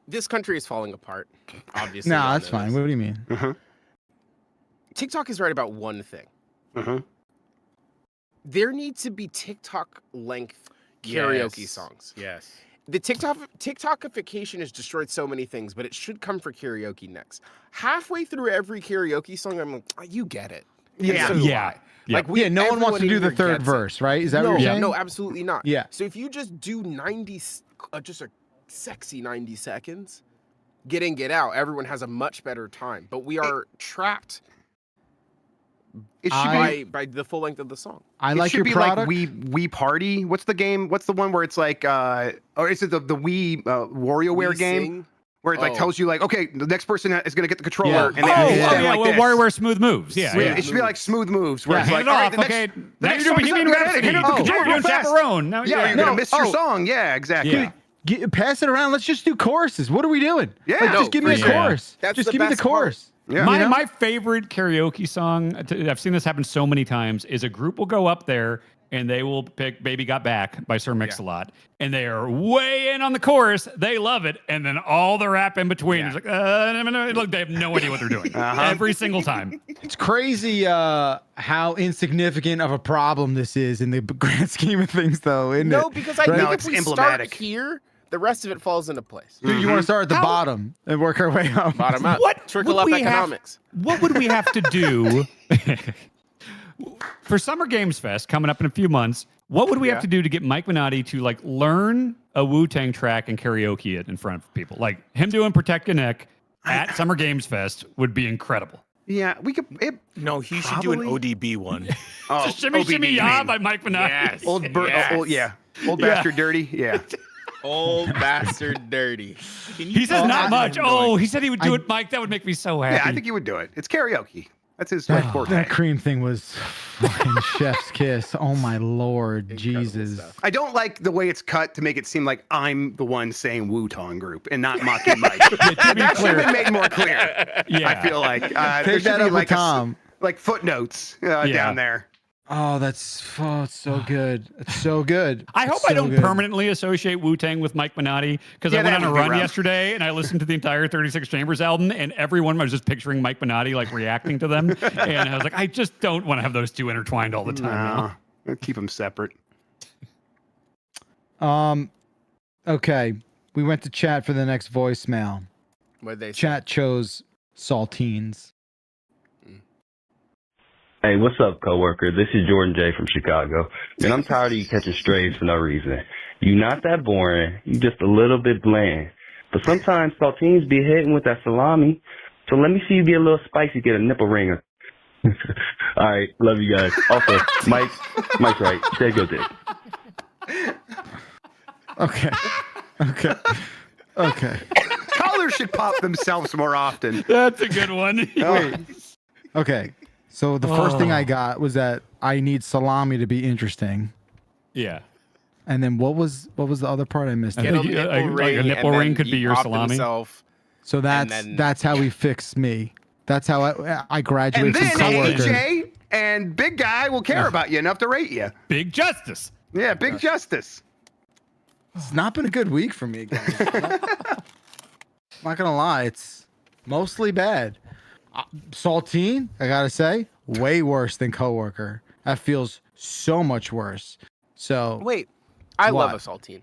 This country is falling apart, obviously. No, y'all that's know fine. this. What do you mean? TikTok is right about one thing. There needs to be TikTok length karaoke Yes. songs. Yes. The TikTokification has destroyed so many things, but it should come for karaoke next. Halfway through every karaoke song, I'm like, oh, you get it. And Yeah. so do Yeah. I. Yeah. Like Yeah, no one wants to everyone do in the here third gets it. verse, right? Is that no, what you're saying? No, absolutely not. Yeah. So if you just do 90, just a sexy 90 seconds, get in, get out, everyone has a much better time. But we are trapped by the full length of the song. It should be like Wii Party. What's the game? What's the one where it's like, or is it the Wii WarioWare Wii game? Sing? Where it like Oh. tells you like, okay, the next person is going to get the controller. Yeah. And they have to stand like this. WarioWare Smooth Moves. Yeah. It should be like Smooth Moves. Where Yeah, it's hand like, it all off. right, Okay, the now next you're doing song's Bohemian up, Rhapsody. hit it, Oh, the controller you're doing real fast. Chaperone. Now, Yeah, you're going to miss your Oh. song. Yeah, exactly. Yeah. pass it around. Let's just do choruses. What are we doing? Yeah, like, just give me a chorus. That's just the give me the best part. chorus. Yeah. My favorite karaoke song, I've seen this happen so many times, is a group will go up there and they will pick Baby Got Back by Sir Mix-a-Lot. And they are way in on the chorus. They love it. And then all the rap in between is like, look, they have no idea what they're doing every single time. It's crazy how insignificant of a problem this is in the grand scheme of things, though, isn't it? No, because I think it's if we start emblematic. here, the rest of it falls into place. So you want to start at the bottom and work our way up. Bottom up. Trickle up economics. What would we have to do for Summer Games Fest coming up in a few months? What would we have to do to get Mike Minotti to like learn a Wu-Tang track and karaoke it in front of people? Like him doing Protect Your Neck at Summer Games Fest would be incredible. Yeah, we could. No, he should do an ODB one. Oh, Shimmy Shimmy Ya by Mike Minotti. Yes. Old Bastard Dirty. Yeah. Old Bastard Dirty. He says not much. Oh, he said he would do it, Mike. That would make me so happy. Yeah, I think he would do it. It's karaoke. That's his forte. That cream thing was fucking chef's kiss. Oh my Lord, Jesus! I don't like the way it's cut to make it seem like I'm the one saying Wu-Tang Group and not mocking Mike. That should have been made more clear. Yeah. I feel like Take there that should be up like with Tom. like footnotes down there. Oh, it's so good. It's so good. I hope I don't permanently associate Wu-Tang with Mike Minotti because I went on a run yesterday and I listened to the entire 36 Chambers album and everyone was just picturing Mike Minotti like reacting to them. And I was like, I just don't want to have those two intertwined all the time. No, keep them separate. Okay. We went to chat for the next voicemail. What'd they say? Chat chose saltines. Hey, what's up, coworker? This is Jordan J from Chicago, and I'm tired of you catching strays for no reason. You not that boring, you just a little bit bland. But sometimes saltines be hitting with that salami, so let me see you be a little spicy, get a nipple ringer. All right, love you guys. Also, Mike's right. Shave your dick. Okay. Callers should pop themselves more often. That's a good one. Wait. Okay. So the first thing I got was that I need salami to be interesting. Yeah. And then what was the other part I missed? I think like a nipple ring could be your salami. So that's how we fix me. That's how I graduate And then from coworker. AJ and Big Guy will care about you enough to rate you. Big Justice. Yeah, Big Justice. It's not been a good week for me, guys. I'm not gonna lie, it's mostly bad. Saltine, I gotta say, way worse than coworker. That feels so much worse. So wait, I love what? a saltine.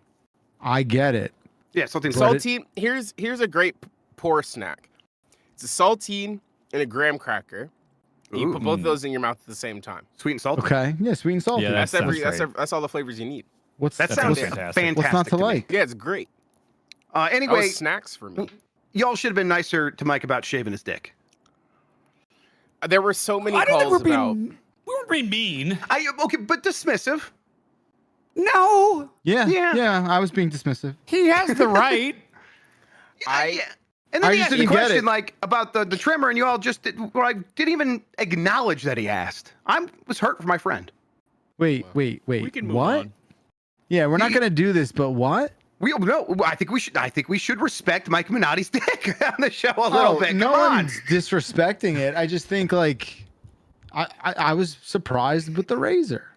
I get it. Yeah, saltine. Saltine. Here's a great poor snack. It's a saltine and a graham cracker. And you put both of those in your mouth at the same time. Sweet and salty. Okay, yeah, sweet and salty. Yeah, that's all the flavors you need. That sounds fantastic. What's not to like? Yeah, it's great. Anyway, snacks for me. Y'all should have been nicer to Mike about shaving his dick. There were so many I don't calls think about. we weren't being mean. Okay, but dismissive. No. Yeah. I was being dismissive. He has the right. And then he asked a question like about the trimmer, and you all just didn't even acknowledge that he asked. I was hurt for my friend. Wait. We can move what? on. Yeah, we're not gonna do this, but what? I think we should respect Mike Minotti's dick on the show a little bit. No Come on. one's disrespecting it. I just think like I was surprised with the razor.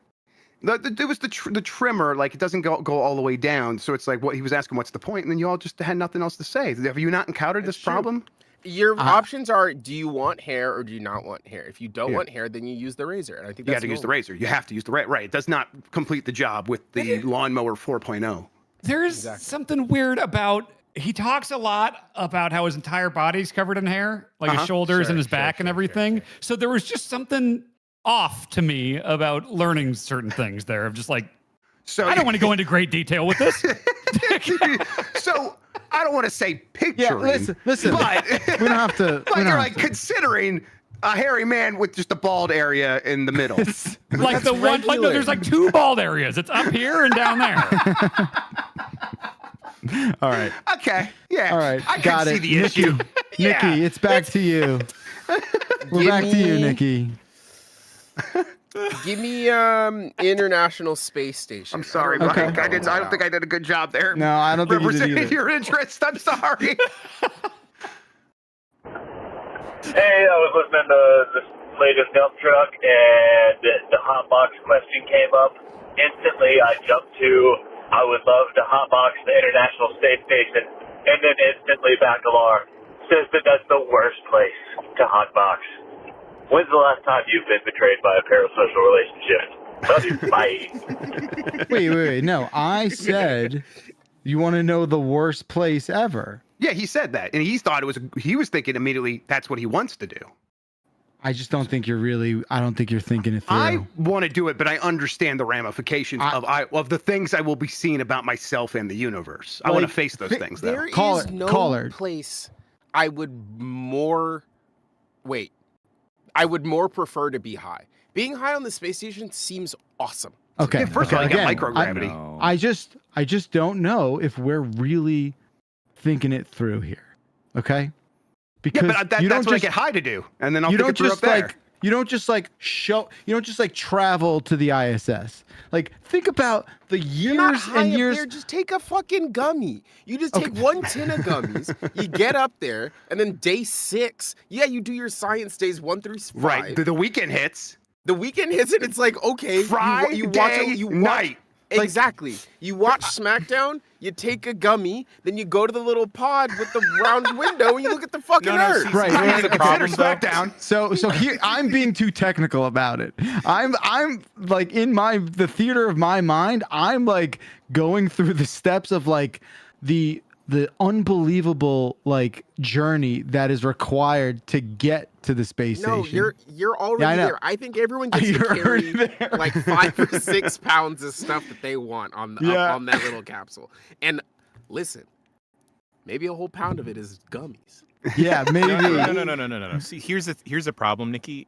It was the trimmer, like it doesn't go all the way down. So it's like what he was asking, what's the point? And then you all just had nothing else to say. Have you not encountered this problem? Your options are: do you want hair or do you not want hair? If you don't want hair, then you use the razor. And I think You that's got to use the razor. You have to use the right. It does not complete the job with the lawnmower 4.0. There's something weird about. He talks a lot about how his entire body's covered in hair, like his shoulders and his back and everything. So there was just something off to me about learning certain things there. Of just like, I don't want to go into great detail with this. So I don't want to say picturing. Yeah, listen. But we don't have to. Like you're like considering a hairy man with just a bald area in the middle. Like the one, like no, there's like two bald areas. It's up here and down there. All right. Okay. Yeah. All right. I Got can it. see the issue. Nikki, it's back to you. We're back to you, Nikki. Give me International Space Station. I'm sorry, Mike. I don't think I did a good job there. No, I don't think you did representing either. your interest. I'm sorry. Hey, I was listening to this latest dump truck, and the hotbox question came up. Instantly, I jumped to, I would love to hotbox the International Space Station, and then instantly Bacalar says that that's the worst place to hotbox. When's the last time you've been betrayed by a parasocial relationship? Love you, bye. Wait. No, I said you want to know the worst place ever. Yeah, he said that, and he thought he was thinking immediately that's what he wants to do. I just don't think I don't think you're thinking it through. I want to do it, but I understand the ramifications of the things I will be seeing about myself and the universe. I want to face those things, though. There is no place I would more prefer to be high. Being high on the space station seems awesome. Okay. Yeah, first of all, I got microgravity. I just don't know if we're really thinking it through here. Okay? Because yeah, but that's what I get high to do, and then I'll think it through up there. You don't just travel to the ISS. Like, think about the years and years. There. Just take a fucking gummy. You just take one tin of gummies. You get up there, and then day 6, you do your science days 1 through 5. Right. The weekend hits. The weekend hits, and it's like, okay, Friday you watch it, night. Exactly. You watch SmackDown, you take a gummy, then you go to the little pod with the round window and you look at the fucking Earth. Right. The problem, SmackDown. So here I'm being too technical about it. I'm like in the theater of my mind, I'm like going through the steps of like the unbelievable like journey that is required to get to the space station. No, you're already there. I think everyone gets to carry like 5 or 6 pounds of stuff that they want on that little capsule. And listen, maybe a whole pound of it is gummies. Yeah, maybe. No. See, here's the problem, Nikki.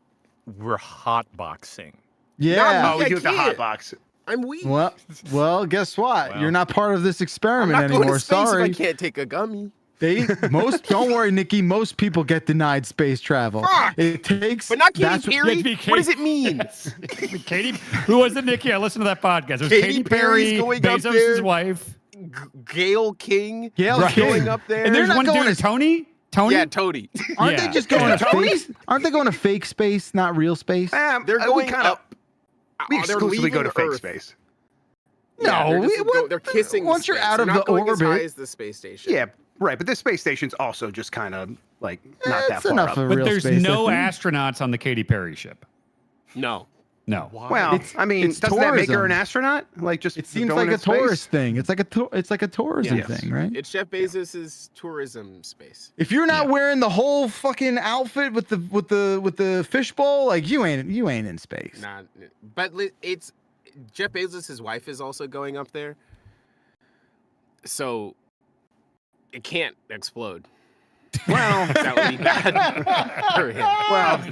We're hotboxing. Yeah. We do the hotbox. I'm weak. Well, guess what? Well, you're not part of this experiment I'm not anymore. Going to space Sorry. If I can't take a gummy. Don't worry, Nikki. Most people get denied space travel. Fuck. It takes, but not Katy Perry. What does it mean? Katy, who was it, Nikki? I listened to that podcast. It was Katy Perry, Bezos' wife, Gail King. Going up there. And there's one dude, Tony. Yeah, Tony. Aren't they just going to fake? Aren't they going to fake space, not real space? They're going up. We exclusively go to fake space. No, they're kissing. Once you're out of not the going orbit, as high as the space station. Yeah, right. But the space station's also just kind of like not that far enough up. of But real there's space, no I think. astronauts on the Katy Perry ship. No. Well, I mean, doesn't that make her an astronaut? Like, just it seems going like a in space? tourist thing. It's like a tourism thing, right? It's Jeff Bezos' tourism space. If you're not wearing the whole fucking outfit with the fishbowl, like you ain't in space. Nah, but it's Jeff Bezos' wife is also going up there, so it can't explode. Well, that would be bad for him. Well,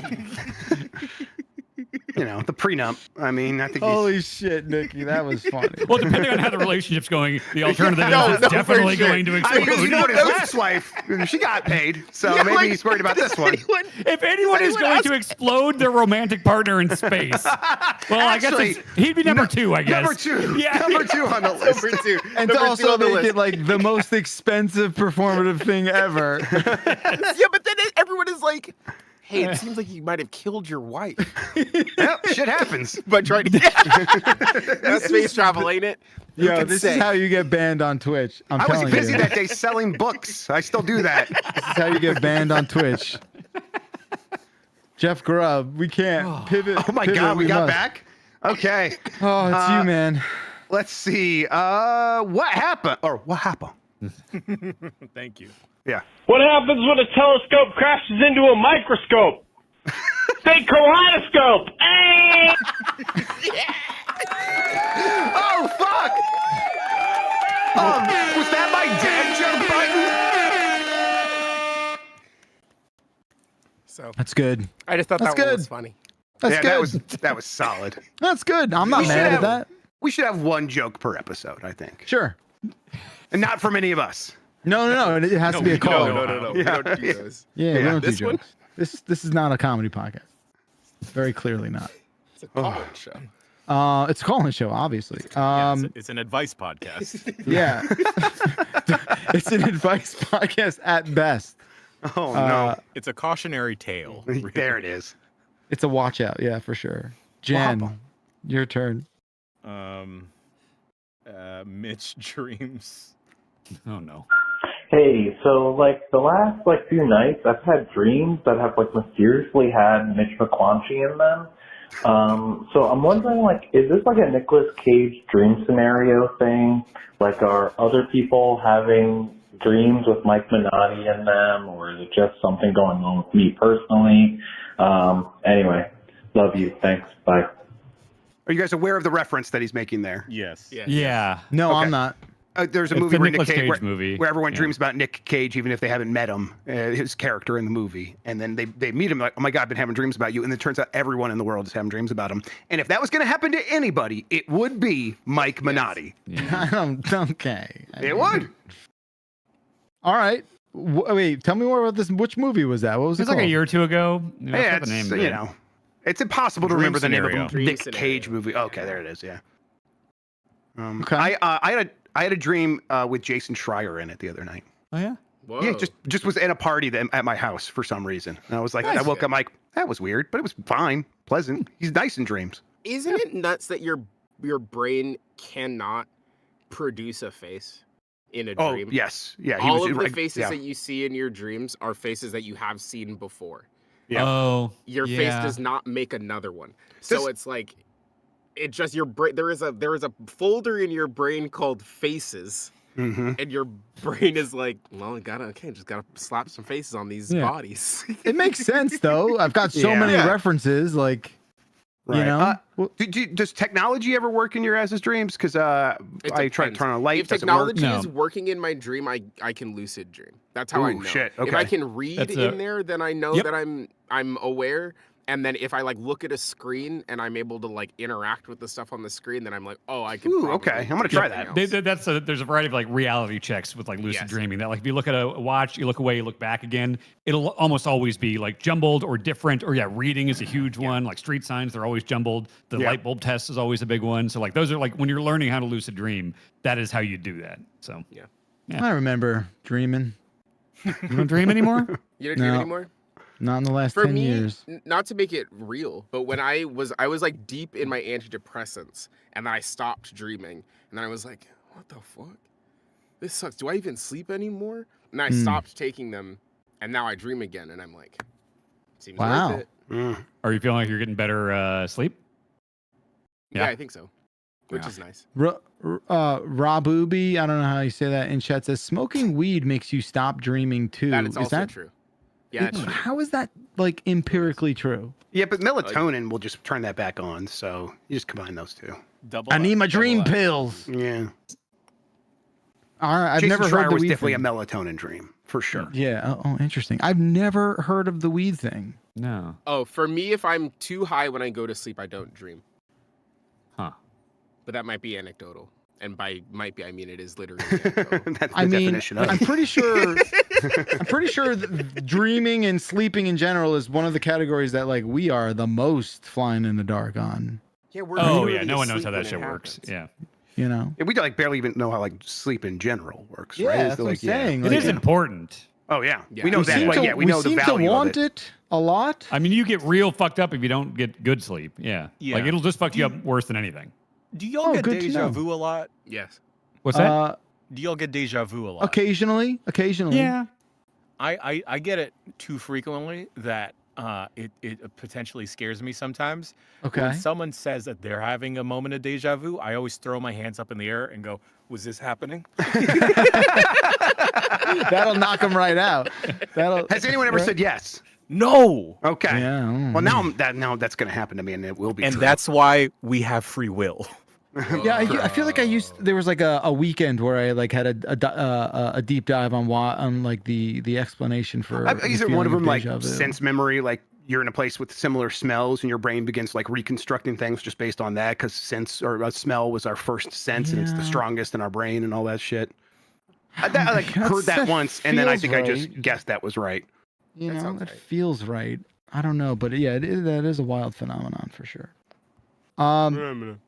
you know, the prenup. I mean, I think. Holy shit, Nikki, that was funny. Well, depending on how the relationship's going, the alternative is it's definitely going to explode. I mean, you know what, his last wife, she got paid, so maybe he's worried about this one. If anyone is going to explode their romantic partner in space, well, I guess he'd be number 2, I guess. Number 2. Yeah. Number 2 on the list. Number 2. And to also make it like the most expensive performative thing ever. Yeah, but then everyone is like, hey, it seems like you might have killed your wife. Yep, shit happens. But trying to that's space travel, ain't it? Yo, this is how you get banned on Twitch. I was busy that day selling books. I still do that. This is how you get banned on Twitch. Jeff Grubb, we can't pivot. Oh my God, we got back? Okay. Oh, it's you, man. Let's see. What happened? Thank you. Yeah. What happens when a telescope crashes into a microscope? Fake kaleidoscope. Hey! Oh fuck! Was that my dad joke button? So that's good. I just thought that's that good. one was funny. That's good. That was solid. That's good. I'm not mad at that. We should have one joke per episode, I think. Sure. And not from any of us. No. It has to be a call. No. We don't do those. Yeah, we don't do this one? jokes. This is not a comedy podcast. Very clearly not. It's a call-in show. It's a call-in show, obviously. It's an advice podcast. Yeah. It's an advice podcast at best. Oh no. It's a cautionary tale. There it is. It's a watch out, yeah, for sure. Jen, your turn. Mitch dreams. Oh no. Hey, so like the last few nights, I've had dreams that have mysteriously had Mitch McQuanchy in them. So I'm wondering is this a Nicolas Cage dream scenario thing? Are other people having dreams with Mike Minotti in them, or is it just something going on with me personally? Anyway, love you. Thanks. Bye. Are you guys aware of the reference that he's making there? Yes. Yeah. No, Okay. I'm not. There's a It's movie the where Nicolas Nick Cage, Cage movie. where everyone Yeah. dreams about Nick Cage, even if they haven't met him, his character in the movie. And then they meet him like, oh my God, I've been having dreams about you. And it turns out everyone in the world is having dreams about him. And if that was going to happen to anybody, it would be Mike Minotti. Okay. It would. All right. Wait, tell me more about this. Which movie was that? What was It it was like called? a year or two ago. I Yeah, forgot the name it's, of you it. know, it's impossible to Dream remember the name scenario. of a Nick Cage movie. Okay, there it is. Yeah. Okay. I had a dream with Jason Schreier in it the other night. Oh yeah. Whoa. Yeah, just was at a party at my house for some reason. And I was like, I woke up like, that was weird, but it was fine, pleasant. He's nice in dreams. Isn't it nuts that your brain cannot produce a face in a dream? Yes. Yeah. He All was of the right, faces yeah. that you see in your dreams are faces that you have seen before. Yeah. Oh. Your face yeah. does not make another one. So it's like it just your brain. There is a folder in your brain called faces, and your brain is like, well, just gotta slap some faces on these bodies. It makes sense though. I've got so many references, you know. Does technology ever work in your guys' dreams? Because I try to turn on a light. If does it work? technology is working in my dream, I can lucid dream. That's how I Ooh, know. shit, If okay. I can read That's in there, then I know Yep. that I'm aware. And then if I look at a screen and I'm able to interact with the stuff on the screen, then I'm like, oh, I can. Ooh, okay. I'm gonna try that. There's a variety of reality checks with lucid dreaming. That if you look at a watch, you look away, you look back again, it'll almost always be jumbled or different. Or reading is a huge one. Like street signs, they're always jumbled. The light bulb test is always a big one. So those are when you're learning how to lucid dream, that is how you do that. So yeah. I remember dreaming. You don't dream anymore? You don't dream anymore? Not in the last For 10 me, years. not to make it real, but when I was deep in my antidepressants, and then I stopped dreaming, and then I was like, what the fuck? This sucks. Do I even sleep anymore? And I stopped taking them, and now I dream again, and I'm like, seems worth it. Are you feeling like you're getting better sleep? Yeah, I think so. Which is nice. Rabubi, I don't know how you say that in chat, says smoking weed makes you stop dreaming too. That is also true. Yeah, it's true. How is that empirically true? Yeah, but melatonin will just turn that back on. So you just combine those two. I need my dream pills. Yeah. All right, I've Jason never Schreier heard the was weed definitely thing. a melatonin dream for sure. Yeah. Oh, interesting. I've never heard of the weed thing. No. Oh, for me, if I'm too high when I go to sleep, I don't dream. Huh. But that might be anecdotal. And by might be, I mean it is literally anecdotal. That's the definition of it. I'm pretty sure. I'm pretty sure that dreaming and sleeping in general is one of the categories that we are the most flying in the dark on. Yeah, we're no literally one knows asleep how that when shit it works. happens. Yeah. You know. Yeah, we barely even know how sleep in general works. Yeah, right? that's what I'm saying. It is important. Oh yeah, Yeah. we know that. But yeah, we know the seem value to want of it. it a lot. I mean, you get real fucked up if you don't get good sleep. Yeah. Yeah. It'll just fuck you up worse than anything. Do y'all get good to deja know. vu a lot? Yes. What's that? Do y'all get deja vu a lot? Occasionally. Yeah. I get it too frequently that it potentially scares me sometimes. Okay. When someone says that they're having a moment of deja vu, I always throw my hands up in the air and go, was this happening? That'll knock them right out. Has anyone ever said yes? No. Okay. Yeah. Well, now that's going to happen to me, and it will be. And true. that's why we have free will. Yeah, I feel like there was a weekend where I had a deep dive on the explanation for. Is it one of them sense memory? You're in a place with similar smells, and your brain begins reconstructing things just based on that, because sense or smell was our first sense, and it's the strongest in our brain, and all that shit. I heard that once, and then I think I just guessed that was right. It feels right. I don't know, but yeah, that is a wild phenomenon for sure. Phenomena.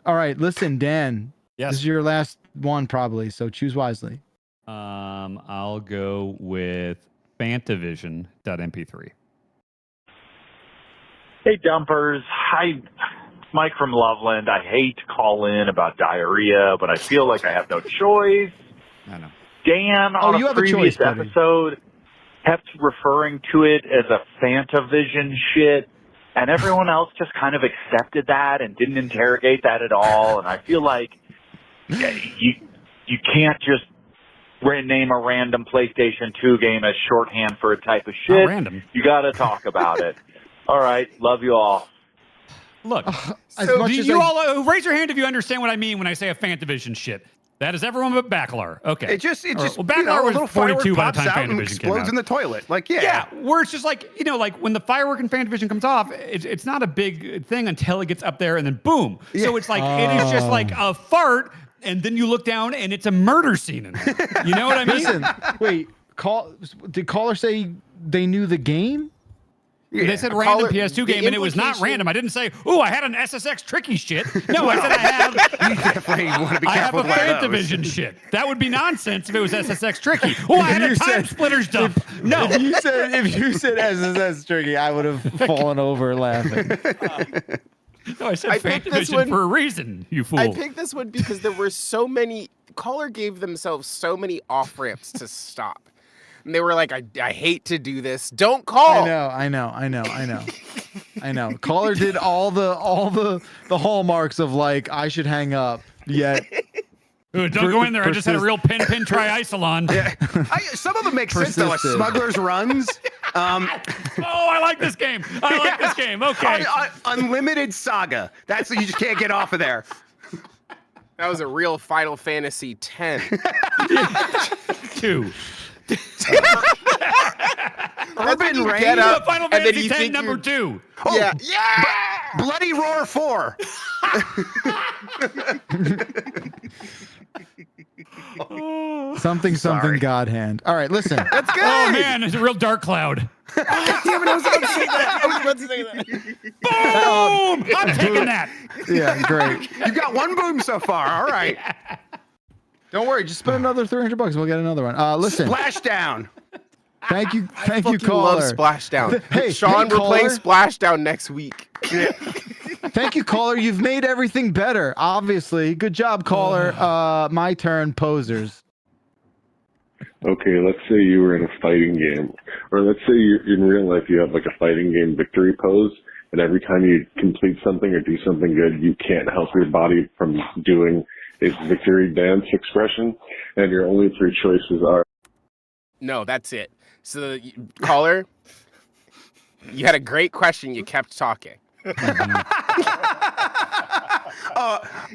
All right, listen, Dan. Yes. This is your last one, probably. So choose wisely. I'll go with Fantavision.mp3. Hey, Dumpers. Hi, Mike from Loveland. I hate to call in about diarrhea, but I feel like I have no choice. I know. Dan, on you a have a previous choice, buddy. episode, kept referring to it as a Fantavision shit, and everyone else just kind of accepted that and didn't interrogate that at all. And I feel like you can't just name a random PlayStation 2 game as shorthand for a type of shit. Not random. You got to talk about it. All right, love you all. Look, so do you all raise your hand if you understand what I mean when I say a Fantavision shit. That is everyone but Bacalar. Okay. It just Bacalar was 42 by the time Fantavision came explodes out. in the toilet. Like, Yeah, where it's just like, like when the firework in Fantavision comes off, it's not a big thing until it gets up there and then boom. Yeah. So it's like, it is just like a fart and then you look down and it's a murder scene in there. You know what I mean? Listen, wait. Did caller say they knew the game? Yeah. They said random PS2 game, and it was not random. I didn't say, "Ooh, I had an SSX tricky shit." No, I said I have. You definitely want to be careful I have a Fantavision shit. That would be nonsense if it was SSX tricky. Oh, I had a Time Splitters dump. No, If you said SSX tricky, I would have fallen over laughing. No, I said Fantavision for a reason. You fool. I picked this one because there were so many. Caller gave themselves so many off ramps to stop. And they were like, I hate to do this. Don't call. I know. Caller did all the hallmarks of like I should hang up. Yet Ooh, don't go in there. I just had a real pin triisolon. Yeah. Some of them make sense though. Like Smuggler's Runs. I like this game. Okay. Unlimited Saga. That's you just can't get off of there. That was a real Final Fantasy X. 2. Urban Rain. Get up, Final Fantasy X number 2. Oh, yeah. Bloody Roar 4. Something God hand. All right, listen. That's good. Oh man, it's a real dark cloud. Damn it, I was about to say that. Boom! I'm taking that. Yeah, great. You got one boom so far. All right. Don't worry, just spend another $300 and we'll get another one. Listen. Splashdown. Thank you, I caller. love Splashdown. Hey, Sean, we're caller. playing Splashdown next week. Yeah. Thank you, caller. You've made everything better. Obviously, good job, caller. My turn. Posers. Okay, let's say you were in a fighting game, or let's say in real life you have like a fighting game victory pose, and every time you complete something or do something good, you can't help your body from doing its victory dance expression, and your only 3 choices are. No, that's it. So, caller, you had a great question. You kept talking.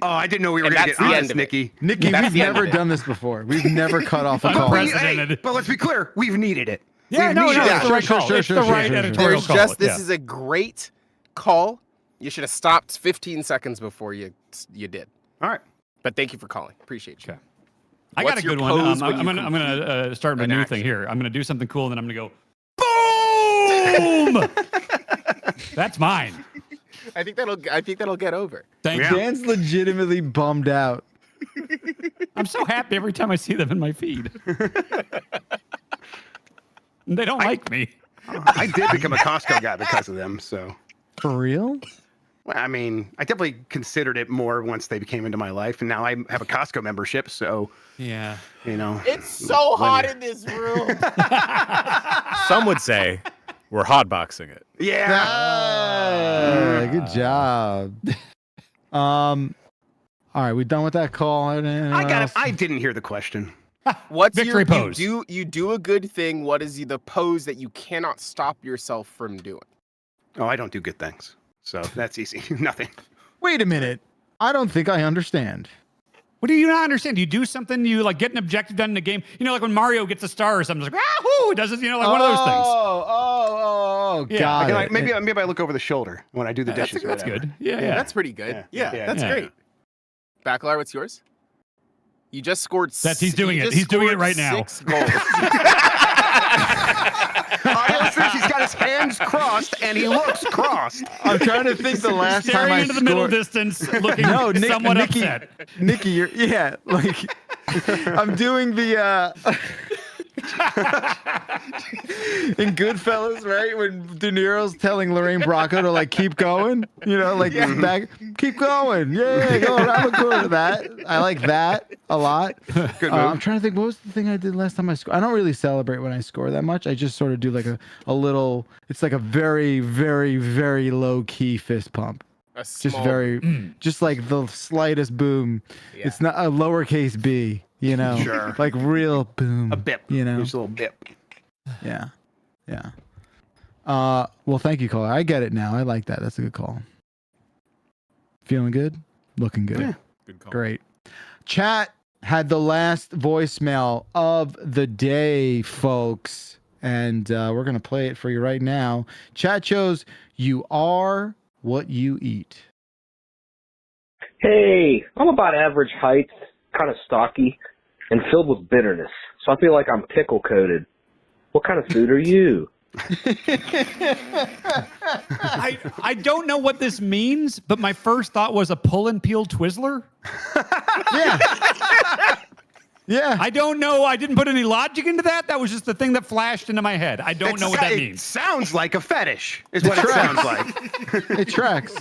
I didn't know we were going to get honest, Nikki. Nikki, we've never done this before. We've never cut off a call. But let's be clear, we've needed it. Yeah, no, it's the right call. It's the right editorial call. This is a great call. You should have stopped 15 seconds before you did. All right. But thank you for calling. Appreciate you. I got a good one. I'm gonna start my new thing here. I'm gonna do something cool, and then I'm gonna go boom. That's mine. I think that'll get over. Thank you. Dan's legitimately bummed out. I'm so happy every time I see them in my feed. They don't like me. I did become a Costco guy because of them. So for real? Well, I mean, I definitely considered it more once they came into my life, and now I have a Costco membership. So yeah, it's so hot in this room. Some would say we're hotboxing it. Yeah. Good job. All right, we done with that call. I got it. I didn't hear the question. What's victory pose? You do a good thing. What is the pose that you cannot stop yourself from doing? Oh, I don't do good things. So that's easy. Nothing. Wait a minute. I don't think I understand. What do you not understand? Do you do something? You like get an objective done in a game? You know, like when Mario gets a star or something, it's like, whoo, does it? You know, like one of those things. Got it. Maybe I look over the shoulder when I do the dishes. That's good. Yeah, that's pretty good. Yeah, that's great. Bacalar, what's yours? You just scored. He's doing it. He's doing it right now. 6 goals. listeners, he's got his hands crossed and he looks crossed. I'm trying to think the last time Staring I into the middle distance, looking somewhat Nikki, upset. Nikki, like I'm doing the in Goodfellas, right? When De Niro's telling Lorraine Bracco to like keep going, back, keep going, go. I look forward to that. I like that a lot. Good move. I'm trying to think, what was the thing I did last time I scored? I don't really celebrate when I score that much. I just sort of do like a little. It's like a very, very, very low key fist pump. Just like the slightest boom. Yeah. It's not a lowercase b. Sure. Like real boom. A bip. Just a little bip. Yeah. Well, thank you, caller. I get it now. I like that. That's a good call. Feeling good? Looking good. Yeah. Good call. Great. Chat had the last voicemail of the day, folks. And we're going to play it for you right now. Chat shows you are what you eat. Hey, I'm about average height, kind of stocky, and filled with bitterness. So I feel like I'm pickle coated. What kind of food are you? I don't know what this means, but my first thought was a pull and peel Twizzler. Yeah. I don't know. I didn't put any logic into that. That was just the thing that flashed into my head. I don't know what that means. It sounds like a fetish, is what it sounds like. It tracks.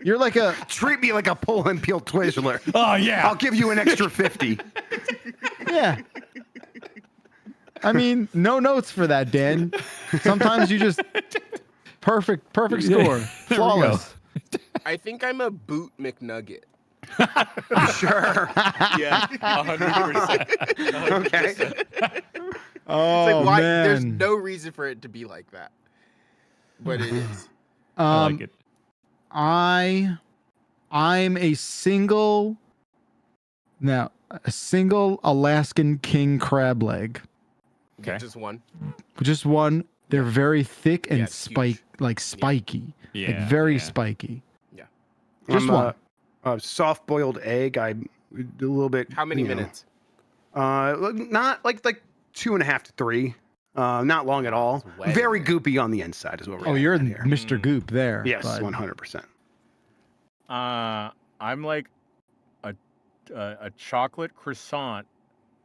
You're like treat me like a pull and peel Twizzler. Oh yeah. I'll give you an extra 50. Yeah. I mean, no notes for that, Dan. Sometimes you just perfect score. Flawless. I think I'm a boot McNugget. Sure. Yeah, 100%. Okay. Oh, it's like, why? man. There's no reason for it to be like that, but it is. I like it. I'm a single Alaskan king crab leg. Okay. Just one. Just one. They're very thick and huge. spiky. Yeah. Like very spiky. Yeah. Just one. A soft boiled egg. I do a little bit. How many minutes? Not like 2.5 to 3. Not long at all. Very goopy on the inside is what we're. Oh, you're Mr. Goop there. Yes, bud. 100%. I'm like a chocolate croissant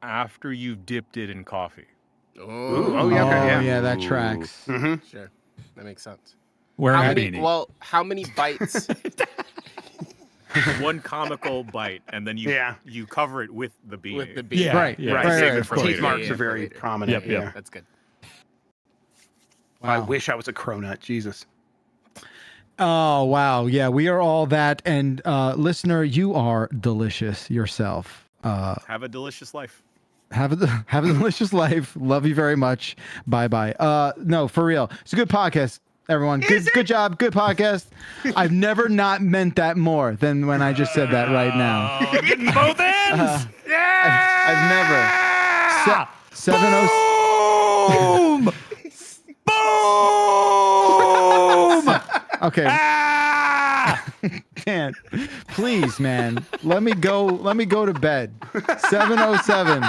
after you've dipped it in coffee. Oh yeah, okay, yeah. Yeah, that tracks. Mm-hmm. Sure, that makes sense. Wearing a beanie. Well, how many bites? One comical bite, and then you cover it with the beanie. With the beanie. Yeah, Right. yeah. Right. Save Right. it for teeth marks are very prominent. Yep. Yeah. That's good. I wish I was a cronut. Jesus. Oh wow, yeah, we are all that, and listener, you are delicious yourself. Have a delicious life. Have a delicious life. Love you very much. Bye bye. No, for real, it's a good podcast, everyone. Good job. Good podcast. I've never not meant that more than when I just said that right now. Getting both ends. I've never. 706. Boom! Boom! Okay. Dan, please, man, let me go to bed. 707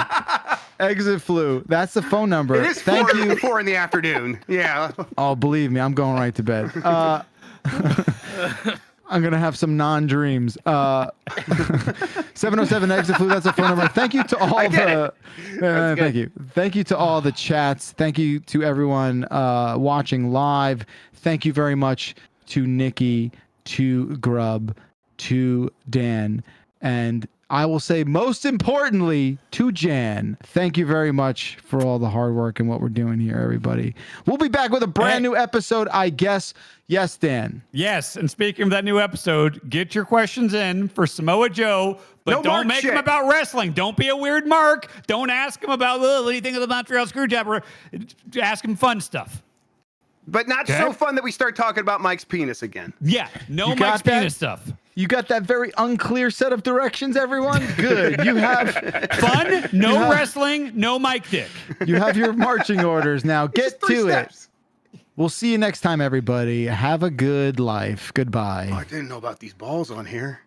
exit flu. That's the phone number. It is Thank you. 4 in the afternoon. Yeah. Oh, believe me, I'm going right to bed. I'm gonna have some non-dreams. 707 exit flu. That's a phone number. Thank you to all Thank you to all the chats. Thank you to everyone watching live. Thank you very much to Nikki, to Grub, to Dan, and I will say most importantly to Jan. Thank you very much for all the hard work and what we're doing here, everybody. We'll be back with a brand new episode, I guess. Yes, Dan. Yes, and speaking of that new episode, get your questions in for Samoa Joe, but don't make them about wrestling. Don't be a weird Mark. Don't ask him about, what do you think of the Montreal Screwdriver? Ask him fun stuff. But not so fun that we start talking about Mike's penis again. Yeah, no Mike's penis stuff. You got that very unclear set of directions, everyone? Good. You have fun, no wrestling, no Mike dick. You have your marching orders now. Get to it. We'll see you next time, everybody. Have a good life. Goodbye. Oh, I didn't know about these balls on here.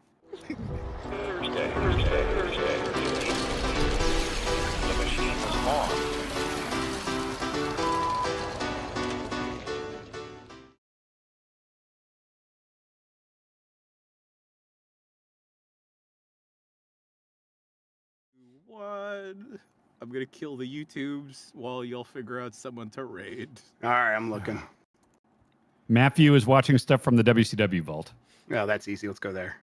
one. I'm gonna kill the YouTubes while y'all figure out someone to raid. All right, I'm looking. Matthew is watching stuff from the WCW vault. Oh, that's easy. Let's go there.